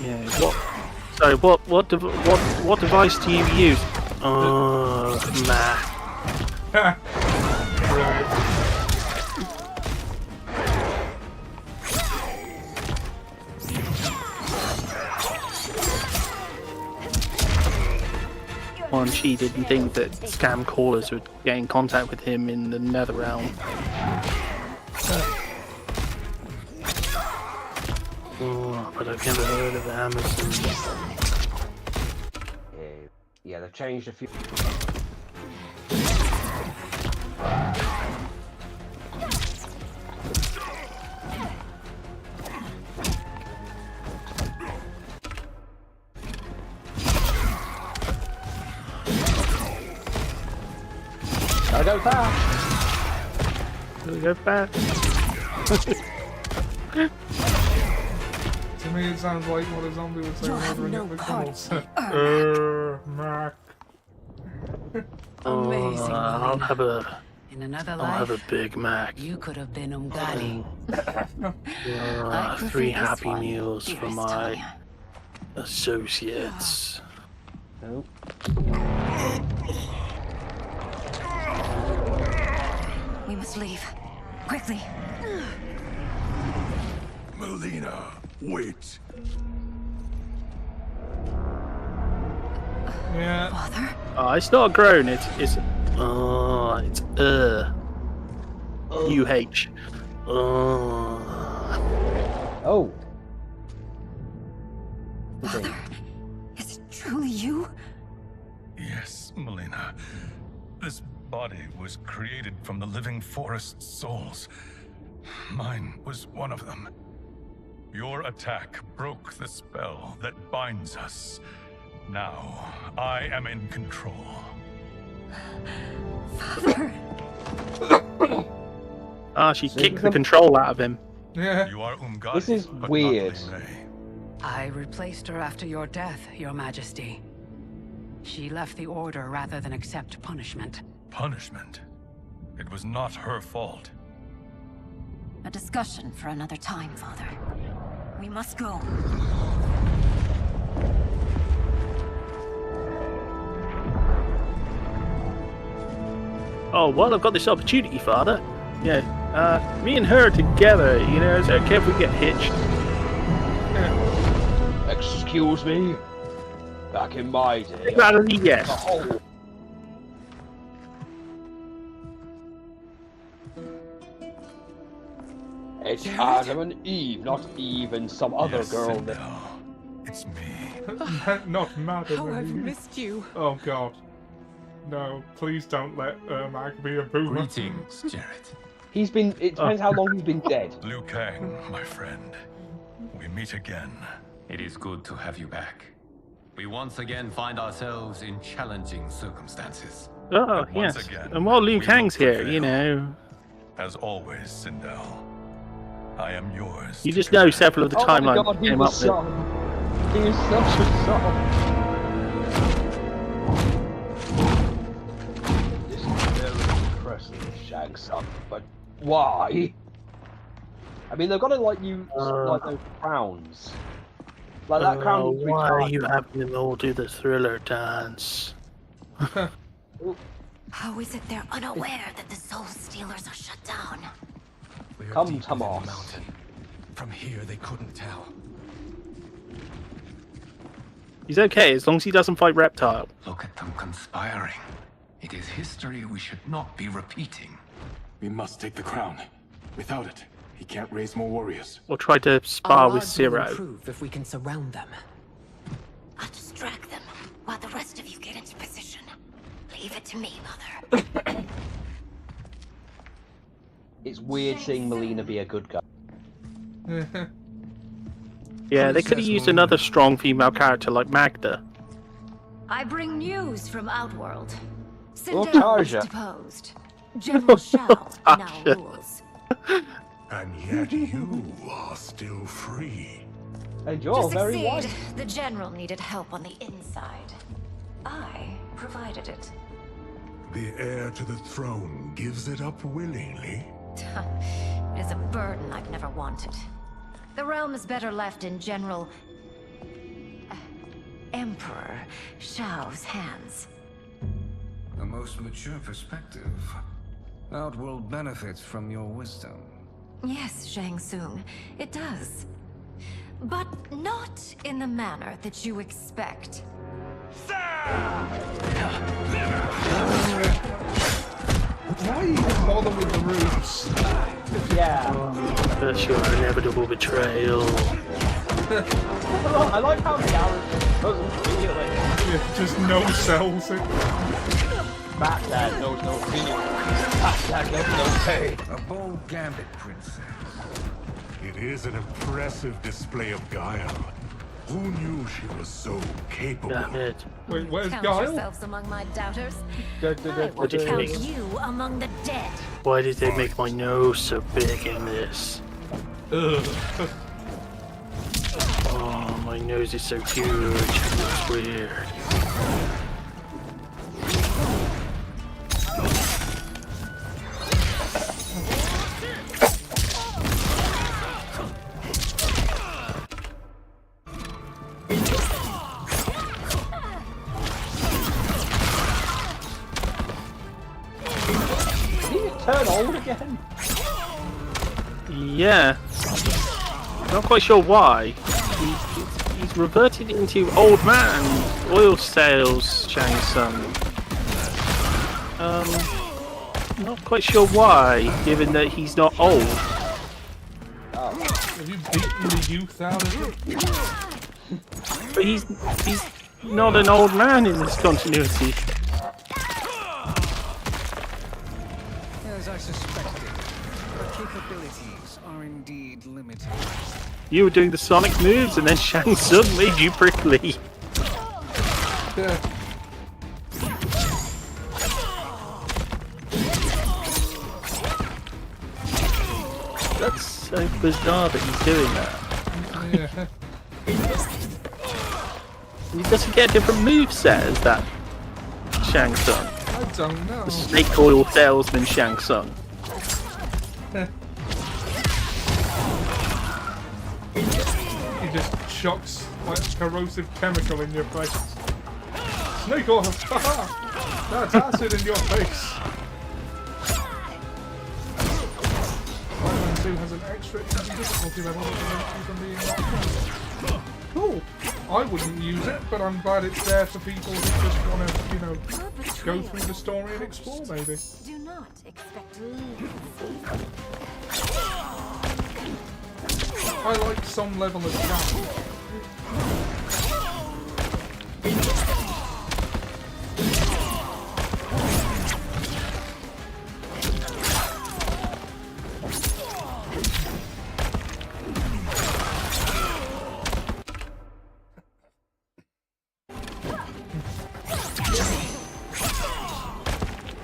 Yeah. What? Sorry. What device do you use? Math. Quan Chi didn't think that scam callers would get in contact with him in the Netherrealm. Oh, but I've never heard of Amazon. Yeah, they've changed a few. Gotta go fast. Gotta go fast. To me, it sounds like what a zombie would say whenever it McDonald's. Mac. Amazing. I'll have a. In another I'll life, have a Big Mac. you could have been Umgadi. 3 Happy Meals for my associates. Nope. We must leave. Quickly. Melina, wait. Yeah. Father? Oh, it's not a groan. It's UH. Oh. Father, is it truly you? Yes, Melina. This body was created from the living forest's souls. Mine was one of them. Your attack broke the spell that binds us. Now, I am in control. Father. She kicked the control out of him. Yeah. You are Umgadi, This is but weird. not Lene. I replaced her after your death, Your Majesty. She left the Order rather than accept punishment. Punishment? It was not her fault. A discussion for another time, Father. We must go. Oh, well, I've got this opportunity, Father. Yeah, me and her together, is it okay if we get hitched? Excuse me? Back in my day... Yes. It's Adam and Eve, not Eve and some other girl. It's me. Not Madam. How I've missed you. Oh God. No, please don't let Ermac be a boomer. Greetings, Jarrett. He's been... It depends how long he's been dead. Liu Kang, my friend. We meet again. It is good to have you back. We once again find ourselves in challenging circumstances. Oh, But once yes. again, And while Liu we Kang's will here, As always, Sindel, I am yours. You just know several of the timelines God, he came was up with. He is such a soul. This is very impressive, Shang-Tsung, but why? I mean, they've got to like use like those crowns, like that crown. Why are you having them all do the Thriller dance? How is it they're unaware that the Soul Stealers are shut down? Come, Tomas. From here, they couldn't tell. He's okay as long as he doesn't fight Reptile. Look at them conspiring. It is history we should not be repeating. We must take the crown. Without it, he can't raise more warriors. Or try to spar Our with odds will Zero. improve if we can surround them. I'll distract them while the rest of you get into position. Leave it to me, Mother. It's weird seeing Melina be a good guy. Yeah, they could have used another strong female character like Magda. I bring news from Outworld. Or Sindel is Tarja. deposed. General Shao now Tarja. rules. And yet you are still free. And you're To very succeed, wise. the General needed help on the inside. I provided it. The heir to the throne gives it up willingly. It is a burden I've never wanted. The realm is better left in General... Emperor Shao's hands. A most mature perspective. Outworld benefits from your wisdom. Yes, Shang Tsung, it does. But not in the manner that you expect. Why even bother with the roots? Yeah. That's your inevitable betrayal. I like how Garrett doesn't feel it. Yeah, just no sells it. Batman knows no feeling. Batman knows no pain. A bold gambit, princess. It is an impressive display of guile. Who knew she was so capable? Damn it. Wait, where's Count Guile? yourselves among my doubters. I What did will you count make? you among the dead. Why did they make my nose so big in this? Ugh. Oh, my nose is so huge. It's weird. Did he turn old again? Yeah. Not quite sure why. He's reverted into old man. Oil sales, Shang Tsung. Not quite sure why, given that he's not old. Have you beaten the youth out of him? But he's not an old man in this continuity. As I suspected, her capabilities are indeed limited. You were doing the Sonic moves, and then Shang Tsung made you prickly. That's so bizarre that he's doing that. He doesn't get a different moveset as that Shang Tsung. I don't know. The snake oil salesman Shang Tsung. He just shocks like corrosive chemical in your face. Snake oil! Haha! That's acid in your face! Spider-Man 2 has an extra easy difficulty level that prevents you from being knocked out. Cool! I wouldn't use it, but I'm glad it's there for people who just want to, you know, go through the story and explore, maybe. Do not expect leniency. I like some level of challenge.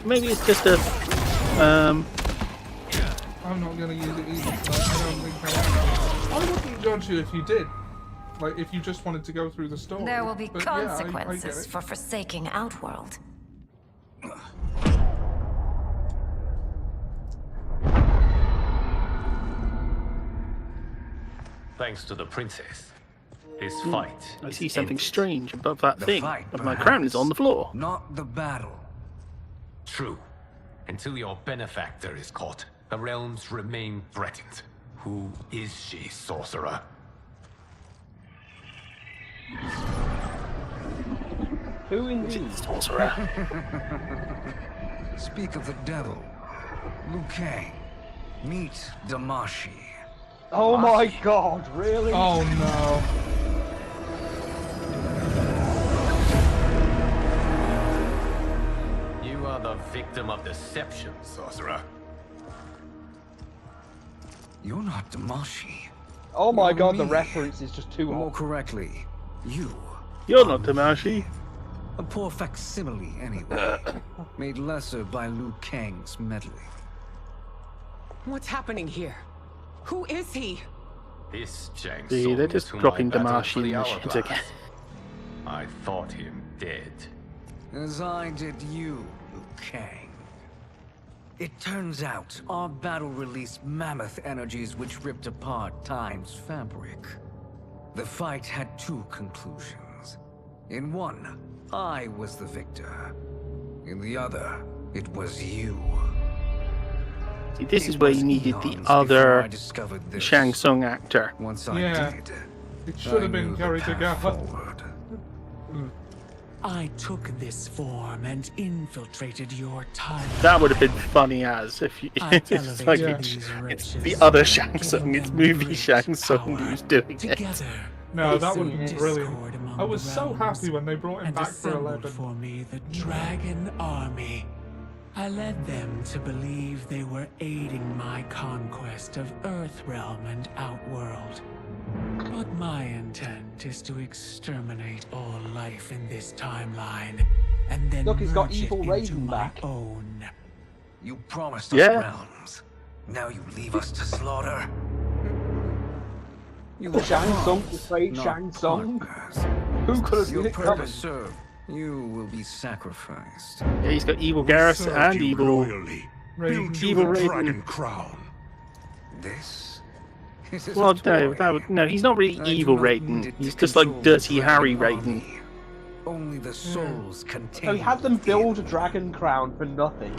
Maybe it's just a I'm not going to use it either. Like, I don't think I wouldn't judge you if you did. Like, if you just wanted to go through the story. There will be But, consequences yeah, I get it. for forsaking Outworld. Thanks to the princess, this fight. I is see something ended. strange above that The thing, fight, but my perhaps. crown is on the floor. Not the battle. True. Until your benefactor is caught, the realms remain threatened. Who is she, sorcerer? Who indeed? Sorcerer. Speak of the devil. Liu Kang. Meet Damashi. Oh my god, really? Oh no. You are the victim of deception, sorcerer. You're not Damashi. Oh my You're god, the me. reference is just too More hot. correctly, you. You're not Damashi. A poor facsimile, anyway. Made lesser by Liu Kang's meddling. What's happening here? Who is he? This Chang See, Tsung they're is just whom dropping I battled Damashi for the in the shit hourglass. again. I thought him dead. As I did you, Liu Kang. It turns out our battle released mammoth energies which ripped apart time's fabric. The fight had two conclusions. In one, I was the victor. In the other, it was you. See, this is It where was you needed the eons before other I discovered this. Shang Tsung actor. Once I Yeah. did, It should I have been knew the Gary path Tagawa. forward. I took this form and infiltrated your time. That would have been funny as if you, I it's elevated like these it's wretches, the other Shang giving Tsung, it's them movie great Shang Tsung power. who's doing it. Together, No, they that would sowed be discord brilliant. among I was the so realms happy when they brought him and back for assembled 11. for me the Dragon Army. I led them to believe they were aiding my conquest of Earthrealm and Outworld. But my intent is to exterminate all life in this timeline, and then Look, he's got merge it evil into Raiden my back. own. You promised us Yeah. realms. Now you leave us to slaughter. You The Shang are Tsung, partners, the great not Shang Tsung. partners. Who could have seen Your it coming? purpose served. You will be sacrificed. Yeah, he's got evil Garrus Served and you evil loyally. Built you evil the Raiden. dragon crown. This is Well, a toy. no, he's not really I do evil not Raiden. need it He's to just like control the Dirty Harry Dragon Raiden. Army. Only the souls contain. So he had them build a dragon crown for nothing.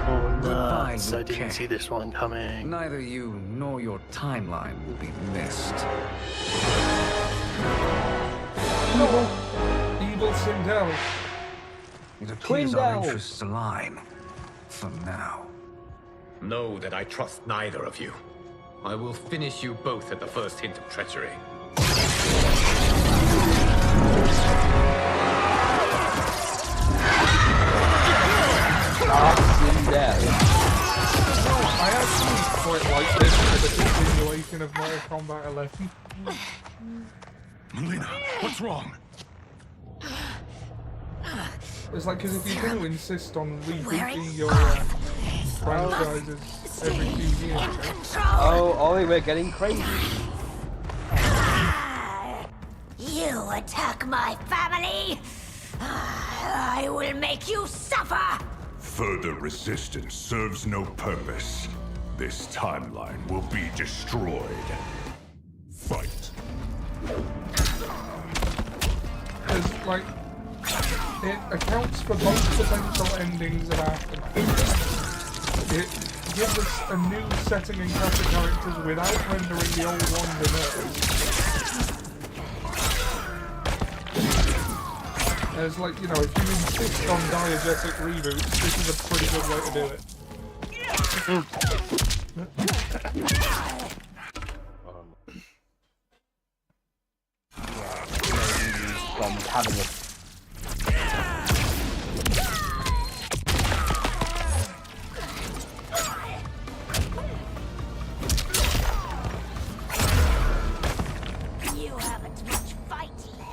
Oh Goodbye, nuts, I Liu didn't Kang. see this one coming. Neither you nor your timeline will be missed. Evil Sindel. It appears our Twindell. interests align. For now. Know that I trust neither of you. I will finish you both at the first hint of treachery. I actually quite like this for the continuation of Mortal Kombat 11. Melina, what's wrong? It's like, because if you're going to insist on rebooting your franchises every few years, Oh, Ollie, we're getting crazy. You attack my family! I will make you suffer! Further resistance serves no purpose. This timeline will be destroyed. Fight. because, like, it accounts for both potential endings of Aftermath. It gives us a new setting and cast of characters without rendering the old ones inert. As, like, you know, if you insist on diegetic reboots, this is a pretty good way to do it. From having a You haven't much fight left.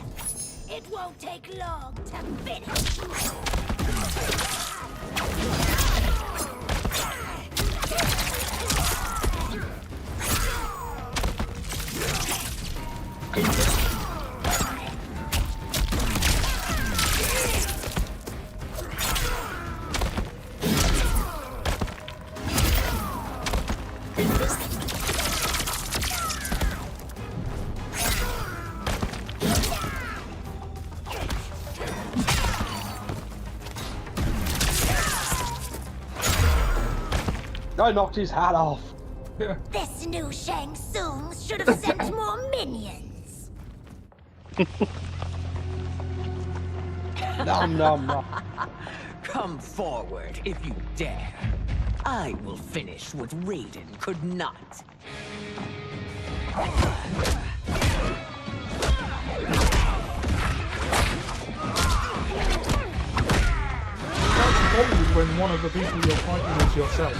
won't take long to finish. I knocked his hat off. This new Shang Tsung should have sent more minions. Nom nom nom. Come forward if you dare. I will finish what Raiden could not. That's bold when one of the people you're fighting is yourself.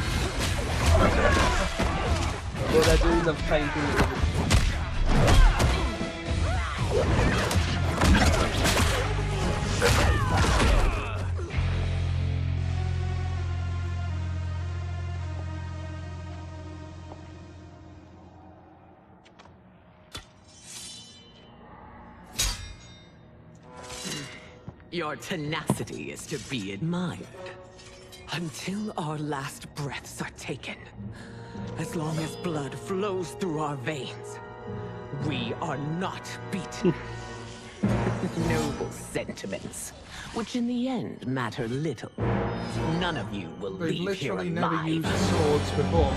Well, they're doing the same thing as Your tenacity is to be admired. Until our last breaths are taken, as long as blood flows through our veins, we are not beaten. Noble sentiments, which in the end matter little. None of you will They've leave here literally alive. never used swords before.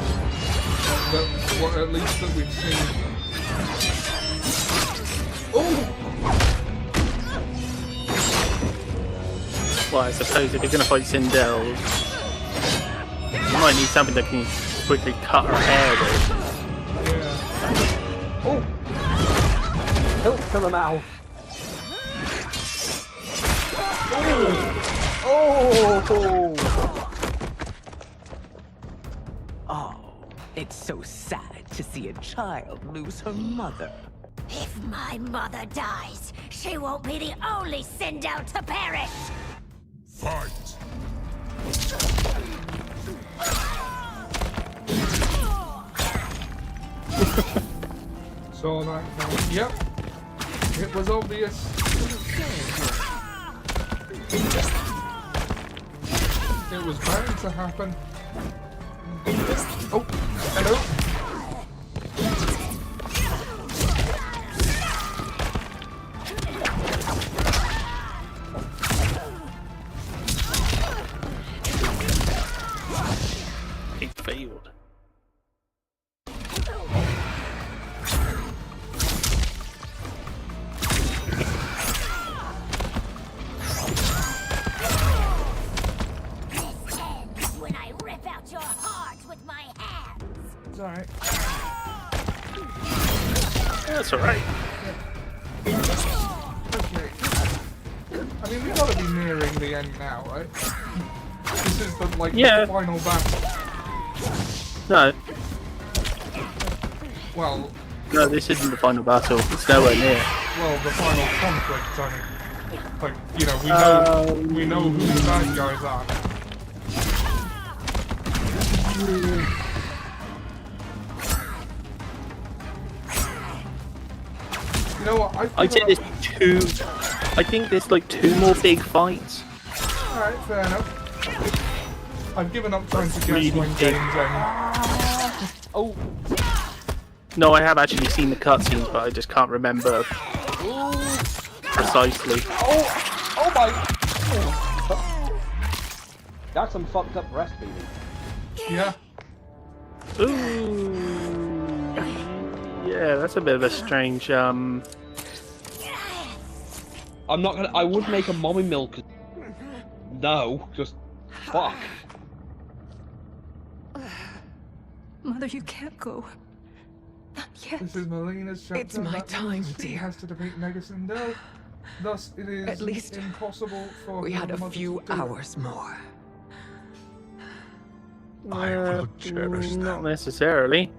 Well, at least that we've seen. Oh! Well, I suppose if you're going to fight Sindel, you might need something that can quickly cut her hair with. Yeah. Oh! Hilt to the mouth. Oh! Oh, it's so sad to see a child lose her mother. If my mother dies, she won't be the only Sindel to perish. Fight! Saw that coming. Yep. It was obvious. It was bound to happen. Oh, hello. It failed. When I rip out your heart with my hands. It's alright. That's alright. Okay. I mean, we gotta be nearing the end now, right? This is the, like, Yeah. the final battle. No. Well, No, this isn't the final battle. It's nowhere near. well, the final conflict, I mean. Like, you know, we know who the bad guys are now. You know what? I think there's two. I think there's like two more big fights. Alright, fair enough. I've given up trying to guess Really when big. games end. Oh! No, I have actually seen the cutscenes, but I just can't remember precisely. Oh my! That's some fucked up breastfeeding. Yeah. Ooh. Yeah, that's a bit of a strange. I'm not gonna. I would make a mommy milk. No, just fuck. Mother, you can't go. Not yet. This is Melina's chapter. It's my That time, means she dear. has to defeat Mega Sindel. Thus, it is At least impossible for we had her a mother few to do it. hours more. I will cherish not necessarily.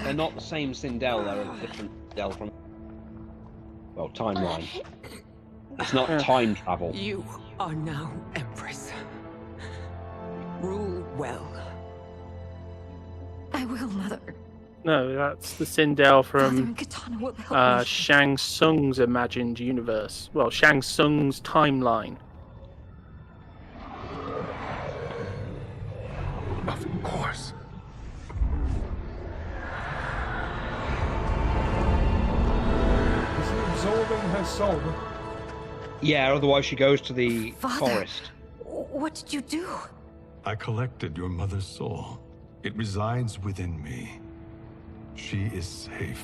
They're not the same Sindel. They're a different Sindel from. Well, timeline. It's not time travel. You are now Empress. Rule well. I will, Mother. No, that's the Sindel Father from and Katana will help me. Shang Tsung's imagined universe. Well, Shang Tsung's timeline. Of course. Is he absorbing her soul? Yeah, otherwise she goes to the forest. What did you do? I collected your mother's soul. It resides within me. She is safe.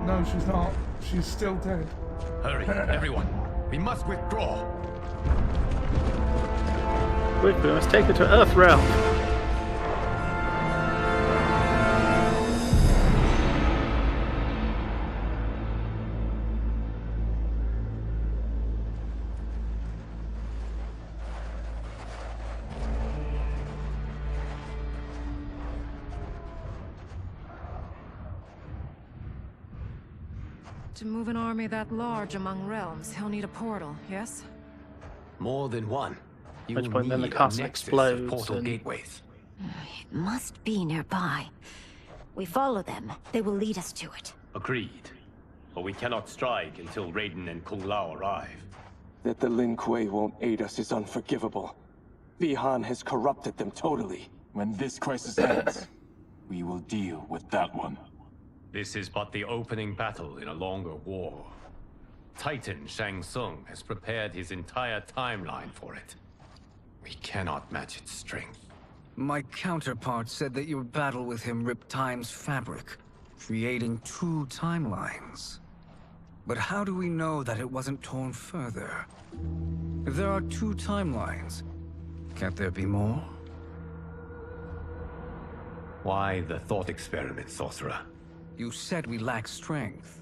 No, she's not. She's still dead. Hurry, everyone. We must withdraw. Quickly, let's take her to Earthrealm. To move an army that large among realms, he'll need a portal, yes? More than one. You Which point then the need a castle nexus of explodes portal and- gateways. It must be nearby. We follow them. They will lead us to it. Agreed. But we cannot strike until Raiden and Kung Lao arrive. That the Lin Kuei won't aid us is unforgivable. Bihan has corrupted them totally. When this crisis ends, we will deal with that one. This is but the opening battle in a longer war. Titan Shang Tsung has prepared his entire timeline for it. We cannot match its strength. My counterpart said that your battle with him ripped time's fabric, creating 2 timelines. But how do we know that it wasn't torn further? If there are 2 timelines, can't there be more? Why the thought experiment, sorcerer? You said we lack strength.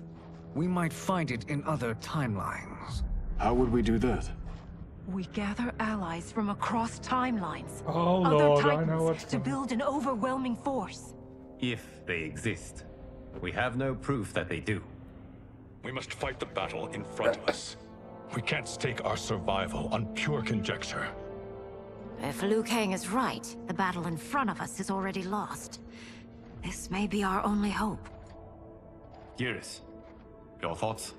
We might find it in other timelines. How would we do that? We gather allies from across timelines. Oh other Lord, Titans, I know what's to coming. build an overwhelming force. If they exist. We have no proof that they do. We must fight the battle in front of us. We can't stake our survival on pure conjecture. If Liu Kang is right, the battle in front of us is already lost. This may be our only hope. Geras, your thoughts?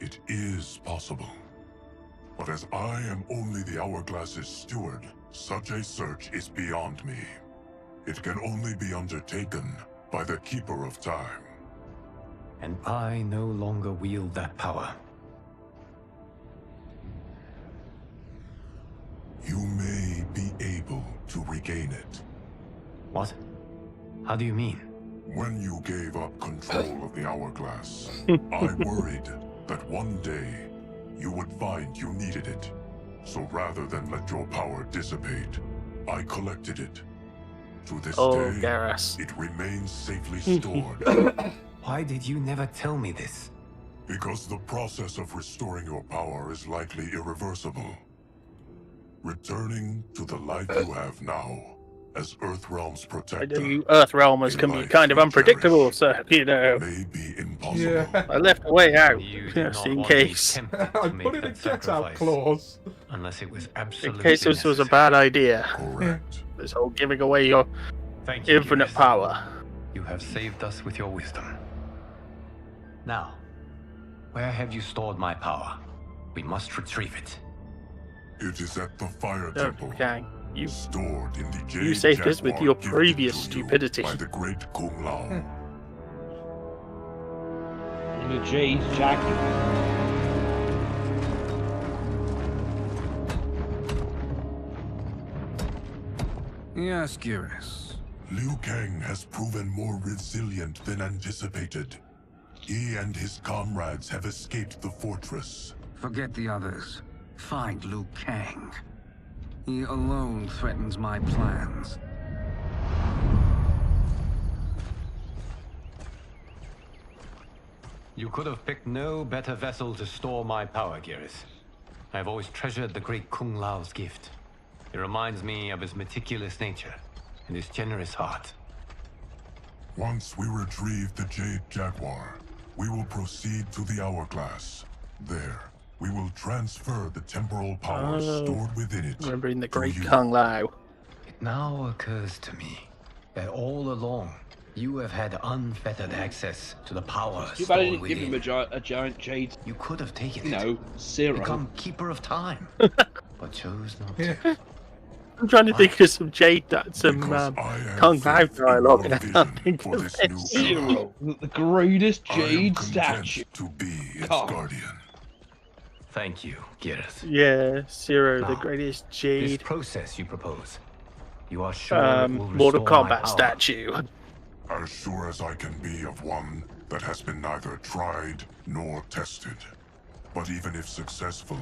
It is possible. But as I am only the Hourglass's steward, such a search is beyond me. It can only be undertaken by the Keeper of Time. And I no longer wield that power. You may be able to regain it. What? How do you mean? When you gave up control of the Hourglass, I worried that one day you would find you needed it. So rather than let your power dissipate, I collected it. To this day, Geras. it remains safely stored. Why did you never tell me this? Because the process of restoring your power is likely irreversible. Returning to the life you have now, as Earthrealm's I protector, know you Earthrealmers can be kind of unpredictable, so, you know. may be impossible. Yeah. I left a way out, You did just not in want to be case. tempted I to make put it in that get out sacrifice, clause. unless it was In absolutely case this was a necessary. bad idea. Correct. This whole giving away your Thank you, infinite Geras. power. You have saved us with your wisdom. Now, where have you stored my power? We must retrieve it. It is at the Fire No, Temple, gang. You stored in the Jade you saved us with Jaguar your gifted previous to you stupidity. by the great Kung Lao. The Jade Jaguar. Yes, Geras. Liu Kang has proven more resilient than anticipated. He and his comrades have escaped the fortress. Forget the others. Find Liu Kang. He alone threatens my plans. You could have picked no better vessel to store my power, Geras. I have always treasured the great Kung Lao's gift. It reminds me of his meticulous nature and his generous heart. Once we retrieve the Jade Jaguar, We will proceed to the hourglass. There, we will transfer the temporal power stored within it. Remembering the great Kung Lao. It now occurs to me that all along, you have had unfettered access to the power Too bad I stored didn't give within. him a giant jade. You could have taken you it. know, Zero. Become keeper of time, but chose not to. I'm trying to think of some Kung Lao dialogue, and I can't think of it. Zero, the greatest jade statue. To be its God. guardian. Thank you, Gareth. Yeah, Zero, the Now, greatest This jade. process you propose, you are sure it will Mortal restore my Kombat power? statue. As sure as I can be of one that has been neither tried nor tested. But even if successful,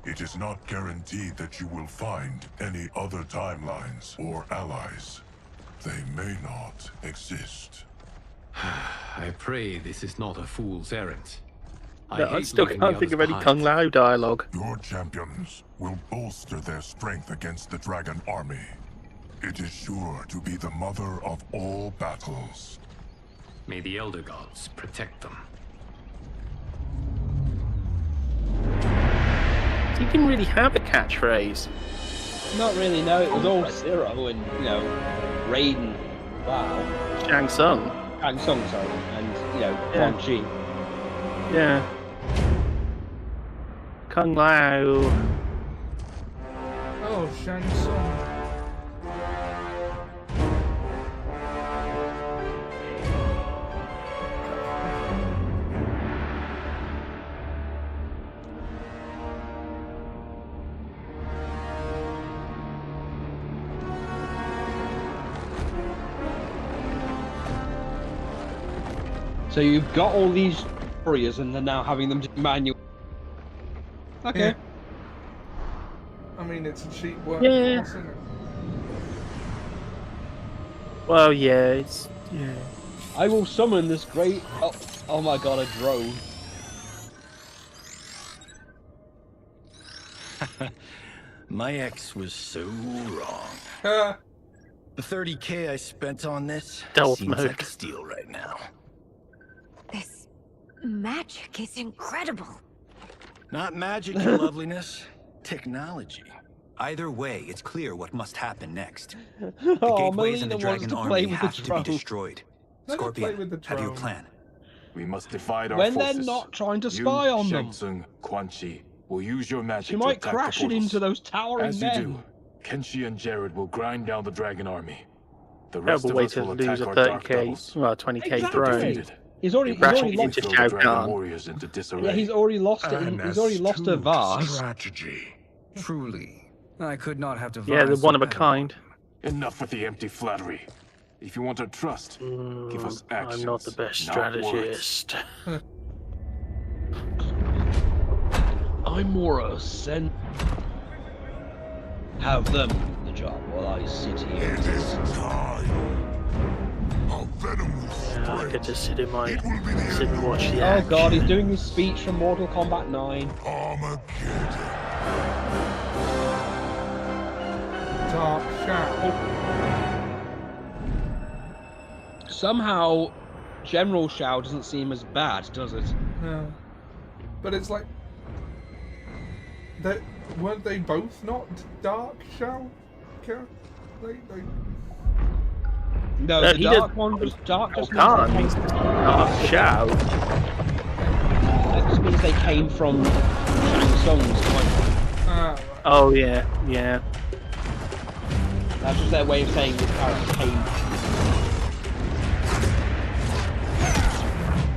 it is not guaranteed that you will find any other timelines or allies. They may not exist. I pray this is not a fool's errand. I still leaving can't the think of others any behind. Kung Lao dialogue. Your champions will bolster their strength against the dragon army. It is sure to be the mother of all battles. May the Elder Gods protect them. He didn't really have a catchphrase. Not really, no. It was all Zero and, you know, Raiden. Wow. Shang Tsung. Shang Tsung, sorry. And, you know, Yeah. Quan Chi. Yeah. Kung Lao. Oh, Shang Tsung. So you've got all these warriors and they're now having them do manual. Okay. Yeah. I mean, it's a cheap work. Yeah. Isn't it? Well, yeah, it's I will summon this great. Oh my god, a drone. My ex was so wrong. Ah. The 30K I spent on this Stealth seems mode. like a steal right now. This magic is incredible. Not magic, your loveliness. Technology. Either way, it's clear what must happen next. The Oh, gateways and Melina the wants Dragon to Army play with the have to be drone. destroyed. Let her play Scorpion, with the have your drone. plan. We must divide our When forces. they're not trying to spy on them. Shang Tsung, Quan Chi will use your magic She to might attack crash the it portals. into those towering As men. you do, Kenshi and Jared will grind down the dragon army. The terrible rest of way us to will lose attack a our dark 30k, doubles. well, 20k Exactly. throne. Defeated. He's already Crashing lost. into Throw the Shao dragon Kahn. warriors into disarray. Yeah, he's already lost it. He's already lost a vase. Strategy. Truly, I could not have devised. Yeah, they're one of a better kind. Enough with the empty flattery. If you want our trust, give us actions. I'm not the best not words. strategist. I'm more a sen. Have them do the job while I sit here. It is time. A venom will Yeah, I spread. could just sit and watch the Oh action. god, he's doing his speech from Mortal Kombat 9. Armageddon. Dark Shadow. Somehow, General Shao doesn't seem as bad, does it? No. But it's like... weren't they both not Dark Shadow? No, No, the he dark does- one was dark. Oh, Just Khan means means Dark Shao. that just means they came from Shang Tsung's point. Oh, yeah, yeah. That's just their way of saying the character came.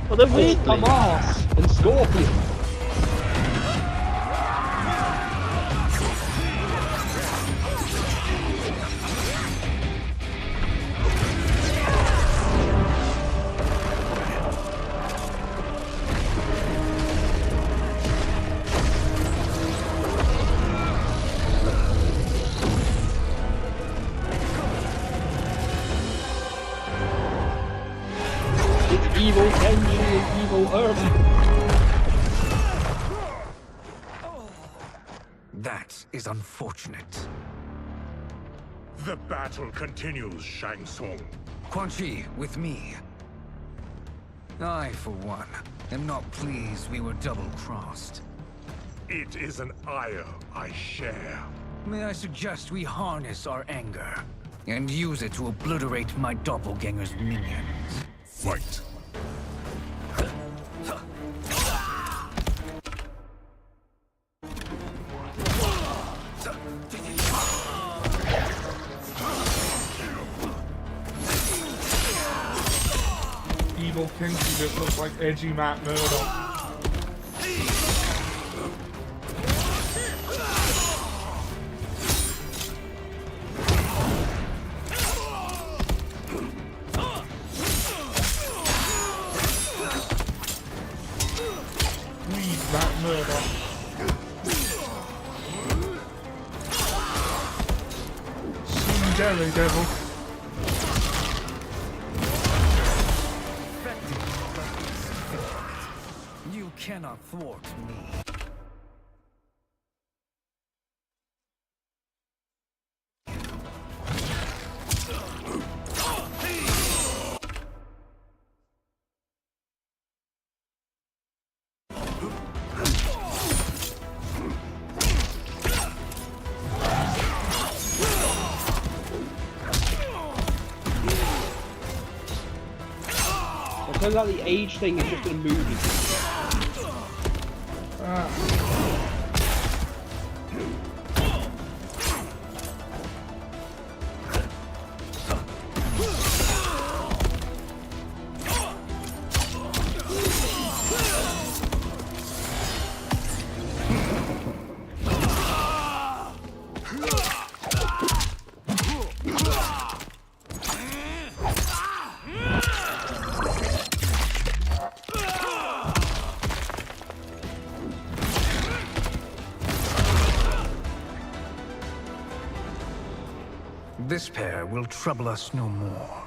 Well, they're weirdly... Hamas and Scorpion. It's evil Kenji and evil Irma. That is unfortunate. The battle continues, Shang Tsung. Quan Chi, with me. I, for one, am not pleased we were double-crossed. It is an ire I share. May I suggest we harness our anger and use it to obliterate my doppelganger's minions? Fight. Evil Kinky just looks like edgy Matt Murdock. Please, Matt Murdock. Daredevil. You cannot thwart me. It turns out the age thing is just in movies. This pair will trouble us no more.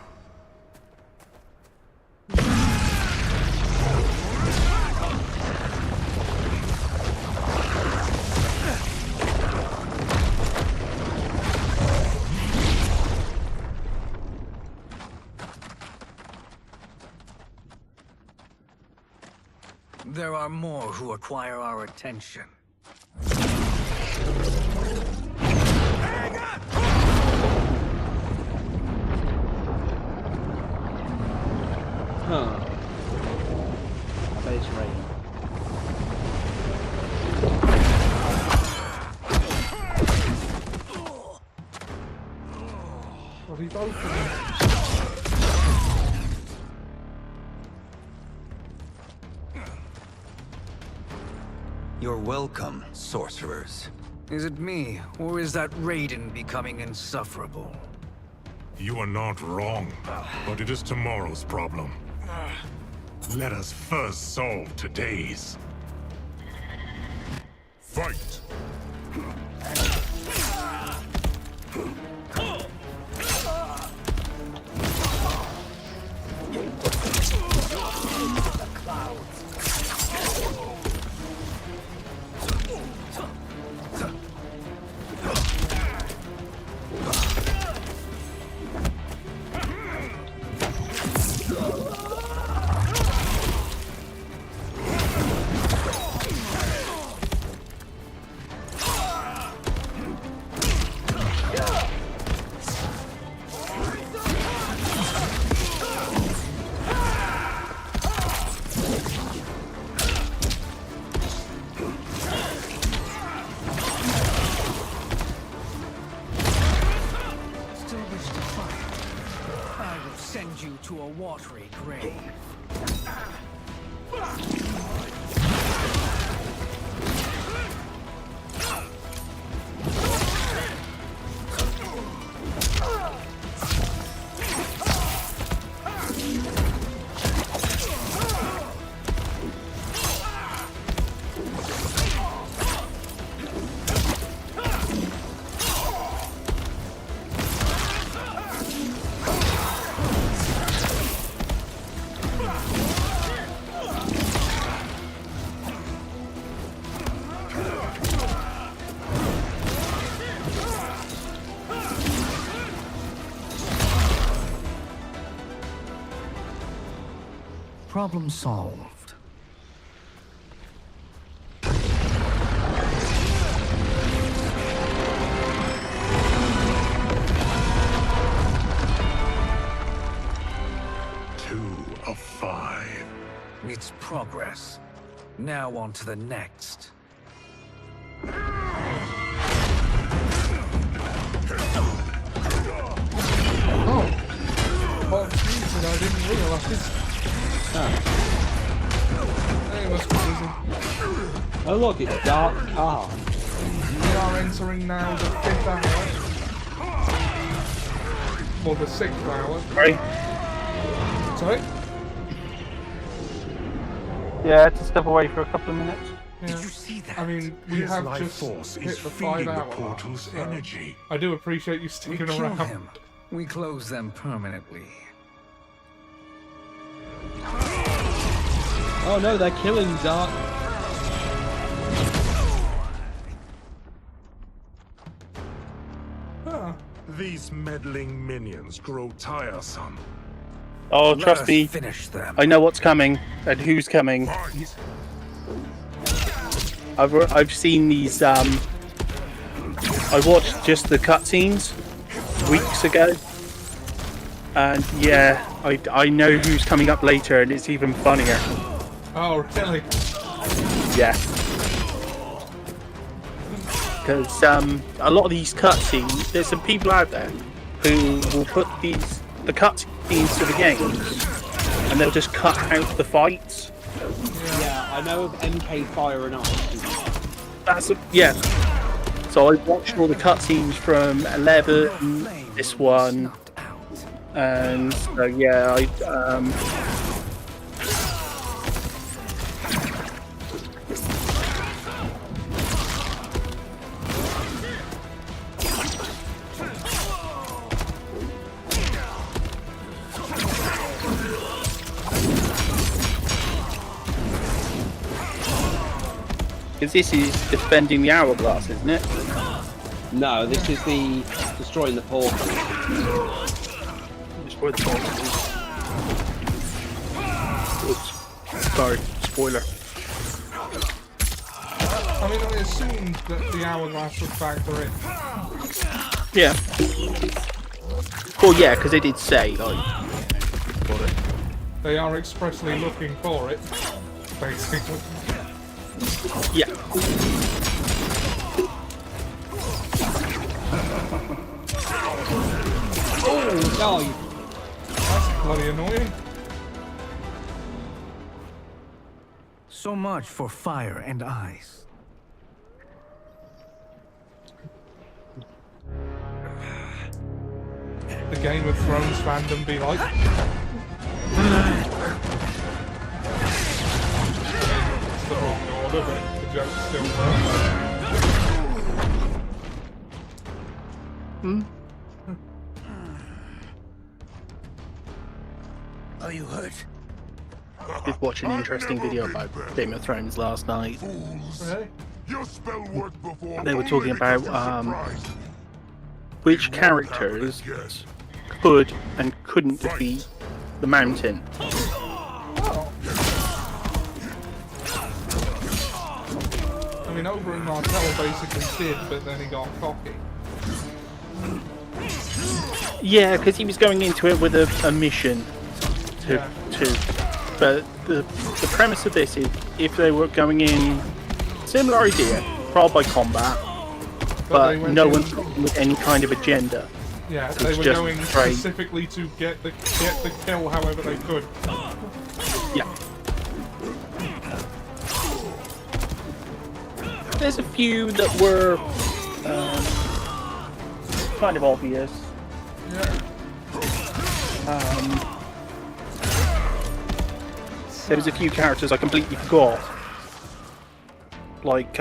There are more who require our attention. Huh. I bet it's raining. Well, he's open. You're welcome, sorcerers. Is it me, or is that Raiden becoming insufferable? You are not wrong, but it is tomorrow's problem. Let us first solve today's. Fight! Send you to a watery grave. Problem solved. us. Now on to the next. Oh, Jesus, I didn't realise. They must be busy. Oh look, it's Dark Car. We are entering now the 5th hour. Or the 6th hour. Sorry? Yeah, I had to step away for a couple of minutes. Yeah. Did you see that? I mean, we His have life just force hit is the feeding 5 the hour portal's mark, so energy. I do appreciate you We sticking kill around. him. We close them permanently. Oh no, they're killing Dark. These meddling minions grow tiresome. Oh, Let trust us me. finish them. I know what's coming and who's coming. I've seen these. I watched just the cutscenes weeks ago, and yeah, I know who's coming up later, and it's even funnier. Oh, really? Yeah. Because a lot of these cutscenes, there's some people out there who will put the cutscenes to the games, and they'll just cut out the fights. Yeah, I know of MK Fire and Ice. Yeah. So I watched all the cutscenes from 11, this one, and so yeah, because this is defending the hourglass, isn't it? No, this is the destroying the portal. Destroy the portal. Oops. Sorry, spoiler. I mean, I assumed that the hourglass would factor in. Yeah. Well, yeah, because they did say, like... They are expressly looking for it, basically. Yeah. Oh, that's bloody annoying. So much for fire and ice. The Game of Thrones fandom be like. Still ignored it, but the joke's still there. Are you hurt? Did watch an interesting video about Game of Thrones last night. Really? They were talking about which characters could and couldn't defeat the Mountain. I mean, Oberyn Martell basically did, but then he got cocky. Yeah, because he was going into it with a mission to. But the premise of this is if they were going in, similar idea, trial by combat, but no one with any kind of agenda. Yeah, It's they were just going straight. specifically to get the kill however they could. Yeah. There's a few that were kind of obvious. Yeah. There was a few characters I completely forgot. Like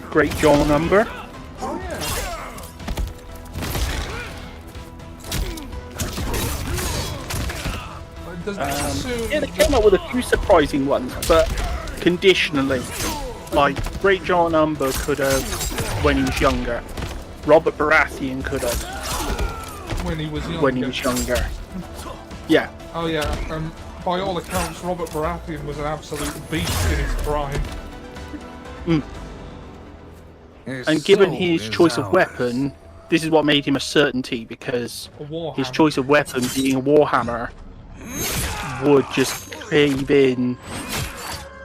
Great John Umber. Oh yeah. Yeah, they came up with a few surprising ones, but conditionally. Like, Great John Umber could have when he was younger. Robert Baratheon could have When he was younger. when he was younger. Yeah. Oh yeah, by all accounts, Robert Baratheon was an absolute beast in his prime. And given his choice of weapon, this is what made him a certainty, because his choice of weapon being a warhammer would just cave in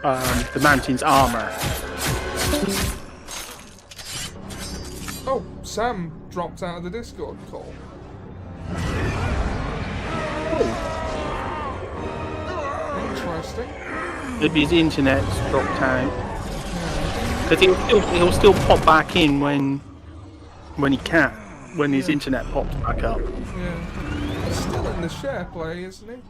the mountain's armor. Oh, Sam dropped out of the Discord call. Interesting. Maybe his internet's dropped out. Because he'll still pop back in when he can, when his internet pops back up. Yeah. He's still in the share play, isn't he?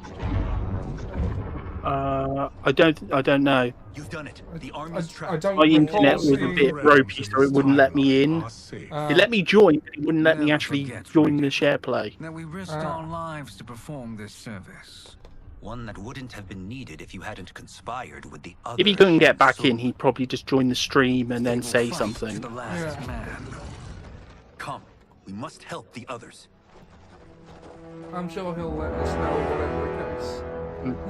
I don't know. You've done it. The army's I don't My internet recall was a bit ropey, so it wouldn't let me in. It let me join, but it wouldn't let me actually join the share play. That we risked our lives to perform this service. One that wouldn't have been needed if you hadn't conspired with the others. If he couldn't get back in, he'd probably just join the stream and then say something. The last man. Come, we must help the others. I'm sure he'll let us know whatever the case.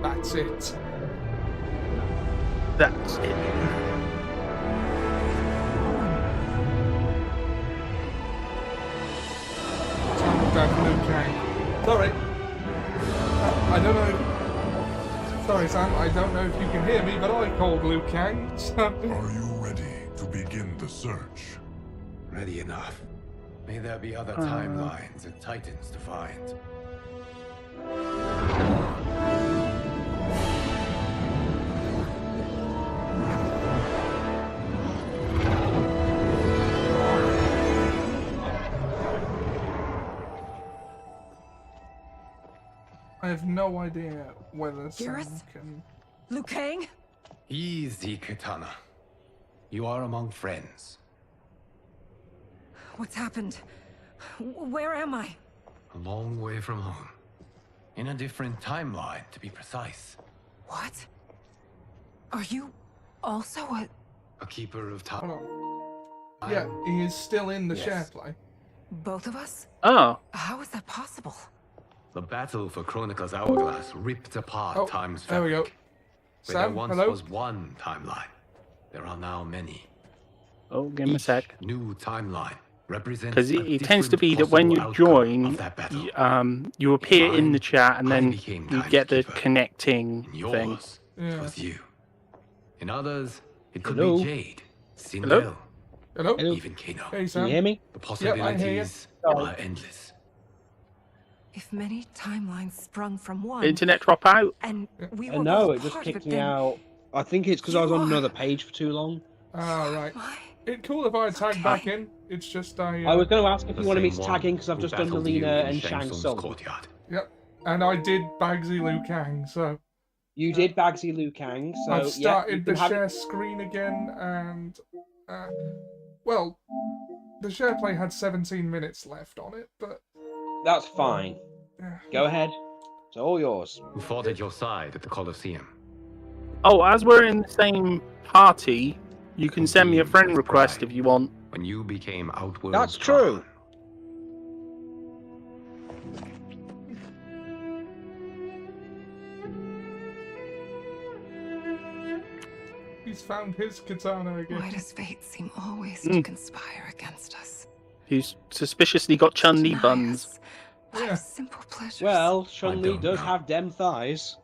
That's it. That's it. Liu Kang. Sorry. I don't know. Sorry, Sam. I don't know if you can hear me, but I called Liu Kang. So. Are you ready to begin the search? Ready enough. May there be other timelines and titans to find. I have no idea whether Sam Gareth? can... Liu Kang? Easy, Katana. You are among friends. What's happened? Where am I? A long way from home. In a different timeline, to be precise. What? Are you also a keeper of time? Yeah, he is still in the Yes. share play. both of us? Oh. How is that possible? The battle for Chronica's Hourglass ripped apart time's there we fabric. go. Where there Sam, once hello? was one timeline, there are now many. Oh, give him a sec. New timeline represents Because it tends to be that when you join, you appear in the chat and then you get the connecting thing. yours. It was you. In others, it could Hello? be Jade, Sindel, Hello? even Kano. Hey, Sam. Can you hear me? The Yep, I hear you. possibilities are endless. If many timelines sprung from one, Internet drop out? and we were No, both it just part of kicked it, me then out. I think it's because I was on another page for too long. Ah, right. It's cool if I tag back in. It's just I was going to ask if The you wanted me to same tag in because I've who just done battled you Lena in and Shang Shang Tsung's Tsung. courtyard. Yep. And I did Bagsy Liu Kang, so You did Bagsy Liu Kang, so I've yeah, you started the can have share it. screen again, and well, the share play had 17 minutes left on it, but That's fine. Go ahead. It's all yours. Who fought at your side at the Colosseum? Oh, as we're in the same party, you can send me a friend request if you want. When you became Outworld That's true. he's found his katana again. Why does fate seem always to conspire against us? Who's suspiciously got Chun-Li buns. Yeah. Simple pleasure. Well, Chun-Li does have dem thighs.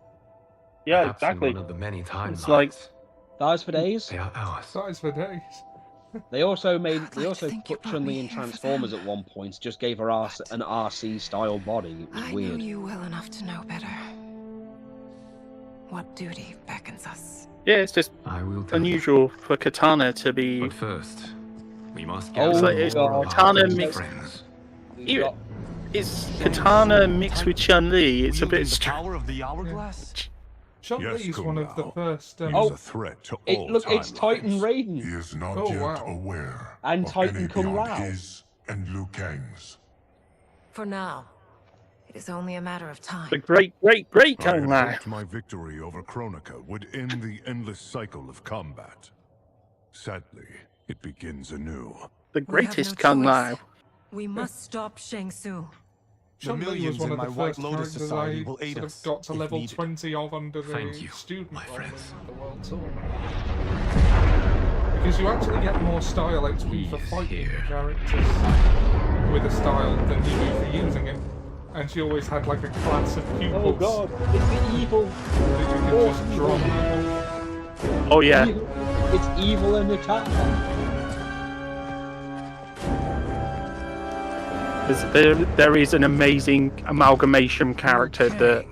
Yeah, Perhaps in exactly. one of the many timelines. It's like Thighs for days. They are ours. Size for days. They also put Chun-Li in Transformers at one point. Just gave her an RC style body. It was I know weird. you well enough to know better. What duty beckons us? Yeah, it's just I will tell unusual for Katana to be. But first, we must Oh, get it's Katana mixed. It's Katana mixed with Chun-Li. It's a bit power of the hourglass? Chun-Li is one of the first. He is a threat to all Look, it's timelines. Titan Raiden. He is not Oh, yet wow. aware And of Titan any Kung beyond Lao. his and Liu Kang's. For now, it is only a matter of time. the great I Kung had Lao. hoped my victory over Kronika would end the endless cycle of combat. Sadly, it begins anew. The We have greatest no Kung choice. Lao. We must stop Shang Tsung. Chun-Li was millions one in of my the White first Lotus characters Society I will aid sort us of got to if level needed. 20 of under the Thank you, student my realm friends. in the World Tour. Because you actually get more style XP for fighting the characters with a style than you do for using it. and she always had like a class of pupils. Oh god, it's the evil. That you could just drop. Oh yeah. It's evil and attack. There is an amazing amalgamation character that.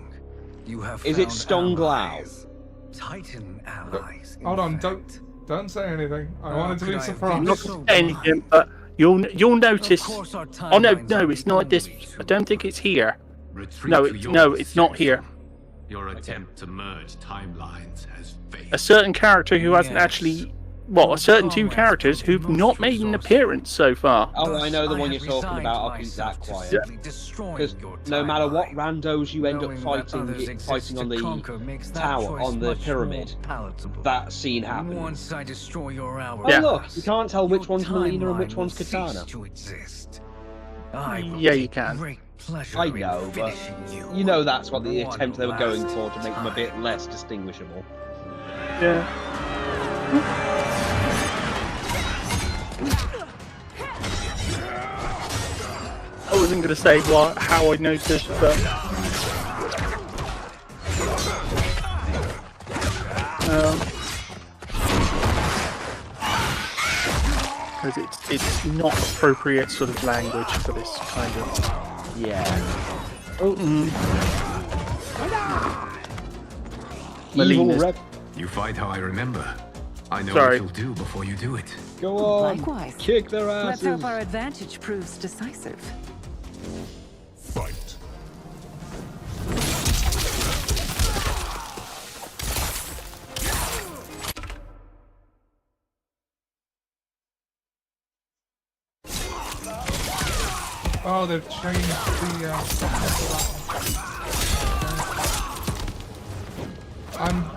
Is it Stonglao? Titan allies. Hold on, don't say anything. I wanted to be surprised. I'm not saying anything, but you'll notice. Oh no, it's not this. I don't think it's here. No, it's not here. Your attempt to merge timelines has failed. A certain character who hasn't actually. Well, a certain two characters who've not made an appearance so far. Oh, I know the one you're talking about. I'll keep that quiet. Because no matter what randos you end up fighting on the tower, on the pyramid, that scene happens. Once I destroy your hour, oh look, you can't tell which one's Melina and which one's Katana. Yeah, you can. I know, but you know that's what the attempt they were going for, to make them a bit less distinguishable. Yeah. I wasn't going to say how I noticed, but because it's not appropriate sort of language for this kind of. Yeah. Evil rep. You fight how I remember. I know Sorry. what you'll do before you do it. Go on. Likewise. Kick their asses. Let's hope our advantage proves decisive. Fight. Oh, they've changed the settings for that one.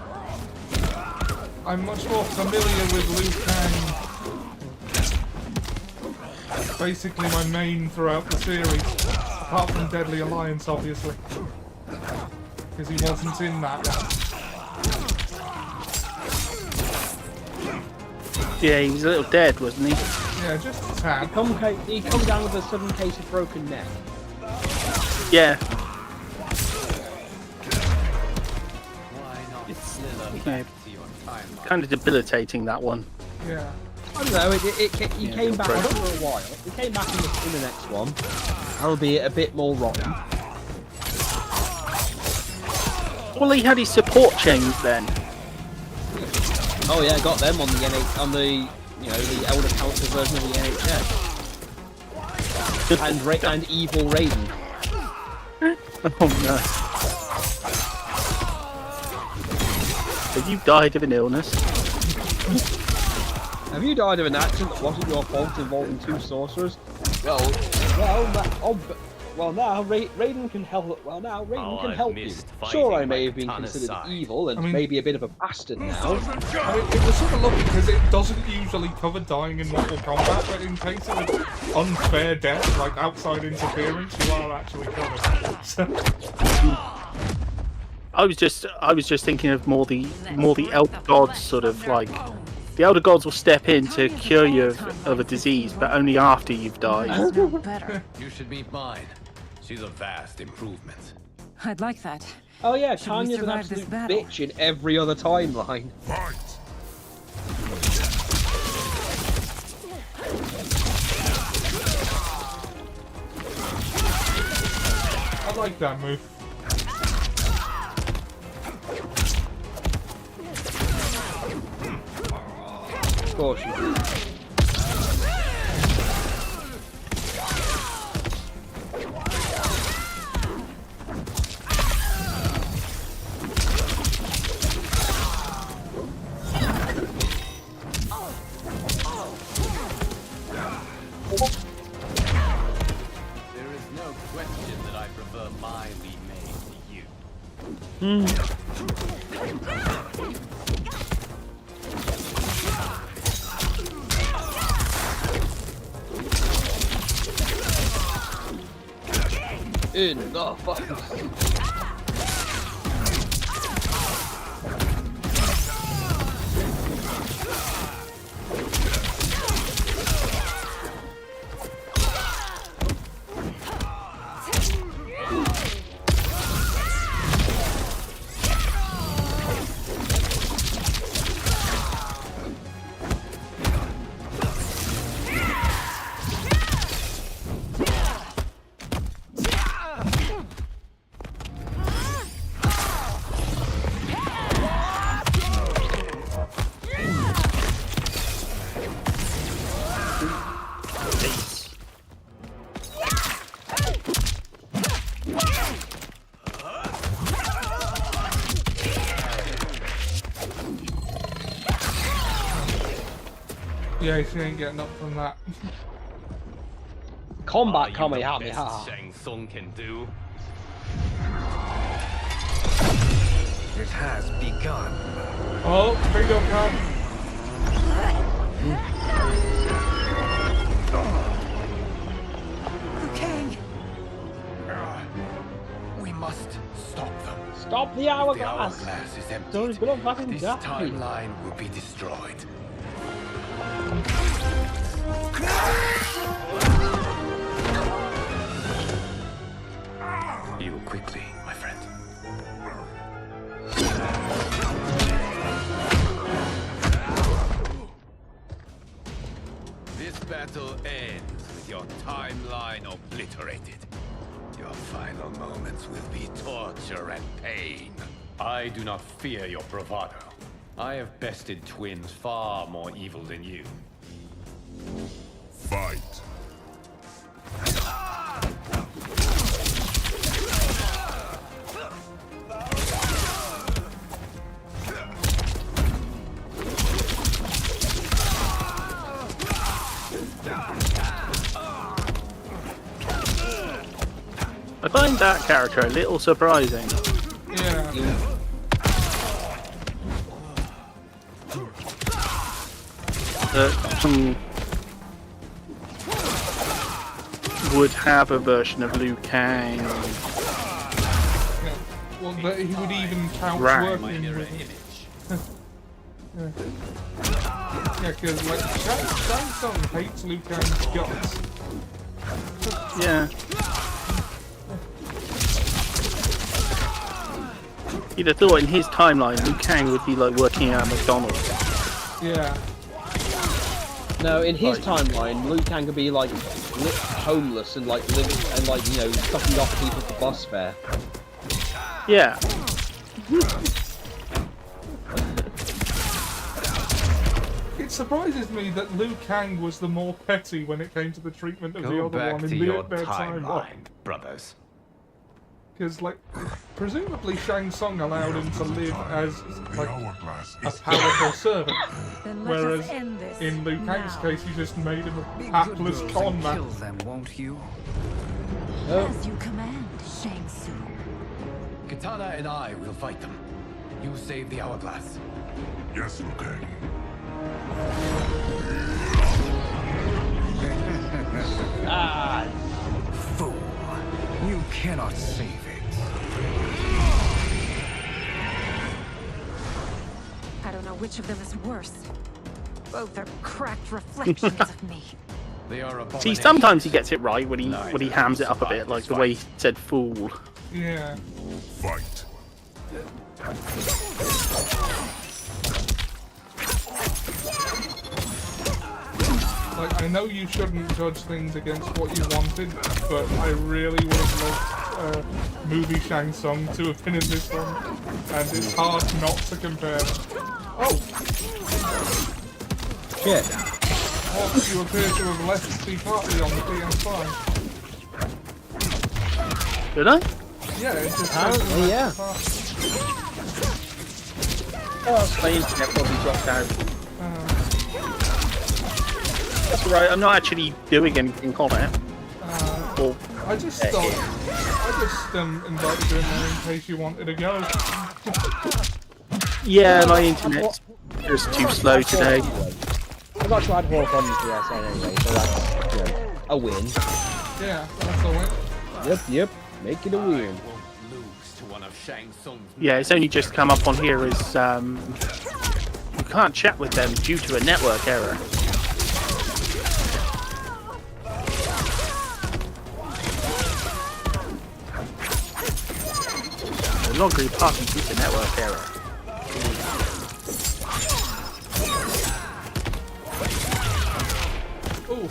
I'm much more familiar with Liu Kang. Basically my main throughout the series, apart from Deadly Alliance, obviously, because he wasn't in that one. Yeah, he was a little dead, wasn't he? Yeah, just a tad. He come down with a sudden case of broken neck. Yeah. It's kind of debilitating, that one. Yeah. I don't know, he came back for a while. He came back in the next one, albeit a bit more rotten. Well, he had his support chains then. Oh yeah, got them on the the Elder Council version of the NHS. and evil Raiden. Oh no. Have you died of an illness? Have you died of an accident that wasn't your fault involving two sorcerers? Now Raiden can help. Well, now Raiden can help you. Sure, I may have been considered evil and maybe a bit of a bastard now. It was sort of lucky because it doesn't usually cover dying in Mortal Kombat, but in case of unfair death, like outside interference, you are actually covered. So. I was just thinking of more the Elder Gods sort of like. The Elder Gods will step in to cure you of a disease, but only after you've died. You should meet mine. She's a vast improvement. I'd like that. Oh yeah, Should we Tanya's an survive this absolute battle? bitch in every other timeline. I like that move. Of course you do. There is no question that I prefer my remade to you. In the fuck. Yeah, she ain't getting up from that. Combat Are you coming the at me, best ha. Shang Tsung can do. It has begun. Oh, bingo card. Liu Kang. We must stop them. Stop the If the hourglass. hourglass is empty, Someone's gonna fucking this die. timeline will be destroyed. Heal quickly, my friend. This battle ends with your timeline obliterated. Your final moments will be torture and pain. I do not fear your bravado. I have bested twins far more evil than you. Fight. I find that character a little surprising. Yeah. That would have a version of Liu Kang. Yeah. Well, that he would even count Right. working with it. Yeah, because like Shang Tsung hates Liu Kang's guts. Yeah. You'd have thought in his timeline Liu Kang would be like working at McDonald's. Yeah. No, in his timeline, Liu Kang could be like homeless and like living and like you know sucking off people for bus fare. Yeah. It surprises me that Liu Kang was the more petty when it came to the treatment of the Go other back one in to their your timeline. timeline, brothers. Because, like, presumably Shang Tsung allowed him to live as, like, a powerful servant. Then let us Whereas end this in Liu Kang's now. case, he just made him a Be hapless good girls con and man. kill them, won't you? As you command, Shang Tsung. Katana and I will fight them. You save the hourglass. Yes, Liu Kang. Ah, fool! You cannot save it. I don't know which of them is worse. Both are cracked reflections of me. They are See, sometimes he gets it right when he hams it up a bit, like the way he said "fool." Yeah. Fight. Like, I know you shouldn't judge things against what you wanted, but I really would have loved movie Shang Tsung to have been in this one, and it's hard not to compare. Oh! Shit. Oh, you appear to have left the party on the PS5. Did I? Yeah, it just Apparently, says you yeah. left the party. Oh, my internet probably dropped out. That's right. I'm not actually doing anything on it. Or I just invited you in there in case you wanted to go. yeah, my internet's just too slow today. I got to add Hawk on the PSN anyway, so that's you know, a win. Yeah, that's a win. Yep, make it a win. Yeah, it's only just come up on here as you can't chat with them due to a network error. No longer your party due to network error. Ooh.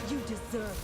You deserve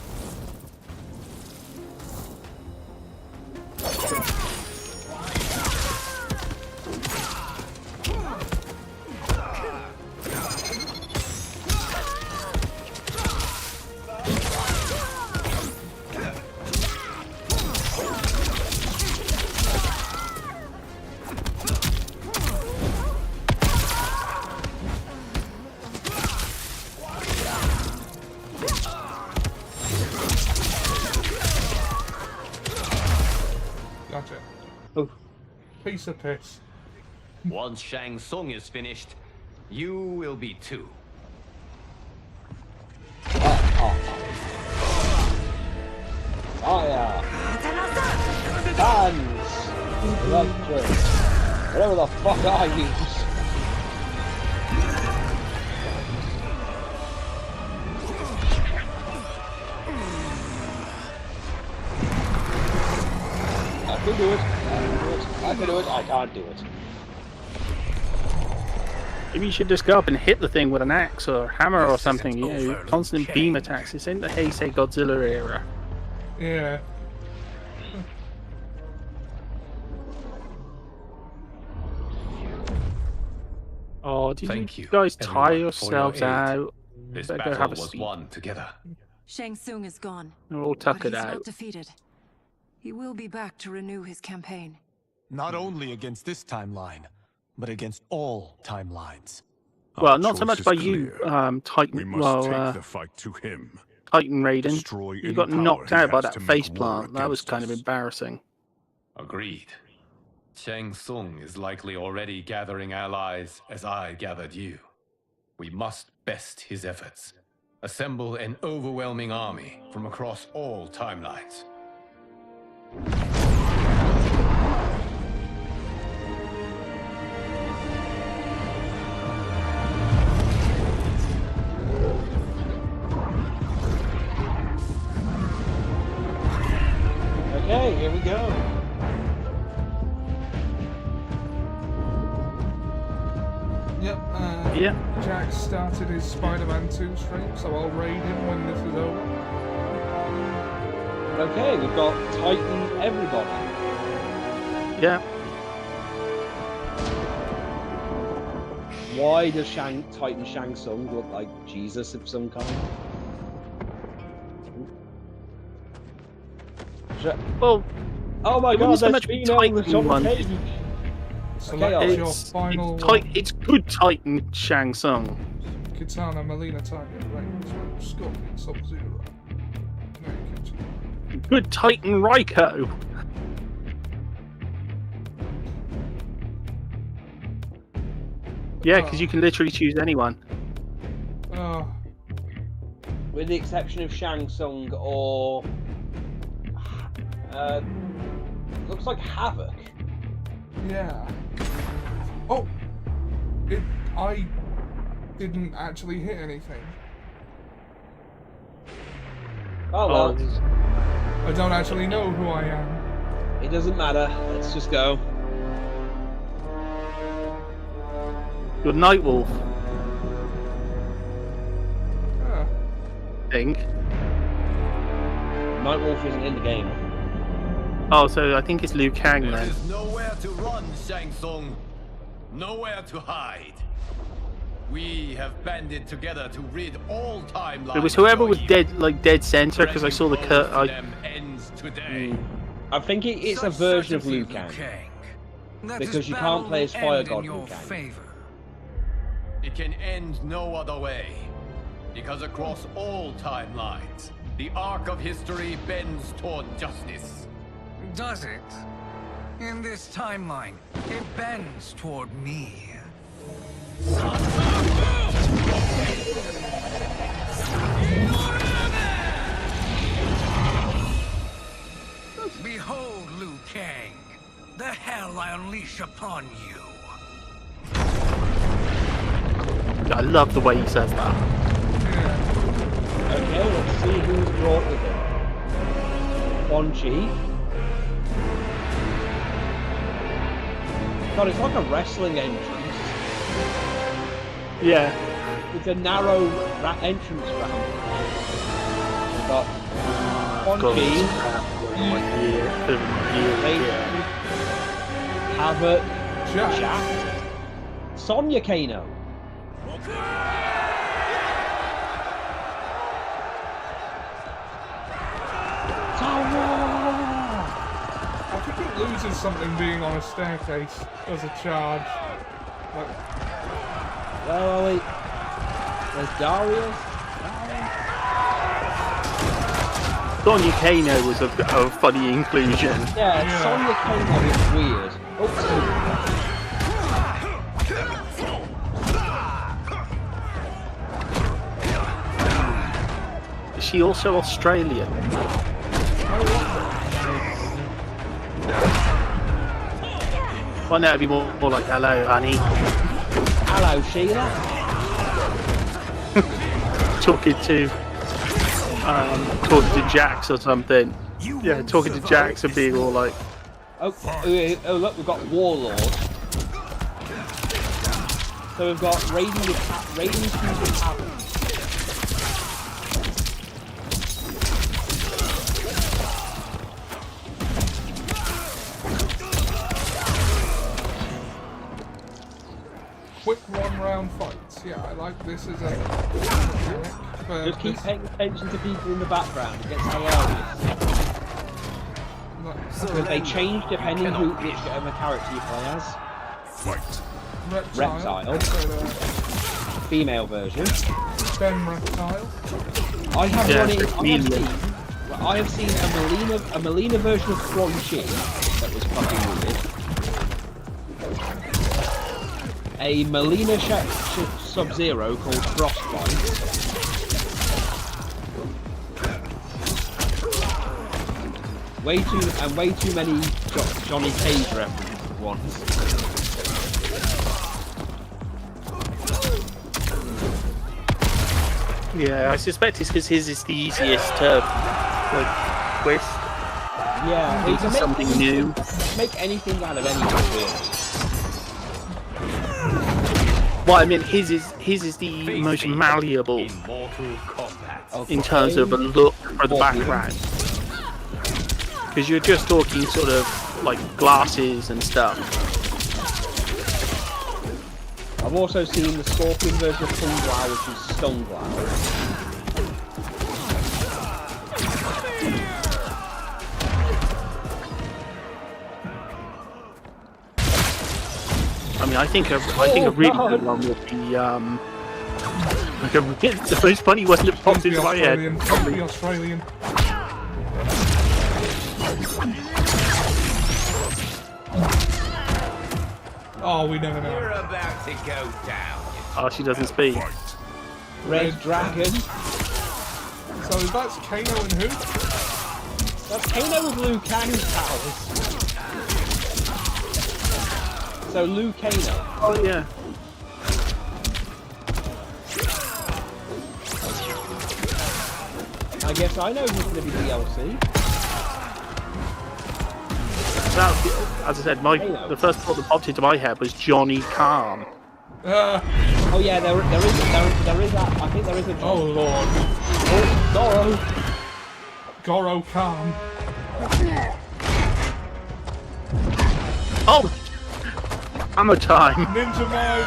Gotcha. Oh. Piece of piss. Once Shang Tsung is finished, you will be too. Fire! Hands! Electric! Whatever the fuck I use. I can do it. I can do it. I can't do it. Maybe you should just go up and hit the thing with an axe or hammer or something. You know, constant beam attacks. It's in the Heisei Godzilla era. Yeah. Oh, did you guys tire yourselves out? This Better go battle have a was seat. won together. Shang Tsung is gone. We're all But tuckered he's out. not defeated. He will be back to renew his campaign. Not only against this timeline, but against all timelines. Well, not so much by you, Titan. We must take the fight to him. Titan Raiden. Destroy You any got power knocked he out by has that to make face war plant. That was against kind of us. embarrassing. Agreed. Shang Tsung is likely already gathering allies as I gathered you. We must best his efforts. Assemble an overwhelming army from across all timelines. Okay, here we go. Yep. Yep. Jack started his Spider-Man 2 stream, so I'll raid him when this is over. Okay, we've got Titan everybody. Yeah. Why does Titan Shang Tsung look like Jesus of some kind? Well, oh my it god, wasn't so there's much female on the Titan top one. of the cage. Select Okay, your final It's good Titan Shang Tsung. Kitana, Melina, Target, Range, Scorpion, Sub-Zero. Good Titan Raiko. Yeah, because you can literally choose anyone. With the exception of Shang Tsung or looks like Havoc. Yeah. Oh! I didn't actually hit anything. Oh well. I don't actually know who I am. It doesn't matter. Let's just go. You're Nightwolf. Ah. I think. Nightwolf isn't in the game. Oh, so I think it's Liu Kang There then. is nowhere to run, Shang Tsung. Nowhere to hide. We have banded together to rid all timelines. It was whoever of was your dead, like dead center, because I saw the cut. ends today. I think it's a version of Liu Kang. Because you can't play as Fire God Liu Kang. It can end no other way. Because across all timelines, the arc of history bends toward justice. Does it? In this timeline, it bends toward me. Behold, Liu Kang, the hell I unleash upon you. I love the way he says that. Okay, let's see who's brought with him. Quan Chi. God, it's like a wrestling entrance. Yeah. It's a narrow entrance ramp. We've got Quan Chi, Havoc, Jack, Sonya Kano. I think it loses something being on a staircase as a charge. Like, Where are we? There's Darius. Sonya Kano was a funny inclusion. Yeah, Sonya Kano is weird. Is she also Australian? Well, no, it'd be more like hello, honey. Hello, Sheila. talking to Jax or something. Yeah, talking to Jax and being all like, oh look, we've got Warlord. So we've got Radiant Fusion Tavern. Quick one-round fights. Yeah, I like this as a mechanic. Just keep paying attention to people in the background. It gets hilarious. Because they change depending which character you play as. Fight. Reptile. Female version. Then Reptile. I have seen a Melina version of Quan Chi that was fucking weird. A Melina Sub-Zero called Frostbite. Way too many Johnny Cage references at once. yeah, I suspect it's because his is the easiest to twist. Yeah, it's something new. Make anything out of anything really. Well, I mean, his is the most malleable in terms of a look for the background. Because you're just talking sort of like glasses and stuff. I've also seen the Scorpion version of Kung Lao, which is Stone Lao. I mean, I think a really good one would be the most funny one that popped into my head. Probably Australian. Oh, we never know. You're about to go down. Oh, she doesn't speak. Red Dragon. So that's Kano and who? That's Kano with Liu Kang's powers. So Liu Kano. Oh yeah. I guess I know who's going to be DLC. That, as I said, the first thought that popped into my head was Johnny Khan. Oh yeah, there is that. I think there is a. Oh lord. Oh, Goro Khan. Oh, hammer time. Ninja Mime.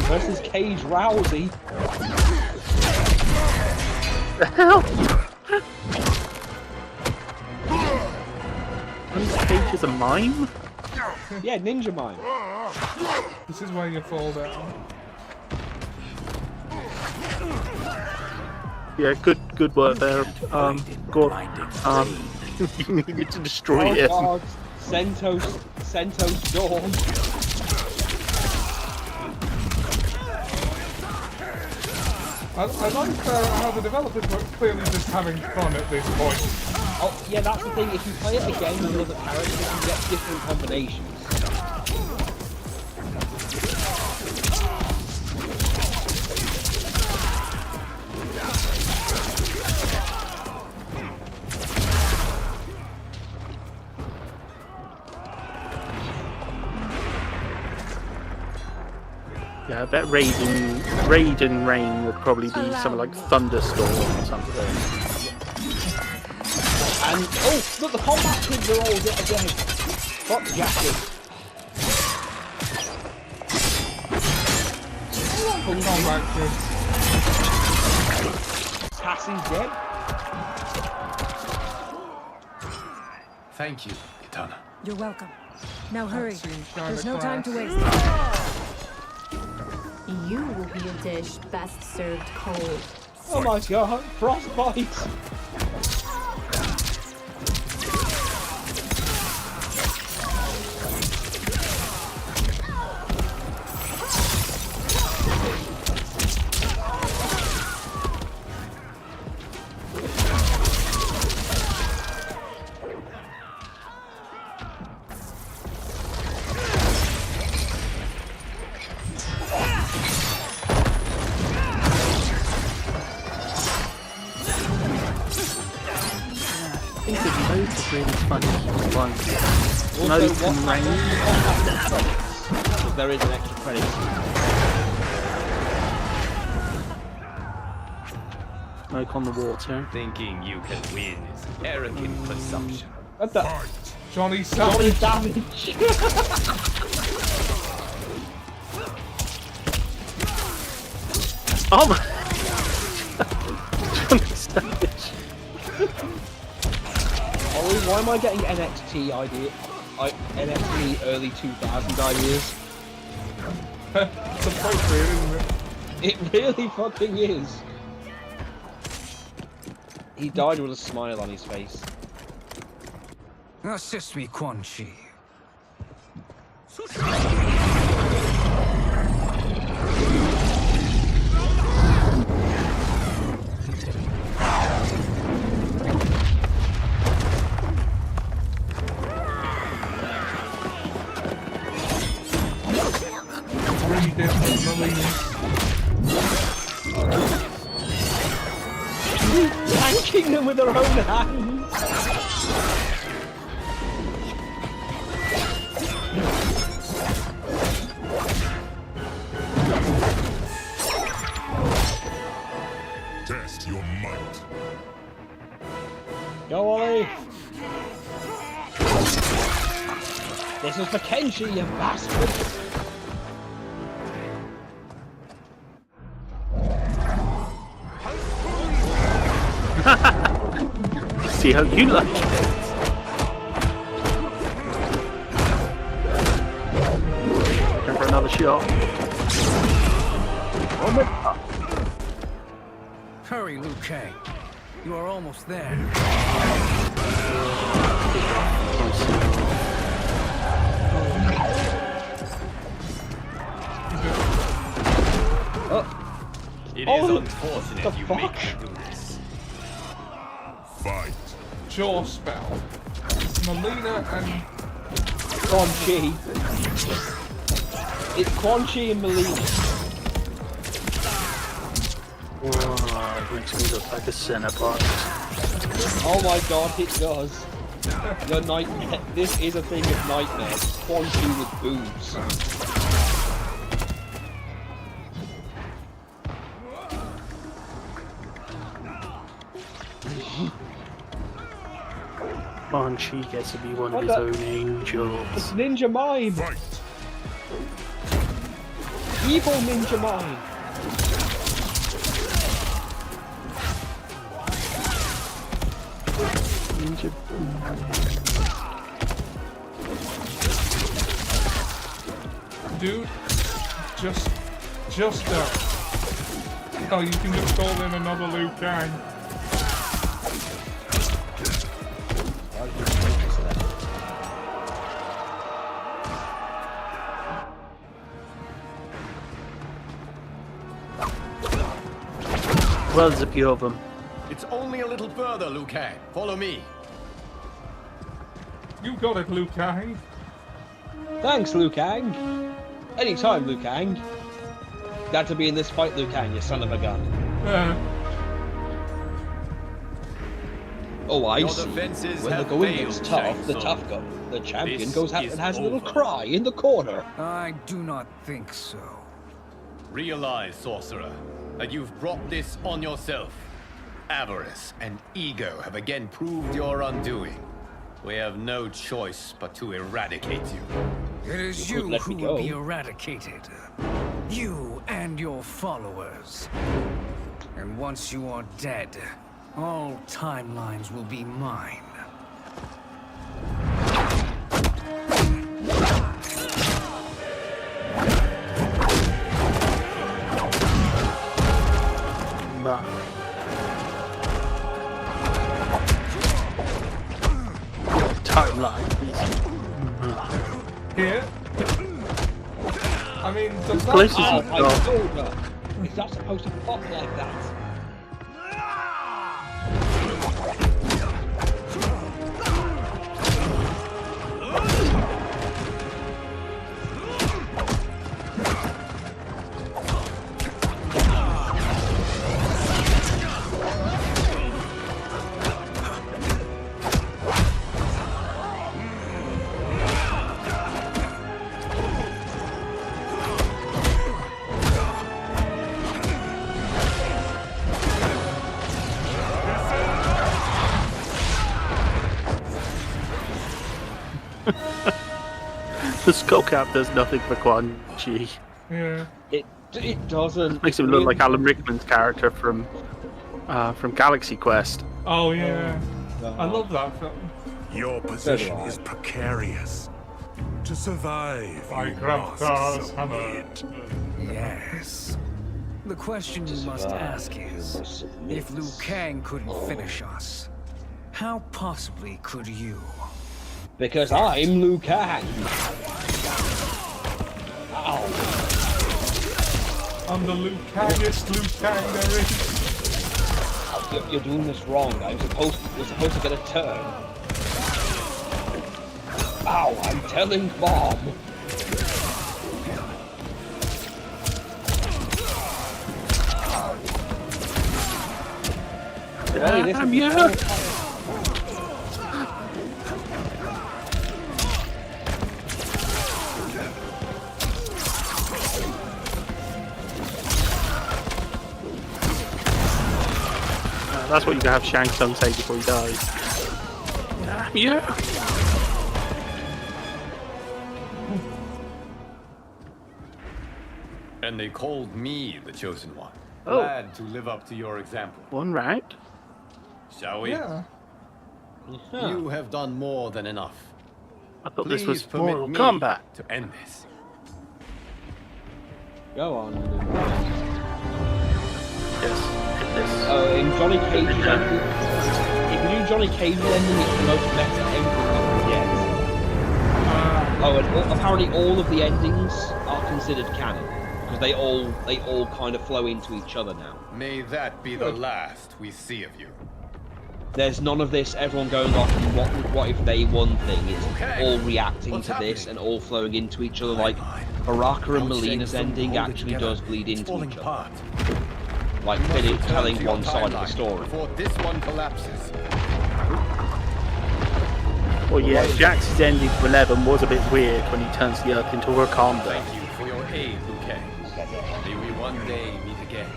Versus Cage Rousey. The hell? Cage is a mime? Yeah, Ninja Mime. This is where you fall down. Yeah, good work there. Go on. You needed to destroy it. God. Sento Storm. I like how the developers were clearly just having fun at this point. Oh, yeah, that's the thing. If you play it again with another character, you can get different combinations. Yeah, I bet Raiden Rain would probably be something like Thunderstorm or something. And oh, look, the combat kids are all again. Fuck jacket. Combat kids. Cassie's dead. Thank you, Kitana. You're welcome. Now hurry. There's no time to waste. You will be a dish best served cold. Oh my god, frostbite! I think there's loads of really funny ones. Also, Loads what and happens after the credits? Because there is an extra credit. Smoke on the water. Thinking you can win is arrogant presumption. What the? Johnny Johnny Savage. Savage! Oh my! Johnny Savage. Ollie, why am I getting NXT NXT early 2000 ideas? It's appropriate, isn't it? It really fucking is. He died with a smile on his face. Assist me, Quan Chi. Really different Marines. Tanking them with their own hands! Test your might. Go Ollie! This is for Kenshi, you bastard! See how you like it. Going for another shot. Oh my god. Hurry, Liu Kang. You are almost there. It Oh, is unfortunate the you fuck? make me do this. Fight. Jaw spell. Melina and Quan Chi. It's Quan Chi and Melina. Whoa, it makes me look like a Cinnabon. Oh my god, it does. Your nightmare. This is a thing of nightmares. Quan Chi with boobs. Quan Chi gets to be one of his own angels. It's Ninja Mime! Evil Ninja Mime! Ninja. dude, just oh, you can just call in another Liu Kang. Well, there's a few of them. It's only a little further, Liu Kang. Follow me. You got it, Liu Kang. Thanks, Liu Kang. Anytime, Liu Kang. Glad to be in this fight, Liu Kang, you son of a gun. Oh, I see. When the going gets tough, the champion goes out and has a little cry in the corner. I do not think so. Realize, sorcerer, that you've brought this on yourself. Avarice and ego have again proved your undoing. We have no choice but to eradicate you. It is you who will be eradicated. You and your followers. And once you are dead, all timelines will be mine. But like. Here? I mean, does that... places Oh, you've my got. shoulder! It's not supposed to pop like that. The skull cap does nothing for Quan Chi. Yeah. It doesn't. Makes him look like Alan Rickman's character from Galaxy Quest. Oh, yeah. I love that film. Your position is precarious. To survive, I you grabbed must Thor's hammer. Yes. The question you must ask is, if Liu Kang couldn't finish us, how possibly could you? Because I'm Liu Kang. Ow. I'm the Liu Kangest Liu Kang there is. You're doing this wrong. We're supposed to get a turn. Ow, I'm telling Bob. I'm here. That's what you can have Shang Tsung say before he dies. Yeah. And they called me the chosen one. Oh. Glad to live up to your example. One right. Shall we? Yeah. You have done more than enough. I thought Please this was permit Mortal me Kombat. to end this. Go on. Yes. Oh, in Johnny Cage's ending, if you do Johnny Cage's ending, it's the most meta ending you can get. Oh, and apparently all of the endings are considered canon because they all kind of flow into each other now. May that be the last we see of you. There's none of this everyone going off and what if they won thing. It's all reacting What's to this happening? and all flowing into each other. Like Baraka and Melina's ending actually does bleed into each other. Like telling one side of the story. Before this one collapses. Well, yeah, Jax's ending to 11 was a bit weird when he turns the Earth into Wakanda. Thank you for your aid, Liu Kang. May we one day meet again.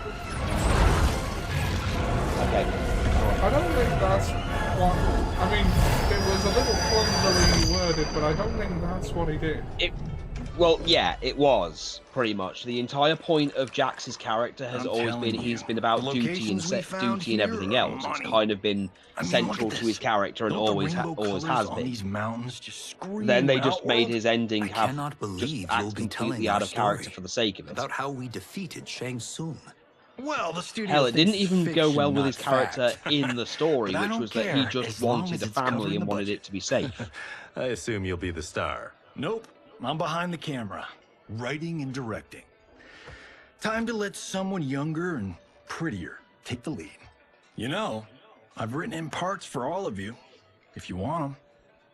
Okay. I don't think that's what... I mean, it was a little clumsily worded, but I don't think that's what he did. Well, yeah, it was, pretty much. The entire point of Jax's character has always been he's been about duty and everything else. It's kind of been central to his character and always has been. Then they just made his ending have just act completely out of character for the sake of it. About how we defeated Shang Tsung. Well, the studio Hell, it didn't even go well with his fiction, not character fact. in the story, But I which don't was that care, he just as long wanted as a it's covered family in and the wanted it to be safe. I assume you'll be the star. Nope, I'm behind the camera, writing and directing. Time to let someone younger and prettier take the lead. You know, I've written in parts for all of you, if you want them.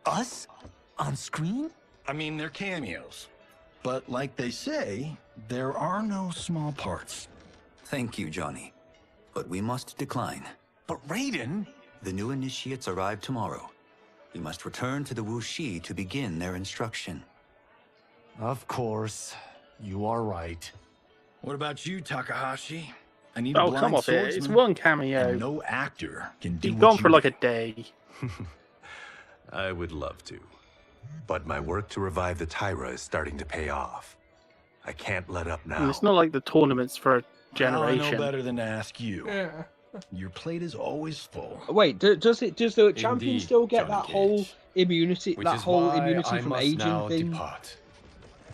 Us? On screen? I mean, they're cameos. But like they say, there are no small parts. Thank you, Johnny. But we must decline. But Raiden? The new initiates arrive tomorrow. We must return to the Wuxi to begin their instruction. Of course. You are right. What about you, Takahashi? I need Oh, a blind come off it. swordsman, It's one cameo. and no actor can do He's what gone you for like do. a day. I would love to. But my work to revive the Tyra is starting to pay off. I can't let up And now. it's not like the tournament's for a Now I generation. know better than to ask you. Yeah. Your plate is always full. Wait, does the champion Indeed, still get Johnny that whole immunity, Which that is whole why immunity I from must aging now thing? depart.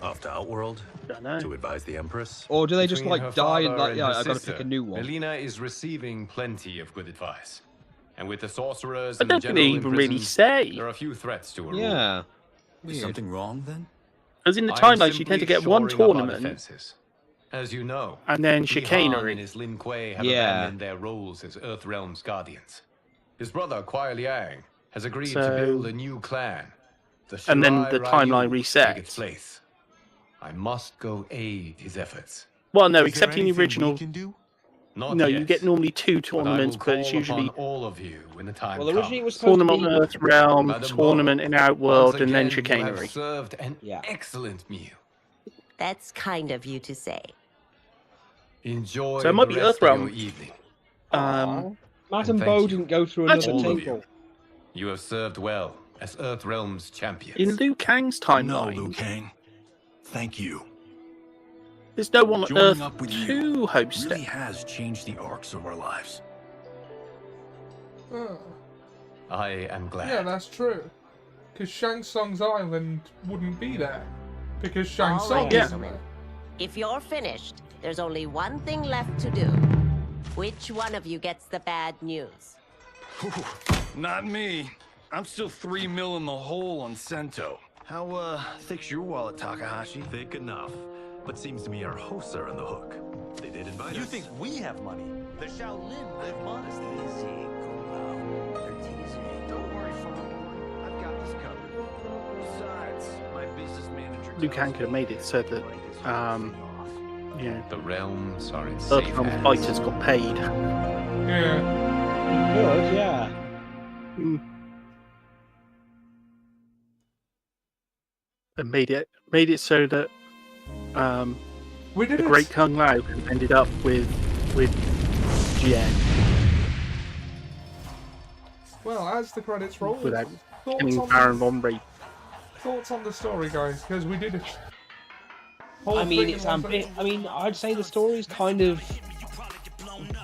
Off to Outworld? Dunno. To advise the Empress? Or do they just Between her like die and father like, yeah, her I gotta sister, pick a new one? Melina is receiving plenty of good advice. And with the sorcerers I and the don't think they general even really imprisoned, say. there are few threats to a rule. Yeah. Is Weird. something wrong then? Because in the I am timelines, you tend to simply get one shoring up our tournament, defenses. As you know, and then Li Han chicanery. and his Lin Kuei have Yeah. abandoned their roles as Earthrealm's guardians. His brother, Kuai Liang, has agreed to So- build a new clan. The And then Shirai the Ryu timeline to take its resets. place. I must go aid his efforts. Well, no, Is there except in the anything we original. can do? Not No, yet, you get normally 2 but I will tournaments, but it's call usually upon all of you when the time Well, originally it was comes. supposed tournament to on be. Earthrealm, Madam tournament Bo, in Outworld, once and then again, you chicanery. have served an Yeah. excellent meal. That's kind of you to say. Enjoy So it might the be rest of your Earthrealm. evening. Madam And Bo thank you, didn't go through That's another all of table. you have served well as Earthrealm's champions. In Liu Kang's No, timeline, Liu Kang. Thank you. there's no one on Joining Earth up with to you host really it. has changed the arcs of our lives. I am glad. Yeah, that's true. Because Shang Tsung's island wouldn't be there. Because Shang All Tsung right, isn't gentlemen. there. If you're finished, there's only one thing left to do. Which one of you gets the bad news? Not me. I'm still 3 mil in the hole on Sento. How, thick's your wallet, Takahashi? Thick enough. But seems to me our hosts are on the hook. They did invite us. You think we have money? The Shaolin live modestly. Easy, Kung Lao. They're teasing. Don't worry, farm boy. I've got this covered. Besides, my business manager. Liu Kang could have made it so that, you know, The realms are in safe Earthrealm hands. fighters got paid. Yeah. Good, yeah. And made it so that We did the it. Great Kung Lao ended up with Jian Well, as the credits roll, without thoughts killing on, Baron von Raid. thoughts on the story, guys, because we did it. Whole I mean, thing it's in one video. I mean, I'd say the story's kind of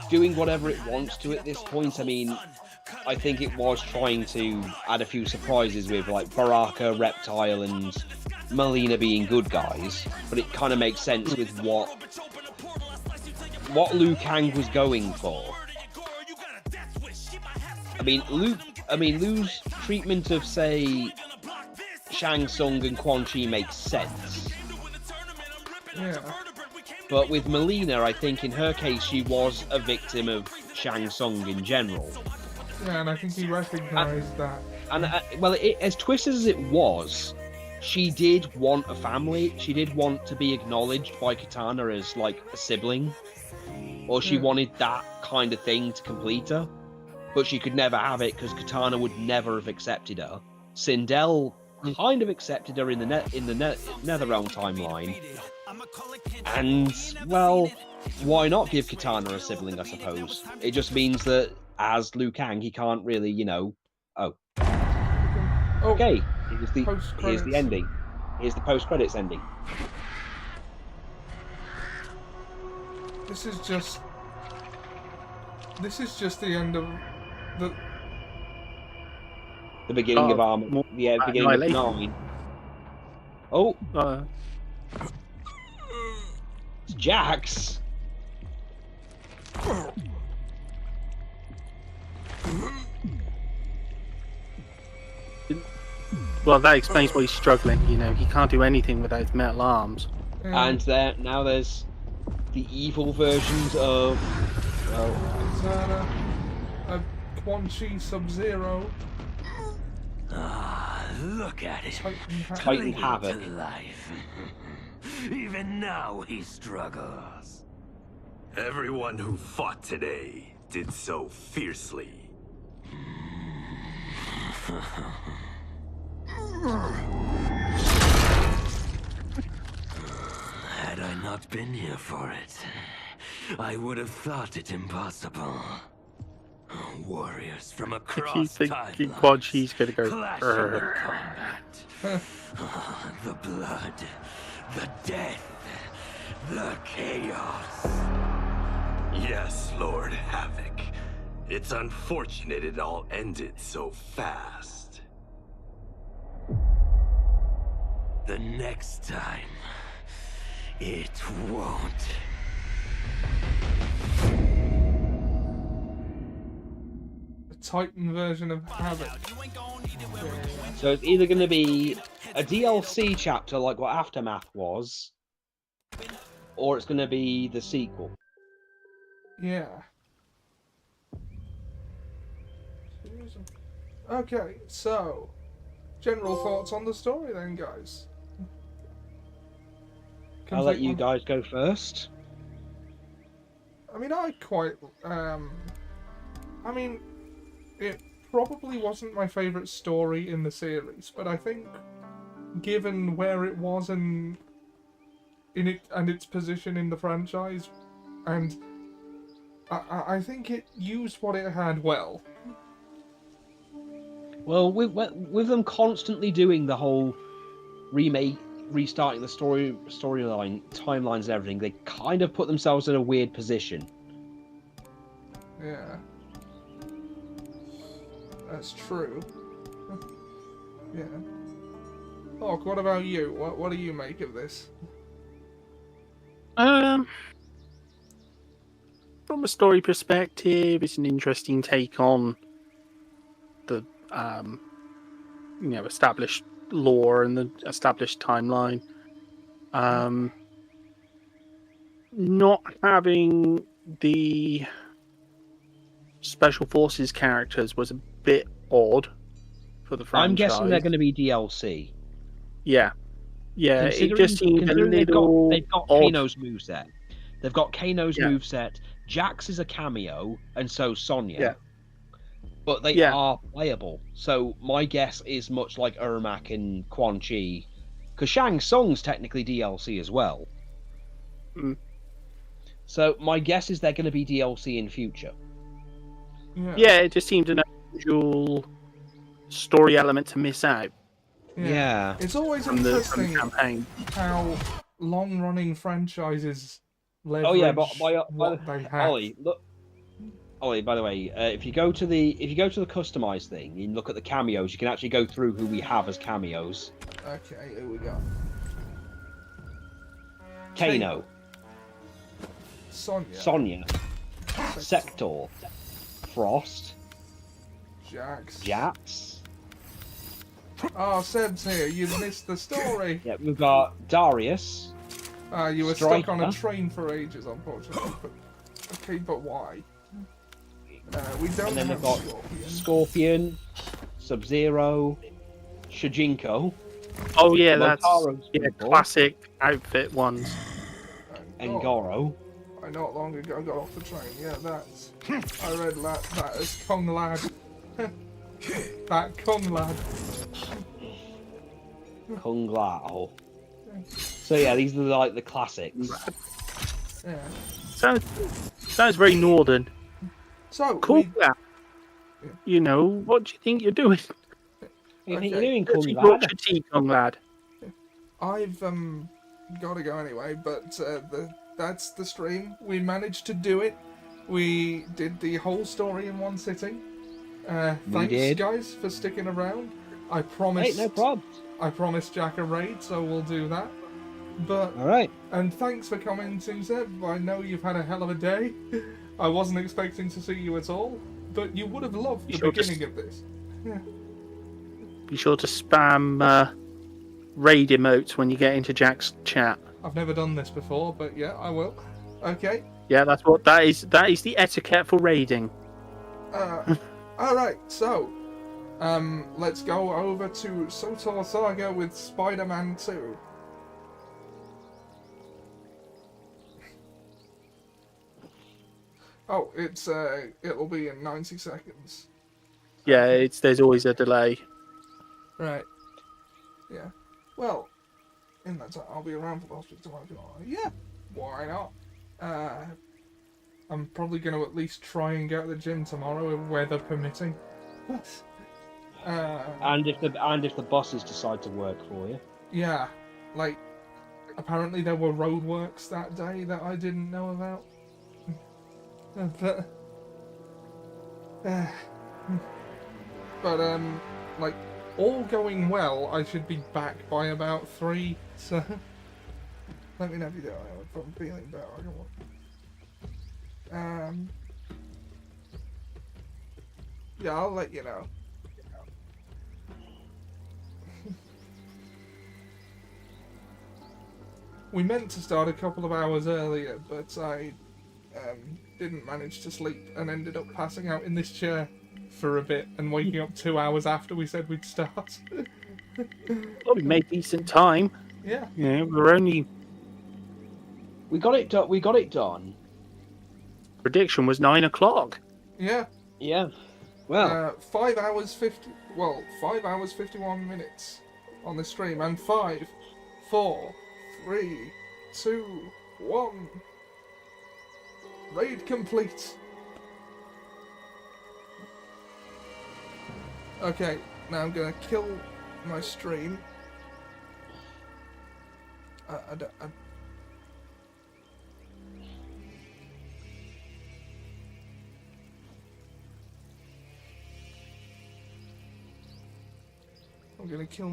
doing whatever it wants to at this point. I mean, I think it was trying to add a few surprises with like Baraka, Reptile, and Melina being good guys, but it kind of makes sense with what Liu Kang was going for. I mean, Liu's treatment of, say, Shang Tsung and Quan Chi makes sense. Yeah. But with Melina, I think in her case, she was a victim of Shang Tsung in general. Yeah, and I think he recognised that. And, well, as twisted as it was, she did want a family. She did want to be acknowledged by Katana as, like, a sibling. Or she wanted that kind of thing to complete her. But she could never have it because Katana would never have accepted her. Sindel kind of accepted her in the Netherrealm timeline. And, well, why not give Katana a sibling, I suppose? It just means that as Liu Kang, he can't really, you know... Oh. Okay, here's the ending. Here's the post-credits ending. This is just the end of the beginning of Armor. The beginning of 9. Oh! It's Jax! Well, that explains why he's struggling. You know, he can't do anything without his metal arms. And now there's the evil versions of... Katana, Quan Chi Sub-Zero. Ah, look at it. Titan Clinging Havoc. to life. Even now he struggles. Everyone who fought today did so fiercely. Had I not been here for it, I would have thought it impossible. Warriors from If you across think time Quan Chi's gonna go, clashing in "Urgh." combat. The blood, the death, the chaos. Yes, Lord Havoc. It's unfortunate it all ended so fast. The next time, it won't. Titan version of Havoc. So it's either going to be a DLC chapter like what Aftermath was, or it's going to be the sequel. Yeah. Okay, so general thoughts on the story then, guys. I'll let you guys go first. I mean, I quite. I mean, it probably wasn't my favourite story in the series, but I think, given where it was in it and its position in the franchise, and I think it used what it had well. Well, with them constantly doing the whole remake, restarting the storyline, timelines, and everything, they kind of put themselves in a weird position. Yeah. That's true. Yeah. Hawk, what about you? What do you make of this? From a story perspective, it's an interesting take on the established lore and the established timeline. Not having the special forces characters was a bit odd for the franchise. I'm guessing they're going to be DLC. Yeah, it just seemed a little they've got odd. Kano's moveset. They've got Kano's moveset. Jax is a cameo, and so Sonya. Yeah. But they are playable. So my guess is much like Ermac and Quan Chi, because Shang Tsung's technically DLC as well. Mm. So my guess is they're going to be DLC in future. Yeah, it just seemed an unusual story element to miss out. Yeah. It's always from the interesting campaign. how long-running franchises leverage Oh yeah, but what they have. Ollie, by the way, if you go to the customized thing, you look at the cameos. You can actually go through who we have as cameos. Okay, here we go. Kano, Sonya, Sector, Frost, Jax. Oh, Seb's here. You missed the story. Yeah, we've got Darius. You were Striker. stuck on a train for ages, unfortunately. Okay, but why? We don't And then have we've got Scorpion, Sub-Zero, Shujinko. Oh yeah, that's Motaro's classic outfit ones. and Goro. I not long ago got off the train. Yeah, that's. I read that as Kung Lad. That Kung Lad. Kung Lao. So yeah, these are like the classics. Yeah. Sounds very northern. So cool. You know, what do you think you're doing? You think you're doing, Kung Dirty Lad? brought your tea, Kung Lad. I've got to go anyway, but that's the stream. We managed to do it. We did the whole story in one sitting. Thanks, guys, for sticking around. I promised. Hey, no problem. I promised Jack a raid, so we'll do that. But all right. And thanks for coming, Seb. I know you've had a hell of a day. I wasn't expecting to see you at all, but you would have loved the beginning of this. Yeah. Be sure to spam raid emotes when you get into Jack's chat. I've never done this before, but yeah, I will. Okay. Yeah, that is the etiquette for raiding. All right, so let's go over to SWTOR Saga with Spider-Man 2. Oh, it'll be in 90 seconds. Yeah, there's always a delay. Right. Yeah. Well, in that time, I'll be around for the hospital tomorrow. Yeah. Why not? I'm probably going to at least try and get to the gym tomorrow, weather permitting. And if the buses decide to work for you. Yeah. Like, apparently there were roadworks that day that I didn't know about. But like, all going well, I should be back by about 3, so let me know if you do. If I'm feeling better, I don't want. Yeah, I'll let you know. We meant to start a couple of hours earlier, but I didn't manage to sleep and ended up passing out in this chair for a bit and waking up 2 hours after we said we'd start. Well, we made decent time. Yeah. Yeah, we're only... We got it done. We got it done. Prediction was 9 o'clock. Yeah. Yeah. Well. 5 hours 50... Well, 5 hours 51 minutes on the stream. And 5, 4, 3, 2, 1... Raid complete. Okay, now I'm gonna kill my stream. I'm gonna kill